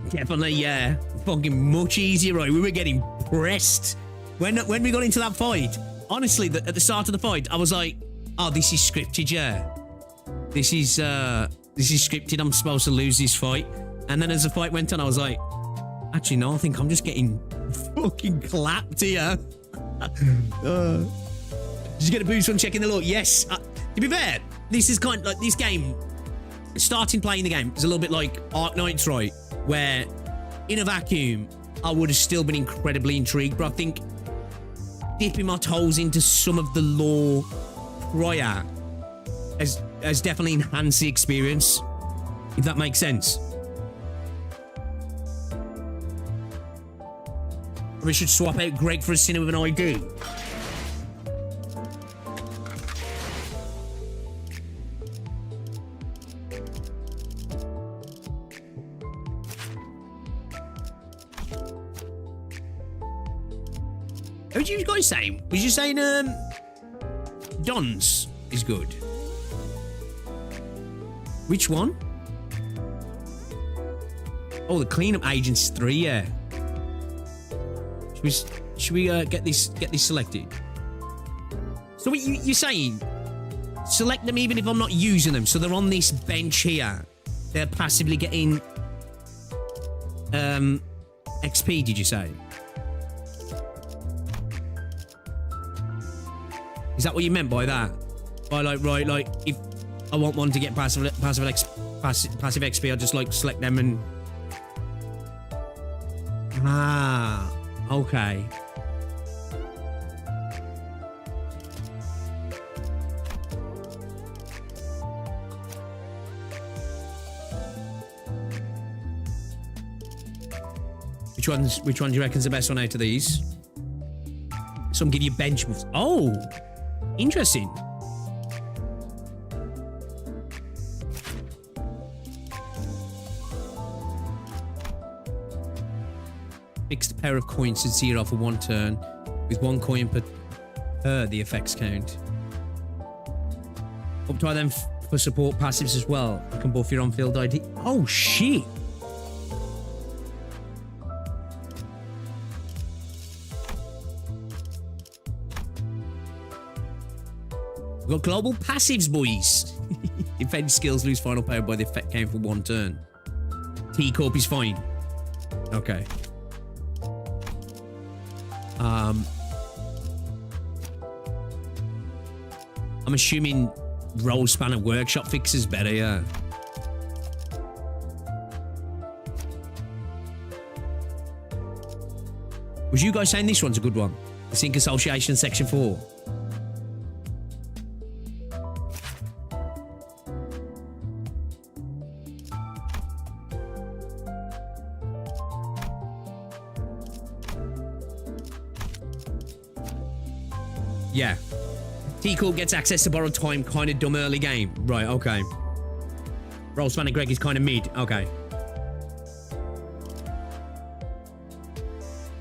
Definitely, yeah. Fucking much easier, right? We were getting pressed. When we got into that fight, honestly, at the start of the fight, I was like, oh, this is scripted, yeah. This is scripted. I'm supposed to lose this fight. And then as the fight went on, I was like, actually, no, I think I'm just getting fucking clapped here. Did you get a boost on checking the lore? Yes. To be fair, this is kind of like this game. Starting playing the game is a little bit like Arknights, right? Where in a vacuum, I would have still been incredibly intrigued, but I think dipping my toes into some of the lore prior has definitely enhanced the experience, if that makes sense. We should swap out Greg for a sinner with an ID. What did you guys say? Was you saying Don's is good? Which one? Oh, the cleanup agents 3, yeah. Should we get this selected? So what you're saying? Select them even if I'm not using them. So they're on this bench here. They're passively getting XP, did you say? Is that what you meant by that? By like, right, like if I want one to get passive XP, I just like select them and okay. Which one do you reckon's the best one out of these? Some give you bench moves. Oh, interesting. Fix the pair of coins to 0 for 1 turn, with 1 coin per the effects count. Uptry them for support passives as well. You can buff your on-field ID. Oh shit! We've got global passives, boys. Defense skills lose final power by the effect count for 1 turn. T-Corp is fine. Okay. I'm assuming Roll Spanner Workshop fixes better, yeah. Was you guys saying this one's a good one? The Sync Association Section 4. Yeah. T-Corp gets access to borrowed time, kind of dumb early game. Right, okay. Roll Spanner Greg is kind of mid. Okay.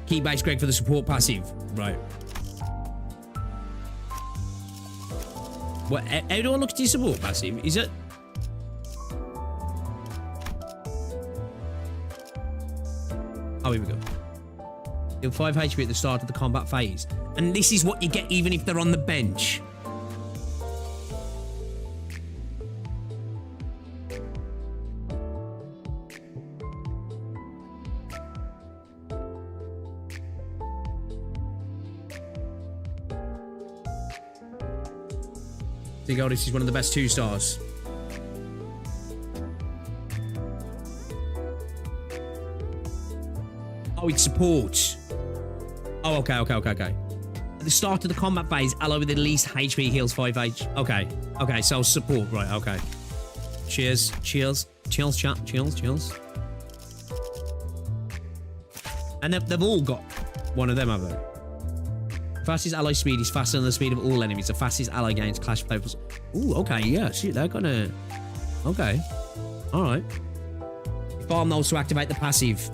Key base Greg for the support passive. Right. What? How do I look at your support passive? Is it? Oh, here we go. Deal 5 HP at the start of the combat phase. And this is what you get even if they're on the bench. Big Otis is one of the best 2-stars. Oh, it's support. Oh, okay. At the start of the combat phase, ally with at least HP heals 5 H. Okay, so support, right, okay. Cheers, chat, cheers. And they've all got one of them, have they? Fastest ally speed is faster than the speed of all enemies. The fastest ally gains clash players. Ooh, okay, yeah, shit, they're gonna... Okay, alright. Farm those to activate the passive.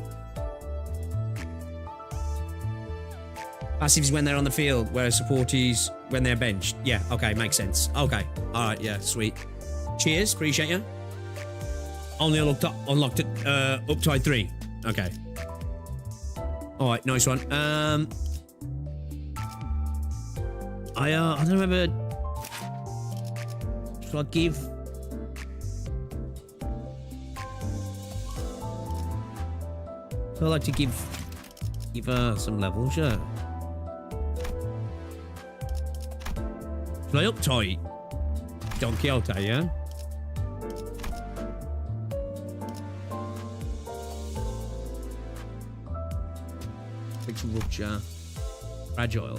Passive is when they're on the field, whereas support is when they're benched. Yeah, okay, makes sense. Okay, alright, yeah, sweet. Cheers, appreciate you. Only unlocked at Uptide 3. Okay. Alright, nice one. I don't remember. Should I give? I'd like to give her some levels, yeah. Should I uptight? Don Quixote, yeah? Fix rupture. Fragile.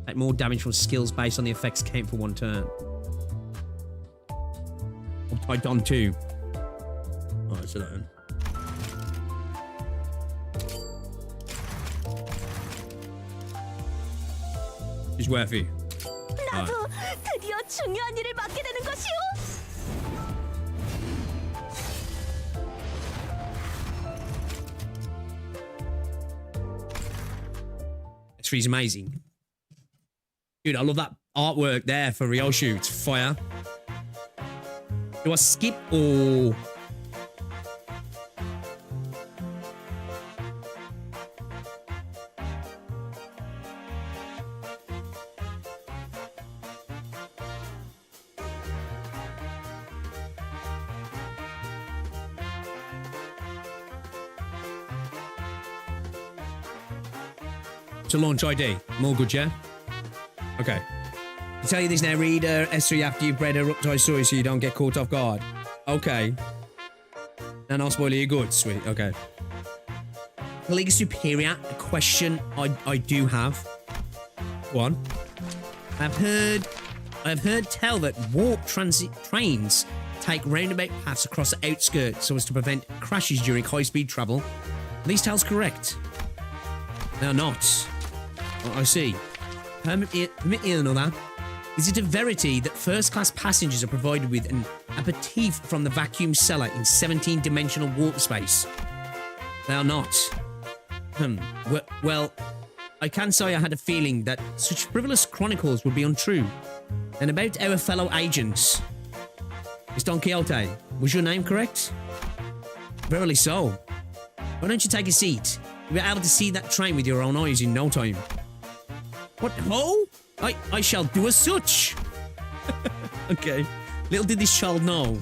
Take more damage from skills based on the effects count for 1 turn. Uptight Don 2. Alright, so that then. It's worth it. 나도 드디어 중요한 일을 맡게 되는 것이오. It's amazing. Dude, I love that artwork there for Ryoshu. It's fire. Do I skip or... To launch ID. More good, yeah? Okay. I tell you this now, read S3 after you've read her Uptide story so you don't get caught off guard. Okay. And I'll spoil you good. Sweet. Okay. Colleague Superior, a question I do have. Go on. I've heard tell that warp transit trains take roundabout paths across the outskirts so as to prevent crashes during high-speed travel. Are these tales correct? They are not. I see. Permit me another. Is it a verity that first-class passengers are provided with an aperitif from the vacuum cellar in 17-dimensional warp space? They are not. Well, I can say I had a feeling that such frivolous chronicles would be untrue. And about our fellow agents. Miss Don Quixote, was your name correct? Verily so. Why don't you take a seat? You'll be able to see that train with your own eyes in no time. What? Ho? I shall do as such. Okay. Little did this child know,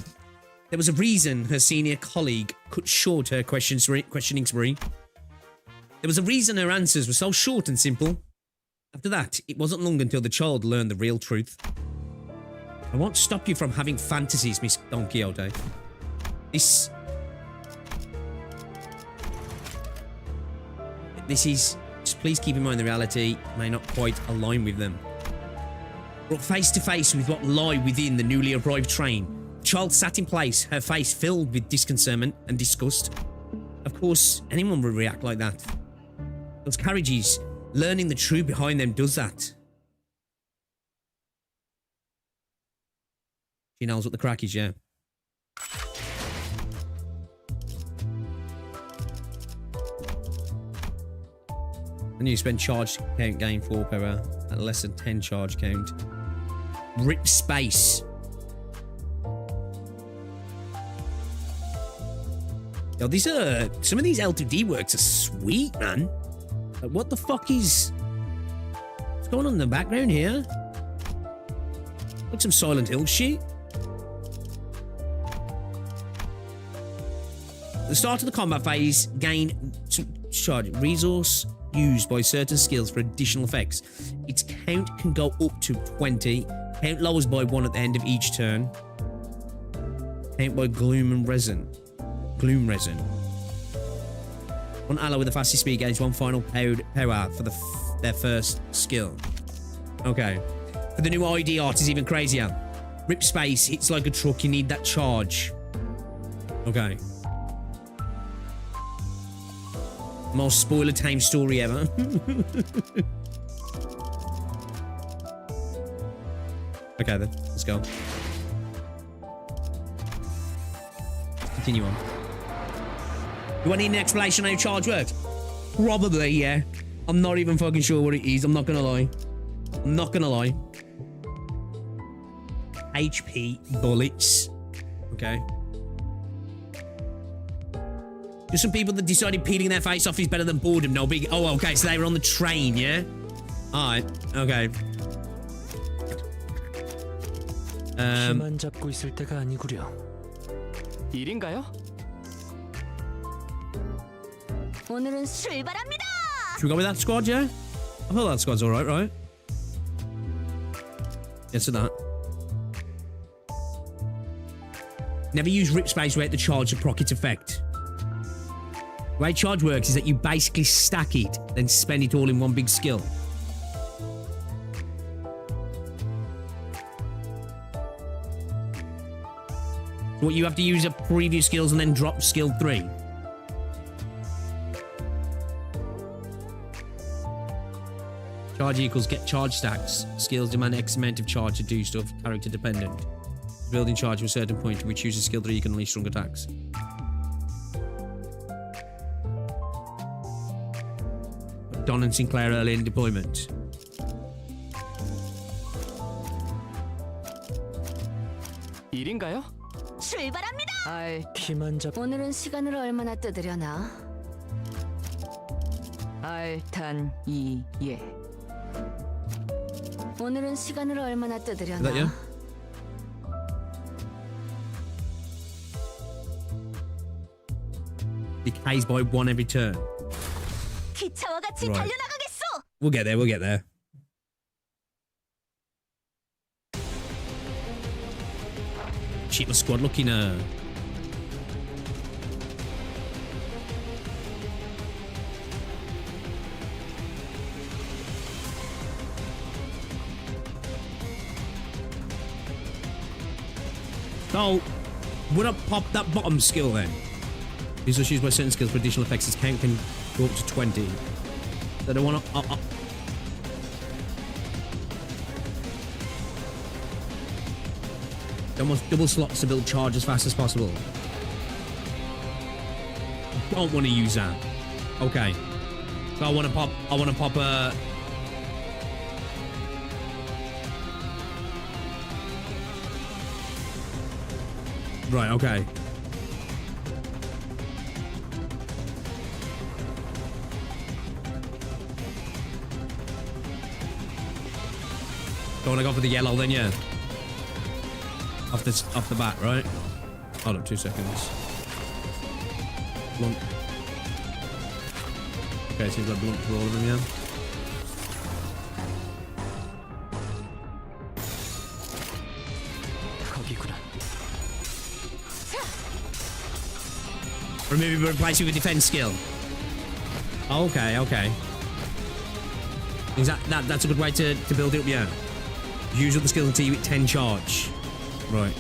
there was a reason her senior colleague cut short her questioning spree. There was a reason her answers were so short and simple. After that, it wasn't long until the child learned the real truth. I won't stop you from having fantasies, Miss Don Quixote. This is... Just please keep in mind the reality may not quite align with them. Brought face to face with what lie within the newly arrived train, the child sat in place, her face filled with disconcernment and disgust. Of course, anyone would react like that. Those carriages, learning the truth behind them does that. She knows what the crack is, yeah. And you spend charge count gain 4 per hour at less than 10 charge count. Rip space. Yo, these are... Some of these L2D works are sweet, man. Like, what the fuck is... What's going on in the background here? Like some Silent Hill shit. At the start of the combat phase, gain charge resource used by certain skills for additional effects. Its count can go up to 20. Count lowers by 1 at the end of each turn. Count by gloom resin. One ally with the fastest speed gains 1 final power for their first skill. Okay. For the new ID art is even crazier. Rip space, it's like a truck, you need that charge. Okay. Most spoiler tame story ever. Okay then, let's go. Let's continue on. Do I need an explanation on how charge works? Probably, yeah. I'm not even fucking sure what it is. I'm not gonna lie. HP bullets. Okay. Just some people that decided peeling their face off is better than boredom. No big... Oh, okay, so they were on the train, yeah? Alright, okay. 키만 잡고 있을 때가 아니구려. 일인가요? 오늘은 출발합니다. Should we go with that squad, yeah? I thought that squad's alright, right? Yes to that. Never use rip space without the charge to proc its effect. The way charge works is that you basically stack it, then spend it all in one big skill. So what, you have to use up previous skills and then drop skill 3. Charge equals get charge stacks. Skills demand X amount of charge to do stuff, character dependent. Building charge to a certain point, if we choose a skill 3, you can unleash strong attacks. Don and Sinclair early in deployment. 일인가요? 출발합니다. 아이, 키만 잡. 오늘은 시간을 얼마나 뜨드려나? 알탄이예. 오늘은 시간을 얼마나 Is that 뜨드려나? you? Decays by 1 every turn. 기차와 같이 Right. 달려나가겠소. We'll get there, we'll get there. Cheaper squad looking So, would I pop that bottom skill then? These are used by certain skills for additional effects. Its count can go up to 20. So I don't want to... Almost double slots to build charge as fast as possible. Don't want to use that. Okay. So I want to pop a... Right, okay. Don't want to go for the yellow then, yeah. Off the bat, right? Hold up, 2 seconds. Blunt. Okay, seems like blunt for all of them, yeah. Remove replace it with defense skill. Okay, okay. Is that's a good way to build it up, yeah. Use up the skill until you hit 10 charge. Right.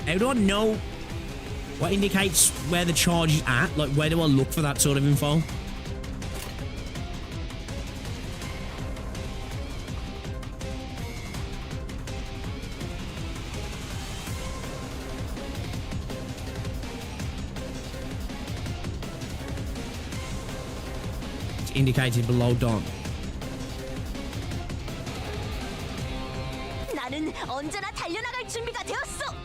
How do I know what indicates where the charge is at? Like, where do I look for that sort of info? It's indicated below dawn. 나는 언제나 달려나갈 준비가 되었어.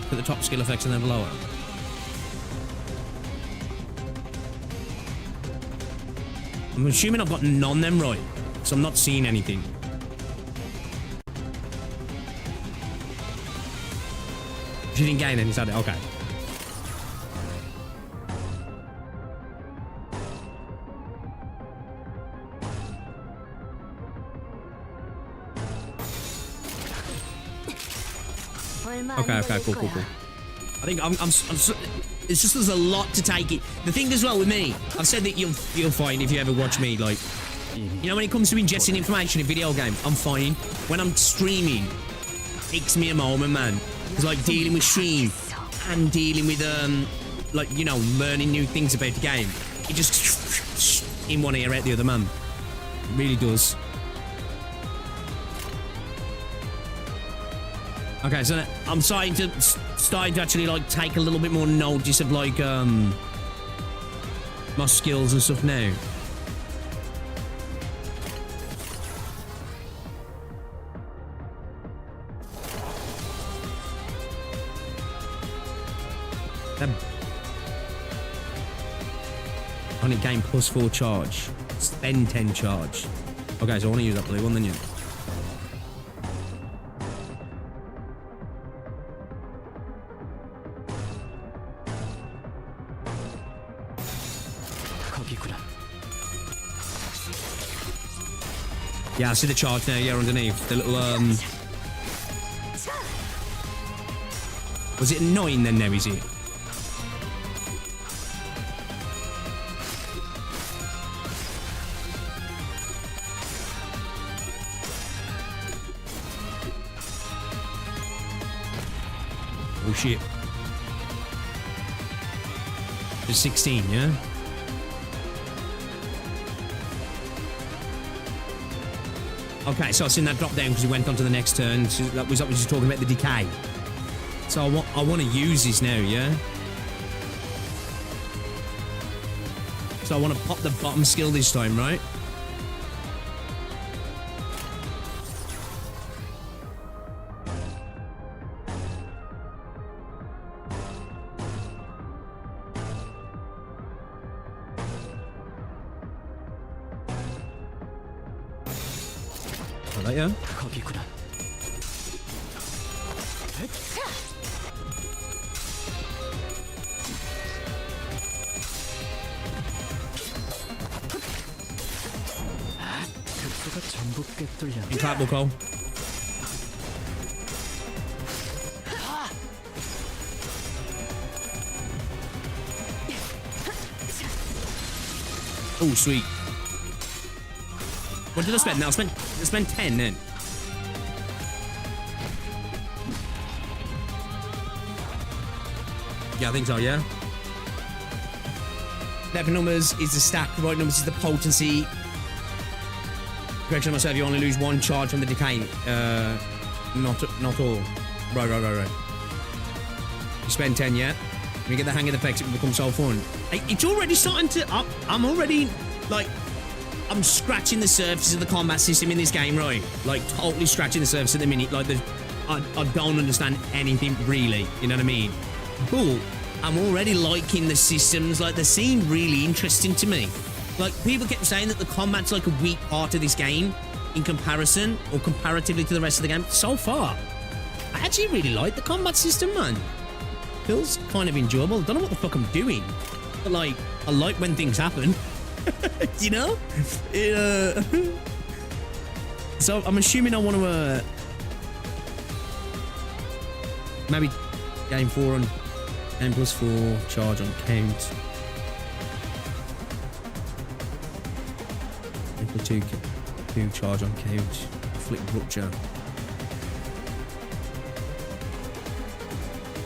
Put the top skill effects and then below it. I'm assuming I've got none then right, so I'm not seeing anything. She didn't gain any, is that it? Okay. Okay, cool. I think it's just there's a lot to take it. The thing as well with me, I've said that you'll find if you ever watch me, like, you know, when it comes to ingesting information in video games, I'm fine. When I'm streaming, it takes me a moment, man. It's like dealing with stream and dealing with like, you know, learning new things about the game. It just in one ear out the other, man. It really does. Okay, so I'm starting to actually like take a little bit more notice of like my skills and stuff now. Only gain +4 charge. Spend 10 charge. Okay, so I want to use that blue one then, yeah. Yeah, I see the charge now, yeah, underneath. The little, was it 9 then now, is it? Oh, shit. It's 16, yeah? Okay, so I've seen that drop down because he went on to the next turn. So that was obviously talking about the decay. So I want to use this now, yeah? So I want to pop the bottom skill this time, right? That, yeah? Incredible call. Oh, sweet. What did I spend? Now I spent 10 then. Yeah, I think so, yeah. Left numbers is the stack, right numbers is the potency. Correction of myself, you only lose 1 charge from the decay. Not all. Right. You spend 10, yeah? When you get the hang of the effects, it will become so fun. It's already starting to... I'm already, like... I'm scratching the surface of the combat system in this game, right? Like, totally scratching the surface at the minute. Like, I don't understand anything, really. You know what I mean? But I'm already liking the systems. Like, they seem really interesting to me. Like, people kept saying that the combat's like a weak part of this game in comparison or comparatively to the rest of the game. So far, I actually really like the combat system, man. Feels kind of enjoyable. Don't know what the fuck I'm doing, but like, I like when things happen. You know? So I'm assuming I want to maybe game 4 on game +4 charge on count. Game 2 charge on count. Flick rupture.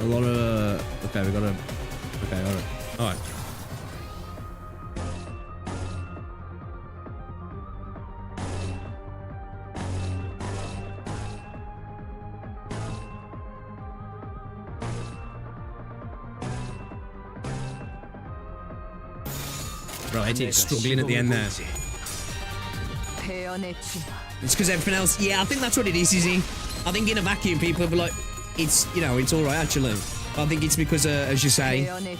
A lot of okay, we gotta okay, alright. Right, it's struggling at the end there. It's because everything else. Yeah, I think that's what it is, Izzy. I think in a vacuum, people will be like, it's, you know, it's all right actually. But I think it's because, as you say, other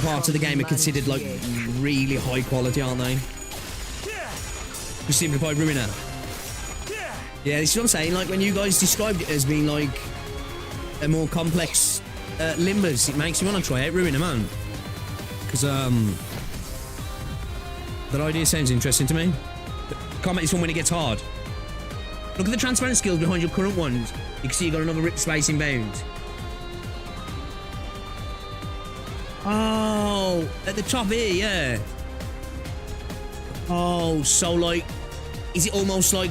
parts of the game are considered like really high quality, aren't they? You simplified Ruiner. Yeah, this is what I'm saying. Like when you guys described it as being like a more complex Limbus, it makes me want to try out Ruiner, man. Because that idea sounds interesting to me. Combat is fun when it gets hard. Look at the transparent skills behind your current ones. You can see you got another rip space inbound. Oh, at the top here, yeah. Oh, so like, is it almost like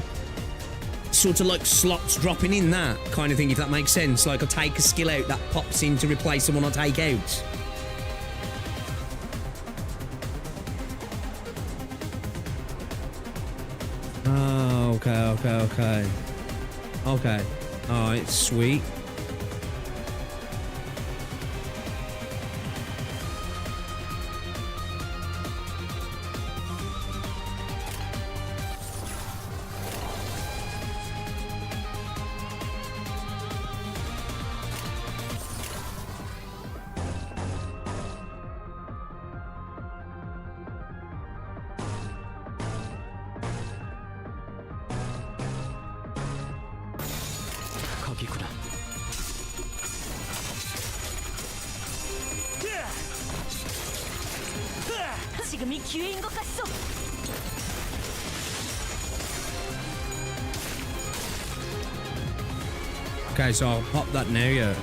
sort of like slots dropping in that kind of thing, if that makes sense? Like I take a skill out that pops in to replace the one I take out. Oh, okay. Okay. Alright, sweet. 거기구나. 지금이 기회인 것 같소. Okay, so I'll pop that now, yeah.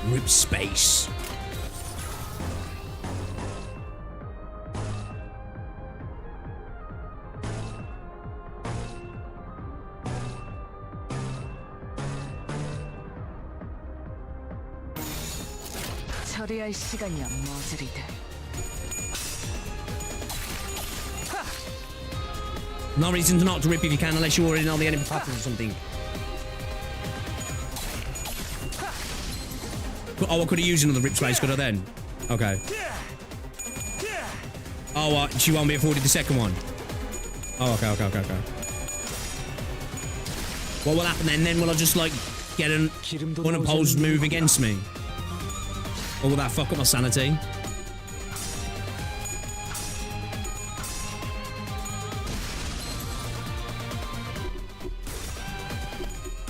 Rip space. 처리할 시간이야, 머저리들. No reason to not to rip if you can, unless you already know the enemy patterns or something. Oh, I could have used another rip space, could I then? Okay. Oh, she won't be afforded the second one. Oh, okay. What will happen then? Then will I just like get an unopposed move against me? Or will that fuck up my sanity?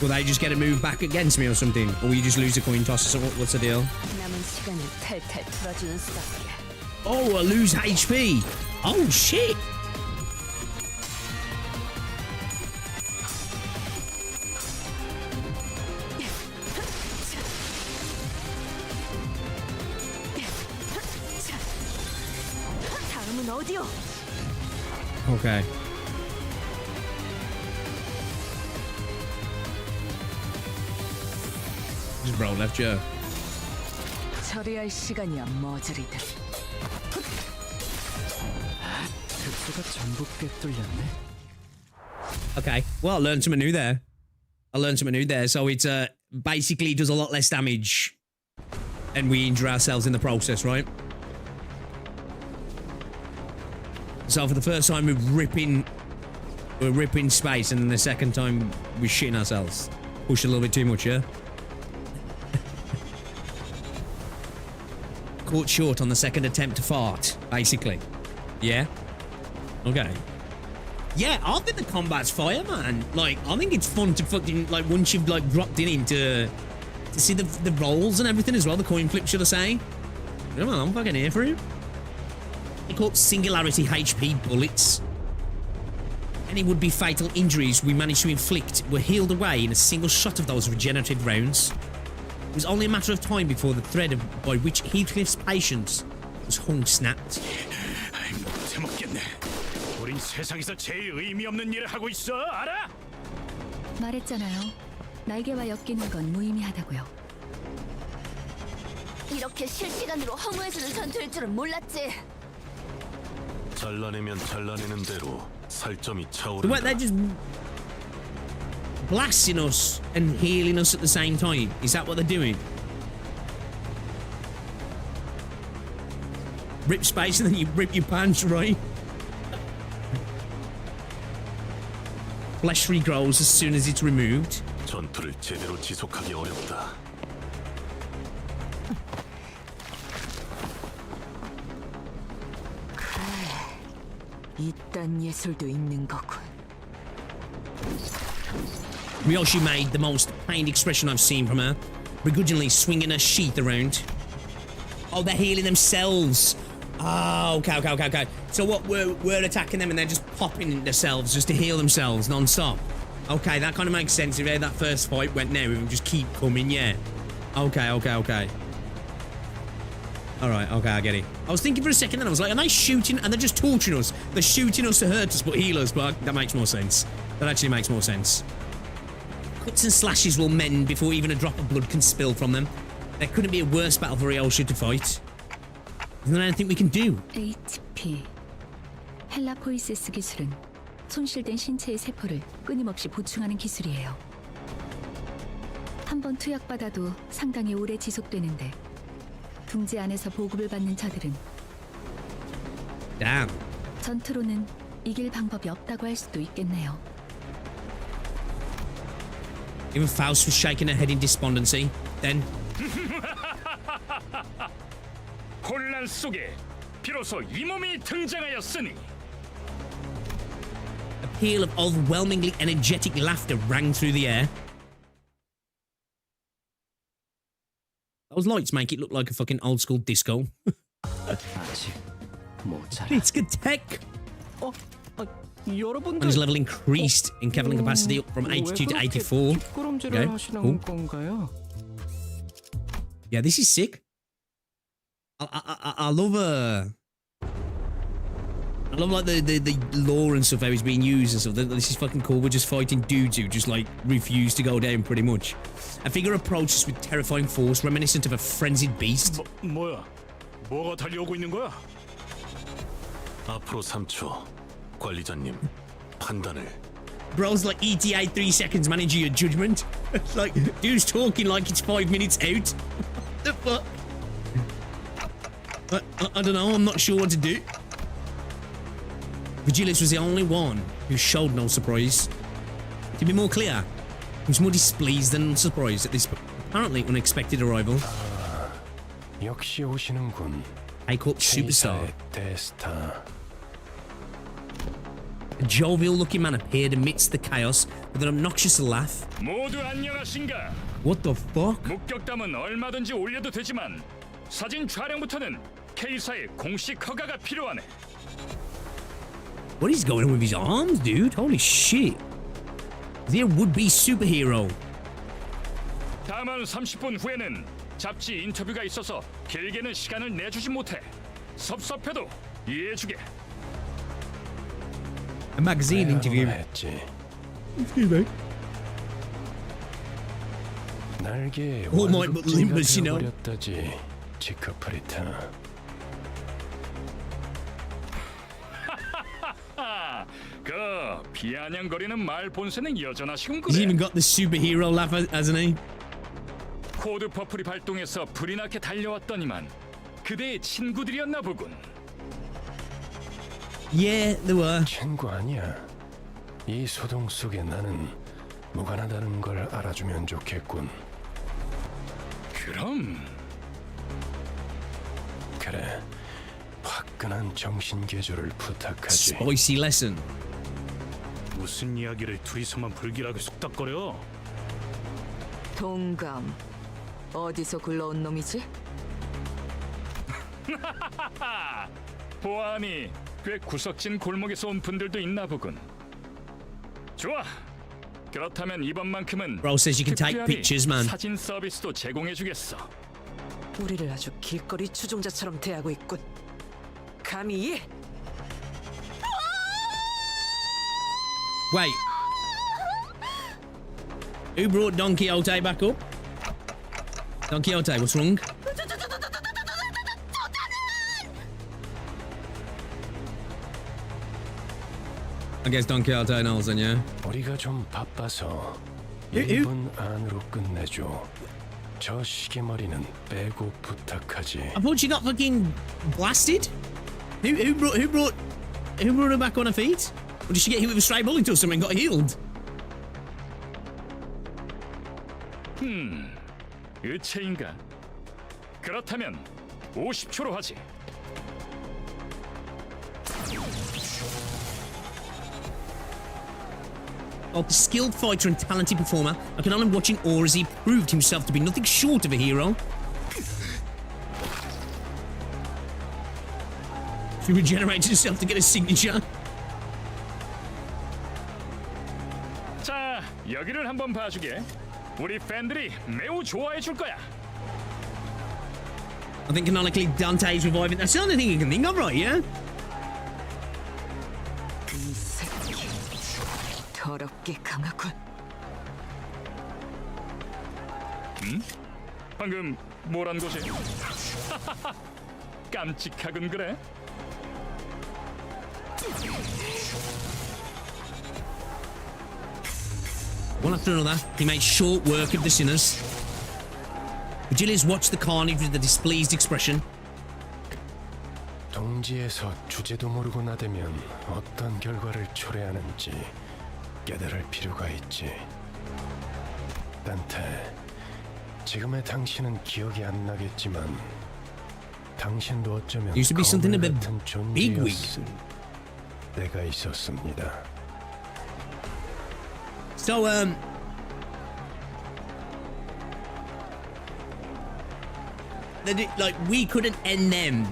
Will they just get a move back against me or something? Or will you just lose a coin toss or something? What's the deal? Oh, I lose HP. Oh, shit. Okay. Just roll left, yeah. 처리할 시간이야 머저리들. 특수가 전부 꿰뚫렸네. Okay, well, I learned something new there. So it basically does a lot less damage, and we injure ourselves in the process, right? So for the first time, we're ripping space, and then the second time, we're shitting ourselves. Push a little bit too much, yeah? Caught short on the second attempt to fart, basically. Yeah? Okay. Yeah, I think the combat's fire, man. Like, I think it's fun to fucking, like, once you've, like, dropped in to see the rolls and everything as well, the coin flip, should I say? Yeah, man, I'm fucking here for it. They call it singularity HP bullets. Any would-be fatal injuries we managed to inflict were healed away in a single shot of those regenerative rounds. It was only a matter of time before the thread by which Heathcliff's patience was hung snapped. 못해먹겠네. 우린 세상에서 제일 의미 없는 일을 하고 있어, 알아? 말했잖아요. 날개와 엮이는 건 무의미하다고요. 이렇게 실시간으로 허무해지는 전투일 줄은 몰랐지. 잘라내면 잘라내는 대로 살점이 The way they're 차오른다. just blasting us and healing us at the same time. Is that what they're doing? Rip space and then you rip your pants, right? Flesh regrows as soon as it's removed. 전투를 제대로 지속하기 어렵다. 이딴 예술도 있는 거군. Ryoshi made the most pained expression I've seen from her, begrudgingly swinging her sheath around. Oh, they're healing themselves. Oh, okay. So what, we're attacking them and they're just popping themselves just to heal themselves non-stop. Okay, that kind of makes sense. If that first fight went now, we would just keep coming, yeah. Okay. Alright, okay, I get it. I was thinking for a second then, I was like, are they shooting? And they're just torturing us. They're shooting us to hurt us, but heal us, but that makes more sense. That actually makes more sense. Cuts and slashes will mend before even a drop of blood can spill from them. There couldn't be a worse battle for Ryoshi to fight. Isn't there anything we can do? HP. 헬라포이시스 기술은 손실된 신체의 세포를 끊임없이 보충하는 기술이에요. 한 번 투약받아도 상당히 오래 지속되는데 둥지 안에서 보급을 받는 자들은 Damn. 전투로는 이길 방법이 없다고 할 수도 있겠네요. Even Faust was shaking her head in despondency. Then 혼란 속에 비로소 이 몸이 등장하였으니. a peal of overwhelmingly energetic laughter rang through the air. Those lights make it look like a fucking old school disco. 아직 모자라. It's good tech. And 여러분들 his level increased in Kevlar capacity up from 82 to 84. 뒷걸음질을 하시는 cool. 건가요? Yeah, this is sick. I love I love like the lore and stuff how it's being used and stuff. This is fucking cool. We're just fighting dudes who just like refuse to go down pretty much. A figure approaches with terrifying force, reminiscent of a frenzied beast. 뭐야? 뭐가 달려오고 있는 거야? 앞으로 3초. 관리자님, 판단을. Bro's like ETA 3 seconds, managing your judgment. Like, dude's talking like it's 5 minutes out. What the fuck? I don't know, I'm not sure what to do. Virgilius was the only one who showed no surprise. To be more clear, he was more displeased than surprised at this apparently unexpected arrival. 역시 오시는군. I caught superstar. 데스타. A jovial-looking man appeared amidst the chaos with an obnoxious laugh. 모두 안녕하신가? What the fuck? 목격담은 얼마든지 올려도 되지만 사진 촬영부터는 K사의 공식 허가가 필요하네. What is going on with his arms, dude? Holy shit. Is he a would-be superhero? 다만 30분 후에는 잡지 인터뷰가 있어서 길게는 시간을 내주지 못해. 섭섭해도 이해해주게. A magazine interview. 했지. Excuse me. 날개에 All might but Limbus, you know. 버렸다지 지크프리타. 그 비아냥거리는 말 본세는 여전하시군 He's 그래. even got the superhero laugh, hasn't he? 코드 퍼플이 발동해서 불이 나게 달려왔더니만 그대의 친구들이었나 보군. Yeah, they were. 친구 아니야. 이 소동 속에 나는 무관하다는 걸 알아주면 좋겠군. 그럼 그래. 화끈한 정신 개조를 부탁하지. Spicy lesson. 무슨 이야기를 둘이서만 불길하게 속닥거려? 동감. 어디서 굴러온 놈이지? 보아하니 꽤 구석진 골목에서 온 분들도 있나 보군. 좋아. 그렇다면 이번만큼은 Bro says you can take 특별히 pictures, man. 사진 서비스도 제공해주겠어. 우리를 아주 길거리 추종자처럼 대하고 있군. 감히 Wait. Who brought Don Quixote back up? Don Quixote, what's wrong? I guess Don Quixote knows then, yeah? 우리가 좀 바빠서 에? 1분 안으로 끝내줘. 저 시계머리는 빼고 부탁하지. I thought she got fucking blasted. Who brought her back on her feet? Or did she get hit with a stray bullet or something and got healed? 의체인가? 그렇다면 50초로 하지. Of the skilled fighter and talented performer, I can only watch in awe as he proved himself to be nothing short of a hero. He regenerated himself to get a signature. 자, 여기를 한번 봐주게. 우리 팬들이 매우 좋아해 줄 거야. I think canonically Dante is reviving. That's the only thing you can think of, right? Yeah. 이 새끼 더럽게 강하군. 방금 뭐란 거지? 깜찍하군 그래. One after another, he made short work of the sinners. Virgilius watched the carnage with a displeased expression. 동지에서 주제도 모르고 나대면 어떤 결과를 초래하는지 깨달을 필요가 있지. 단테, 지금의 당신은 기억이 안 나겠지만 당신도 어쩌면 Used to be something of a 같은 bigwig. 존재였을 때가 있었습니다. So, like, we couldn't end them,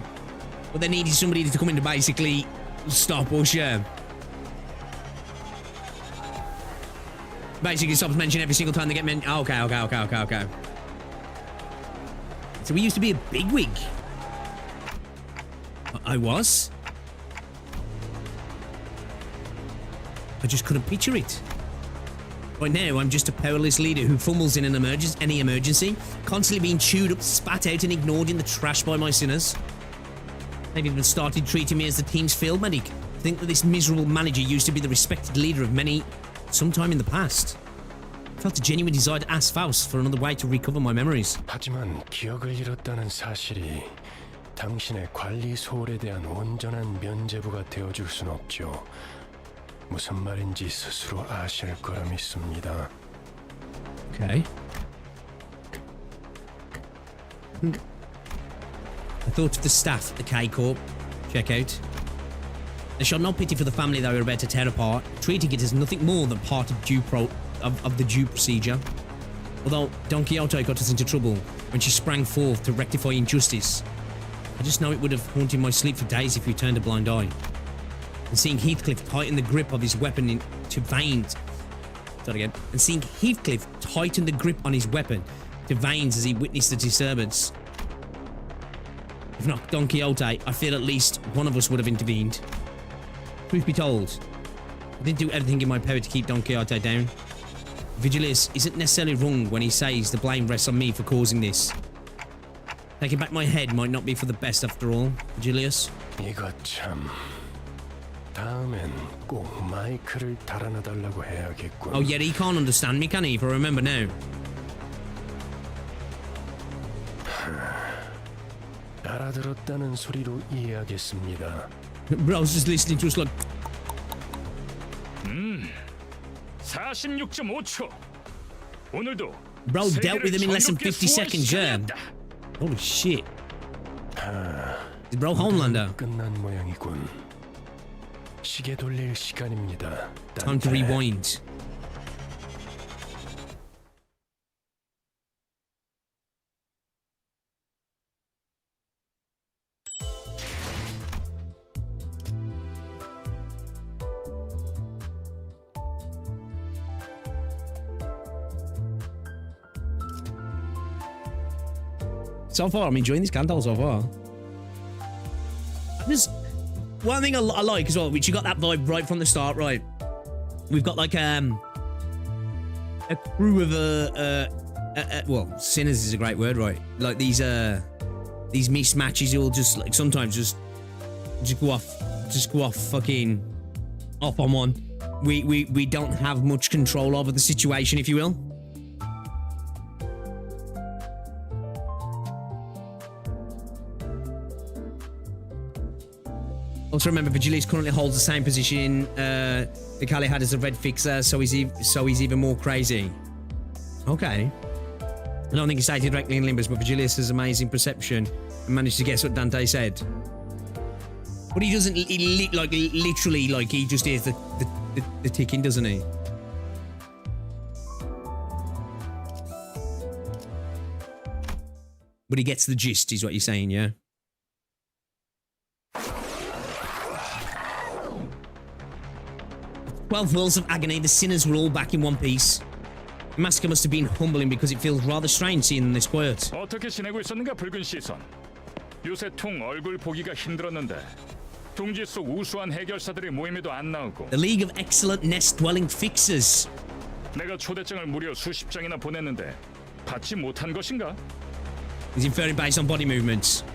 but they needed somebody to come in to basically stop us, yeah. Basically stops mentioning every single time they get mentioned. Okay. So we used to be a bigwig. I was. I just couldn't picture it. Right now, I'm just a powerless leader who fumbles in any emergency, constantly being chewed up, spat out, and ignored in the trash by my sinners. They've even started treating me as the team's field medic. I think that this miserable manager used to be the respected leader of many sometime in the past. I felt a genuine desire to ask Faust for another way to recover my memories. 하지만 기억을 잃었다는 사실이 당신의 관리 소홀에 대한 온전한 면죄부가 되어줄 순 없죠. 무슨 말인지 스스로 아실 거라 믿습니다. Okay. I thought of the staff at the K-Corp. Check out. They showed no pity for the family they were about to tear apart, treating it as nothing more than part of the due procedure. Although Don Quixote got us into trouble when she sprang forth to rectify injustice, I just know it would have haunted my sleep for days if we turned a blind eye. And seeing Heathcliff tighten the grip of his weapon into veins. And seeing Heathcliff tighten the grip on his weapon to veins as he witnessed the disturbance. If not Don Quixote, I feel at least one of us would have intervened. Truth be told, I didn't do everything in my power to keep Don Quixote down. Vigilius isn't necessarily wrong when he says the blame rests on me for causing this. Taking back my head might not be for the best after all, Vigilius. 이거 참. 다음엔 꼭 마이크를 달아놔달라고 해야겠군. Oh yeah, he can't understand me, can he? If I remember now. 알아들었다는 소리로 이해하겠습니다. Bro, I was just listening to us like. 46.5초. 오늘도 Bro dealt with him in less than 50 seconds, yeah. Holy shit. Bro, Homelander. 끝난 모양이군. 시계 돌릴 시간입니다. Time to rewind. So far, I'm enjoying this Canto so far. There's one thing I like as well, which you got that vibe right from the start, right? We've got like a crew of well, sinners is a great word, right? Like these mismatches, you'll just like sometimes just go off fucking off on one. We don't have much control over the situation, if you will. Also remember, Vigilius currently holds the same position the Kali had as a red fixer, so he's even more crazy. Okay. I don't think he stated directly in Limbus, but Vigilius has amazing perception and managed to guess what Dante said. But he doesn't, literally, like, he just hears the ticking, doesn't he? But he gets the gist, is what you're saying, yeah? 12 Worlds of Agony, the sinners were all back in one piece. The massacre must have been humbling because it feels rather strange seeing them this quiet. 어떻게 지내고 있었는가 붉은 시선. 요새 퉁 얼굴 보기가 힘들었는데 둥지 속 우수한 해결사들의 모임에도 안 나오고. The League of Excellent Nest-Dwelling Fixers. 내가 초대장을 무려 수십 장이나 보냈는데 받지 못한 것인가? He's inferring based on body movements.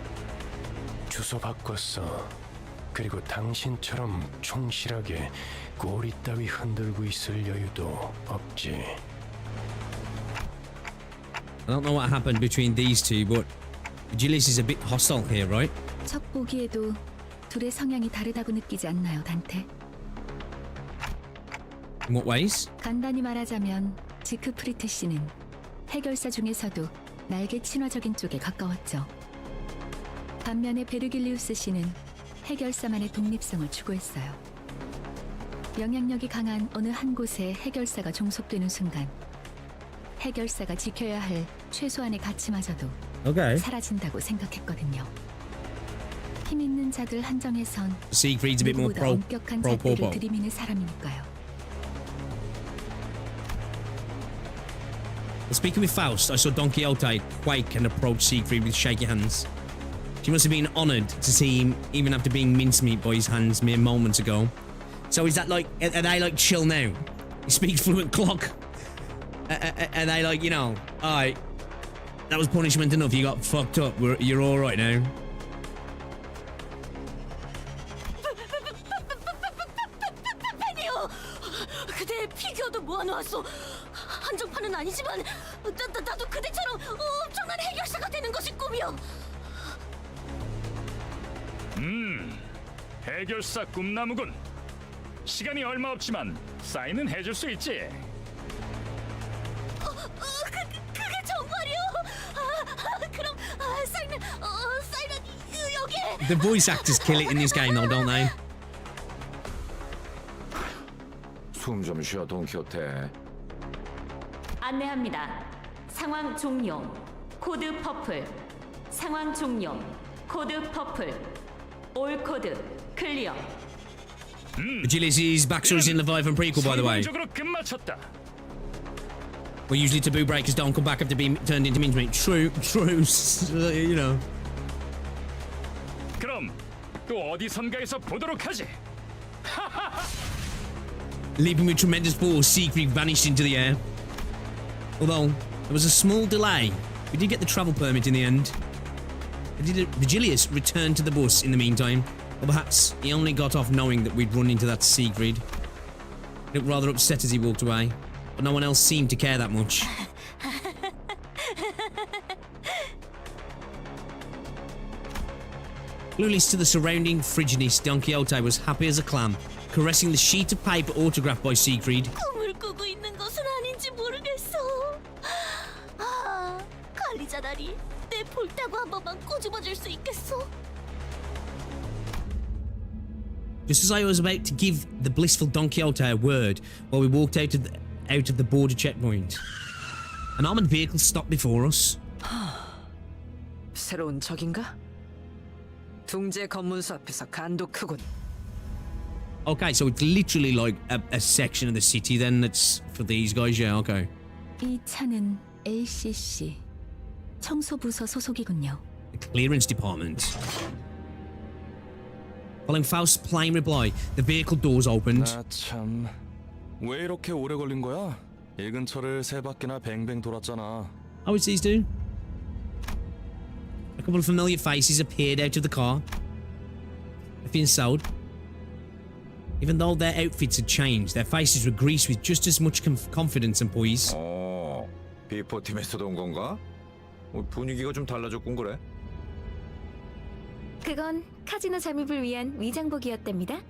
주소 바꿨어. 그리고 당신처럼 충실하게 꼬리 따위 흔들고 있을 여유도 없지. I don't know what happened between these two, but Vigilius is a bit hostile here, right? 첫 보기에도 둘의 성향이 다르다고 느끼지 않나요, 단테? In what ways? 간단히 말하자면 지크프리트 씨는 해결사 중에서도 날개 친화적인 쪽에 가까웠죠. 반면에 베르길리우스 씨는 해결사만의 독립성을 추구했어요. 영향력이 강한 어느 한 곳에 해결사가 종속되는 순간 해결사가 지켜야 할 최소한의 가치마저도 사라진다고 생각했거든요. 힘 있는 자들 한정에선 Siegfried's a bit more 누구보다 엄격한 잣대를 들이미는 사람이니까요. Speaking with Faust, I saw Don Quixote quake and approach Siegfried with shaky hands. She must have been honoured to see him even after being mincemeat by his hands mere moments ago. So is that like, are they like chill now? He speaks fluent clock. Are they like, you know, alright, that was punishment enough, you got fucked up, you're alright now? 팬이요! 그대의 피규어도 모아놓았어. 한정판은 아니지만 나도 그대처럼 엄청난 해결사가 되는 것이 꿈이요. 해결사 꿈나무군. 시간이 얼마 없지만 사인은 해줄 수 있지. 그게 정말이요? 그럼 사인은 여기에. The voice actors kill it in this game though, don't they? 숨 좀 쉬어, 돈키호테. 안내합니다. 상황 종료. 코드 퍼플. 상황 종료. 코드 퍼플. 올 코드 클리어. Vigilius' backstory is in Leviathan prequel, by the way. Well, usually taboo breakers don't come back after being turned into mincemeat. True, you know. 그럼 또 어디선가에서 보도록 하지. Leaping with tremendous force, Siegfried vanished into the air. Although, there was a small delay. We did get the travel permit in the end. Vigilius returned to the bus in the meantime. Or perhaps he only got off knowing that we'd run into that Siegfried. He looked rather upset as he walked away, but no one else seemed to care that much. Clueless to the surrounding frigidness, Don Quixote was happy as a clam, caressing the sheet of paper autographed by Siegfried. 꿈을 꾸고 있는 것은 아닌지 모르겠어. 아, 관리자다리, 내 볼따구 한 번만 꼬집어줄 수 있겠어? Just as I was about to give the blissful Don Quixote a word while we walked out of the border checkpoint, an armored vehicle stopped before us. 새로운 적인가? 둥지 검문소 앞에서 간도 크군. Okay, so it's literally like a section of the city then that's for these guys, yeah, okay. 이 차는 LCC 청소부서 소속이군요. The clearance department. Following Faust's plain reply, the vehicle doors opened. 나 참, 왜 이렇게 오래 걸린 거야? 이 근처를 세 바퀴나 뱅뱅 돌았잖아. How is these do? A couple of familiar faces appeared out of the car. They've been sold. Even though their outfits had changed, their faces were greased with just as much confidence and poise. 비포 팀에서도 온 건가? 분위기가 좀 달라졌군 그래. 그건 카지노 잠입을 위한 위장복이었답니다.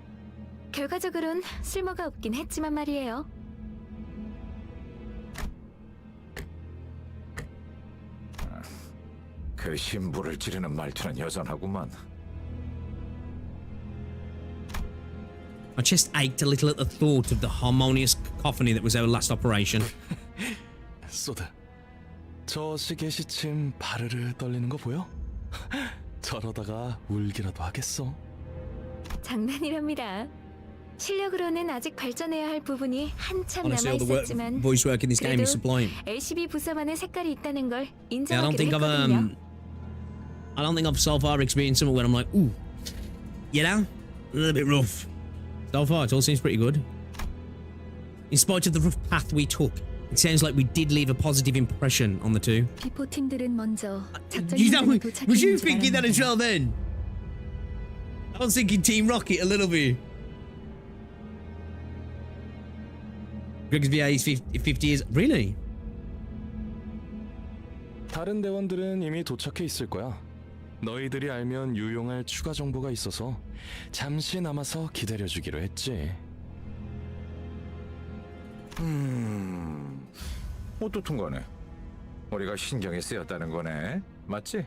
결과적으론 쓸모가 없긴 했지만 말이에요. 그 신부를 찌르는 말투는 여전하구만. My chest ached a little at the thought of the harmonious cacophony that was our last operation. 소드, 저 시계 시침 바르르 떨리는 거 보여? 저러다가 울기라도 하겠어. 장난이랍니다. 실력으로는 아직 발전해야 할 부분이 한참 남아 Honestly, all the 있었지만 voice work in this game is sublime. LCB 부서만의 색깔이 있다는 걸 Yeah, I don't 인정하기로 think 했거든요. I don't think I've so far experienced something where I'm like, ooh, you know, a little bit rough. So far, it all seems pretty good. In spite of the rough path we took, it sounds like we did leave a positive impression on the two. 비포 팀들은 먼저 작전 You know, 현장에 was you 도착했는지 thinking that as well then? I was thinking Team Rocket a little bit. Grigsby is 50 years. Really? 다른 대원들은 이미 도착해 있을 거야. 너희들이 알면 유용할 추가 정보가 있어서 잠시 남아서 기다려주기로 했지. 어떻든 간에 우리가 신경이 쓰였다는 거네. 맞지? I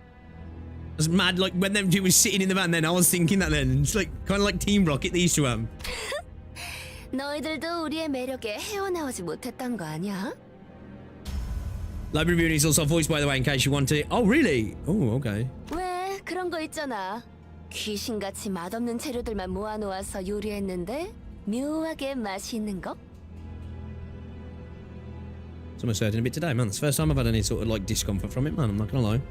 was mad like when them two was sitting in the van then I was thinking that then. It's like kind of like Team Rocket they used to have. 너희들도 우리의 매력에 헤어나오지 못했던 거 아니야? Library is also voiced by the way in case you want to. Oh really? Oh okay. 왜 그런 거 있잖아. 귀신같이 맛없는 재료들만 모아놓아서 요리했는데 묘하게 맛이 있는 거? It's almost hurting a bit today, man. It's the first time I've had any sort of like discomfort from it, man. I'm not gonna lie.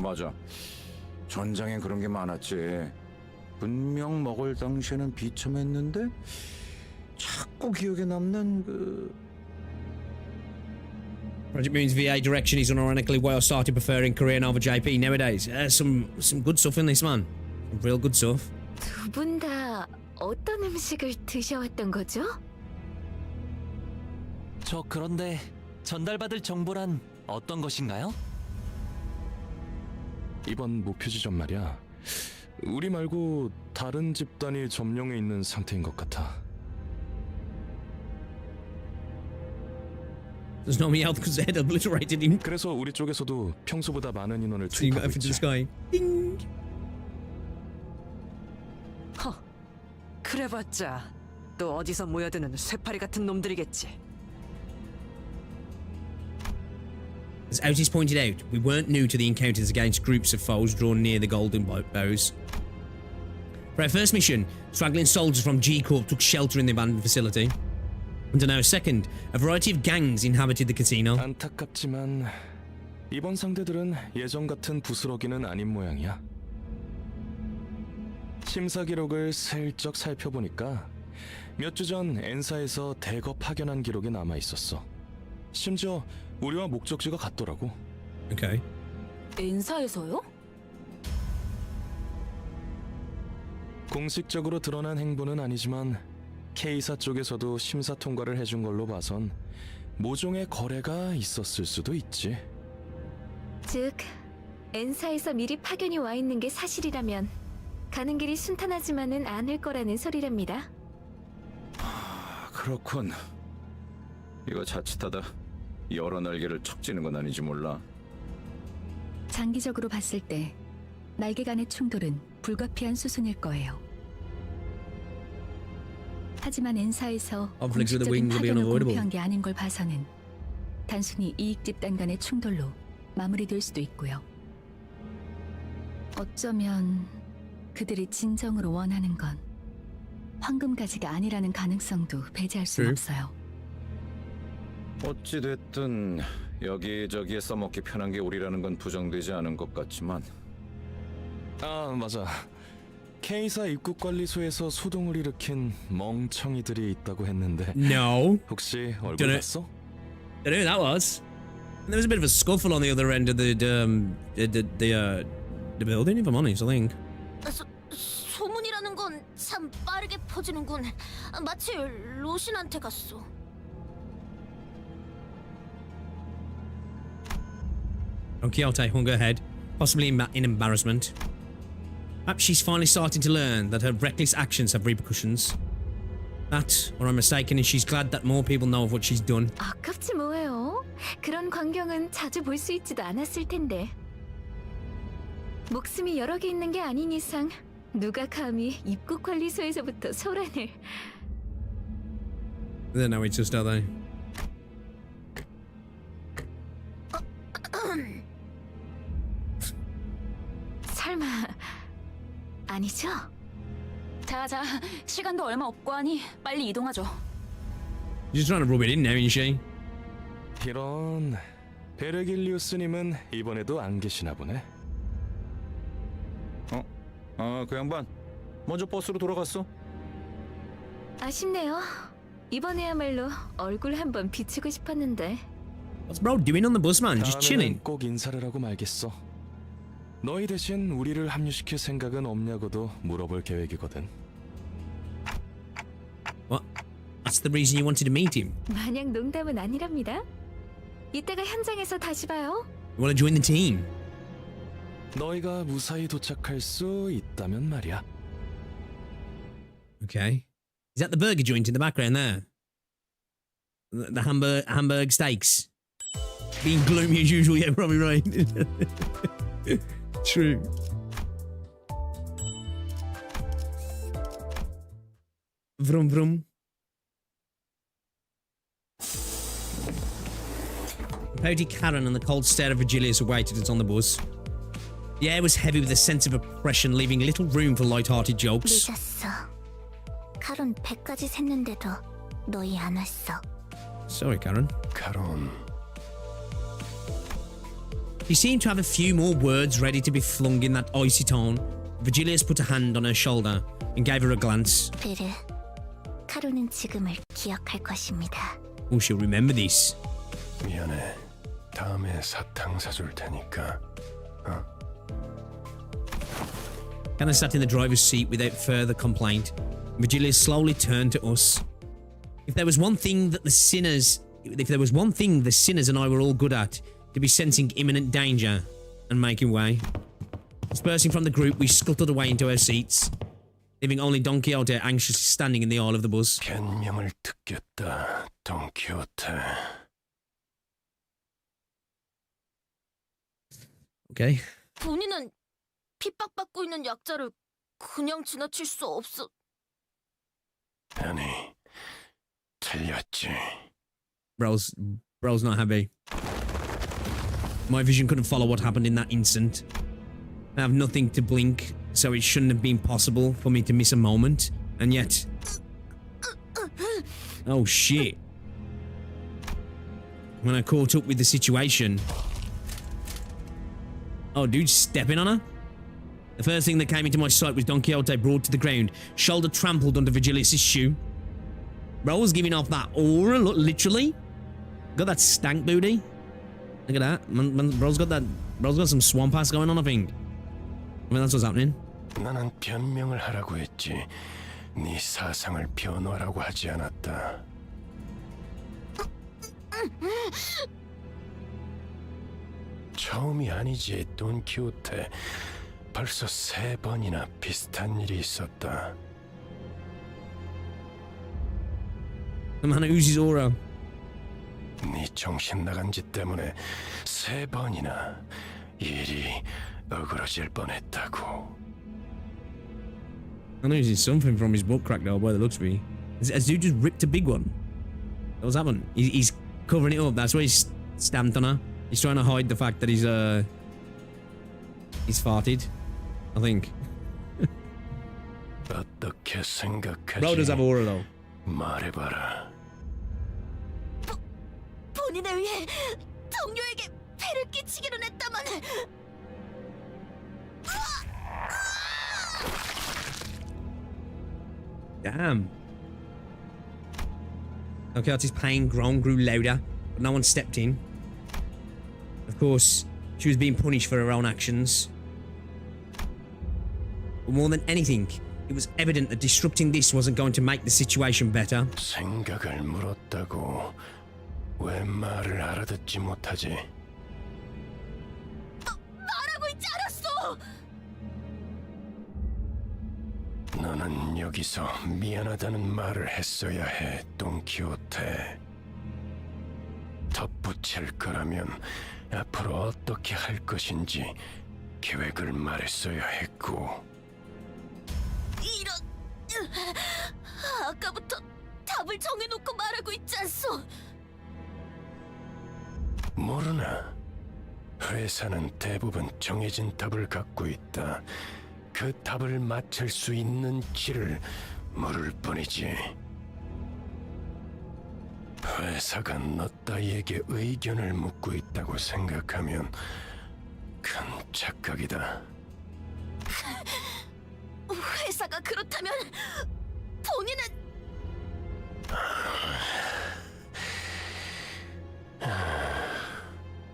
맞아. 전장엔 그런 게 많았지. 분명 먹을 당시에는 비참했는데 자꾸 기억에 남는 그. Project Moon's VA direction is unironically why I started preferring Korean over JP nowadays. Some good stuff in this, man. Real good stuff. 두 분 다 어떤 음식을 드셔왔던 거죠? 저 그런데 전달받을 정보란 어떤 것인가요? 이번 목표 지점 말이야. 우리 말고 다른 집단이 점령해 있는 상태인 것 같아. There's no me out because they had obliterated him. 그래서 우리 쪽에서도 평소보다 많은 인원을 So you got 투입하고 up into the 있지. sky. Ding. 허, 그래봤자 또 어디서 모여드는 쇠파리 같은 놈들이겠지. As Otis pointed out, we weren't new to the encounters against groups of foes drawn near the golden bows. For our first mission, straggling soldiers from G Corp took shelter in the abandoned facility. And in our second, a variety of gangs inhabited the casino. 안타깝지만 이번 상대들은 예전 같은 부스러기는 아닌 모양이야. 심사 기록을 슬쩍 살펴보니까 몇 주 전 엔사에서 대거 파견한 기록이 남아 있었어. 심지어 우리와 목적지가 같더라고. Okay. 엔사에서요? 공식적으로 드러난 행보는 아니지만 K사 쪽에서도 심사 통과를 해준 걸로 봐선 모종의 거래가 있었을 수도 있지. 즉, 엔사에서 미리 파견이 와 있는 게 사실이라면 가는 길이 순탄하지만은 않을 거라는 소리랍니다. 그렇군. 이거 자칫하다 여러 날개를 척지는 건 아닌지 몰라. 장기적으로 봤을 때 날개 간의 충돌은 불가피한 수순일 거예요. 하지만 엔사에서 Conflicts with the 공식적인 wings will be 파견을 unavoidable. 공표한 게 아닌 걸 봐서는 단순히 이익 집단 간의 충돌로 마무리될 수도 있고요. 어쩌면 그들이 진정으로 원하는 건 황금 가지가 아니라는 가능성도 배제할 수 없어요. 어찌됐든 여기저기에 써먹기 편한 게 우리라는 건 부정되지 않은 것 같지만. 아, 맞아. K사 입국관리소에서 소동을 일으킨 멍청이들이 있다고 했는데. No. 혹시 얼굴 Don't 봤어? Don't know who that was. There was a bit of a scuffle on the other end of the building, if I'm honest, I think. 소문이라는 건 참 빠르게 퍼지는군. 마치 로신한테 갔어. Don Quixote hung her head, possibly in embarrassment. Perhaps she's finally starting to learn that her reckless actions have repercussions. That, or I'm mistaken, and she's glad that more people know of what she's done. 아깝지 뭐예요. 그런 광경은 자주 볼 수 있지도 않았을 텐데. 목숨이 여러 개 있는 게 아닌 이상 누가 감히 입국관리소에서부터 소란을. They don't know it's just, are they? 설마 아니죠? 자, 시간도 얼마 없고 하니 빨리 이동하죠. She's just trying to rub it in now, isn't she? 이런... 베르길리우스님은 이번에도 안 계시나 보네. 그 양반 먼저 버스로 돌아갔어. 아쉽네요. 이번에야말로 얼굴 한번 비추고 싶었는데. What's bro doing on the bus, man? Just chilling. 꼭 인사를 하고 말겠어. 너희 대신 우리를 합류시킬 생각은 없냐고도 물어볼 계획이거든. What? That's the reason you wanted to meet him? 마냥 농담은 아니랍니다. 이따가 현장에서 다시 봐요. You want to join the team? 너희가 무사히 도착할 수 있다면 말이야. Okay. Is that the burger joint in the background there? The Hamburg steaks. Being gloomy as usual, yeah, probably right. True. Vroom vroom. Pouty Karen and the cold stare of Virgilius awaited us on the bus. The air was heavy with a sense of oppression, leaving little room for light-hearted jokes. 늦었어. 카론 100까지 샜는데도 너희 안 왔어. Sorry, Karen. 카론. She seemed to have a few more words ready to be flung in that icy tone. Virgilius put a hand on her shoulder and gave her a glance. 베르, 카론은 지금을 기억할 것입니다. Oh, she'll remember this. 미안해. 다음에 사탕 사줄 테니까. Hannah sat in the driver's seat without further complaint. Virgilius slowly turned to us. If there was one thing the sinners and I were all good at, to be sensing imminent danger and making way. Dispersing from the group, we scuttled away into our seats, leaving only Don Quixote anxiously standing in the aisle of the bus. 변명을 듣겠다, 돈 키호테. Okay. 본인은 핍박받고 있는 약자를 그냥 지나칠 수 없어. 아니, 틀렸지. Bro's not happy. My vision couldn't follow what happened in that instant. I have nothing to blink, so it shouldn't have been possible for me to miss a moment. And yet... Oh shit. When I caught up with the situation... Oh, dude, stepping on her? The first thing that came into my sight was Don Quixote brought to the ground, shoulder trampled under Virgilius' shoe. Bro was giving off that aura, literally. Got that stank booty. Look at that. Bro's got some swamp ass going on, I think. I mean, that's what's happening. 나는 변명을 하라고 했지. 네 사상을 변호하라고 하지 않았다. 처음이 아니지, 돈키호테. 벌써 3번이나 비슷한 일이 있었다. The man who uses aura. 네 정신 나간 짓 때문에 3번이나 일이 어그러질 뻔했다고. I know he's something from his butt crack though, by the looks of it. Has dude just ripped a big one? What's happened? He's covering it up. That's why he's stamped on her. He's trying to hide the fact that he's farted. I think. 어떻게 생각하지? Bro does have aura though. 말해봐라. 본인을 위해 동료에게 폐를 끼치기는 했다만. Damn. Okay, Artie's pain grew louder, but no one stepped in. Of course, she was being punished for her own actions. But more than anything, it was evident that disrupting this wasn't going to make the situation better. 생각을 물었다고 왜 말을 알아듣지 못하지? 말하고 있지 않았어. 너는 여기서 미안하다는 말을 했어야 해, 돈키호테. 덧붙일 거라면 앞으로 어떻게 할 것인지 계획을 말했어야 했고. 이런... 아까부터 답을 정해놓고 말하고 있지 않소? 모르나? 회사는 대부분 정해진 답을 갖고 있다. 그 답을 맞출 수 있는 길을 물을 뿐이지. 회사가 너 따위에게 의견을 묻고 있다고 생각하면 큰 착각이다. 회사가 그렇다면 본인은...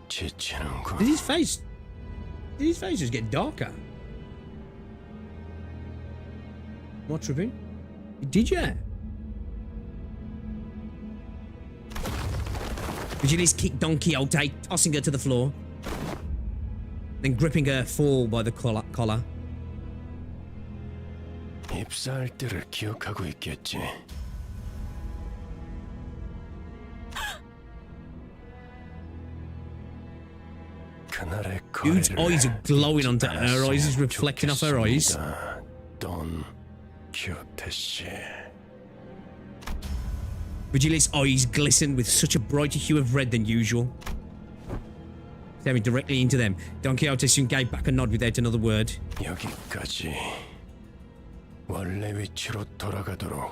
지치는군. Did his face just get darker? What, tripping? Did ya? Virgilis kicked Don Quixote, tossing her to the floor, then gripping her full by the collar. 입사할 때를 기억하고 있겠지. 그날의 Dude's eyes are glowing onto her eyes, he's reflecting off her eyes. 돈 키호테 씨. Virgilis' eyes glistened with such a brighter hue of red than usual. Staring directly into them, Don Quixote soon gave back a nod without another word. 여기까지 원래 위치로 돌아가도록.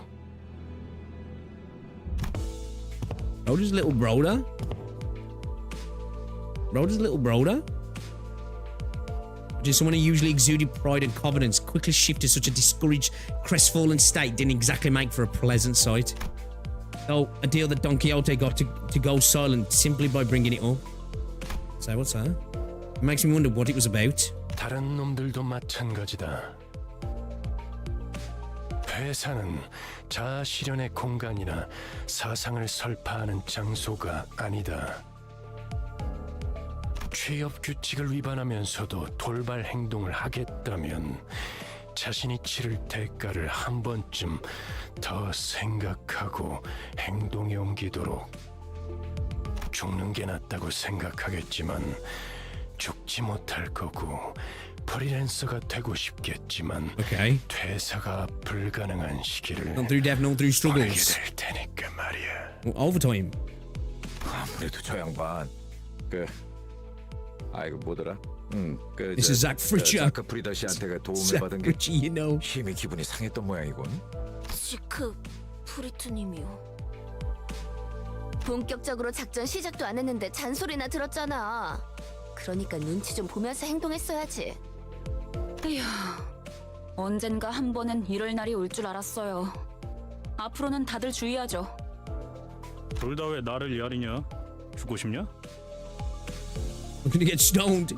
Broder's little brother? Broder's little brother? Just someone who usually exuded pride and confidence quickly shifted such a discouraged, crestfallen state didn't exactly make for a pleasant sight. So, a deal that Don Quixote got to go silent simply by bringing it up. So, what's that? It makes me wonder what it was about. 다른 놈들도 마찬가지다. 회사는 자아 실현의 공간이나 사상을 설파하는 장소가 아니다. 취업 규칙을 위반하면서도 돌발 행동을 하겠다면 자신이 치를 대가를 한 번쯤 더 생각하고 행동에 옮기도록. 죽는 게 낫다고 생각하겠지만 죽지 못할 거고 프리랜서가 되고 싶겠지만 퇴사가 불가능한 시기를 Not through death, not through struggles. 보내게 될 테니까 말이야. Overtime. 아무래도 저 양반 이거 뭐더라? This is Zach Fritcher. 자크 프리더 씨한테 도움을 받은 게 힘이 기분이 상했던 모양이군. 지크 프리트님이요. 본격적으로 작전 시작도 안 했는데 잔소리나 들었잖아. 그러니까 눈치 좀 보면서 행동했어야지. 에휴, 언젠가 한 번은 이럴 날이 올 줄 알았어요. 앞으로는 다들 주의하죠. 둘 다 왜 나를 야리냐? 주고 싶냐? I'm gonna get stoned.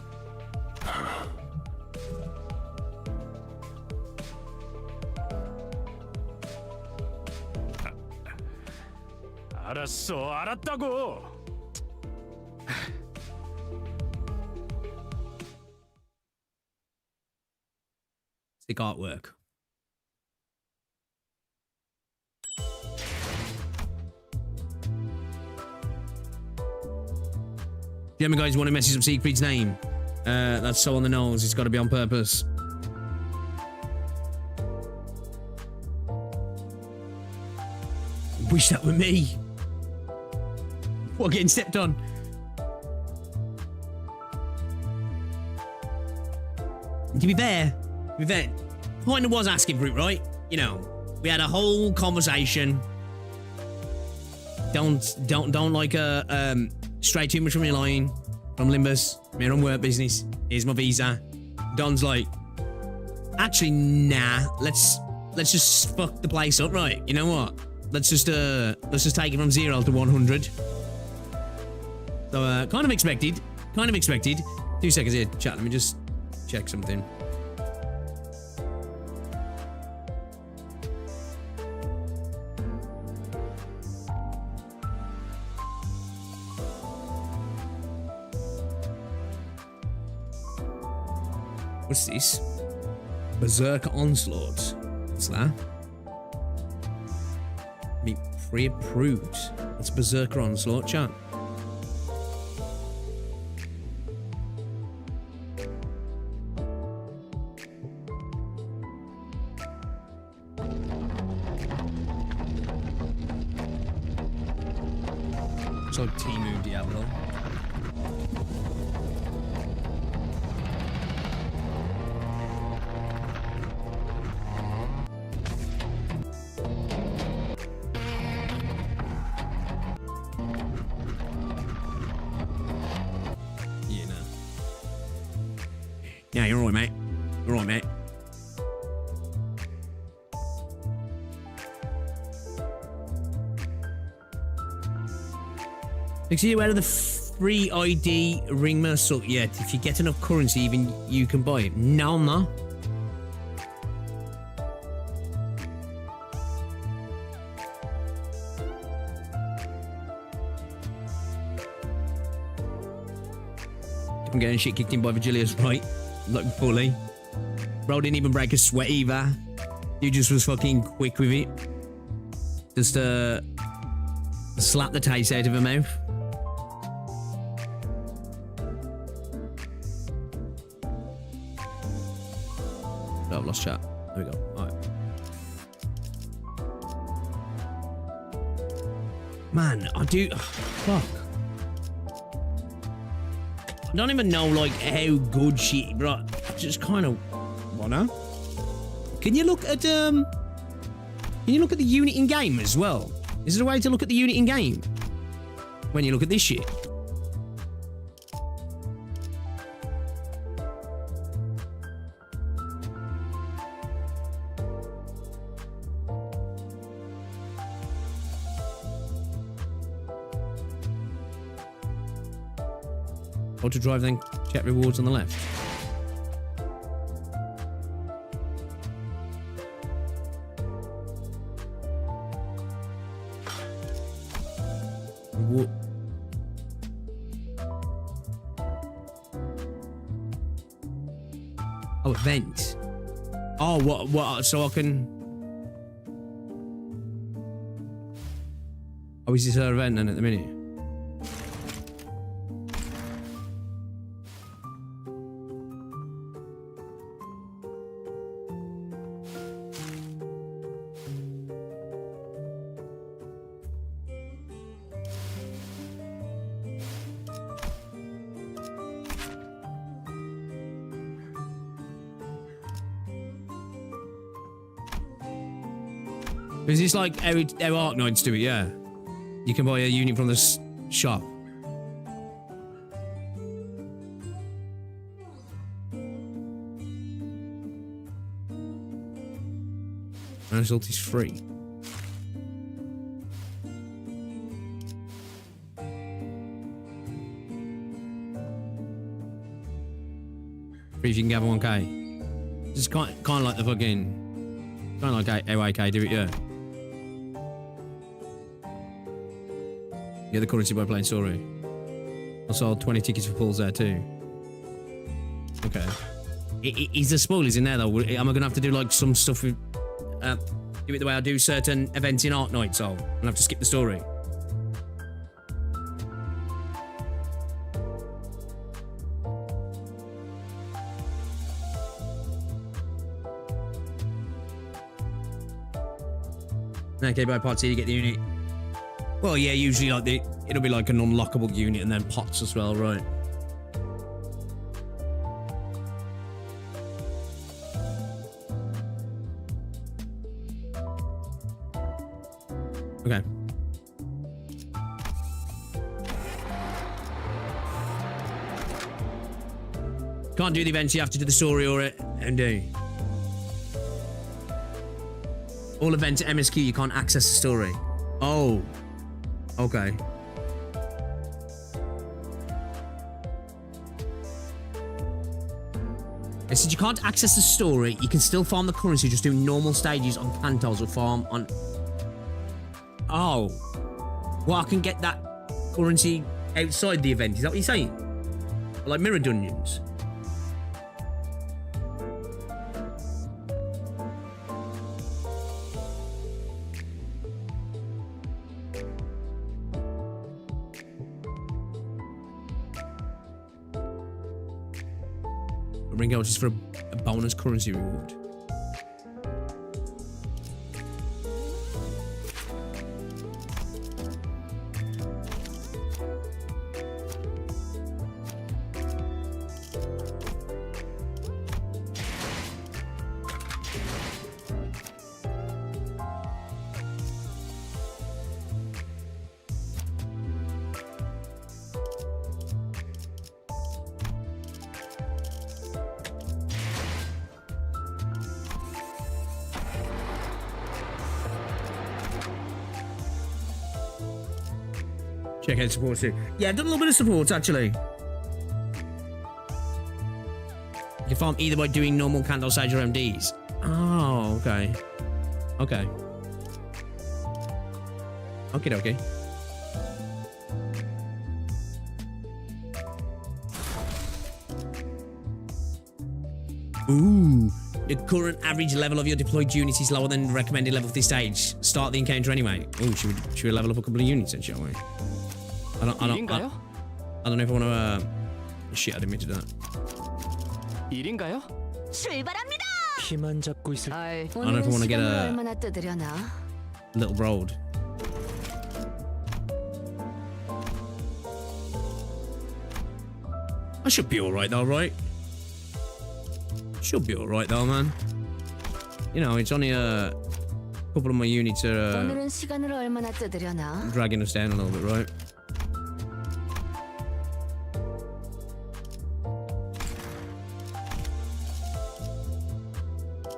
알았어, 알았다고. Sick artwork. Gentlemen, guys, want to message up Siegfried's name? That's so on the nose. It's got to be on purpose. Wish that were me. What, getting stepped on? To be fair, kind of was asking for it, right? You know, we had a whole conversation. Don't like stray too much from your line. From Limbus, we're on work business. Here's my visa. Don's like, actually, nah. Let's just fuck the place up, right? You know what? Let's just take it from 0 to 100. So kind of expected. 2 seconds here, chat. Let me just check something. What's this? Berserker Onslaught. What's that? Be pre-approved. That's Berserker Onslaught, chat. It's like Timu Diablo. Yeah, you're right, mate. You're right, mate. Actually, out of the free ID ring muscle yet, if you get enough currency, even you can buy it. No, I'm not. I'm getting shit kicked in by Virgilius, right? Like fully. Bro didn't even break a sweat either. You just was fucking quick with it. Just slap the taste out of her mouth. Oh, I've lost chat. There we go. Alright. Man, I do. Fuck. I don't even know like how good she, bro. Just kind of wanna. Can you look at the unit in game as well? Is there a way to look at the unit in game when you look at this shit? Auto drive, then check rewards on the left. What? Oh, event. Oh, what? So I can. Oh, is this her event then at the minute? Is this like how Arknights do it? Yeah. You can buy a unit from the shop. And result is free. Free if you can gather 1k. Just kind of like the fucking... Kind of like AYK, do it, yeah. Get the currency by playing story. I sold 20 tickets for pools there too. Okay. Is there spoilers in there though? Am I gonna have to do like some stuff with... do it the way I do certain events in Arknights, so I'm gonna have to skip the story? Okay, by parts here you get the unit. Well, yeah, usually like it'll be like an unlockable unit and then pots as well, right? Okay. Can't do the events, you have to do the story or it and do. All events at MSQ, you can't access the story. Oh. Okay. It said you can't access the story, you can still farm the currency just doing normal stages on Cantos or farm on... Oh. Well, I can get that currency outside the event, is that what you're saying? Like mirror dungeons? Ring out just for a bonus currency reward. Check out support too. Yeah, I've done a little bit of support actually. You can farm either by doing normal Canto Sage or MDs. Oh, okay. Okay. Okay. Ooh. The current average level of your deployed units is lower than the recommended level for this stage. Start the encounter anyway. Ooh, should we level up a couple of units then, shall we? I don't know if I want to... Shit, I didn't mean to do that. 일인가요? 출발합니다. 키만 잡고 있을. I don't know if I want to get a 얼마나 뜨드려나? little road. I should be alright though, right? Should be alright though, man. You know, it's only a couple of my units are 오늘은 시간을 얼마나 뜨드려나? dragging us down a little bit, right?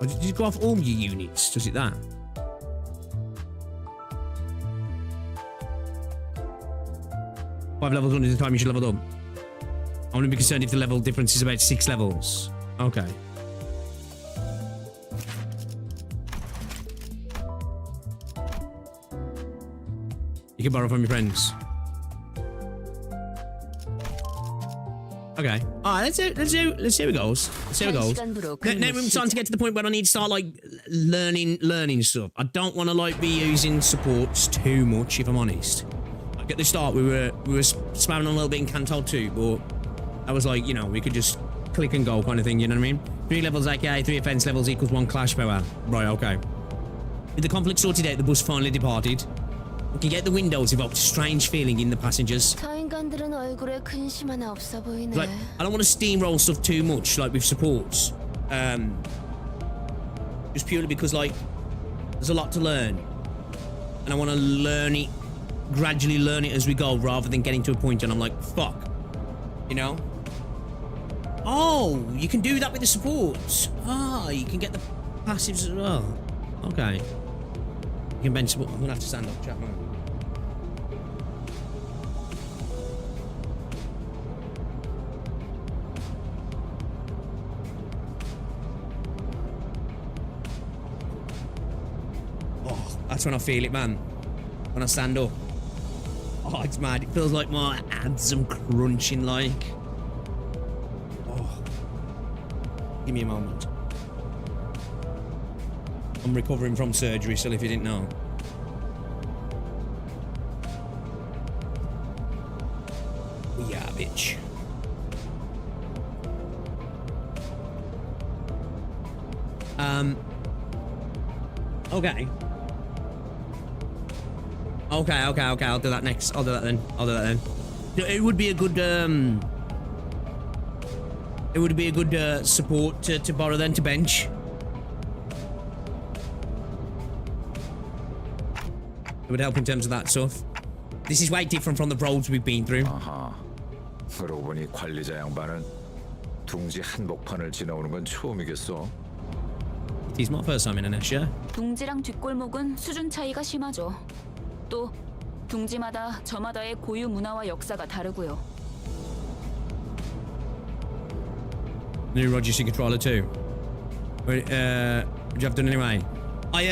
Oh, did you go off all your units? Does it that? Five levels under the time you should level up. I'm gonna be concerned if the level difference is about 6 levels. Okay. You can borrow from your friends. Okay. Alright, let's see how it goes. Let's see how it goes. Now I'm starting to get to the point where I need to start like learning stuff. I don't want to like be using supports too much, if I'm honest. Like at the start we were spamming a little bit in Canto 2, but I was like, you know, we could just click and go kind of thing, you know what I mean? 3 levels AKA 3 offense levels equals 1 clash power. Right, okay. With the conflict sorted out, the bus finally departed. We can get the windows evoked a strange feeling in the passengers. 저 인간들은 얼굴에 근심 하나 없어 보이네. Like, I don't want to steamroll stuff too much, like with supports. Just purely because, like, there's a lot to learn. And I want to learn it, gradually learn it as we go, rather than getting to a point and I'm like, fuck. You know? Oh, you can do that with the supports. Ah, you can get the passives as well. Okay. You can bench support. I'm going to have to stand up, chat, man. That's when I feel it, man. When I stand up. Oh, it's mad. It feels like my abs are crunching, like. Oh. Give me a moment. I'm recovering from surgery, so if you didn't know. Yeah, bitch. Okay. Okay. I'll do that next. I'll do that then. It would be a good support to borrow then to bench. It would help in terms of that stuff. This is way different from the roads we've been through. 아하. 그러고 보니 관리자 양반은 둥지 한복판을 지나오는 건 처음이겠어. It is my first time in an Asia. 둥지랑 뒷골목은 수준 차이가 심하죠. 또 둥지마다 저마다의 고유 문화와 역사가 다르고요. New Roger controller too. What you have done anyway? I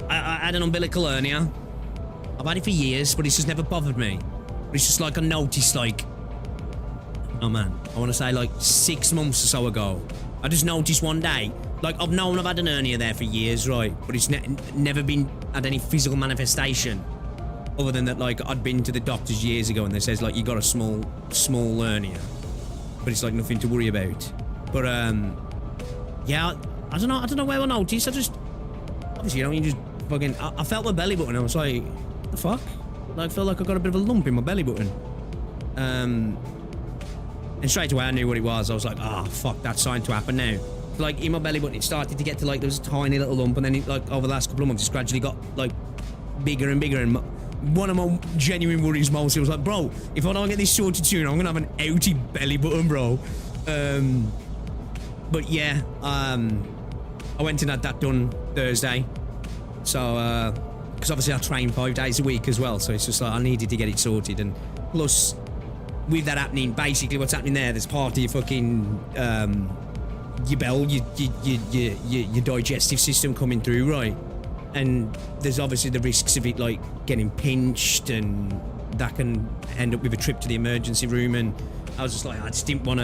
had an umbilical hernia. I've had it for years, but it's just never bothered me. But it's just like I noticed, like, oh man, I want to say like 6 months or so ago, I just noticed one day, like I've known I've had an hernia there for years, right? But it's never been had any physical manifestation, other than that, like I'd been to the doctors years ago and they says like you got a small hernia, but it's like nothing to worry about. But yeah, I don't know where I noticed. I just obviously, you know, you just fucking I felt my belly button. I was like, what the fuck? Like, I felt like I got a bit of a lump in my belly button. And straight away I knew what it was. I was like, ah, fuck, that's starting to happen now. Like in my belly button, it started to get to like there was a tiny little lump, and then it, like over the last couple of months, it's gradually got like bigger and bigger. And one of my genuine worries mostly was like, bro, if I don't get this sorted soon, I'm gonna have an outy belly button, bro. But yeah, I went and had that done Thursday. So, because obviously I train 5 days a week as well, so it's just like I needed to get it sorted. And plus, with that happening, basically what's happening there's part of your fucking your bowel, your digestive system coming through, right? And there's obviously the risks of it like getting pinched, and that can end up with a trip to the emergency room. And I was just like, I didn't want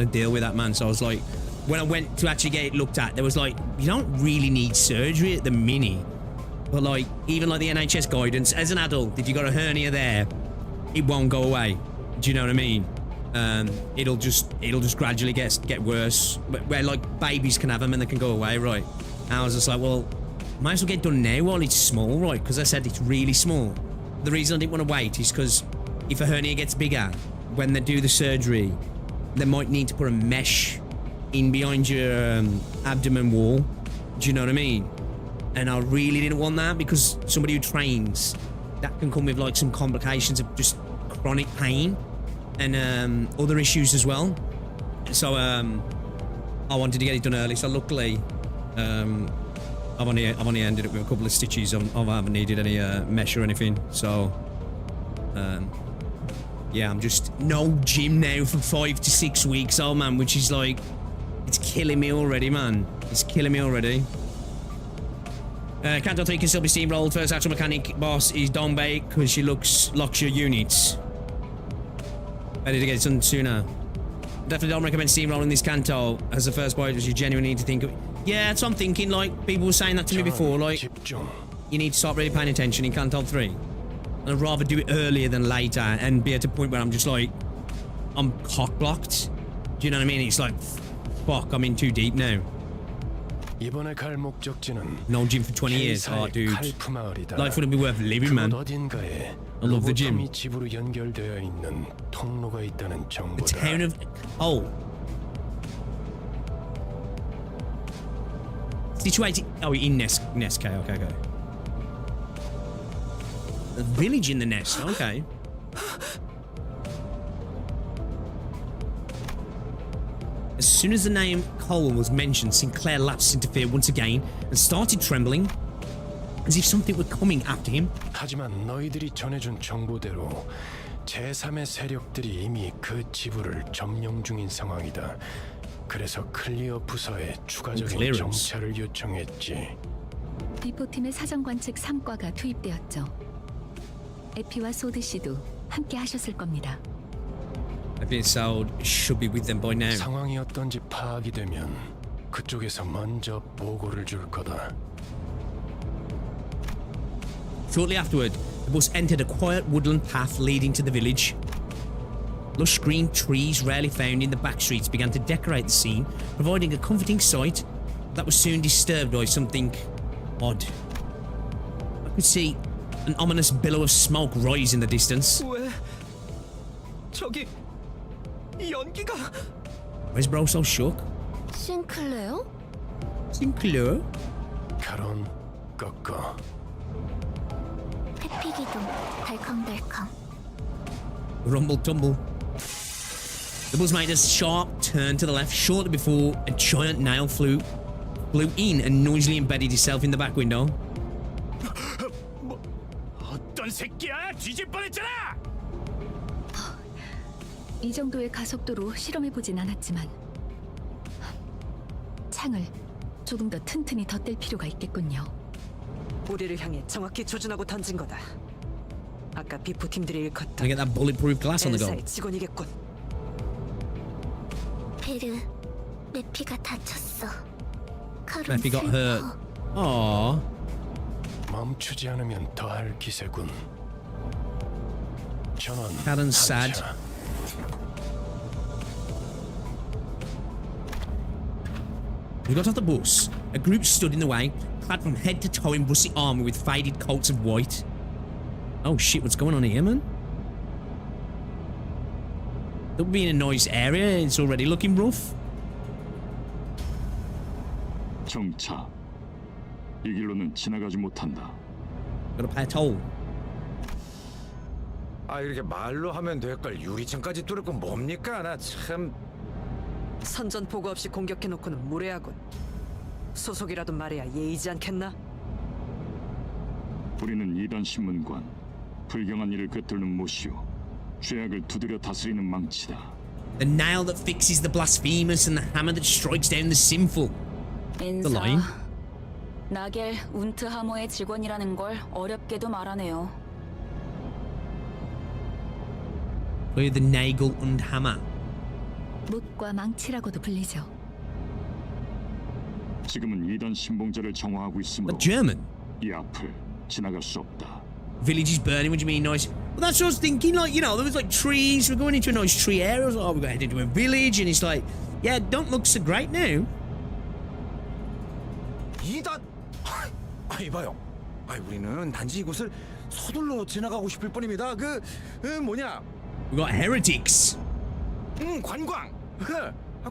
to deal with that, man. So I was like, when I went to actually get it looked at, there was like, you don't really need surgery at the minute, but like even like the NHS guidance, as an adult, if you got a hernia there, it won't go away. Do you know what I mean? It'll just gradually get worse. But where like babies can have them and they can go away, right? And I was just like, well, might as well get done now while it's small, right? Because I said it's really small. The reason I didn't want to wait is because if a hernia gets bigger, when they do the surgery, they might need to put a mesh in behind your abdomen wall. Do you know what I mean? And I really didn't want that, because somebody who trains, that can come with like some complications of just chronic pain and other issues as well. So I wanted to get it done early. So luckily, I've only ended up with a couple of stitches. I haven't needed any mesh or anything. So yeah, I'm just no gym now for 5 to 6 weeks, oh man, which is like, it's killing me already, man. It's killing me already. Canto 3 can still be steamrolled. First actual mechanic boss is Donbei, because she locks your units. Ready to get it done sooner. Definitely don't recommend steamrolling this Canto as the first boy, because you genuinely need to think of. Yeah, that's what I'm thinking. Like, people were saying that to me before. Like, you need to start really paying attention in Canto 3. And I'd rather do it earlier than later and be at a point where I'm just like, I'm cock blocked. Do you know what I mean? It's like, fuck, I'm in too deep now. No gym for 20 years. Oh, dude. Life wouldn't be worth living, man. I love the gym. The town of... Oh. Situated... Oh, in Nest. Okay. A village in the Nest. Okay. As soon as the name Cole was mentioned, Sinclair lapsed into fear once again and started trembling, as if something were coming after him. 하지만 너희들이 전해준 정보대로 제3의 세력들이 이미 그 지부를 점령 중인 상황이다. 그래서 클리어 부서에 추가적인 정찰을 요청했지. 비포팀의 사정관측 3과가 투입되었죠. 에피와 소드 씨도 함께 하셨을 겁니다. Epi and Sold should be with them by now. 상황이 어떤지 파악이 되면 그쪽에서 먼저 보고를 줄 거다. Shortly afterward, the bus entered a quiet woodland path leading to the village. Lush green trees rarely found in the back streets began to decorate the scene, providing a comforting sight that was soon disturbed by something odd. I could see an ominous billow of smoke rise in the distance. 왜? 저기 연기가. Why's bro so shook? 싱클레어? Sinclair? 카론 꺾어. 회피기둥 덜컹덜컹. Rumble tumble. The bus made a sharp turn to the left shortly before a giant nail flew in and noisily embedded itself in the back window. 어떤 새끼야? 뒤질 뻔했잖아. 이 정도의 가속도로 실험해보진 않았지만 창을 조금 더 튼튼히 덧댈 필요가 있겠군요. 우리를 향해 정확히 조준하고 던진 거다. 아까 비포팀들이 일컸던 Can I get that bulletproof glass on the go? 엔사의 직원이겠군. 베르, 메피가 다쳤어. 카론 Mephie got hurt. Aww. 멈추지 않으면 더할 기세군. 전원 Karen's sad. 한차. We got off the bus. A group stood in the way, clad from head to toe in rusty armor with faded coats of white. Oh shit, what's going on here, man? Don't be in a nice area, it's already looking rough. 정차. 이 길로는 지나가지 못한다. Gotta pay a toll. 아 이렇게 말로 하면 될 걸 유리창까지 뚫을 건 뭡니까? 나 참. 선전 보고 없이 공격해놓고는 무례하군. 소속이라도 말해야 예의지 않겠나? 우리는 이단 신문관. 불경한 일을 꿰뚫는 못이오. 죄악을 두드려 다스리는 망치다. The nail that fixes the blasphemous and the hammer that strikes down the sinful. The 인사. line. 나겔 운트 하모의 직원이라는 걸 어렵게도 말하네요. Play the Nagel und Hammer. 못과 망치라고도 불리죠. 지금은 이단 신봉자를 정화하고 있으므로 German. 이 앞을 지나갈 수 없다. Village is burning, what do you mean nice? Well, that's what I was thinking, like, you know, there was like trees, we're going into a nice tree area, I was like, oh, we're going into a village, and it's like, yeah, don't look so great now. 이단. 이봐요. 우리는 단지 이곳을 서둘러 지나가고 싶을 뿐입니다. 뭐냐? We got heretics. 관광.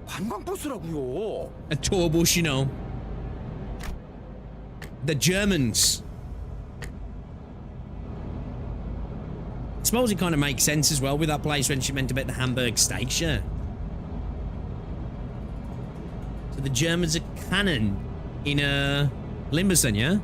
관광 버스라고요. A tour bus, you know. The Germans. I suppose it kind of makes sense as well with that place when she meant to bet the Hamburg steaks, yeah. So the Germans are cannon in Limbus then, yeah?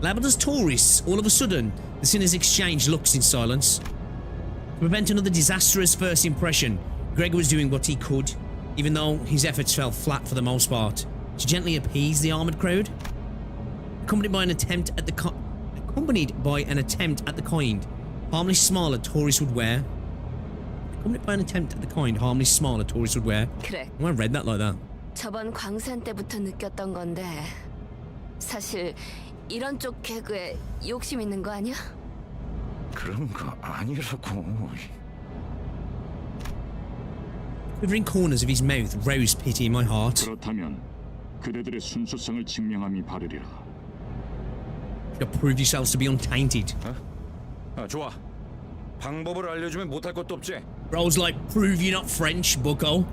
Labelled as tourists, all of a sudden, the sinners exchange looks in silence. To prevent another disastrous first impression, Gregor was doing what he could, even though his efforts fell flat for the most part, to gently appease the armoured crowd. Accompanied by an attempt at the kind, harmlessly smaller tourists would wear. Accompanied by an attempt at the kind, harmlessly smaller tourists would wear. 그래. I read that like that. 저번 광산 때부터 느꼈던 건데 사실 이런 쪽 개그에 욕심 있는 거 아니야? 그런 거 아니라고. Quivering corners of his mouth roused pity in my heart. 그렇다면 그대들의 순수성을 증명함이 바르리라. You proved yourselves to be untainted. 좋아. 방법을 알려주면 못할 것도 없지. Bro's like, prove you're not French, bucko.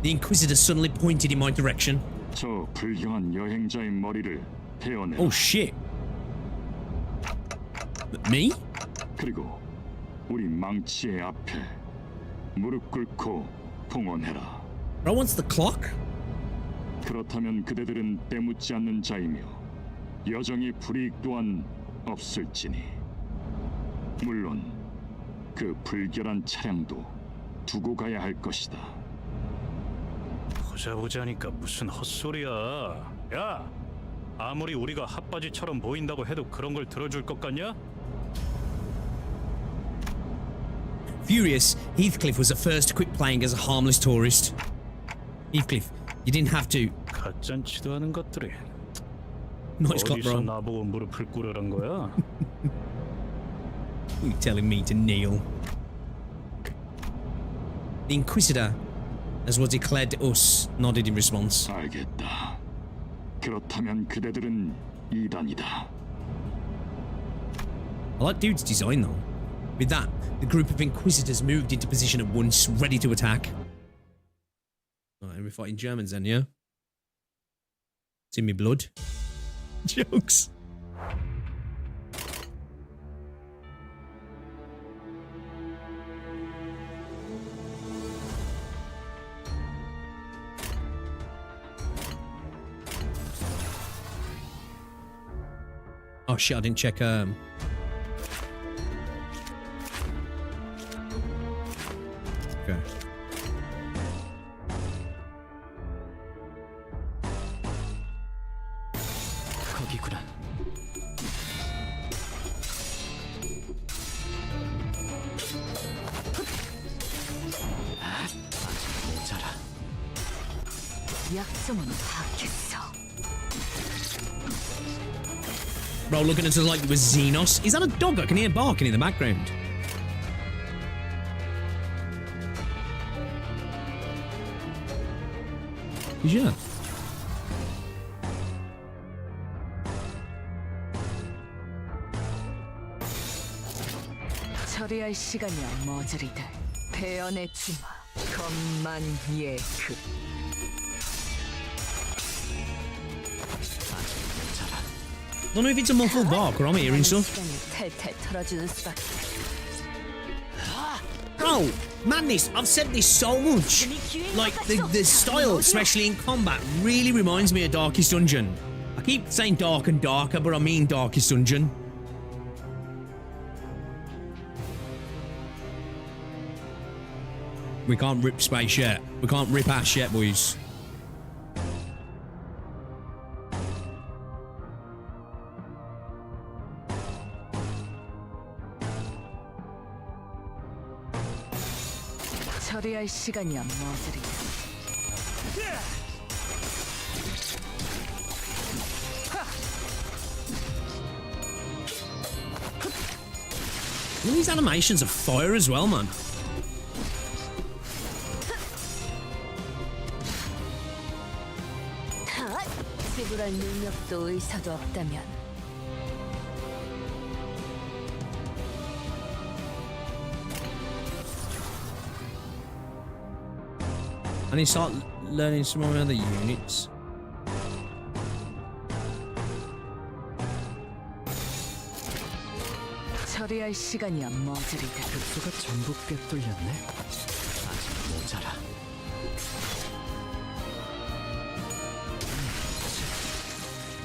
The Inquisitor suddenly pointed in my direction. 저 불경한 여행자의 머리를 베어내라. Oh shit. Me? 그리고 우리 망치의 앞에 무릎 꿇고 봉헌해라. Bro wants the clock? 그렇다면 그대들은 때묻지 않는 자이며 여정의 불이익 또한 없을지니. 물론 그 불결한 차량도 두고 가야 할 것이다. 보자보자니까 무슨 헛소리야. 야, 아무리 우리가 핫바지처럼 보인다고 해도 그런 걸 들어줄 것 같냐? Furious, Heathcliff was the first to quit playing as a harmless tourist. Heathcliff, you didn't have to. 가짠치도 않은 것들이. Nice clock, 어디서 bro. 나보고 무릎을 꿇으란 거야? You telling me to kneel? The Inquisitor, as was declared to us, nodded in response. 알겠다. 그렇다면 그대들은 이단이다. I like Dude's design though. With that, the group of Inquisitors moved into position at once, ready to attack. Alright, we're fighting Germans then, yeah? It's in me blood. Jokes. Oh shit, I didn't check okay. 거기구나. 아직 모자라. 약점은 파악했어. Bro, looking at us like it was Xenos. Is that a dog? I can hear barking in the background. Yeah. 처리할 시간이야, 머저리들. 배연의 주마, 겁만 예크. I don't know if it's a muffled bark or I'm hearing stuff. 탈탈 털어주는 수밖에. Bro, madness, I've said this so much. Like, the style, especially in combat, really reminds me of Darkest Dungeon. I keep saying Dark and Darker, but I mean Darkest Dungeon. We can't rip space yet. We can't rip ass yet, boys. 처리할 시간이야, 머저리. These animations are fire as well, man. 지불할 능력도 의사도 없다면. I need to start learning some more other units. 처리할 시간이야, 머저리들. 급소가 전부 꿰뚫렸네. 아직 모자라.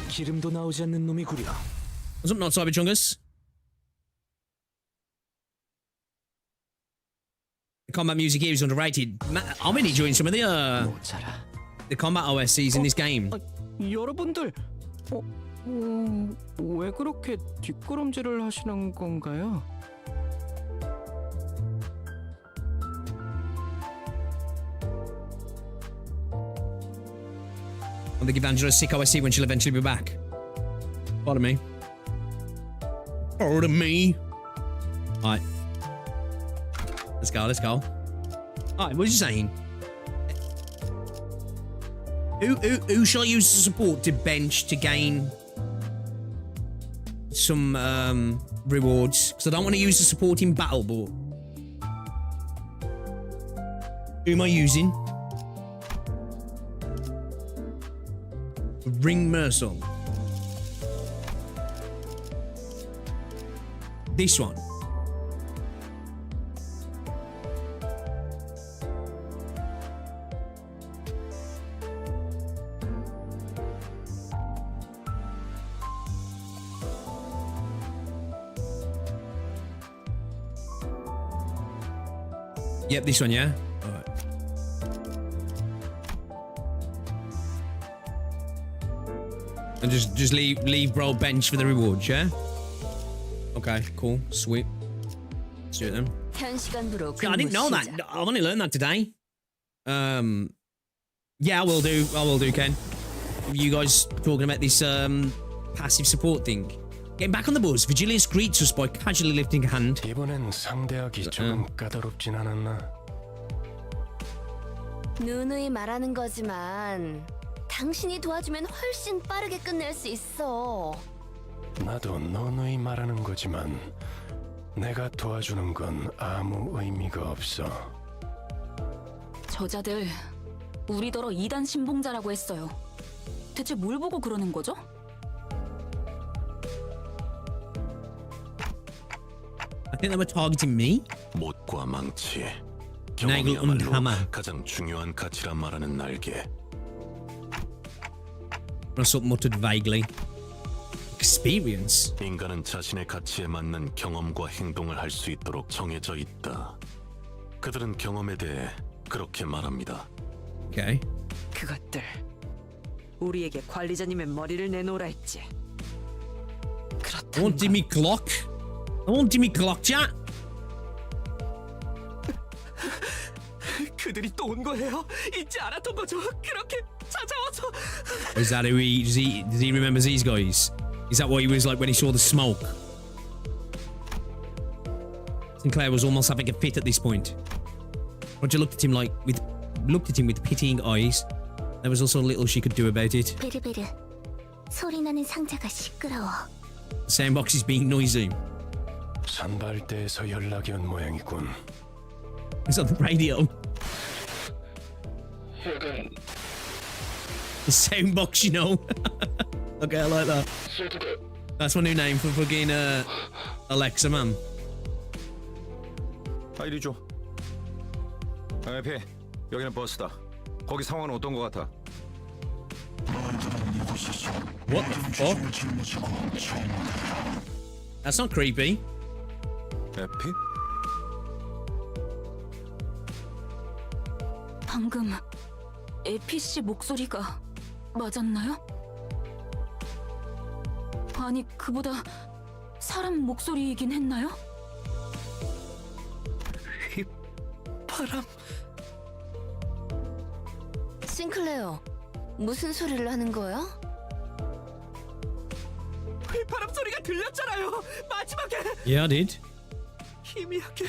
기름도 나오지 않는 놈이구려. What's up, not Cyberchungus? The combat music here is underrated. I'm really enjoying some of the combat OSCs in this game. 여러분들, 왜 그렇게 뒷걸음질을 하시는 건가요? I'm gonna give Angela a sick OSC when she'll eventually be back. Pardon me. Pardon me. Alright. Let's go, let's go. Alright, what are you saying? Who shall I use to support to bench to gain some rewards? Because I don't want to use the support in battle, but who am I using? Ring Mersal. This one. Yep, this one, yeah? Alright. And just leave bro bench for the rewards, yeah? Okay, cool, sweet. Let's do it then. Yeah, I didn't know that. I've only learned that today. Yeah, I will do, Ken. You guys talking about this passive support thing. Getting back on the bus, Vigilius greets us by casually lifting a hand. 이번엔 상대하기 조금 까다롭진 않았나? 누누이 말하는 거지만 당신이 도와주면 훨씬 빠르게 끝낼 수 있어. 나도 너누이 말하는 거지만 내가 도와주는 건 아무 의미가 없어. 저자들 우리더러 2단 신봉자라고 했어요. 대체 뭘 보고 그러는 거죠? I think they were targeting me. 못과 망치. 나이글 경험이야말로 하마. 가장 중요한 가치란 말하는 날개. Russell muttered vaguely. Experience. 인간은 자신의 가치에 맞는 경험과 행동을 할 수 있도록 정해져 있다. 그들은 경험에 대해 그렇게 말합니다. Okay. 그것들 우리에게 관리자님의 머리를 내놓으라 했지. I want Jimmy Glock. I want Jimmy Glock, chat. 그들이 또 온 거예요? 잊지 않았던 거죠? 그렇게 찾아와서. Is that who he does he remember these guys? Is that what he was like when he saw the smoke? Sinclair was almost having a fit at this point. Roger looked at him with pitying eyes. There was also little she could do about it. 베르베르, 소리 나는 상자가 시끄러워. The sandbox is being noisy. 선발대에서 연락이 온 모양이군. It's on the radio. The soundbox, you know. Okay, I like that. That's my new name for fucking Alexa, man. 이리 줘. 피, 여기는 버스다. 거기 상황은 어떤 것 같아? What the fuck? That's not creepy. 에피? 방금 에피 씨 목소리가 맞았나요? 아니, 그보다 사람 목소리이긴 했나요? 바람. 싱클레어, 무슨 소리를 하는 거야? 휘파람 소리가 들렸잖아요. 마지막에. Yeah, I did. 희미하게.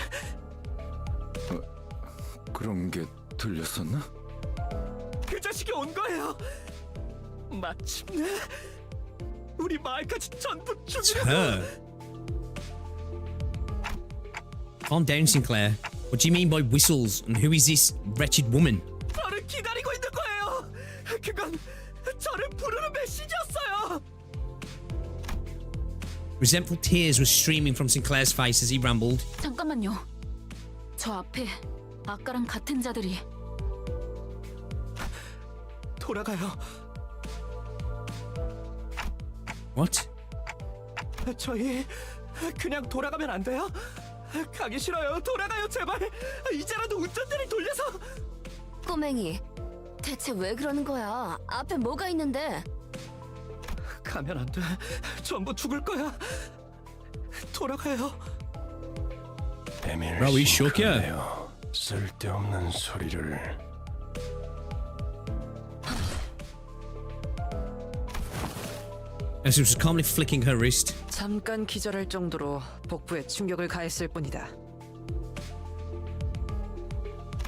그런 게 들렸었나? 그 자식이 온 거예요. 마침내 우리 마을까지 전부 죽이려고. Calm down, Sinclair. What do you mean by whistles? And who is this wretched woman? 저를 기다리고 있는 거예요. 그건 저를 부르는 메시지였어요. Resentful tears were streaming from Sinclair's face as he rambled. 잠깐만요. 저 앞에 아까랑 같은 자들이. 돌아가요. What? 저희 그냥 돌아가면 안 돼요? 가기 싫어요. 돌아가요, 제발. 이제라도 운전대를 돌려서. 꼬맹이, 대체 왜 그러는 거야? 앞에 뭐가 있는데? 가면 안 돼. 전부 죽을 거야. 돌아가요. 에밀 Bro, he shook ya. 싱클레어, 쓸데없는 소리를. As she was calmly flicking her wrist. 잠깐 기절할 정도로 복부에 충격을 가했을 뿐이다.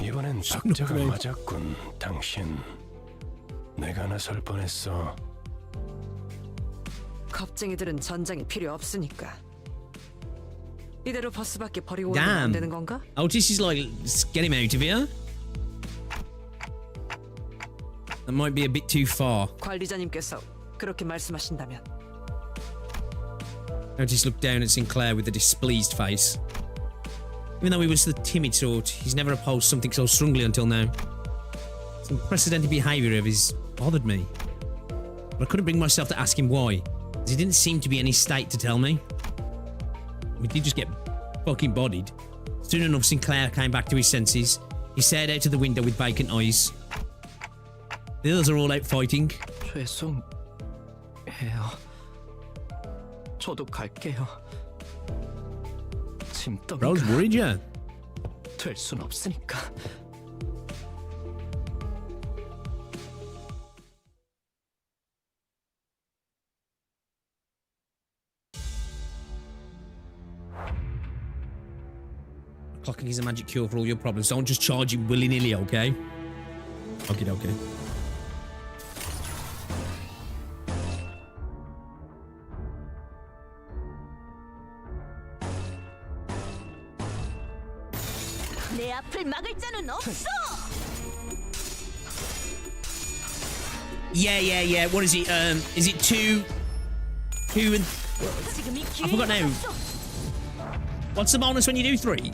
이번엔 박자가 맞았군, 당신. 내가 나설 뻔했어. 겁쟁이들은 전장이 필요 없으니까. 이대로 버스 밖에 버리고 오면 안 Damn. 되는 건가? Otis is like, let's get him out of here. That might be a bit too far. 관리자님께서 그렇게 말씀하신다면. Otis looked down at Sinclair with a displeased face. Even though he was the timid sort, he's never opposed something so strongly until now. Some unprecedented behaviour of his bothered me. But I couldn't bring myself to ask him why, as he didn't seem to be in any state to tell me. We did just get fucking bodied. Soon enough, Sinclair came back to his senses. He stared out of the window with vacant eyes. The others are all out fighting. 죄송해요. 해요. 저도 갈게요. I was 짐덩이가 worried, yeah. 될 순 없으니까. Clocking is a magic cure for all your problems. Don't just charge him willy-nilly, okay? Okay. 내 앞을 막을 자는 없어. Yeah. What is it 2 and... I forgot now. What's the bonus when you do 3?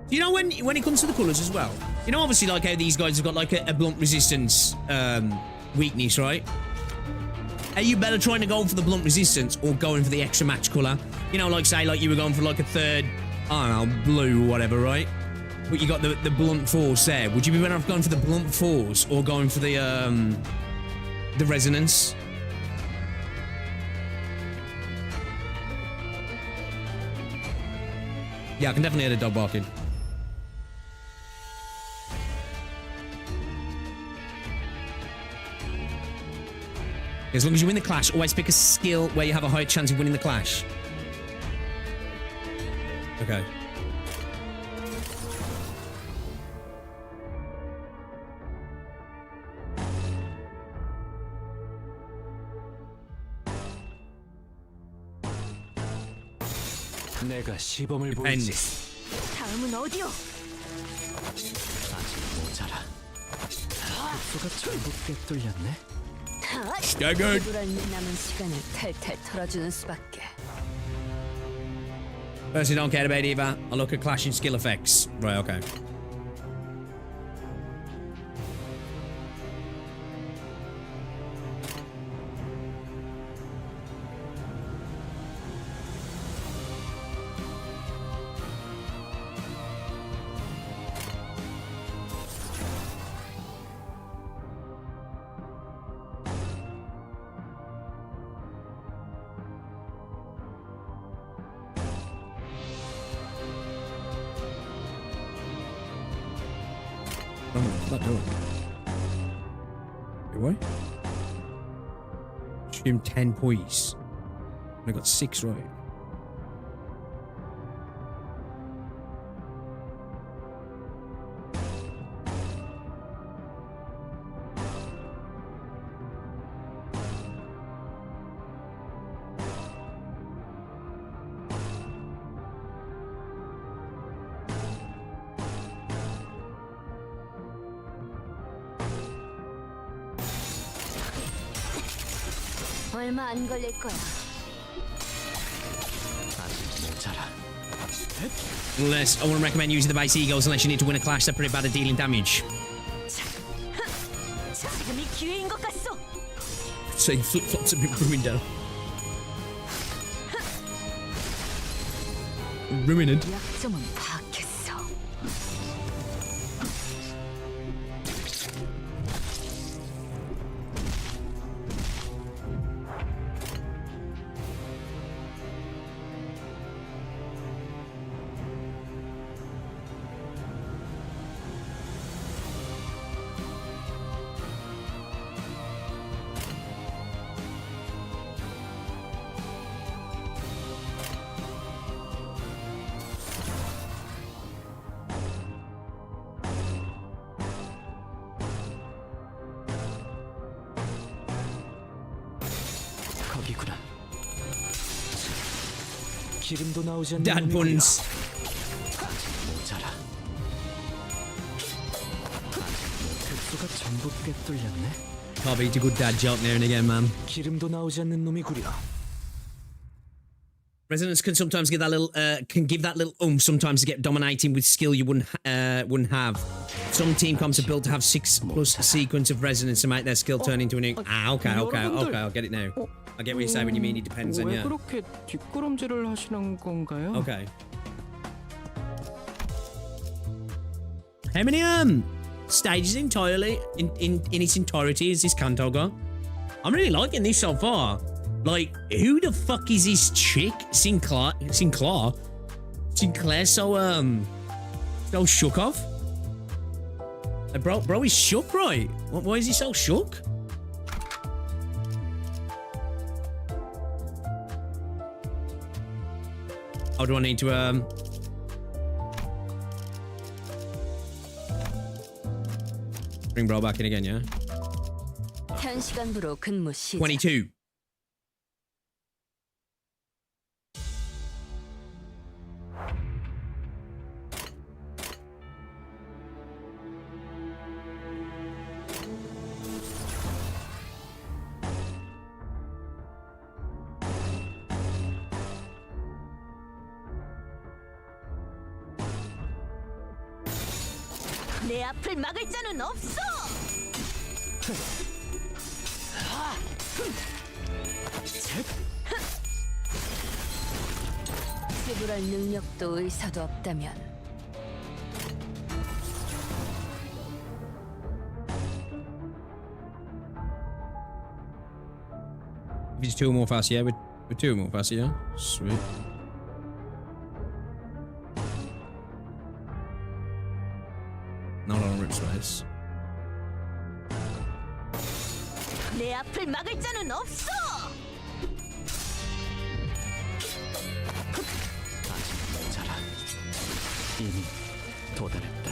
Do you know when it comes to the colours as well? You know, obviously, like how these guys have got like a blunt resistance weakness, right? Are you better trying to go for the blunt resistance or going for the extra match colour? You know, like say, like you were going for like a third, I don't know, blue or whatever, right? But you got the blunt force there. Would you be better off going for the blunt force or going for the resonance? Yeah, I can definitely hear the dog barking. As long as you win the clash, always pick a skill where you have a high chance of winning the clash. Okay. 내가 시범을 보이지. 다음은 어디요? 아직 모자라. 흡수가 전부 꿰뚫렸네. Staggered. 남은 시간을 탈탈 털어주는 수밖에. Personally, don't care about either. I'll look at clashing skill effects. Right, okay. What's that doing? Wait, what? Shoot him 10 points. I got 6 right. 얼마 안 걸릴 거야. 아직 모자라. Unless I wouldn't recommend using the base egos unless you need to win a clash. They're pretty bad at dealing damage. 지금이 기회인 것 같소. So you flip-flops a bit ruined out. Ruined. 약점은 파악했어. 거기구나. 기름도 나오지 않는 Dad buns. 아직 모자라. 흡수가 전부 꿰뚫렸네. Can't beat a good dad joke now and again, man. 기름도 나오지 않는 놈이구려. Resonance can sometimes give that little sometimes to get dominating with skill you wouldn't have. Some team comps are built to have 6+ sequence of resonance to make their skill turn into a new. Okay, I'll get it now. I get what you say when you mean it depends on 왜 you. 그렇게 뒷걸음질을 하시는 건가요? Okay. How many stages entirely in its entirety as this Canto guy. I'm really liking this so far. Like, who the fuck is this chick? Sinclair so shook off? Like, bro is shook, right? Why is he so shook? Oh, do I need to bring bro back in again, yeah? 현 시간부로 근무 시작. 22. 내 앞을 막을 자는 없어. 지불할 능력도 의사도 없다면 If it's 2 more fast, yeah? We're 2 more fast, yeah? Sweet. Not on rip space. 내 앞을 막을 자는 없어. 이미 도달했다.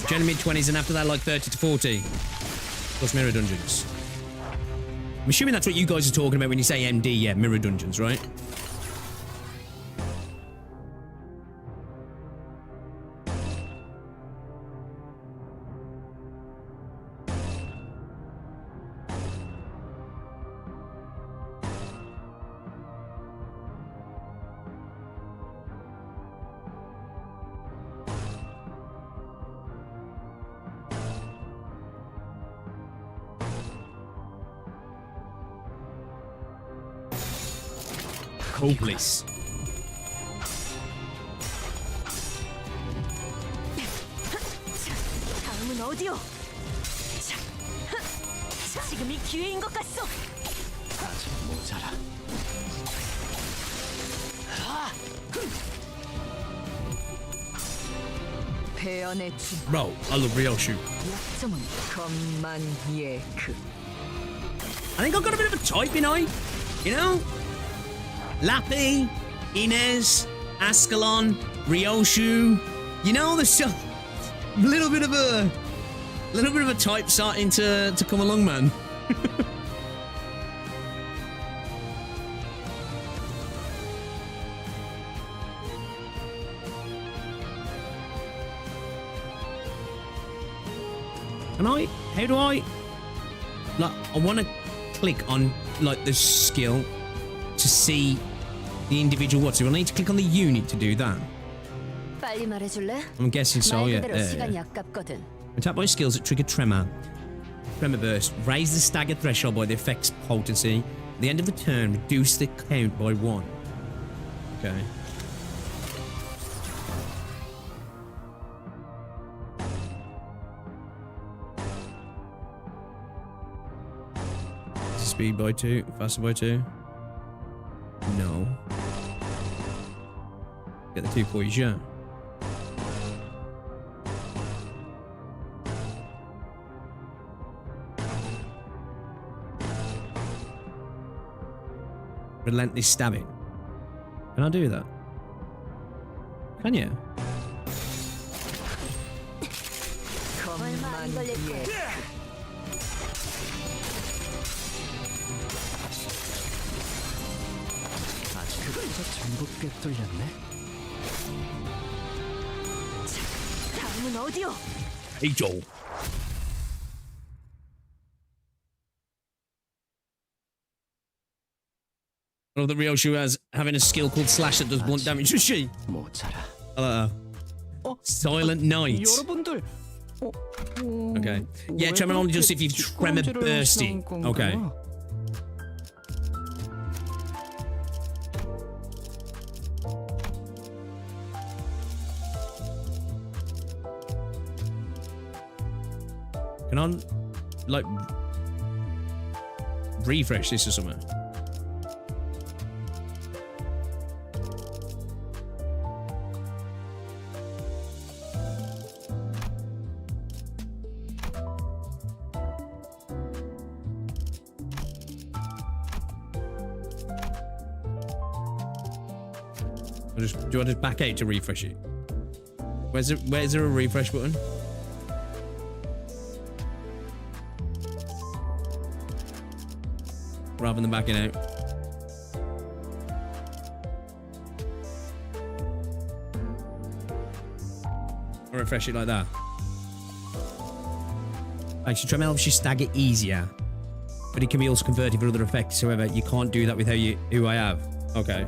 Generally mid-20s and after that like 30 to 40. Plus mirror dungeons. I'm assuming that's what you guys are talking about when you say MD, yeah, mirror dungeons, right? Hopeless. 다음은 어디요? 지금이 기회인 것 같소. 아직 모자라. 배연의 주. Bro, I love Rio shoot. 약점은 검만예크. I think I've got a bit of a type, you know? Lappy, Inez, Ascalon, Ryoshu. You know, there's a little bit of a type starting to come along, man. How do I, like, I want to click on, like, the skill to see the individual what. So I need to click on the unit to do that. 빨리 말해줄래? I'm guessing so, yeah. 시간이 아깝거든. Attack by skills that trigger Tremor. Tremor Burst. Raise the stagger threshold by the effect's potency. At the end of the turn, reduce the count by 1. Okay. Speed by 2, faster by 2. No. Get the 2 points, yeah. Relentless stabbing. Can I do that? Can you? 전부 꿰뚫렸네. 다음은 어디요? Hey Joel. I love that Ryoshu has having a skill called Slash that does blunt damage. Does she? Silent Night. 여러분들. Okay. Yeah, Tremor only does if you've Tremor Bursting. Okay. Can I, like, refresh this or something? Do I just back out to refresh it? Where's there a refresh button? Rather than backing out. Or refresh it like that. Actually, Tremel helps you stagger easier, but it can be also converted for other effects. However, you can't do that with who I have. Okay.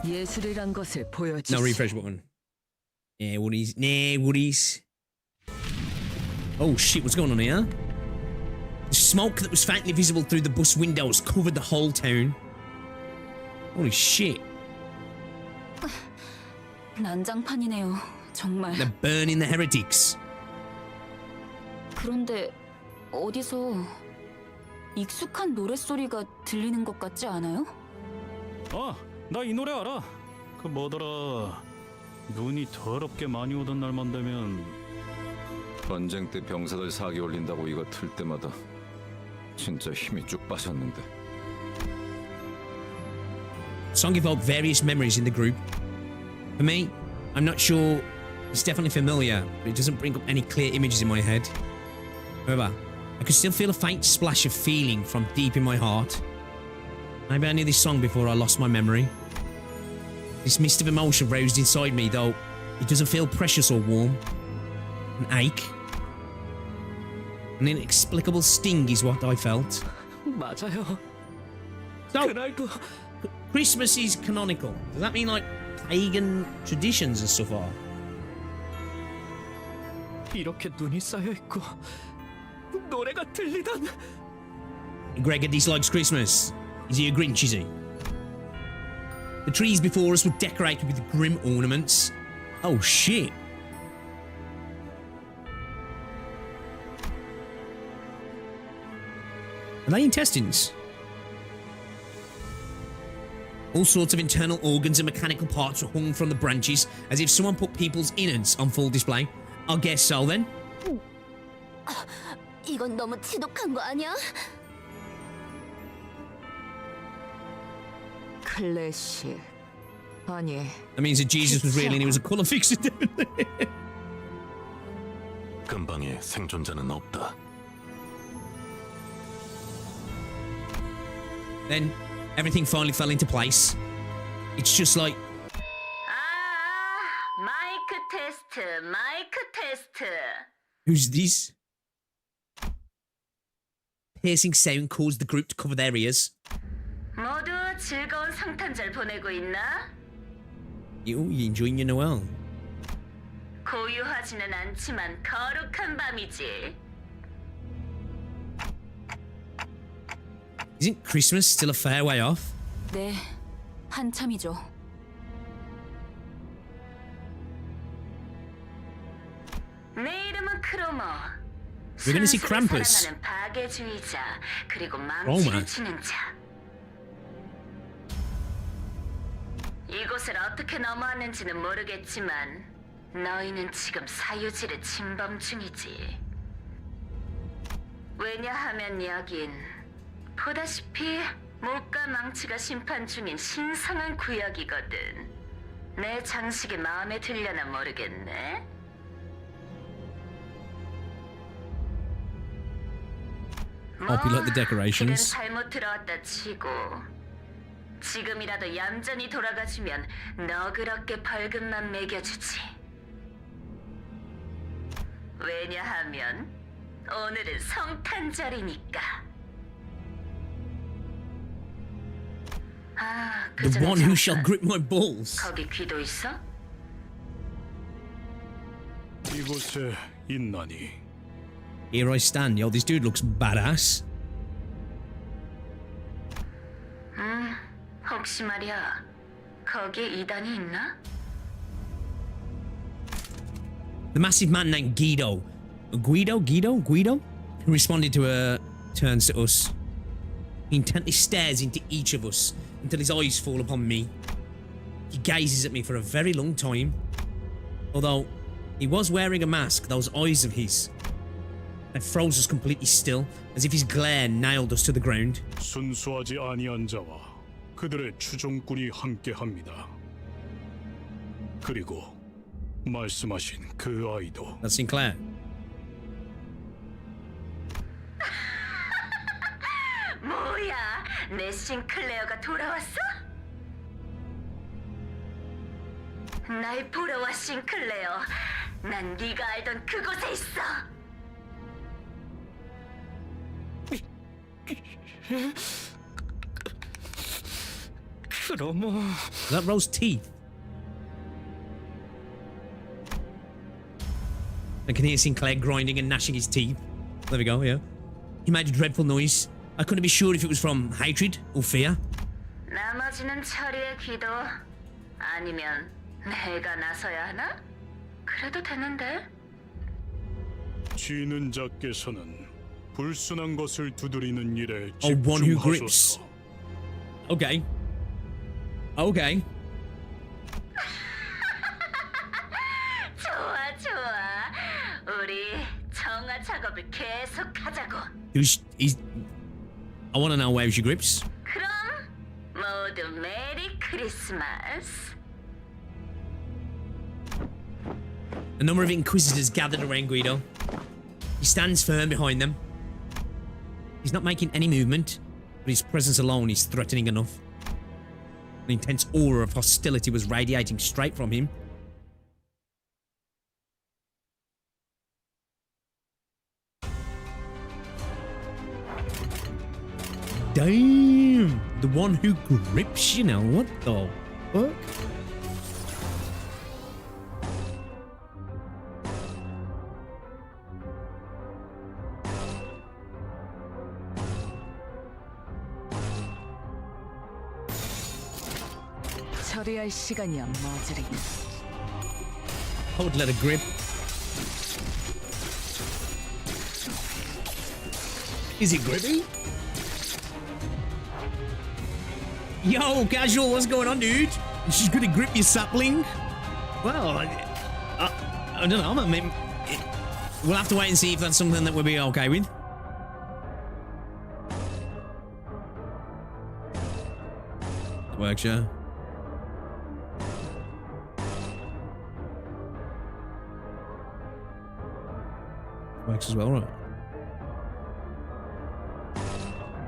예술이란 것을 보여주시. No refresh button. Yeah, Woodies. Nah, Woodies. Oh shit, what's going on here? The smoke that was faintly visible through the bus windows covered the whole town. Holy shit. 난장판이네요. 정말. They're burning the heretics. 그런데 어디서 익숙한 노랫소리가 들리는 것 같지 않아요? 나 이 노래 알아. 그 뭐더라. 눈이 더럽게 많이 오던 날만 되면 전쟁 때 병사들 사기 올린다고 이거 틀 때마다 진짜 힘이 쭉 빠졌는데. Song evoked various memories in the group. For me, I'm not sure. It's definitely familiar, but it doesn't bring up any clear images in my head. However, I could still feel a faint splash of feeling from deep in my heart. Maybe I knew this song before I lost my memory. This mist of emotion roused inside me, though it doesn't feel precious or warm. An ache. An inexplicable sting is what I felt. 맞아요. So, 그날도 Christmas is canonical. Does that mean like pagan traditions and stuff are? 이렇게 눈이 쌓여 있고 노래가 들리던. Gregor dislikes Christmas. Is he a Grinch, is he? The trees before us were decorated with grim ornaments. Oh shit. Are they intestines? All sorts of internal organs and mechanical parts were hung from the branches as if someone put people's innards on full display. I guess so then. 이건 너무 지독한 거 아니야? 클래식. 아니. That means that Jesus was real and he was a colour fixer. 근방에 생존자는 없다. Then everything finally fell into place. It's just like 마이크 테스트. who's this? Piercing sound caused the group to cover their ears. 모두 즐거운 성탄절 보내고 있나? You enjoying your Noel? 고요하지는 않지만 거룩한 밤이지. Isn't Christmas still a fair way off? 네, 한참이죠. 내 이름은 크로모. We're gonna see 순수를 Krampus. 사랑하는 파괴주의자 그리고 Roma. 망치를 치는 자. 이곳을 어떻게 넘어왔는지는 모르겠지만 너희는 지금 사유지를 침범 중이지. 왜냐하면 여긴 보다시피 목과 망치가 심판 중인 신성한 구역이거든. 내 장식이 마음에 들려나 모르겠네. Hope you like the decorations. 잘못 들어왔다 치고 지금이라도 얌전히 돌아가주면 너그럽게 벌금만 매겨주지. 왜냐하면 오늘은 성탄절이니까. 아, The one who shall grip my balls. 거기 귀도 있어? 이곳에 있나니? Here I stand. Yo, this dude looks badass. 혹시 말이야, 거기에 이단이 있나? The massive man named Guido, who responded to her, turns to us. He intently stares into each of us until his eyes fall upon me. He gazes at me for a very long time. Although he was wearing a mask, those eyes of his, they froze us completely still, as if his glare nailed us to the ground. 순수하지 아니한 자와 그들의 추종꾼이 함께합니다. 그리고 말씀하신 그 아이도. That's Sinclair. 뭐야, 내 싱클레어가 돌아왔어? 날 보러 와, 싱클레어. 난 네가 알던 그곳에 있어. 그럼 Is that Rose teeth? I can hear Sinclair grinding and gnashing his teeth. There we go, yeah. He made a dreadful noise. I couldn't be sure if it was from hatred or fear. 나머지는 처리의 기도 아니면 내가 나서야 하나? 그래도 되는데. 쥐는 자께서는 불순한 것을 두드리는 일에 Oh, one who grips. 집중하소서. Okay. Okay. 좋아, 좋아. 우리 정화 작업을 계속하자고. He's. I want to know where she grips. 그럼 모두 메리 크리스마스. A number of inquisitors gathered around Guido. He stands firm behind them. He's not making any movement, but his presence alone is threatening enough. An intense aura of hostility was radiating straight from him. Damn! The one who grips, you know, what the fuck? 처리할 시간이야, 머저리. I would let her grip. Is it grippy? Yo, casual, what's going on, dude? She's gonna grip your sapling? Well, I don't know, I mean, we'll have to wait and see if that's something that we'll be okay with. That works, yeah. Works as well, right?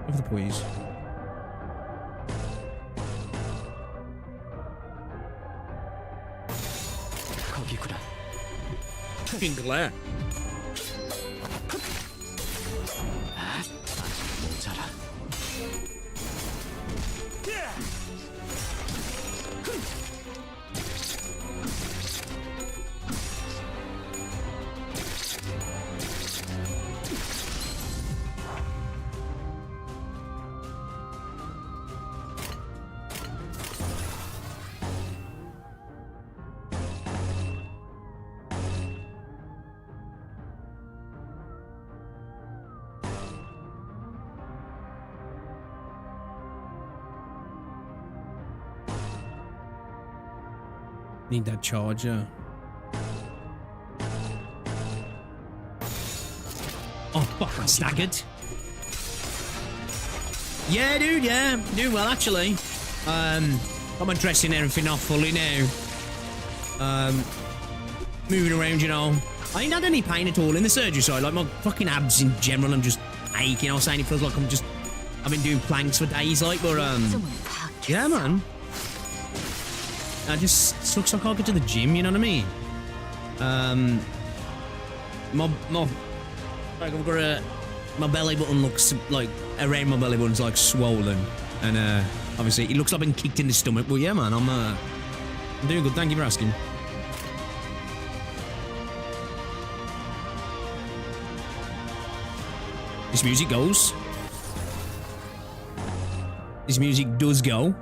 Over the please. 거기구나. Sinclair. 모자라. Need that charger. Oh, fuck, I staggered. Yeah, dude, yeah. Doing well, actually. Got my dressing and everything off fully now. Moving around, you know. I ain't had any pain at all in the surgery side. Like, my fucking abs in general, I'm just aching. I was saying it feels like I've been doing planks for days, like, but, yeah, man. I just looks like I'll get to the gym, you know what I mean? Like I've got my belly button looks like, around my belly button's like swollen. And obviously it looks like I've been kicked in the stomach, but yeah, man, I'm doing good, thank you for asking. This music goes. This music does go.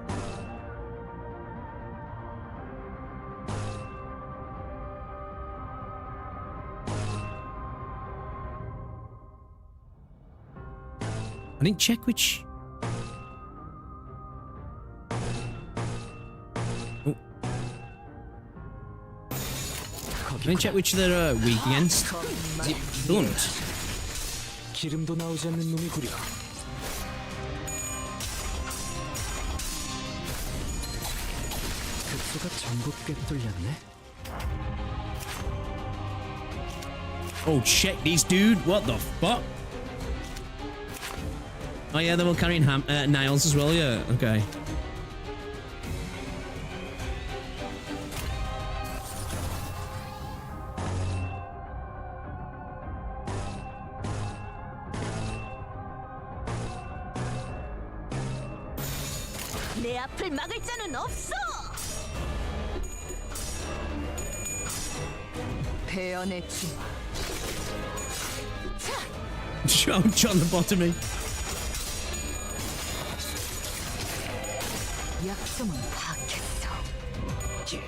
I didn't check which... Oh. I didn't check which they're weak against. Is it blunt? 기름도 나오지 않는 놈이구려. 급수가 전부 꿰뚫렸네. Oh, check these, dude. What the fuck? Oh, yeah, they're all carrying nails as well, yeah. Okay. 내 앞을 막을 자는 없어. 배연의 춤. John Lobotomy. 약점은 파악했어. 지금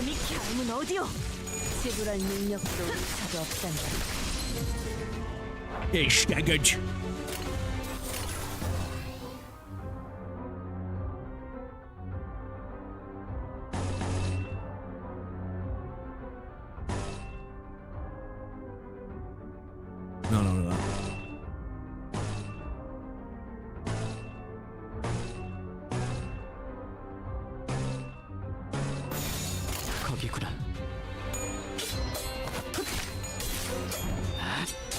이 갸름은 어디요? 지불할 능력도 저도 없단다. Hey, staggered. No. 거기구나.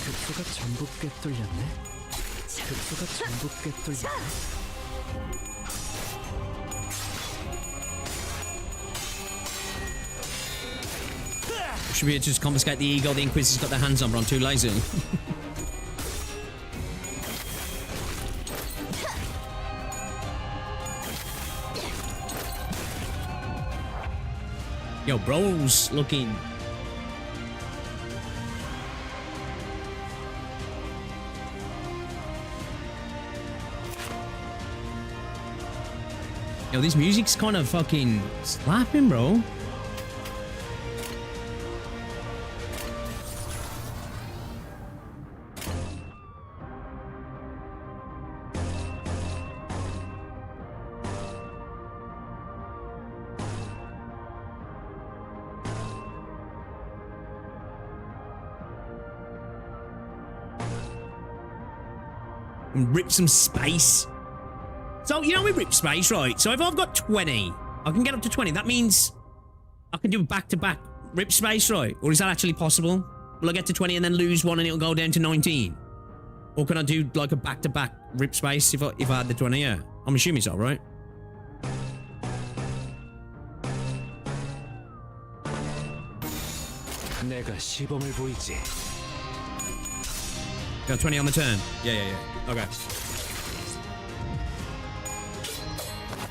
급수가 전부 꿰뚫렸네. 급수가 전부 꿰뚫렸네. Should we just confiscate the ego the Inquisitor's got their hands on, but I'm too lazy. Yo, bro's looking... Yo, this music's kind of fucking slapping, bro. And rip some space. So, you know we rip space, right? So if I've got 20, I can get up to 20. That means I can do a back-to-back rip space, right? Or is that actually possible? Will I get to 20 and then lose one and it'll go down to 19? Or can I do like a back-to-back rip space if I had the 20? Yeah. I'm assuming so, right? 내가 시범을 보이지. Got 20 on the turn. Yeah. Okay.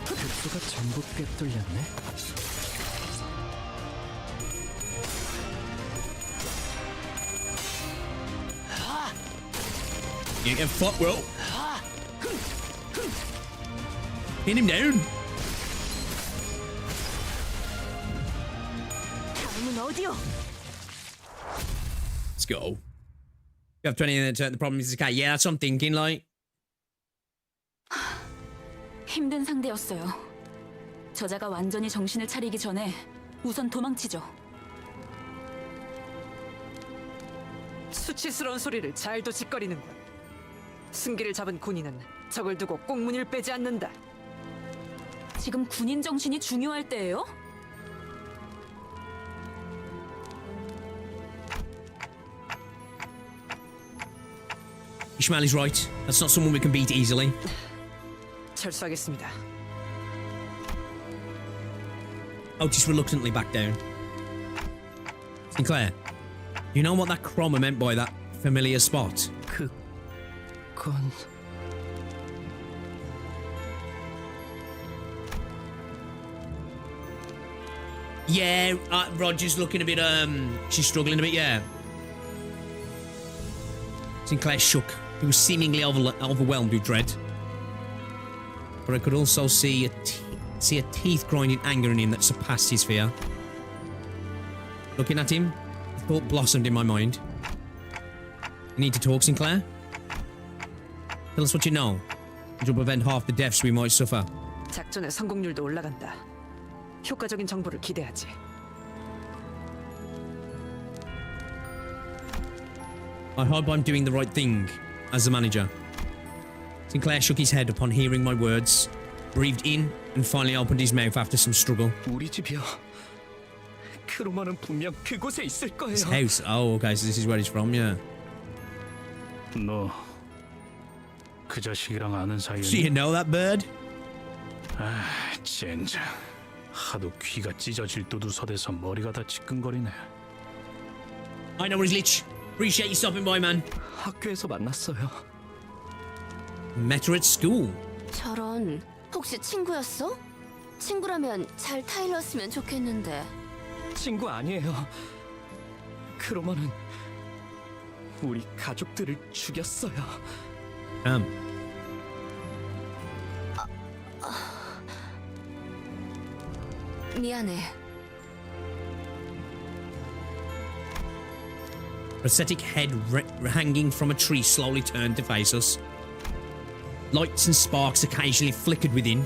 급수가 전부 꿰뚫렸네. You get fucked, bro. Pin him down. 다음은 어디요? Let's go. You have 20 in the turn. The problem is the cat. Yeah, that's what I'm thinking, like. 힘든 상대였어요. 저자가 완전히 정신을 차리기 전에 우선 도망치죠. 수치스러운 소리를 잘도 짓거리는군. 승기를 잡은 군인은 적을 두고 꽁무니를 빼지 않는다. 지금 군인 정신이 중요할 때예요? Ishmael is right. That's not someone we can beat easily. 철수하겠습니다. Otis reluctantly backed down. Sinclair, you know what that chroma meant by that familiar spot? 그건... Yeah, Roger's looking a bit, she's struggling a bit, yeah. Sinclair shook. He was seemingly overwhelmed with dread. But I could also see a teeth grinding anger in him that surpassed his fear. Looking at him, a thought blossomed in my mind. You need to talk, Sinclair? Tell us what you know. It will prevent half the deaths we might suffer. 작전의 성공률도 올라간다. 효과적인 정보를 기대하지. I hope I'm doing the right thing, as the manager. Sinclair shook his head upon hearing my words, breathed in, and finally opened his mouth after some struggle. 우리 집이요. 크로마는 분명 그곳에 있을 거예요. His house. Oh, okay, so this is where he's from, yeah. 너 그 자식이랑 아는 So you 사이였니? know that bird? 아, 젠장. 하도 귀가 찢어질 뚜두서대서 머리가 다 지끈거리네. I know where he's lich. Appreciate you stopping by, man. 학교에서 만났어요. Met her at school. 저런, 혹시 친구였어? 친구라면 잘 타일렀으면 좋겠는데. 친구 아니에요. 크로마는 우리 가족들을 죽였어요. 미안해. Prosthetic head hanging from a tree slowly turned to face us. Lights and sparks occasionally flickered within.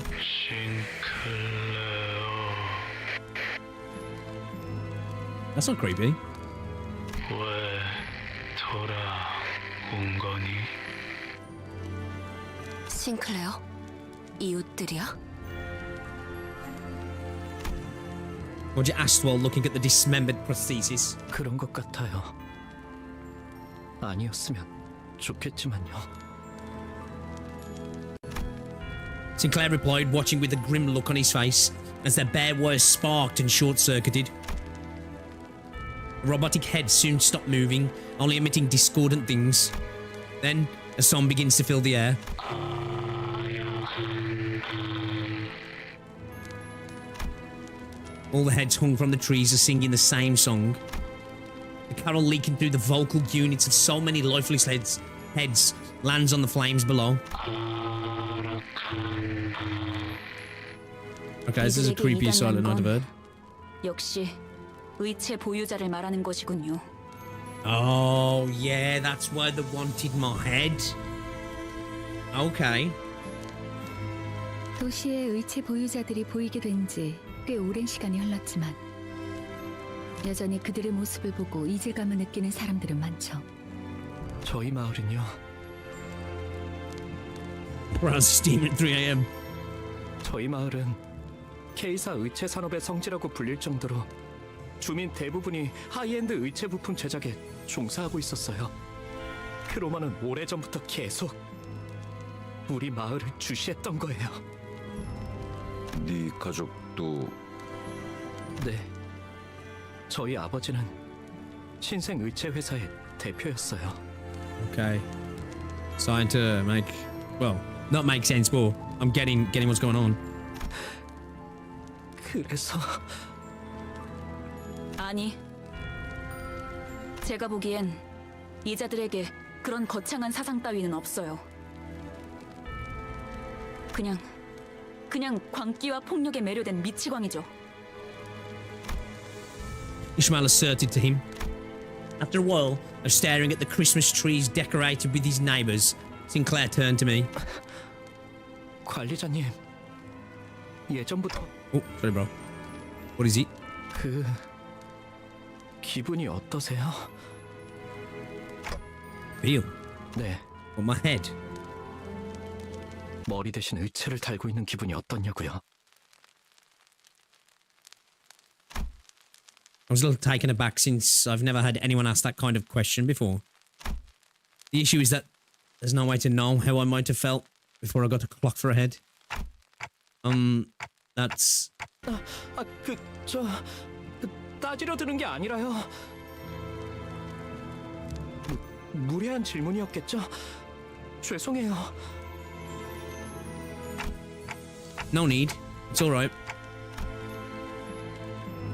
That's not creepy. 왜 돌아온 거니? 싱클레어? 이웃들이야? Roger asked while looking at the dismembered prosthesis. 그런 것 같아요. 아니었으면 좋겠지만요. Sinclair replied, watching with a grim look on his face as their bare wires sparked and short-circuited. The robotic head soon stopped moving, only emitting discordant things. Then, a song begins to fill the air. All the heads hung from the trees are singing the same song. The carol leaking through the vocal units of so many lifeless heads lands on the flames below. Okay, this is a creepy silent night bird. 역시 의체 보유자를 말하는 것이군요. Oh, yeah, that's why they wanted my head. Okay. 도시의 의체 보유자들이 보이게 된 지 꽤 오랜 시간이 흘렀지만 여전히 그들의 모습을 보고 이질감을 느끼는 사람들은 많죠. 저희 마을은요. Around steaming at 3 a.m. 저희 마을은 K사 의체 산업의 성지라고 불릴 정도로 주민 대부분이 하이엔드 의체 부품 제작에 종사하고 있었어요. 크로마는 오래전부터 계속 우리 마을을 주시했던 거예요. 네 가족도... 네. 저희 아버지는 신생 의체 회사의 대표였어요. Okay. Starting to make, well, not make sense, but I'm getting what's going on. 그래서... 아니, 제가 보기엔 이자들에게 그런 거창한 사상 따위는 없어요. 그냥 광기와 폭력에 매료된 미치광이죠. Ishmael asserted to him. After a while of staring at the Christmas trees decorated with his neighbours, Sinclair turned to me. 관리자님, 예전부터... Oh, sorry, bro. What is it? 기분이 어떠세요? Feel? 네. On my head. 머리 대신 의체를 달고 있는 기분이 어떠냐고요? I was a little taken aback since I've never had anyone ask that kind of question before. The issue is that there's no way to know how I might have felt before I got a clock for a head. That's... 따지려 드는 게 아니라요. 무례한 질문이었겠죠? 죄송해요. No need. It's alright.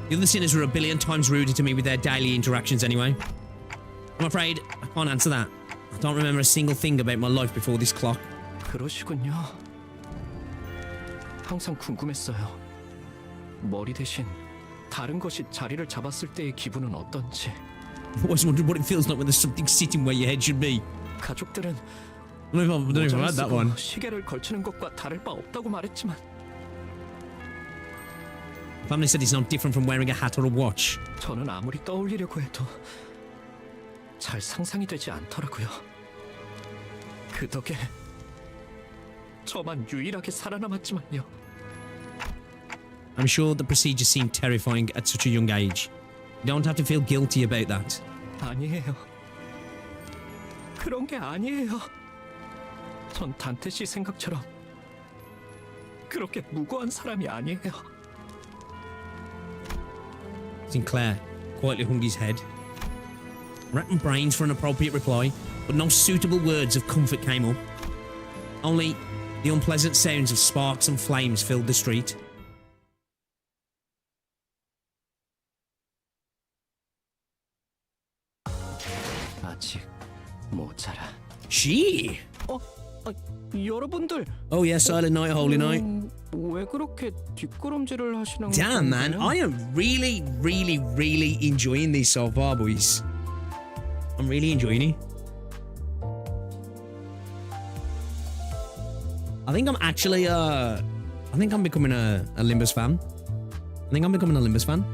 The other sinners were a billion times ruder to me with their daily interactions anyway. I'm afraid I can't answer that. I don't remember a single thing about my life before this clock. 그러시군요. 항상 궁금했어요. 머리 대신 다른 것이 자리를 잡았을 때의 기분은 어떤지. I always wondered what it feels like when there's something sitting where your head should be. 가족들은 I don't even like that one. 시계를 걸치는 것과 다를 바 없다고 말했지만 Family said it's not different from wearing a hat or a watch. 저는 아무리 떠올리려고 해도 잘 상상이 되지 않더라고요. 그 덕에 저만 유일하게 살아남았지만요. I'm sure the procedure seemed terrifying at such a young age. You don't have to feel guilty about that. 아니에요. 그런 게 아니에요. 전 단테 씨 생각처럼 그렇게 무고한 사람이 아니에요. Sinclair quietly hung his head, racking brains for an appropriate reply, but no suitable words of comfort came up. Only the unpleasant sounds of sparks and flames filled the street. 아직 모자라. She. 여러분들. Oh yeah, Silent Night, Holy Night. 왜 그렇게 뒷걸음질을 하시는 Damn, man, 건가요? I am really enjoying this so far, boys. I'm really enjoying it. I think I'm actually, I think I'm becoming a Limbus fan. I think I'm becoming a Limbus fan.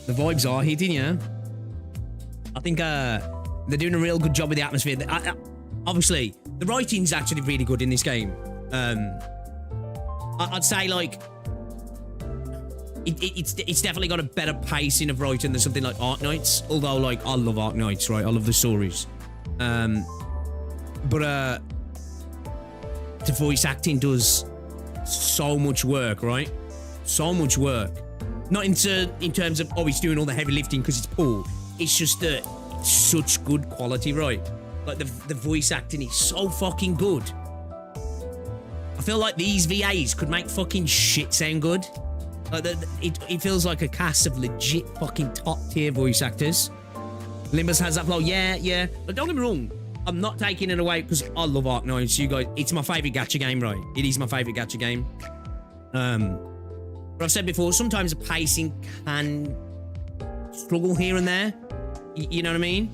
The vibes are hitting, yeah. I think they're doing a real good job with the atmosphere. Obviously, the writing's actually really good in this game. I'd say like it's definitely got a better pacing of writing than something like Arknights. Although like I love Arknights, right? I love the stories. But the voice acting does so much work, right? So much work. Not in terms of, oh, he's doing all the heavy lifting because it's Paul. It's just that it's such good quality, right? Like the voice acting is so fucking good. I feel like these VAs could make fucking shit sound good. Like it feels like a cast of legit fucking top tier voice actors. Limbus has that flow, yeah. But don't get me wrong, I'm not taking it away because I love Arknights. You guys, it's my favourite gacha game, right? It is my favourite gacha game. But I've said before, sometimes the pacing can struggle here and there. You know what I mean?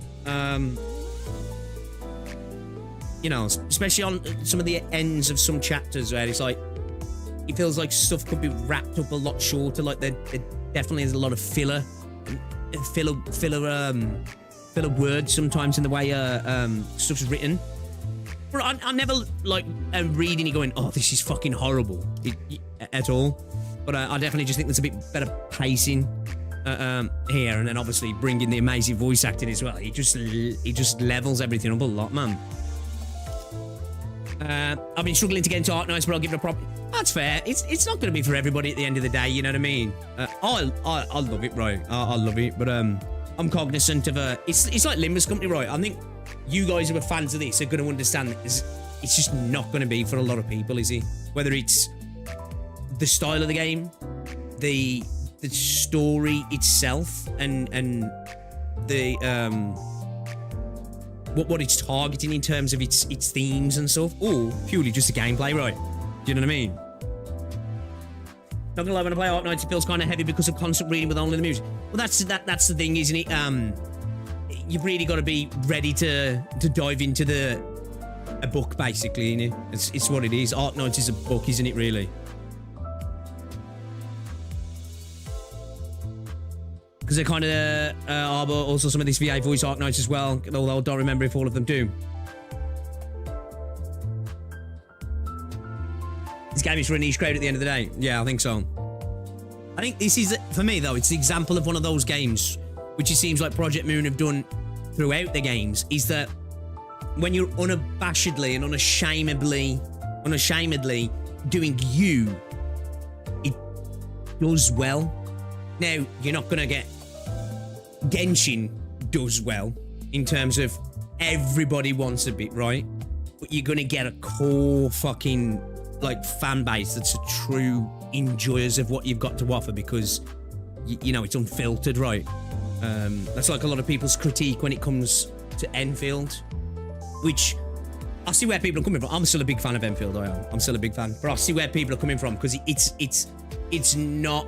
You know, especially on some of the ends of some chapters where it's like, it feels like stuff could be wrapped up a lot shorter. Like there definitely is a lot of filler words sometimes in the way stuff's written. But I never like reading it going, oh, this is fucking horrible at all. But I definitely just think there's a bit better pacing here, and then obviously bringing the amazing voice acting as well. He just levels everything up a lot, man. I've been struggling to get into Arknights, but I'll give it a proper. That's fair. It's not going to be for everybody at the end of the day. You know what I mean? I love it, right? I love it, but I'm cognizant of it's like Limbus Company, right? I think you guys who are fans of this are going to understand that it's just not going to be for a lot of people, is it? Whether it's the style of the game, the story itself, and the what it's targeting in terms of its themes and stuff, or purely just the gameplay, right? Do you know what I mean? Not gonna lie, when I play Arknights, it feels kind of heavy because of constant reading with only the music. Well, that's the thing, isn't it? You've really got to be ready to dive into a book, basically, innit? It's what it is. Arknights is a book, isn't it? Really. Because they kind of harbour also some of these VA voice Arknights as well, although I don't remember if all of them do. This game is for a niche crowd at the end of the day. Yeah, I think so. I think this is, for me though, it's the example of one of those games, which it seems like Project Moon have done throughout the games, is that when you're unabashedly and unashamedly doing you, it does well. Now, you're not going to get... Genshin does well in terms of everybody wants a bit, right? But you're going to get a core fucking, like, fan base that's a true enjoyers of what you've got to offer because, you know, it's unfiltered, right? That's like a lot of people's critique when it comes to Endfield. which I see where people are coming from. I'm still a big fan of Enfield. I am. I'm still a big fan, but I see where people are coming from because it's not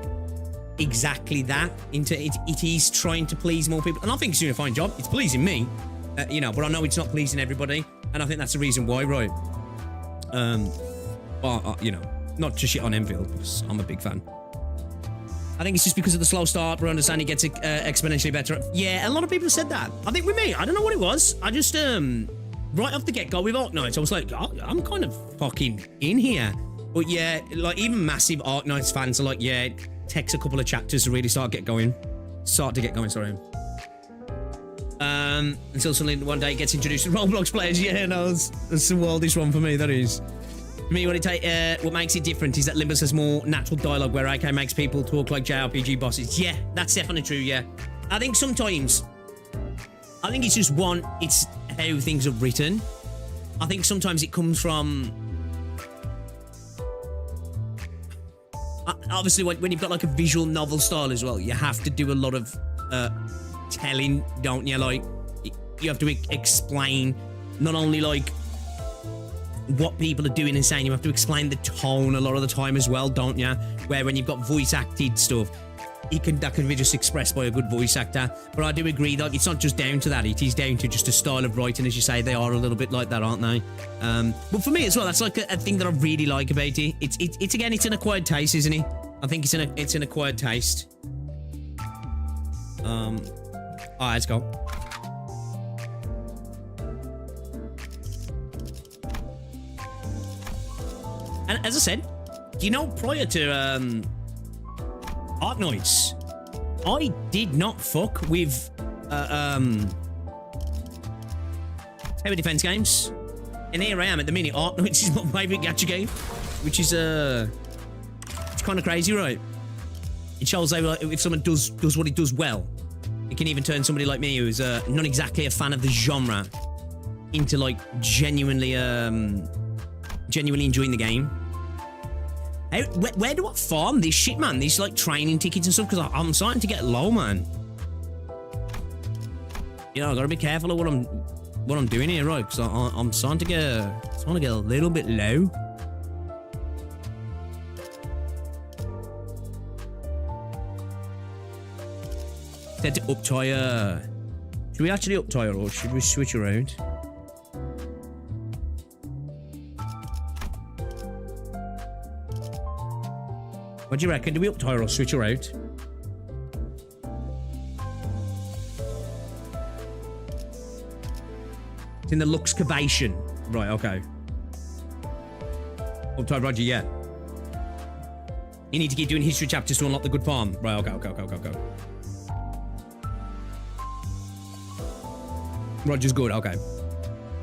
exactly that. It is trying to please more people, and I think it's doing a fine job. It's pleasing me, you know, but I know it's not pleasing everybody, and I think that's the reason why, right? You know, not to shit on Enfield because I'm a big fan. I think it's just because of the slow start, but I understand it gets exponentially better. Yeah, a lot of people have said that. I think with me, I don't know what it was. I just right off the get-go with Arknights, I was like, oh, I'm kind of fucking in here. But yeah, like even massive Arknights fans are like, yeah, it takes a couple of chapters to really start to get going, sorry. Until suddenly one day it gets introduced to Roblox players. Yeah, no, that's the wildest one for me, that is. For me, what makes it different is that Limbus has more natural dialogue, where AK makes people talk like JRPG bosses. Yeah, that's definitely true, yeah. I think sometimes, it's just it's how things are written. I think sometimes it comes from... Obviously, when you've got like a visual novel style as well, you have to do a lot of telling, don't you? Like, you have to explain not only like what people are doing and saying, you have to explain the tone a lot of the time as well, don't you? Where when you've got voice acted stuff, that can be just expressed by a good voice actor. But I do agree that it's not just down to that, it is down to just a style of writing. As you say, they are a little bit like that, aren't they? But for me as well, that's like a thing that I really like about it. It's again, it's an acquired taste, isn't it? I think it's an acquired taste. Alright, let's go. And as I said, you know, prior to Arknights, I did not fuck with heavy defense games, and here I am at the minute. Arknights is my favorite gacha game, which is it's kind of crazy, right? It shows how if someone does what it does well, it can even turn somebody like me, who's not exactly a fan of the genre, into like genuinely enjoying the game. Where do I farm this shit, man? These like training tickets and stuff, because I'm starting to get low, man. You know, I gotta be careful of what I'm doing here, right? Because I'm starting to get a little bit low. Set to up tire. Should we actually up tire, or should we switch around? What do you reckon? Do we up tire or switch her out? It's in the Luxcavation. Right, okay. Up tire, Roger, yeah. You need to keep doing history chapters to unlock the good farm. Right, okay. Roger's good, okay.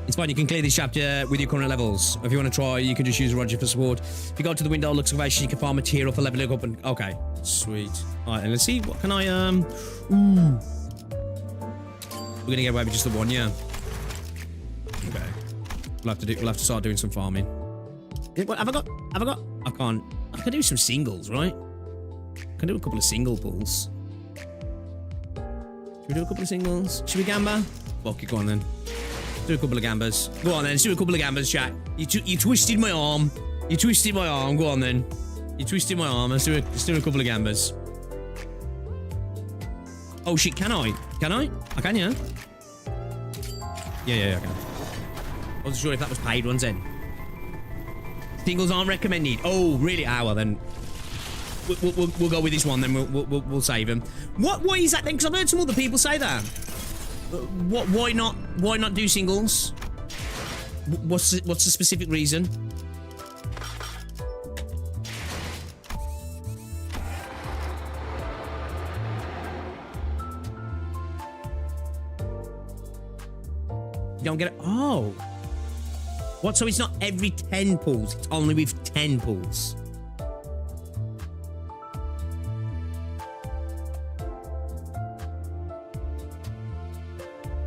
It's fine, you can clear this chapter with your current levels. If you want to try, you can just use Roger for support. If you go to the window, Luxcavation, you can farm material for leveling up and... Okay, sweet. Alright, and let's see, what can I, Ooh. We're gonna get away with just the one, yeah. Okay. We'll have to start doing some farming. What, have I got? I can't... I can do some singles, right? I can do a couple of single pulls. Should we do a couple of singles? Should we gamba? Fuck it, go on then. Do a couple of gambas. Go on then, let's do a couple of gambas, chat. You twisted my arm. You twisted my arm. Go on then. You twisted my arm. Let's do a couple of gambas. Oh shit, can I? Can I? I can, yeah. Yeah, I can. I wasn't sure if that was paid ones then. Singles aren't recommended. Oh, really? Ah, well then. We'll go with this one then. We'll save him. What is that then? Because I've heard some other people say that. Why not do singles? What's the specific reason? You don't get it. Oh. What? So it's not every 10 pulls. It's only with 10 pulls.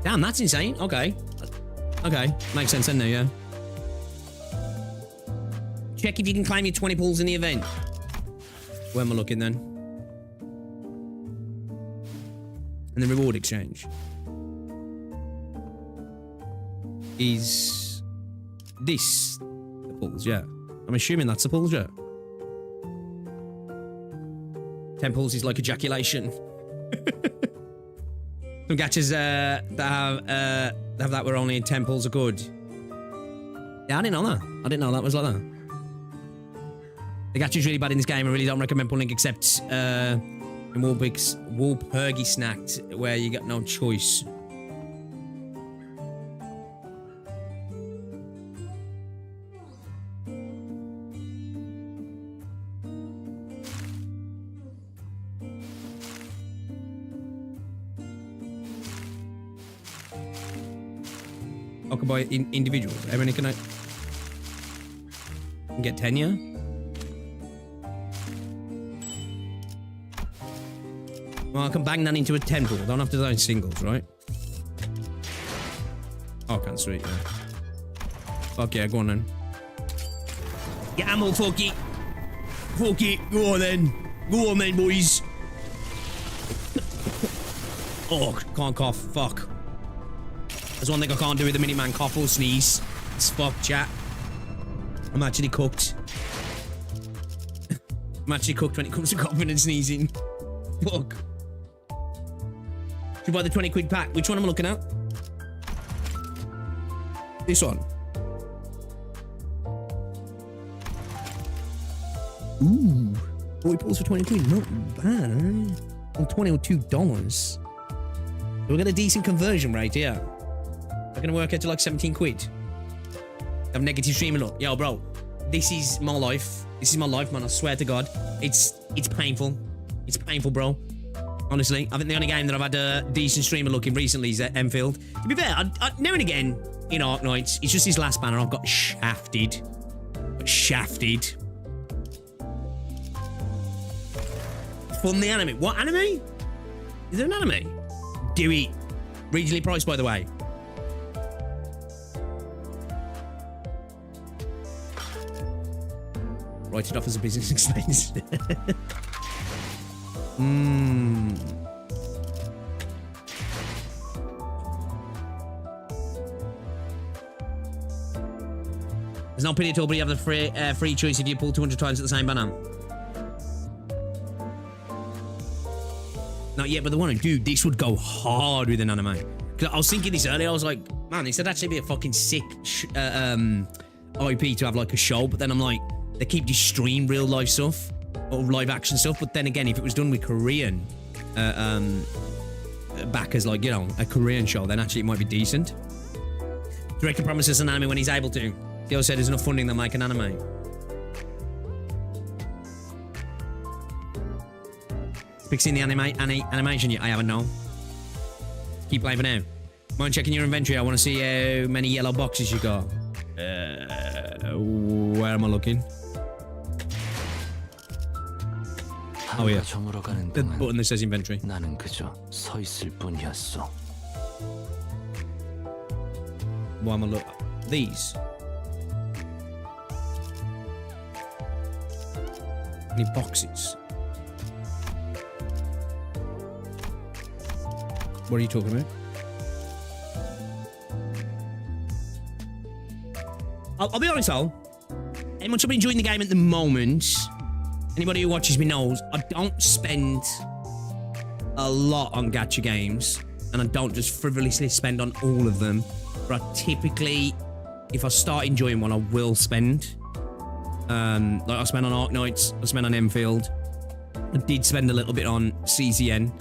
Damn, that's insane. Okay. Makes sense then, yeah. Check if you can claim your 20 pulls in the event. Where am I looking then? And the reward exchange. is this the pulls, yeah. I'm assuming that's the pulls, yeah. 10 pulls is like ejaculation. Some gachas that have that where only 10 pulls are good. Yeah, I didn't know that. I didn't know that was like that. The gacha's really bad in this game. I really don't recommend pulling except in Walpurgi Snacked, where you got no choice. I can buy individuals. How many can I get? 10, yeah? Well, I can bang that into a 10 pool. I don't have to do it in singles, right? Oh, I can, sweet, yeah. Fuck yeah, go on then. Gamble, fuck it. Fuck it, go on then. Go on then, boys. Oh, can't cough, fuck. There's one thing I can't do with the Miniman, cough or sneeze. It's fuck, chat. I'm actually cooked. I'm actually cooked when it comes to coughing and sneezing. Fuck. Should buy the 20 quid pack. Which one am I looking at? This one. Ooh. 40 pulls for 20 quid. Not bad, eh? On $22. We'll get a decent conversion rate here. They're gonna work out to like 17 quid. Have negative streaming look. Yo, bro. This is my life. This is my life, man. I swear to God. It's painful. It's painful, bro. Honestly, I think the only game that I've had a decent streamer looking recently is at Endfield. To be fair, I now and again in Arknights, it's just his last banner. I've got shafted. Shafted. Fun the anime. What anime? Is there an anime? Do it. Regionally priced, by the way. Write it off as a business expense. There's no pity at all, but you have the free choice if you pull 200 times at the same banner. Not yet, but the one, dude, this would go hard with an anime. Because I was thinking this earlier, I was like, man, this would actually be a fucking sick IP to have like a show, but then I'm like, they keep destroying real life stuff or live action stuff, but then again, if it was done with Korean backers, like, you know, a Korean show, then actually it might be decent. Director promises an anime when he's able to. Theo said there's enough funding to make an anime. Fixing the animation yet? I haven't known. Keep playing for now. Mind checking your inventory. I want to see how many yellow boxes you got. Where am I looking? Oh yeah. The button that says inventory. 나는 그저 서 있을 뿐이었어. Why am I look? These. Any boxes? What are you talking about? I'll be honest though, how much I'm enjoying the game at the moment, anybody who watches me knows, I don't spend a lot on gacha games, and I don't just frivolously spend on all of them, but I typically, if I start enjoying one, I will spend. Like I spent on Arknights, I spent on Endfield, I did spend a little bit on CCN,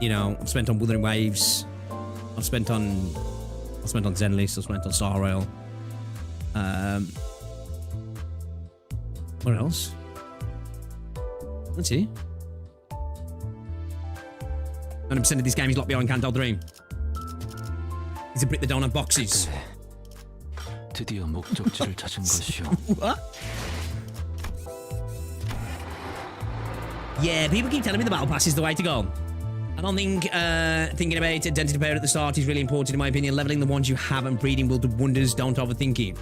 you know, I've spent on Wuthering Waves, I've spent on Zenlist, I've spent on Star Rail. What else? Let's see. 90% of this game is locked behind Canto 3. It's a Brit that don't have boxes. 드디어 목적지를 찾은 것이오. What? Yeah, people keep telling me the battle pass is the way to go. I don't think thinking about identity pair at the start is really important in my opinion. Leveling the ones you have and breeding will do wonders. Don't overthink it.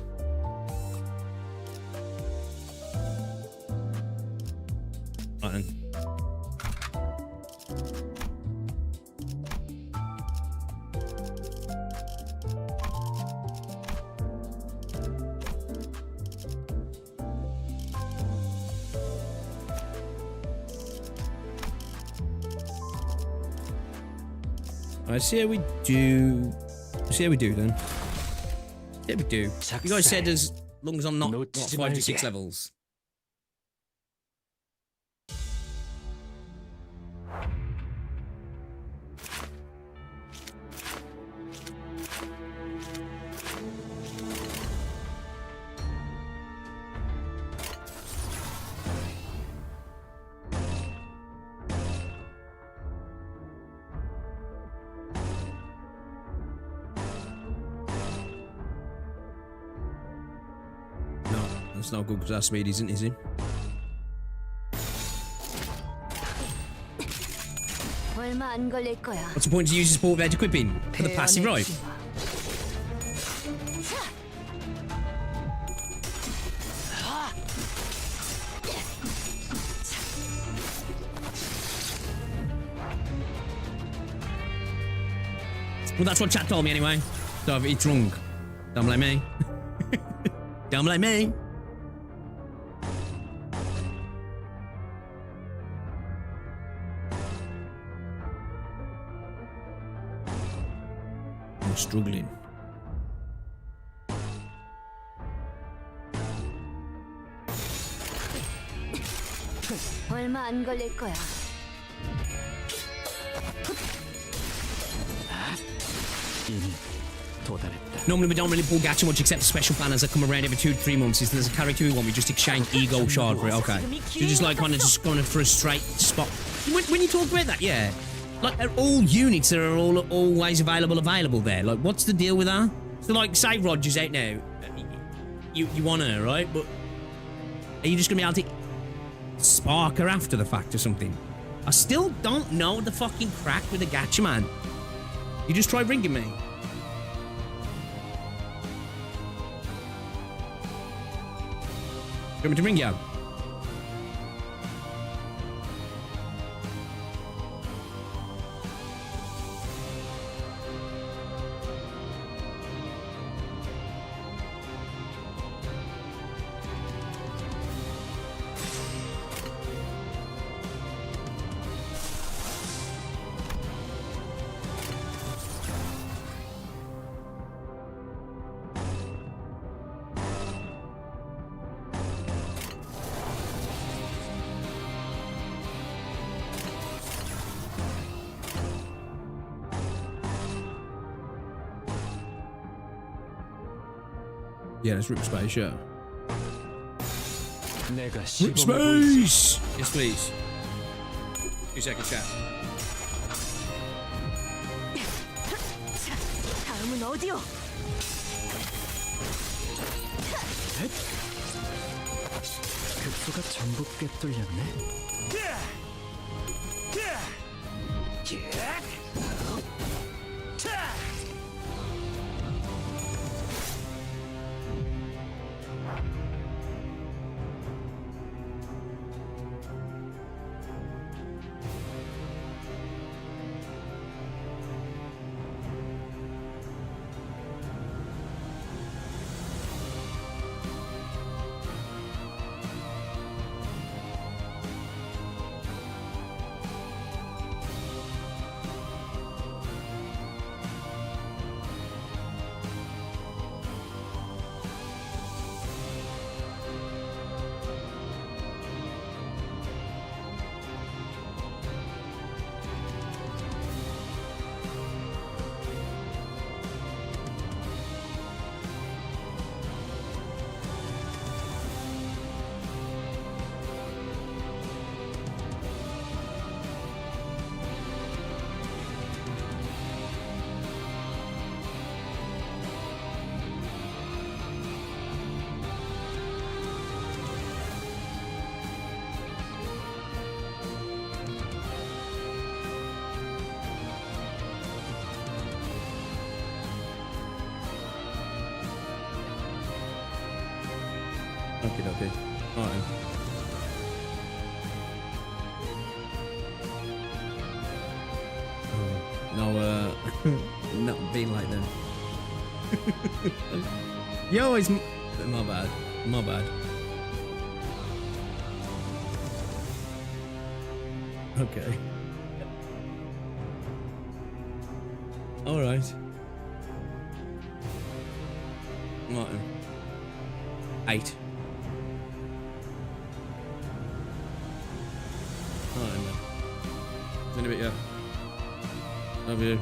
Right then. Alright, see how we do. See how we do then. See how we do. You guys said as long as I'm not what, 5 to 6 levels. That's not good because our speed isn't, is he? What's the point to use the sport edge equipping? For the passive, right? Well, that's what chat told me anyway. So if it's wrong, don't blame me. Don't blame me. I'm struggling. 얼마 안 걸릴 거야. Normally we don't really pull gacha much except special banners that come around every 2 to 3 months. If there's a character we want, we just exchange ego shard for it. Okay. So you're just like kind of just going for a straight spot. When you talk about that, yeah. Like, are all units that are always available there? Like, what's the deal with that? So, like, say Roger's out now. You want her, right? But are you just going to be able to spark her after the fact or something? I still don't know the fucking crack with the gacha, man. You just try ringing me. You want me to ring you? Yeah, let's rip space, yeah. Rip space! Yes, please. 2 seconds, chat. 다음은 어디요? 급소가 전부 꿰뚫렸네. Okay. Alright. No, not being like them. You always... My bad. My bad. Okay. Alright. Right. 8. Alright, man. In a bit, yeah. Love you.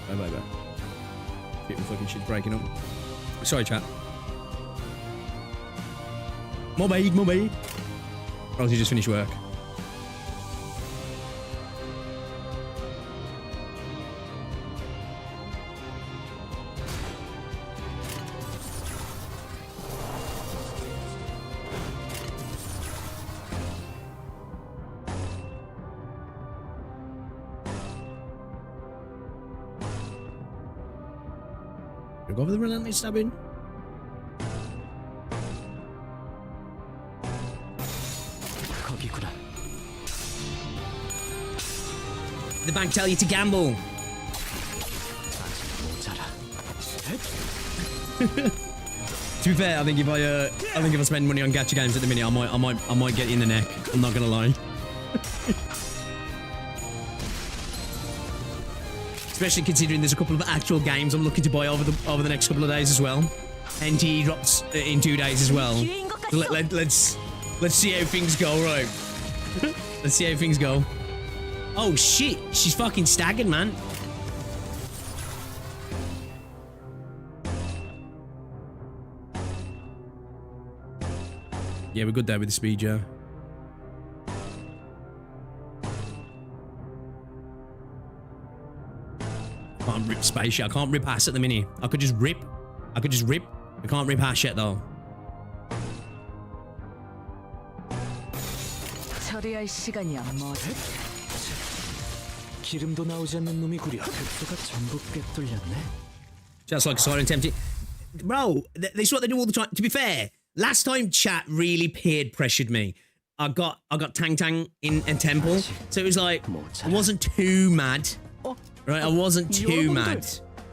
Bye, bye, bye. Keep the fucking shit's breaking up. Sorry, chat. My bad, my bad. Or else you just finished work. Go over the relentless stabbing. The bank tell you to gamble. To be fair, I think if I spend money on gacha games at the minute, I might get you in the neck. I'm not gonna lie. Especially considering there's a couple of actual games I'm looking to buy over the next couple of days as well. NT drops in 2 days as well. So let's see how things go, right? Let's see how things go. Oh shit, she's fucking staggered, man. Yeah, we're good there with the speed, Joe. Can't rip space yet. I can't rip ass at the minute. I could just rip. I can't rip ass yet though. 처리할 시간이 안 멀어. 기름도 나오지 않는 놈이 구려. 급수가 전부 꿰뚫렸네. Just like silent empty. Bro, this is what they do all the time. To be fair, last time chat really peer pressured me. I got Tang Tang in Temple, so it was like I wasn't too mad. Right, I wasn't too mad.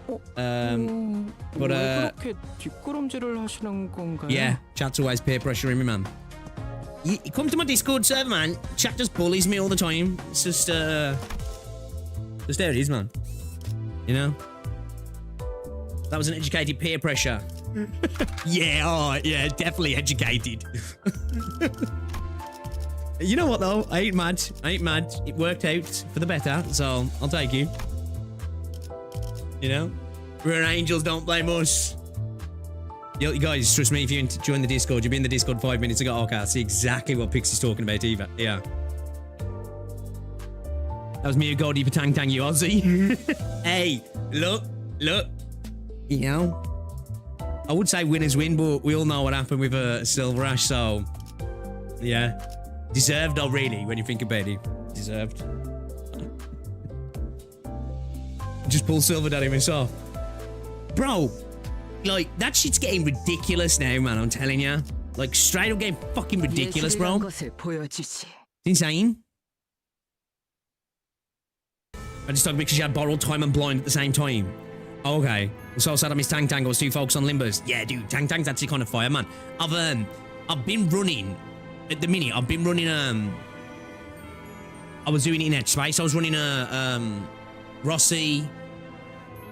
But 그렇게 뒷걸음질을 하시는 건가요? yeah, chat's always peer pressuring me, man. You come to my Discord server, man. Chat just bullies me all the time. It's just there it is, man. You know? That was an educated peer pressure. Yeah, oh, yeah, definitely educated. You know what, though? I ain't mad. It worked out for the better, so I'll take you. You know? We're angels, don't blame us. Yo, you guys, trust me, if you join the Discord, you'll be in the Discord 5 minutes ago. Okay, I see exactly what Pixie's talking about, Eva. Yeah. That was me who got you for Tang Tang, you Aussie. Hey, look. You know? I would say winners win, but we all know what happened with Silver Ash, so... Yeah. Deserved, though, really, when you think about it. Deserved. Just pull Silver Daddy myself. Bro, like, that shit's getting ridiculous now, man, I'm telling you. Like, straight up getting fucking ridiculous, bro. It's insane. I just thought because you had borrowed time and blind at the same time. Oh, okay. I'm so sad I missed Tang Tang. I was too focused on Limbus. Yeah, dude, Tang Tang's actually kind of fire, man. I've been running, at the minute, I've been running, I was doing it in Headspace. I was running Rossi,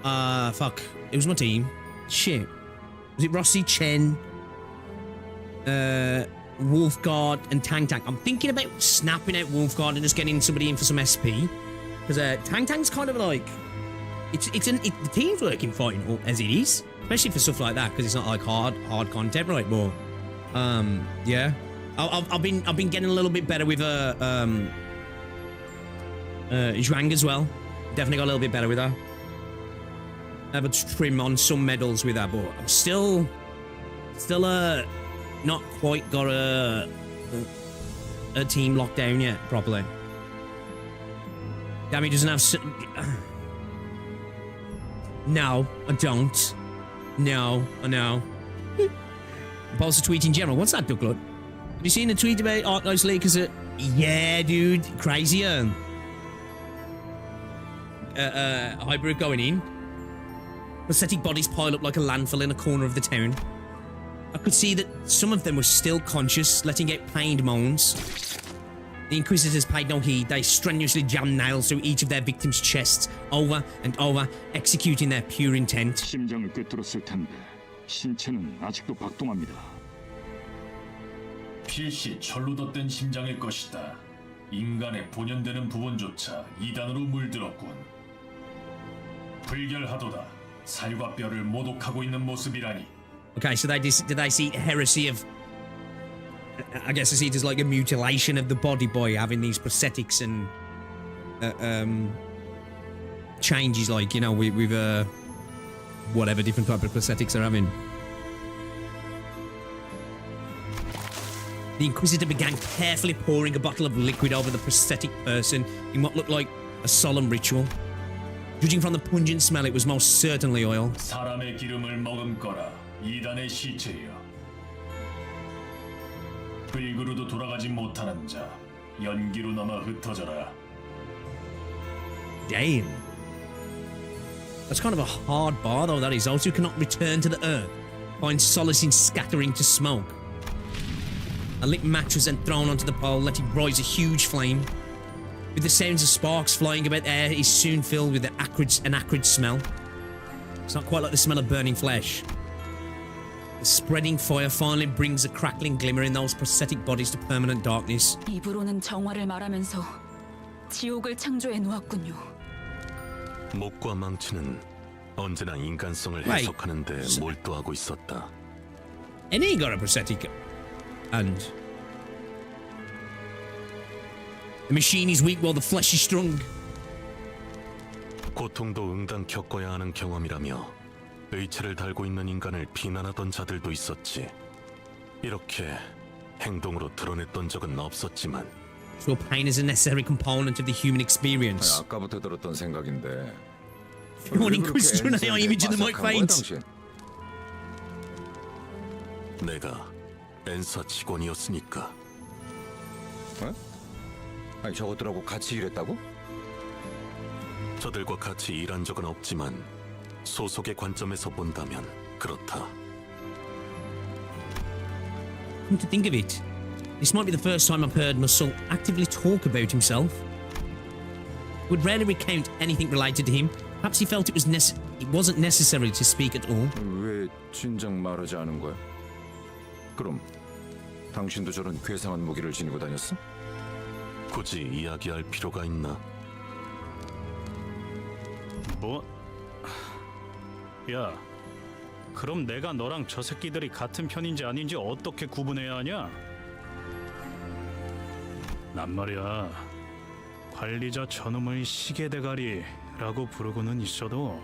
fuck, it was my team. Shit. Was it Rossi, Chen, Wolfguard, and Tang Tang? I'm thinking about snapping out Wolfguard and just getting somebody in for some SP. Because Tang Tang's kind of like, the team's working fine as it is, especially for stuff like that, because it's not like hard content, right? But yeah, I've been getting a little bit better with Zhuang as well. Definitely got a little bit better with her. I have a trim on some medals with her, but I'm still not quite got a team locked down yet properly. Damn, he doesn't have. No, I don't. No, I know. Post a tweet in general. What's that, Ducklut? Have you seen a tweet about Arknights Lakers? Yeah, dude, crazy. Hybrid going in. Prosthetic bodies pile up like a landfill in a corner of the town. I could see that some of them were still conscious, letting out pained moans. The Inquisitors paid no heed. They strenuously jammed nails through each of their victims' chests, over and over, executing their pure intent. 심장을 꿰뚫었을 텐데 신체는 아직도 박동합니다. 필시 철로 덧댄 심장일 것이다. 인간의 본연되는 부분조차 이단으로 물들었군. 불결하도다. 살과 뼈를 모독하고 있는 모습이라니. Okay, so did they see heresy of... I guess I see it as like a mutilation of the body by having these prosthetics and changes, like, you know, with whatever different type of prosthetics they're having. The Inquisitor began carefully pouring a bottle of liquid over the prosthetic person in what looked like a solemn ritual. Judging from the pungent smell, it was most certainly oil. 사람의 기름을 머금거라. 이단의 시체여. 불그루도 돌아가지 못하는 자, 연기로 남아 흩어져라. Damn. That's kind of a hard bar, though, that is. Those who cannot return to the earth find solace in scattering to smoke. A lit match was then thrown onto the pole, letting rise a huge flame. With the sounds of sparks flying about the air, is soon filled with an acrid smell. It's not quite like the smell of burning flesh. The spreading fire finally brings a crackling glimmer in those prosthetic bodies to permanent darkness. 입으로는 정화를 말하면서 지옥을 창조해 놓았군요. 목과 망치는 언제나 인간성을 해석하는 데 몰두하고 있었다. And he got a prosthetic, and the machine is weak while the flesh is strong. 고통도 응당 겪어야 하는 경험이라며 의체를 달고 있는 인간을 비난하던 자들도 있었지. 이렇게 행동으로 드러냈던 적은 없었지만. So pain is a necessary component of the human experience. 아까부터 들었던 생각인데. One Inquisitor and AI image in the mic veins. 내가 엔사 직원이었으니까. 어? 아니 저것들하고 같이 일했다고? 저들과 같이 일한 적은 없지만 소속의 관점에서 본다면 그렇다. Come to think of it, this might be the first time I've heard Muscle actively talk about himself. He would rarely recount anything related to him. Perhaps he felt it wasn't necessary to speak at all. 왜 진작 말하지 않은 거야? 그럼 당신도 저런 괴상한 무기를 지니고 다녔어? 굳이 이야기할 필요가 있나? 뭐? 야, 그럼 내가 너랑 저 새끼들이 같은 편인지 아닌지 어떻게 구분해야 하냐? 난 말이야, 관리자 저놈의 시계대가리라고 부르고는 있어도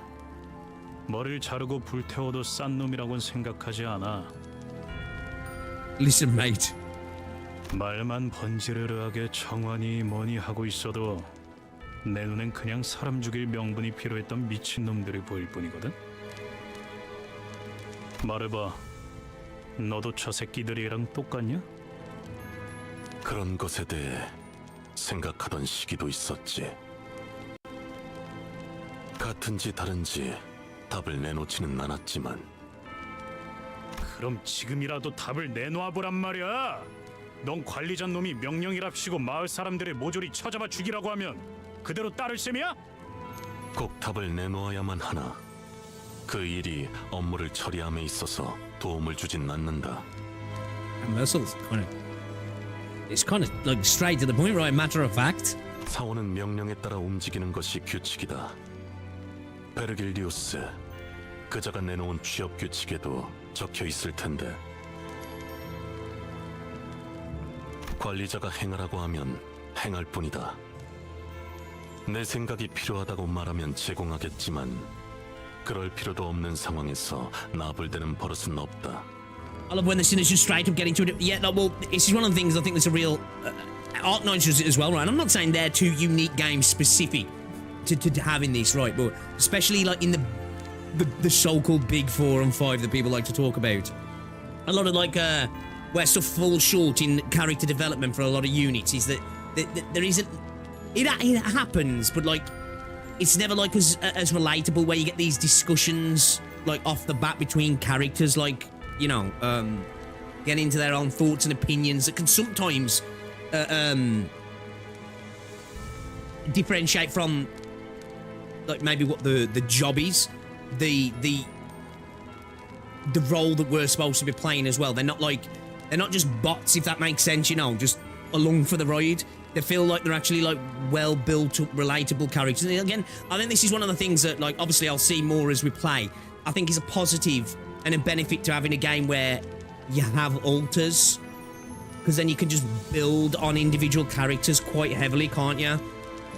머리를 자르고 불태워도 싼 놈이라고는 생각하지 않아. Listen, mate. 말만 번지르르하게 정환이 뭐니 하고 있어도 내 눈엔 그냥 사람 죽일 명분이 필요했던 미친놈들이 보일 뿐이거든? 말해봐, 너도 저 새끼들이랑 똑같냐? 그런 것에 대해 생각하던 시기도 있었지. 같은지 다른지 답을 내놓지는 않았지만. 그럼 지금이라도 답을 내놓아보란 말이야. 넌 관리자 놈이 명령이랍시고 마을 사람들의 모조리 쳐잡아 죽이라고 하면 그대로 따를 셈이야? 꼭 답을 내놓아야만 하나. 그 일이 업무를 처리함에 있어서 도움을 주진 않는다. It's kind of like straight to the point, right? Matter of fact. 사원은 명령에 따라 움직이는 것이 규칙이다. 베르길리우스, 그자가 내놓은 취업 규칙에도 적혀 있을 텐데. 관리자가 행하라고 하면 행할 뿐이다. 내 생각이 필요하다고 말하면 제공하겠지만 그럴 필요도 없는 상황에서 나불대는 버릇은 없다. I love when the sinners just straight up get into it. Yeah, no, well, this is one of the things I think that's a real... Arknights as well, right? I'm not saying they're two unique games specific to having this, right? But especially like in the so-called big 4 and 5 that people like to talk about. A lot of like where stuff falls short in character development for a lot of units is that there isn't... It happens, but like it's never like as relatable where you get these discussions like off the bat between characters, like, you know, get into their own thoughts and opinions that can sometimes differentiate from like maybe what the job is, the role that we're supposed to be playing as well. They're not just bots, if that makes sense, you know, just along for the ride. They feel like they're actually like well built up, relatable characters. And again, I think this is one of the things that, like, obviously I'll see more as we play. I think is a positive and a benefit to having a game where you have alters, because then you can just build on individual characters quite heavily, can't you?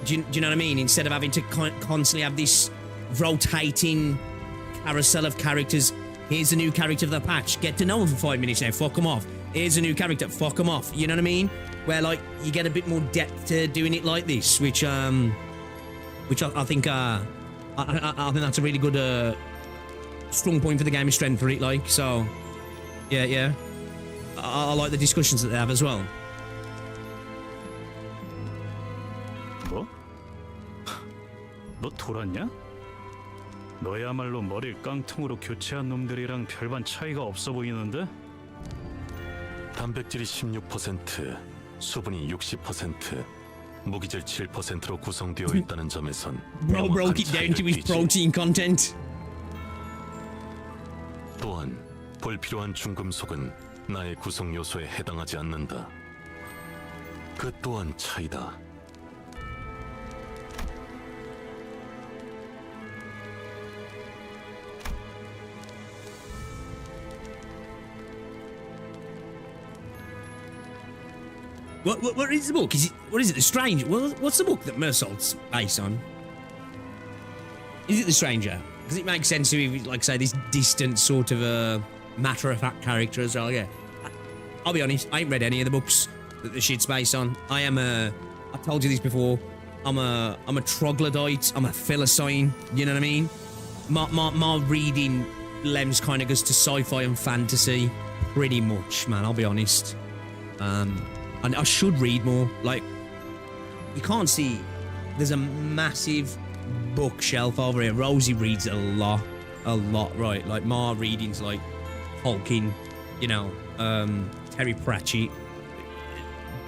Do you know what I mean? Instead of having to constantly have this rotating carousel of characters. Here's a new character of the patch. Get to know him for 5 minutes now. Fuck him off. Here's a new character. Fuck him off. You know what I mean? Where like you get a bit more depth to doing it like this, which I think I think that's a really good strong point for the game and strength for it. Like, so yeah. I like the discussions that they have as well. 뭐? 너 돌았냐? 너야말로 머리를 깡통으로 교체한 놈들이랑 별반 차이가 없어 보이는데? 단백질이 16%, 수분이 60%, 무기질 7%로 구성되어 있다는 점에선 Bro broke it down to his protein content. 또한 불필요한 중금속은 나의 구성 요소에 해당하지 않는다. 그 또한 차이다. What is the book? What is it? The Stranger? What's the book that Mersault's based on? Is it The Stranger? Because it makes sense to me, like, say, this distant sort of matter-of-fact character as well. Yeah, I'll be honest, I ain't read any of the books that the shit's based on. I told you this before. I'm a troglodyte. I'm a philistine. You know what I mean? My reading lens kind of goes to sci-fi and fantasy, pretty much, man. I'll be honest. And I should read more. Like, you can't see, there's a massive bookshelf over here. Rosie reads a lot, right? Like, my reading's like Tolkien, you know, Terry Pratchett,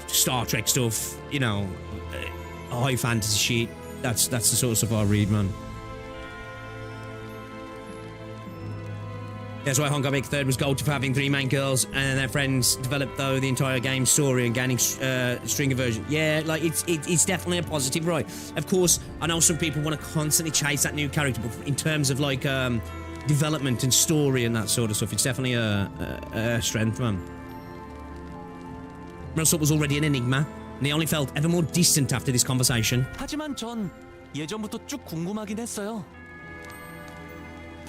Star Trek stuff, you know, high fantasy shit. That's the sort of stuff I read, man. That's why Honkai Big Third was gold for having 3 main girls and their friends developed though the entire game story and gaining string version. Yeah, like it's definitely a positive, right? Of course, I know some people want to constantly chase that new character, but in terms of like development and story and that sort of stuff, it's definitely a strength, man. Mersault was already an enigma, and he only felt ever more distant after this conversation. 하지만 전 예전부터 쭉 궁금하긴 했어요.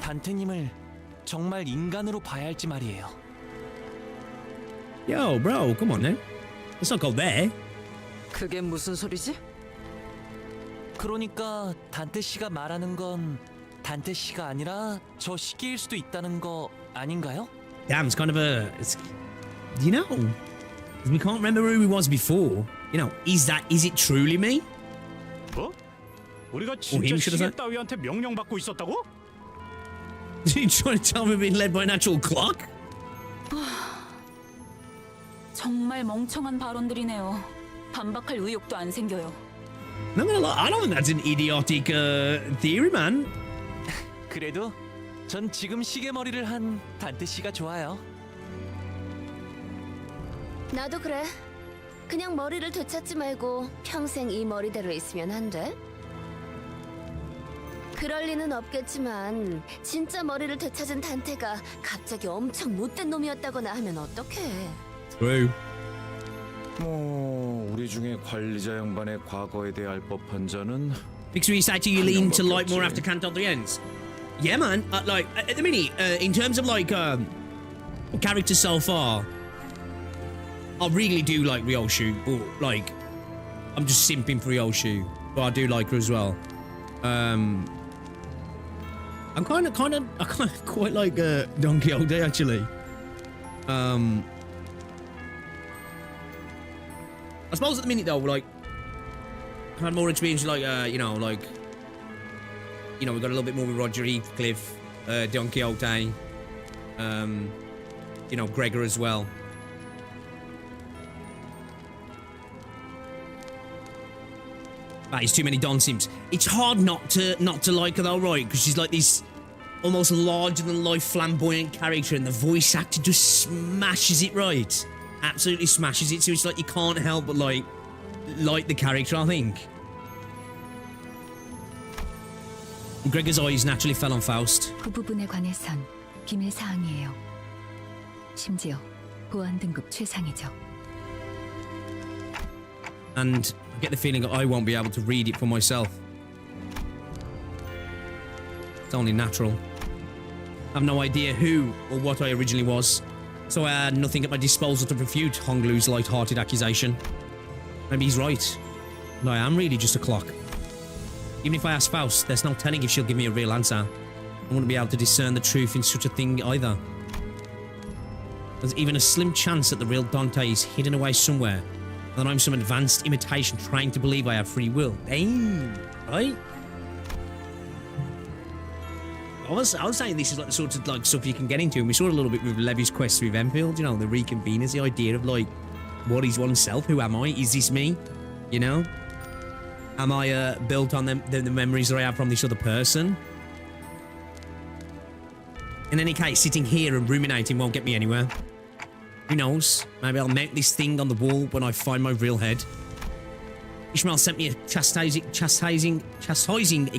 단테님을 정말 인간으로 봐야 할지 말이에요. Yo, bro, come on now. Let's not go there. 그게 무슨 소리지? 그러니까 단테 씨가 말하는 건 단테 씨가 아니라 저 시기일 수도 있다는 거 아닌가요? Damn, it's kind of you know, we can't remember who he was before. You know, is it truly me? 뭐? 우리가 진짜 시계 따위한테 명령받고 있었다고? You trying to tell me we're being led by an actual clock? 정말 멍청한 발언들이네요. 반박할 의욕도 안 생겨요. Not gonna lie, I don't think that's an idiotic theory, man. 그래도 전 지금 시계머리를 한 단테 씨가 좋아요. 나도 그래. 그냥 머리를 되찾지 말고 평생 이 머리대로 있으면 안 돼? 그럴 리는 없겠지만 진짜 머리를 되찾은 단테가 갑자기 엄청 못된 놈이었다거나 하면 어떡해. True. 뭐 우리 중에 관리자 양반의 과거에 대해 알 법한 자는 Because we say to you lean to like more after Canto the ends. Yeah, man. Like at the minute, in terms of like characters so far, I really do like Ryoshu. But like, I'm just simping for Ryoshu, but I do like her as well. I kind of quite like Don Quixote actually. I suppose at the minute though, like, I had more experience, like, you know, we got a little bit more with Roger Heathcliff, Don Quixote, you know, Gregor as well. That is too many Don Sims. It's hard not to like her though, right? Because she's like this almost larger than life flamboyant character, and the voice actor just smashes it, right? Absolutely smashes it. So it's like you can't help but like the character, I think. Gregor's eyes naturally fell on Faust. 그 부분에 관해선 기밀 사항이에요. 심지어 보안 등급 최상이죠. And I get the feeling that I won't be able to read it for myself. It's only natural. I have no idea who or what I originally was, so I had nothing at my disposal to refute Honglu's light-hearted accusation. Maybe he's right, and I am really just a clock. Even if I ask Faust, there's no telling if she'll give me a real answer. I wouldn't be able to discern the truth in such a thing either. There's even a slim chance that the real Dante is hidden away somewhere, and that I'm some advanced imitation trying to believe I have free will. Damn, right? I was saying this is like the sort of like stuff you can get into, and we saw a little bit with Levy's quest with Endfield, you know, the reconveners, the idea of like, what is oneself? Who am I? Is this me? You know? Am I built on the memories that I have from this other person? In any case, sitting here and ruminating won't get me anywhere. Who knows? Maybe I'll mount this thing on the wall when I find my real head. Ishmael sent me a chastising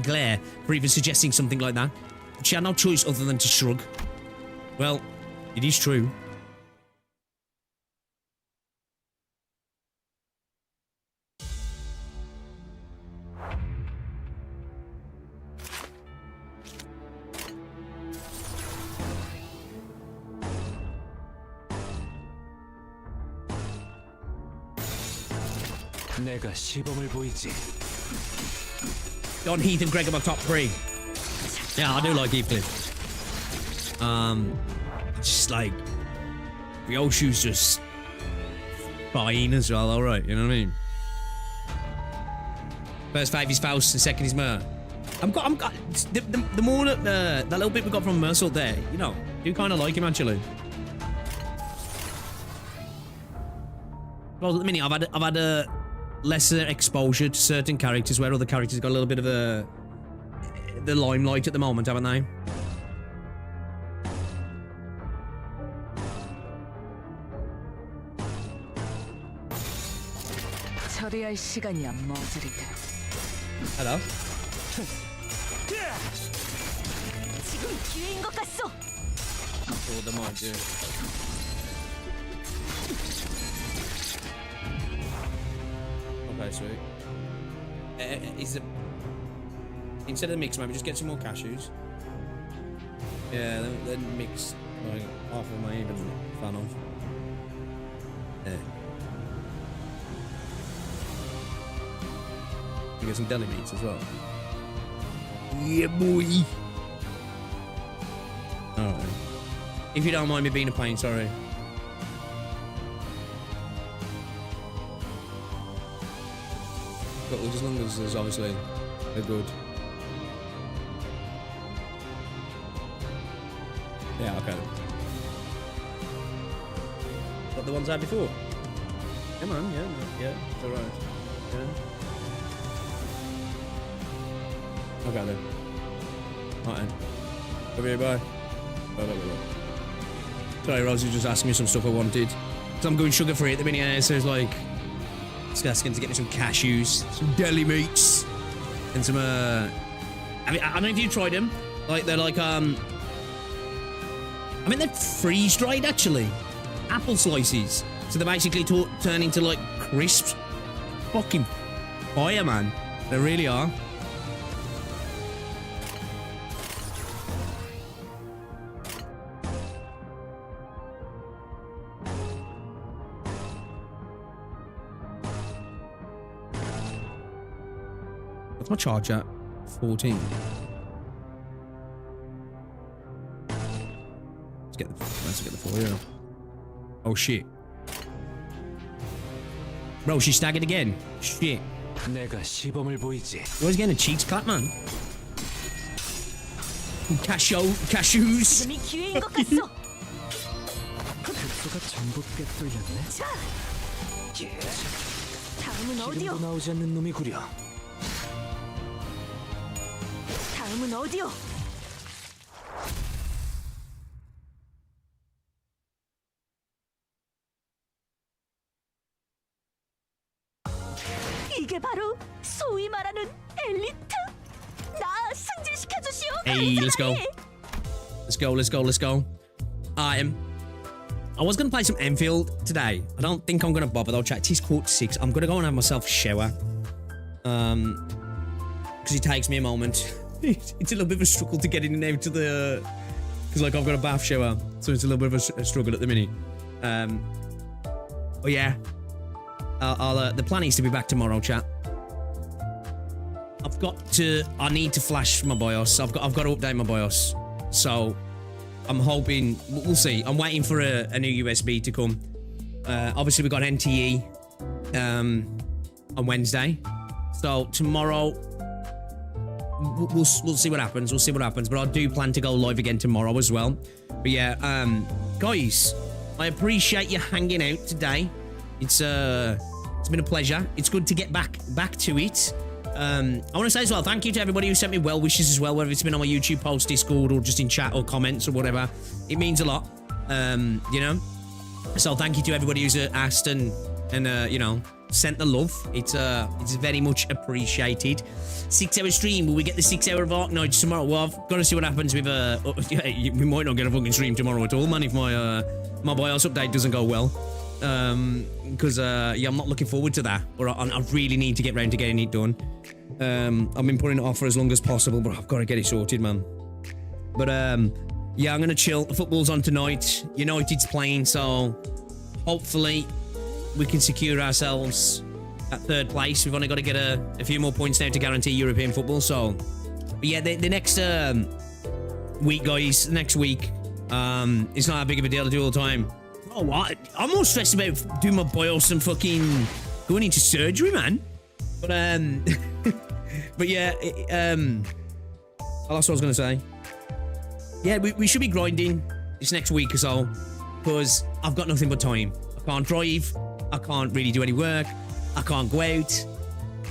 glare for even suggesting something like that. But she had no choice other than to shrug. Well, it is true. 내가 시범을 보이지. Don, Heath, and Greg are my top three. Yeah, I do like Heathcliff. Just like Ryoshu's just fine as well. All right, you know what I mean. First 5 is Faust, and second is Mer. The more that little bit we got from Mersault there, you know, do kind of like him actually. Well, at the minute I've had a lesser exposure to certain characters where other characters got a little bit of the limelight at the moment, haven't they? 처리할 시간이야, 머저리들. Hello. 지금 기회인 것 같소. Oh, the might do. Okay, sweet. Is it instead of the mix, maybe just get some more cashews? Yeah, then mix like half of my even fan off. Yeah. You get some deli meats as well. Yeah, boy. Alright. If you don't mind me being a pain, sorry. But as long as there's obviously a good. Yeah, okay. Got the ones I had before. Come on, yeah, it's alright. Yeah. Okay then. Right then. Over here, bye. Bye. Sorry, Rose was just asking me some stuff I wanted. So I'm going sugar free at the minute, so it's like just asking to get me some cashews, some deli meats, and some I don't know if you've tried them. Like they're like I mean they're freeze dried actually. Apple slices. So they basically turn into like crisps. Fucking fire, man. They really are. What's my charge at? 14. Let's get the 4, yeah. Oh shit. Bro, she staggered again. Shit. 내가 시범을 보이지. You always getting a cheeks cut, man. Cashews. 지금이 기회인 것 같소. 급소가 전부 꿰뚫렸네. 다음은 어디요? 기름도 나오지 않는 놈이구려. 다음은 어디요? 이게 바로 소위 말하는 엘리트? 나 승진시켜 주시오. Hey, let's go. Let's go. I was going to play some Enfield today. I don't think I'm going to bother though, chat. It's 6:45. I'm going to go and have myself a shower. Because it takes me a moment. It's a little bit of a struggle to get in and out of the... Because, like, I've got a bath shower. So it's a little bit of a struggle at the minute. But yeah. The plan is to be back tomorrow, chat. I need to flash my BIOS. I've got to update my BIOS. So I'm hoping, we'll see. I'm waiting for a new USB to come. Obviously we got NTE on Wednesday. So tomorrow we'll see what happens. But I do plan to go live again tomorrow as well. But yeah, guys, I appreciate you hanging out today. It's been a pleasure. It's good to get back to it. I want to say as well, thank you to everybody who sent me well wishes as well, whether it's been on my YouTube post, Discord, or just in chat or comments or whatever. It means a lot, you know. So thank you to everybody who's asked and you know, sent the love. It's very much appreciated. 6-hour stream. Will we get the 6 hour of Arknights tomorrow? Well, I've got to see what happens with we might not get a fucking stream tomorrow at all, man, if my BIOS update doesn't go well. Because yeah, I'm not looking forward to that, but I really need to get round to getting it done. I've been putting it off for as long as possible, but I've got to get it sorted, man. But yeah, I'm gonna chill. The football's on tonight. United's playing, so hopefully we can secure ourselves at 3rd place. We've only got to get a few more points now to guarantee European football. So, but yeah, the next week, guys, next week, it's not that big of a deal to do all the time. Oh, what? I'm more stressed about doing my BIOS and fucking going into surgery, man. But but yeah, that's what I was gonna say. Yeah, we should be grinding this next week or so, because I've got nothing but time. I can't drive. I can't really do any work. I can't go out.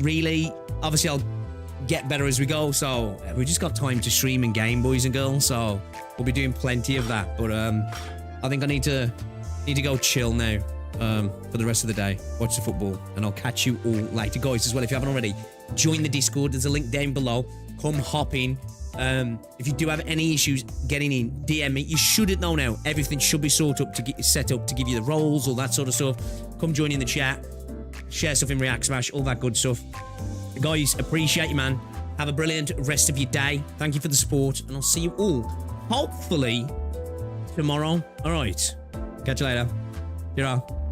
Really, obviously, I'll get better as we go. So we just got time to stream and game, boys and girls. So we'll be doing plenty of that. But I think I need to go chill now for the rest of the day, watch the football, and I'll catch you all later. Guys, as well, if you haven't already, join the Discord. There's a link down below. Come hop in. If you do have any issues getting in, DM me. You shouldn't know now. Everything should be sorted up to get set up to give you the roles, all that sort of stuff. Come join in the chat, share stuff in React Smash, all that good stuff. Guys, appreciate you, man. Have a brilliant rest of your day. Thank you for the support, and I'll see you all hopefully tomorrow. All right. Catch you later. You're out.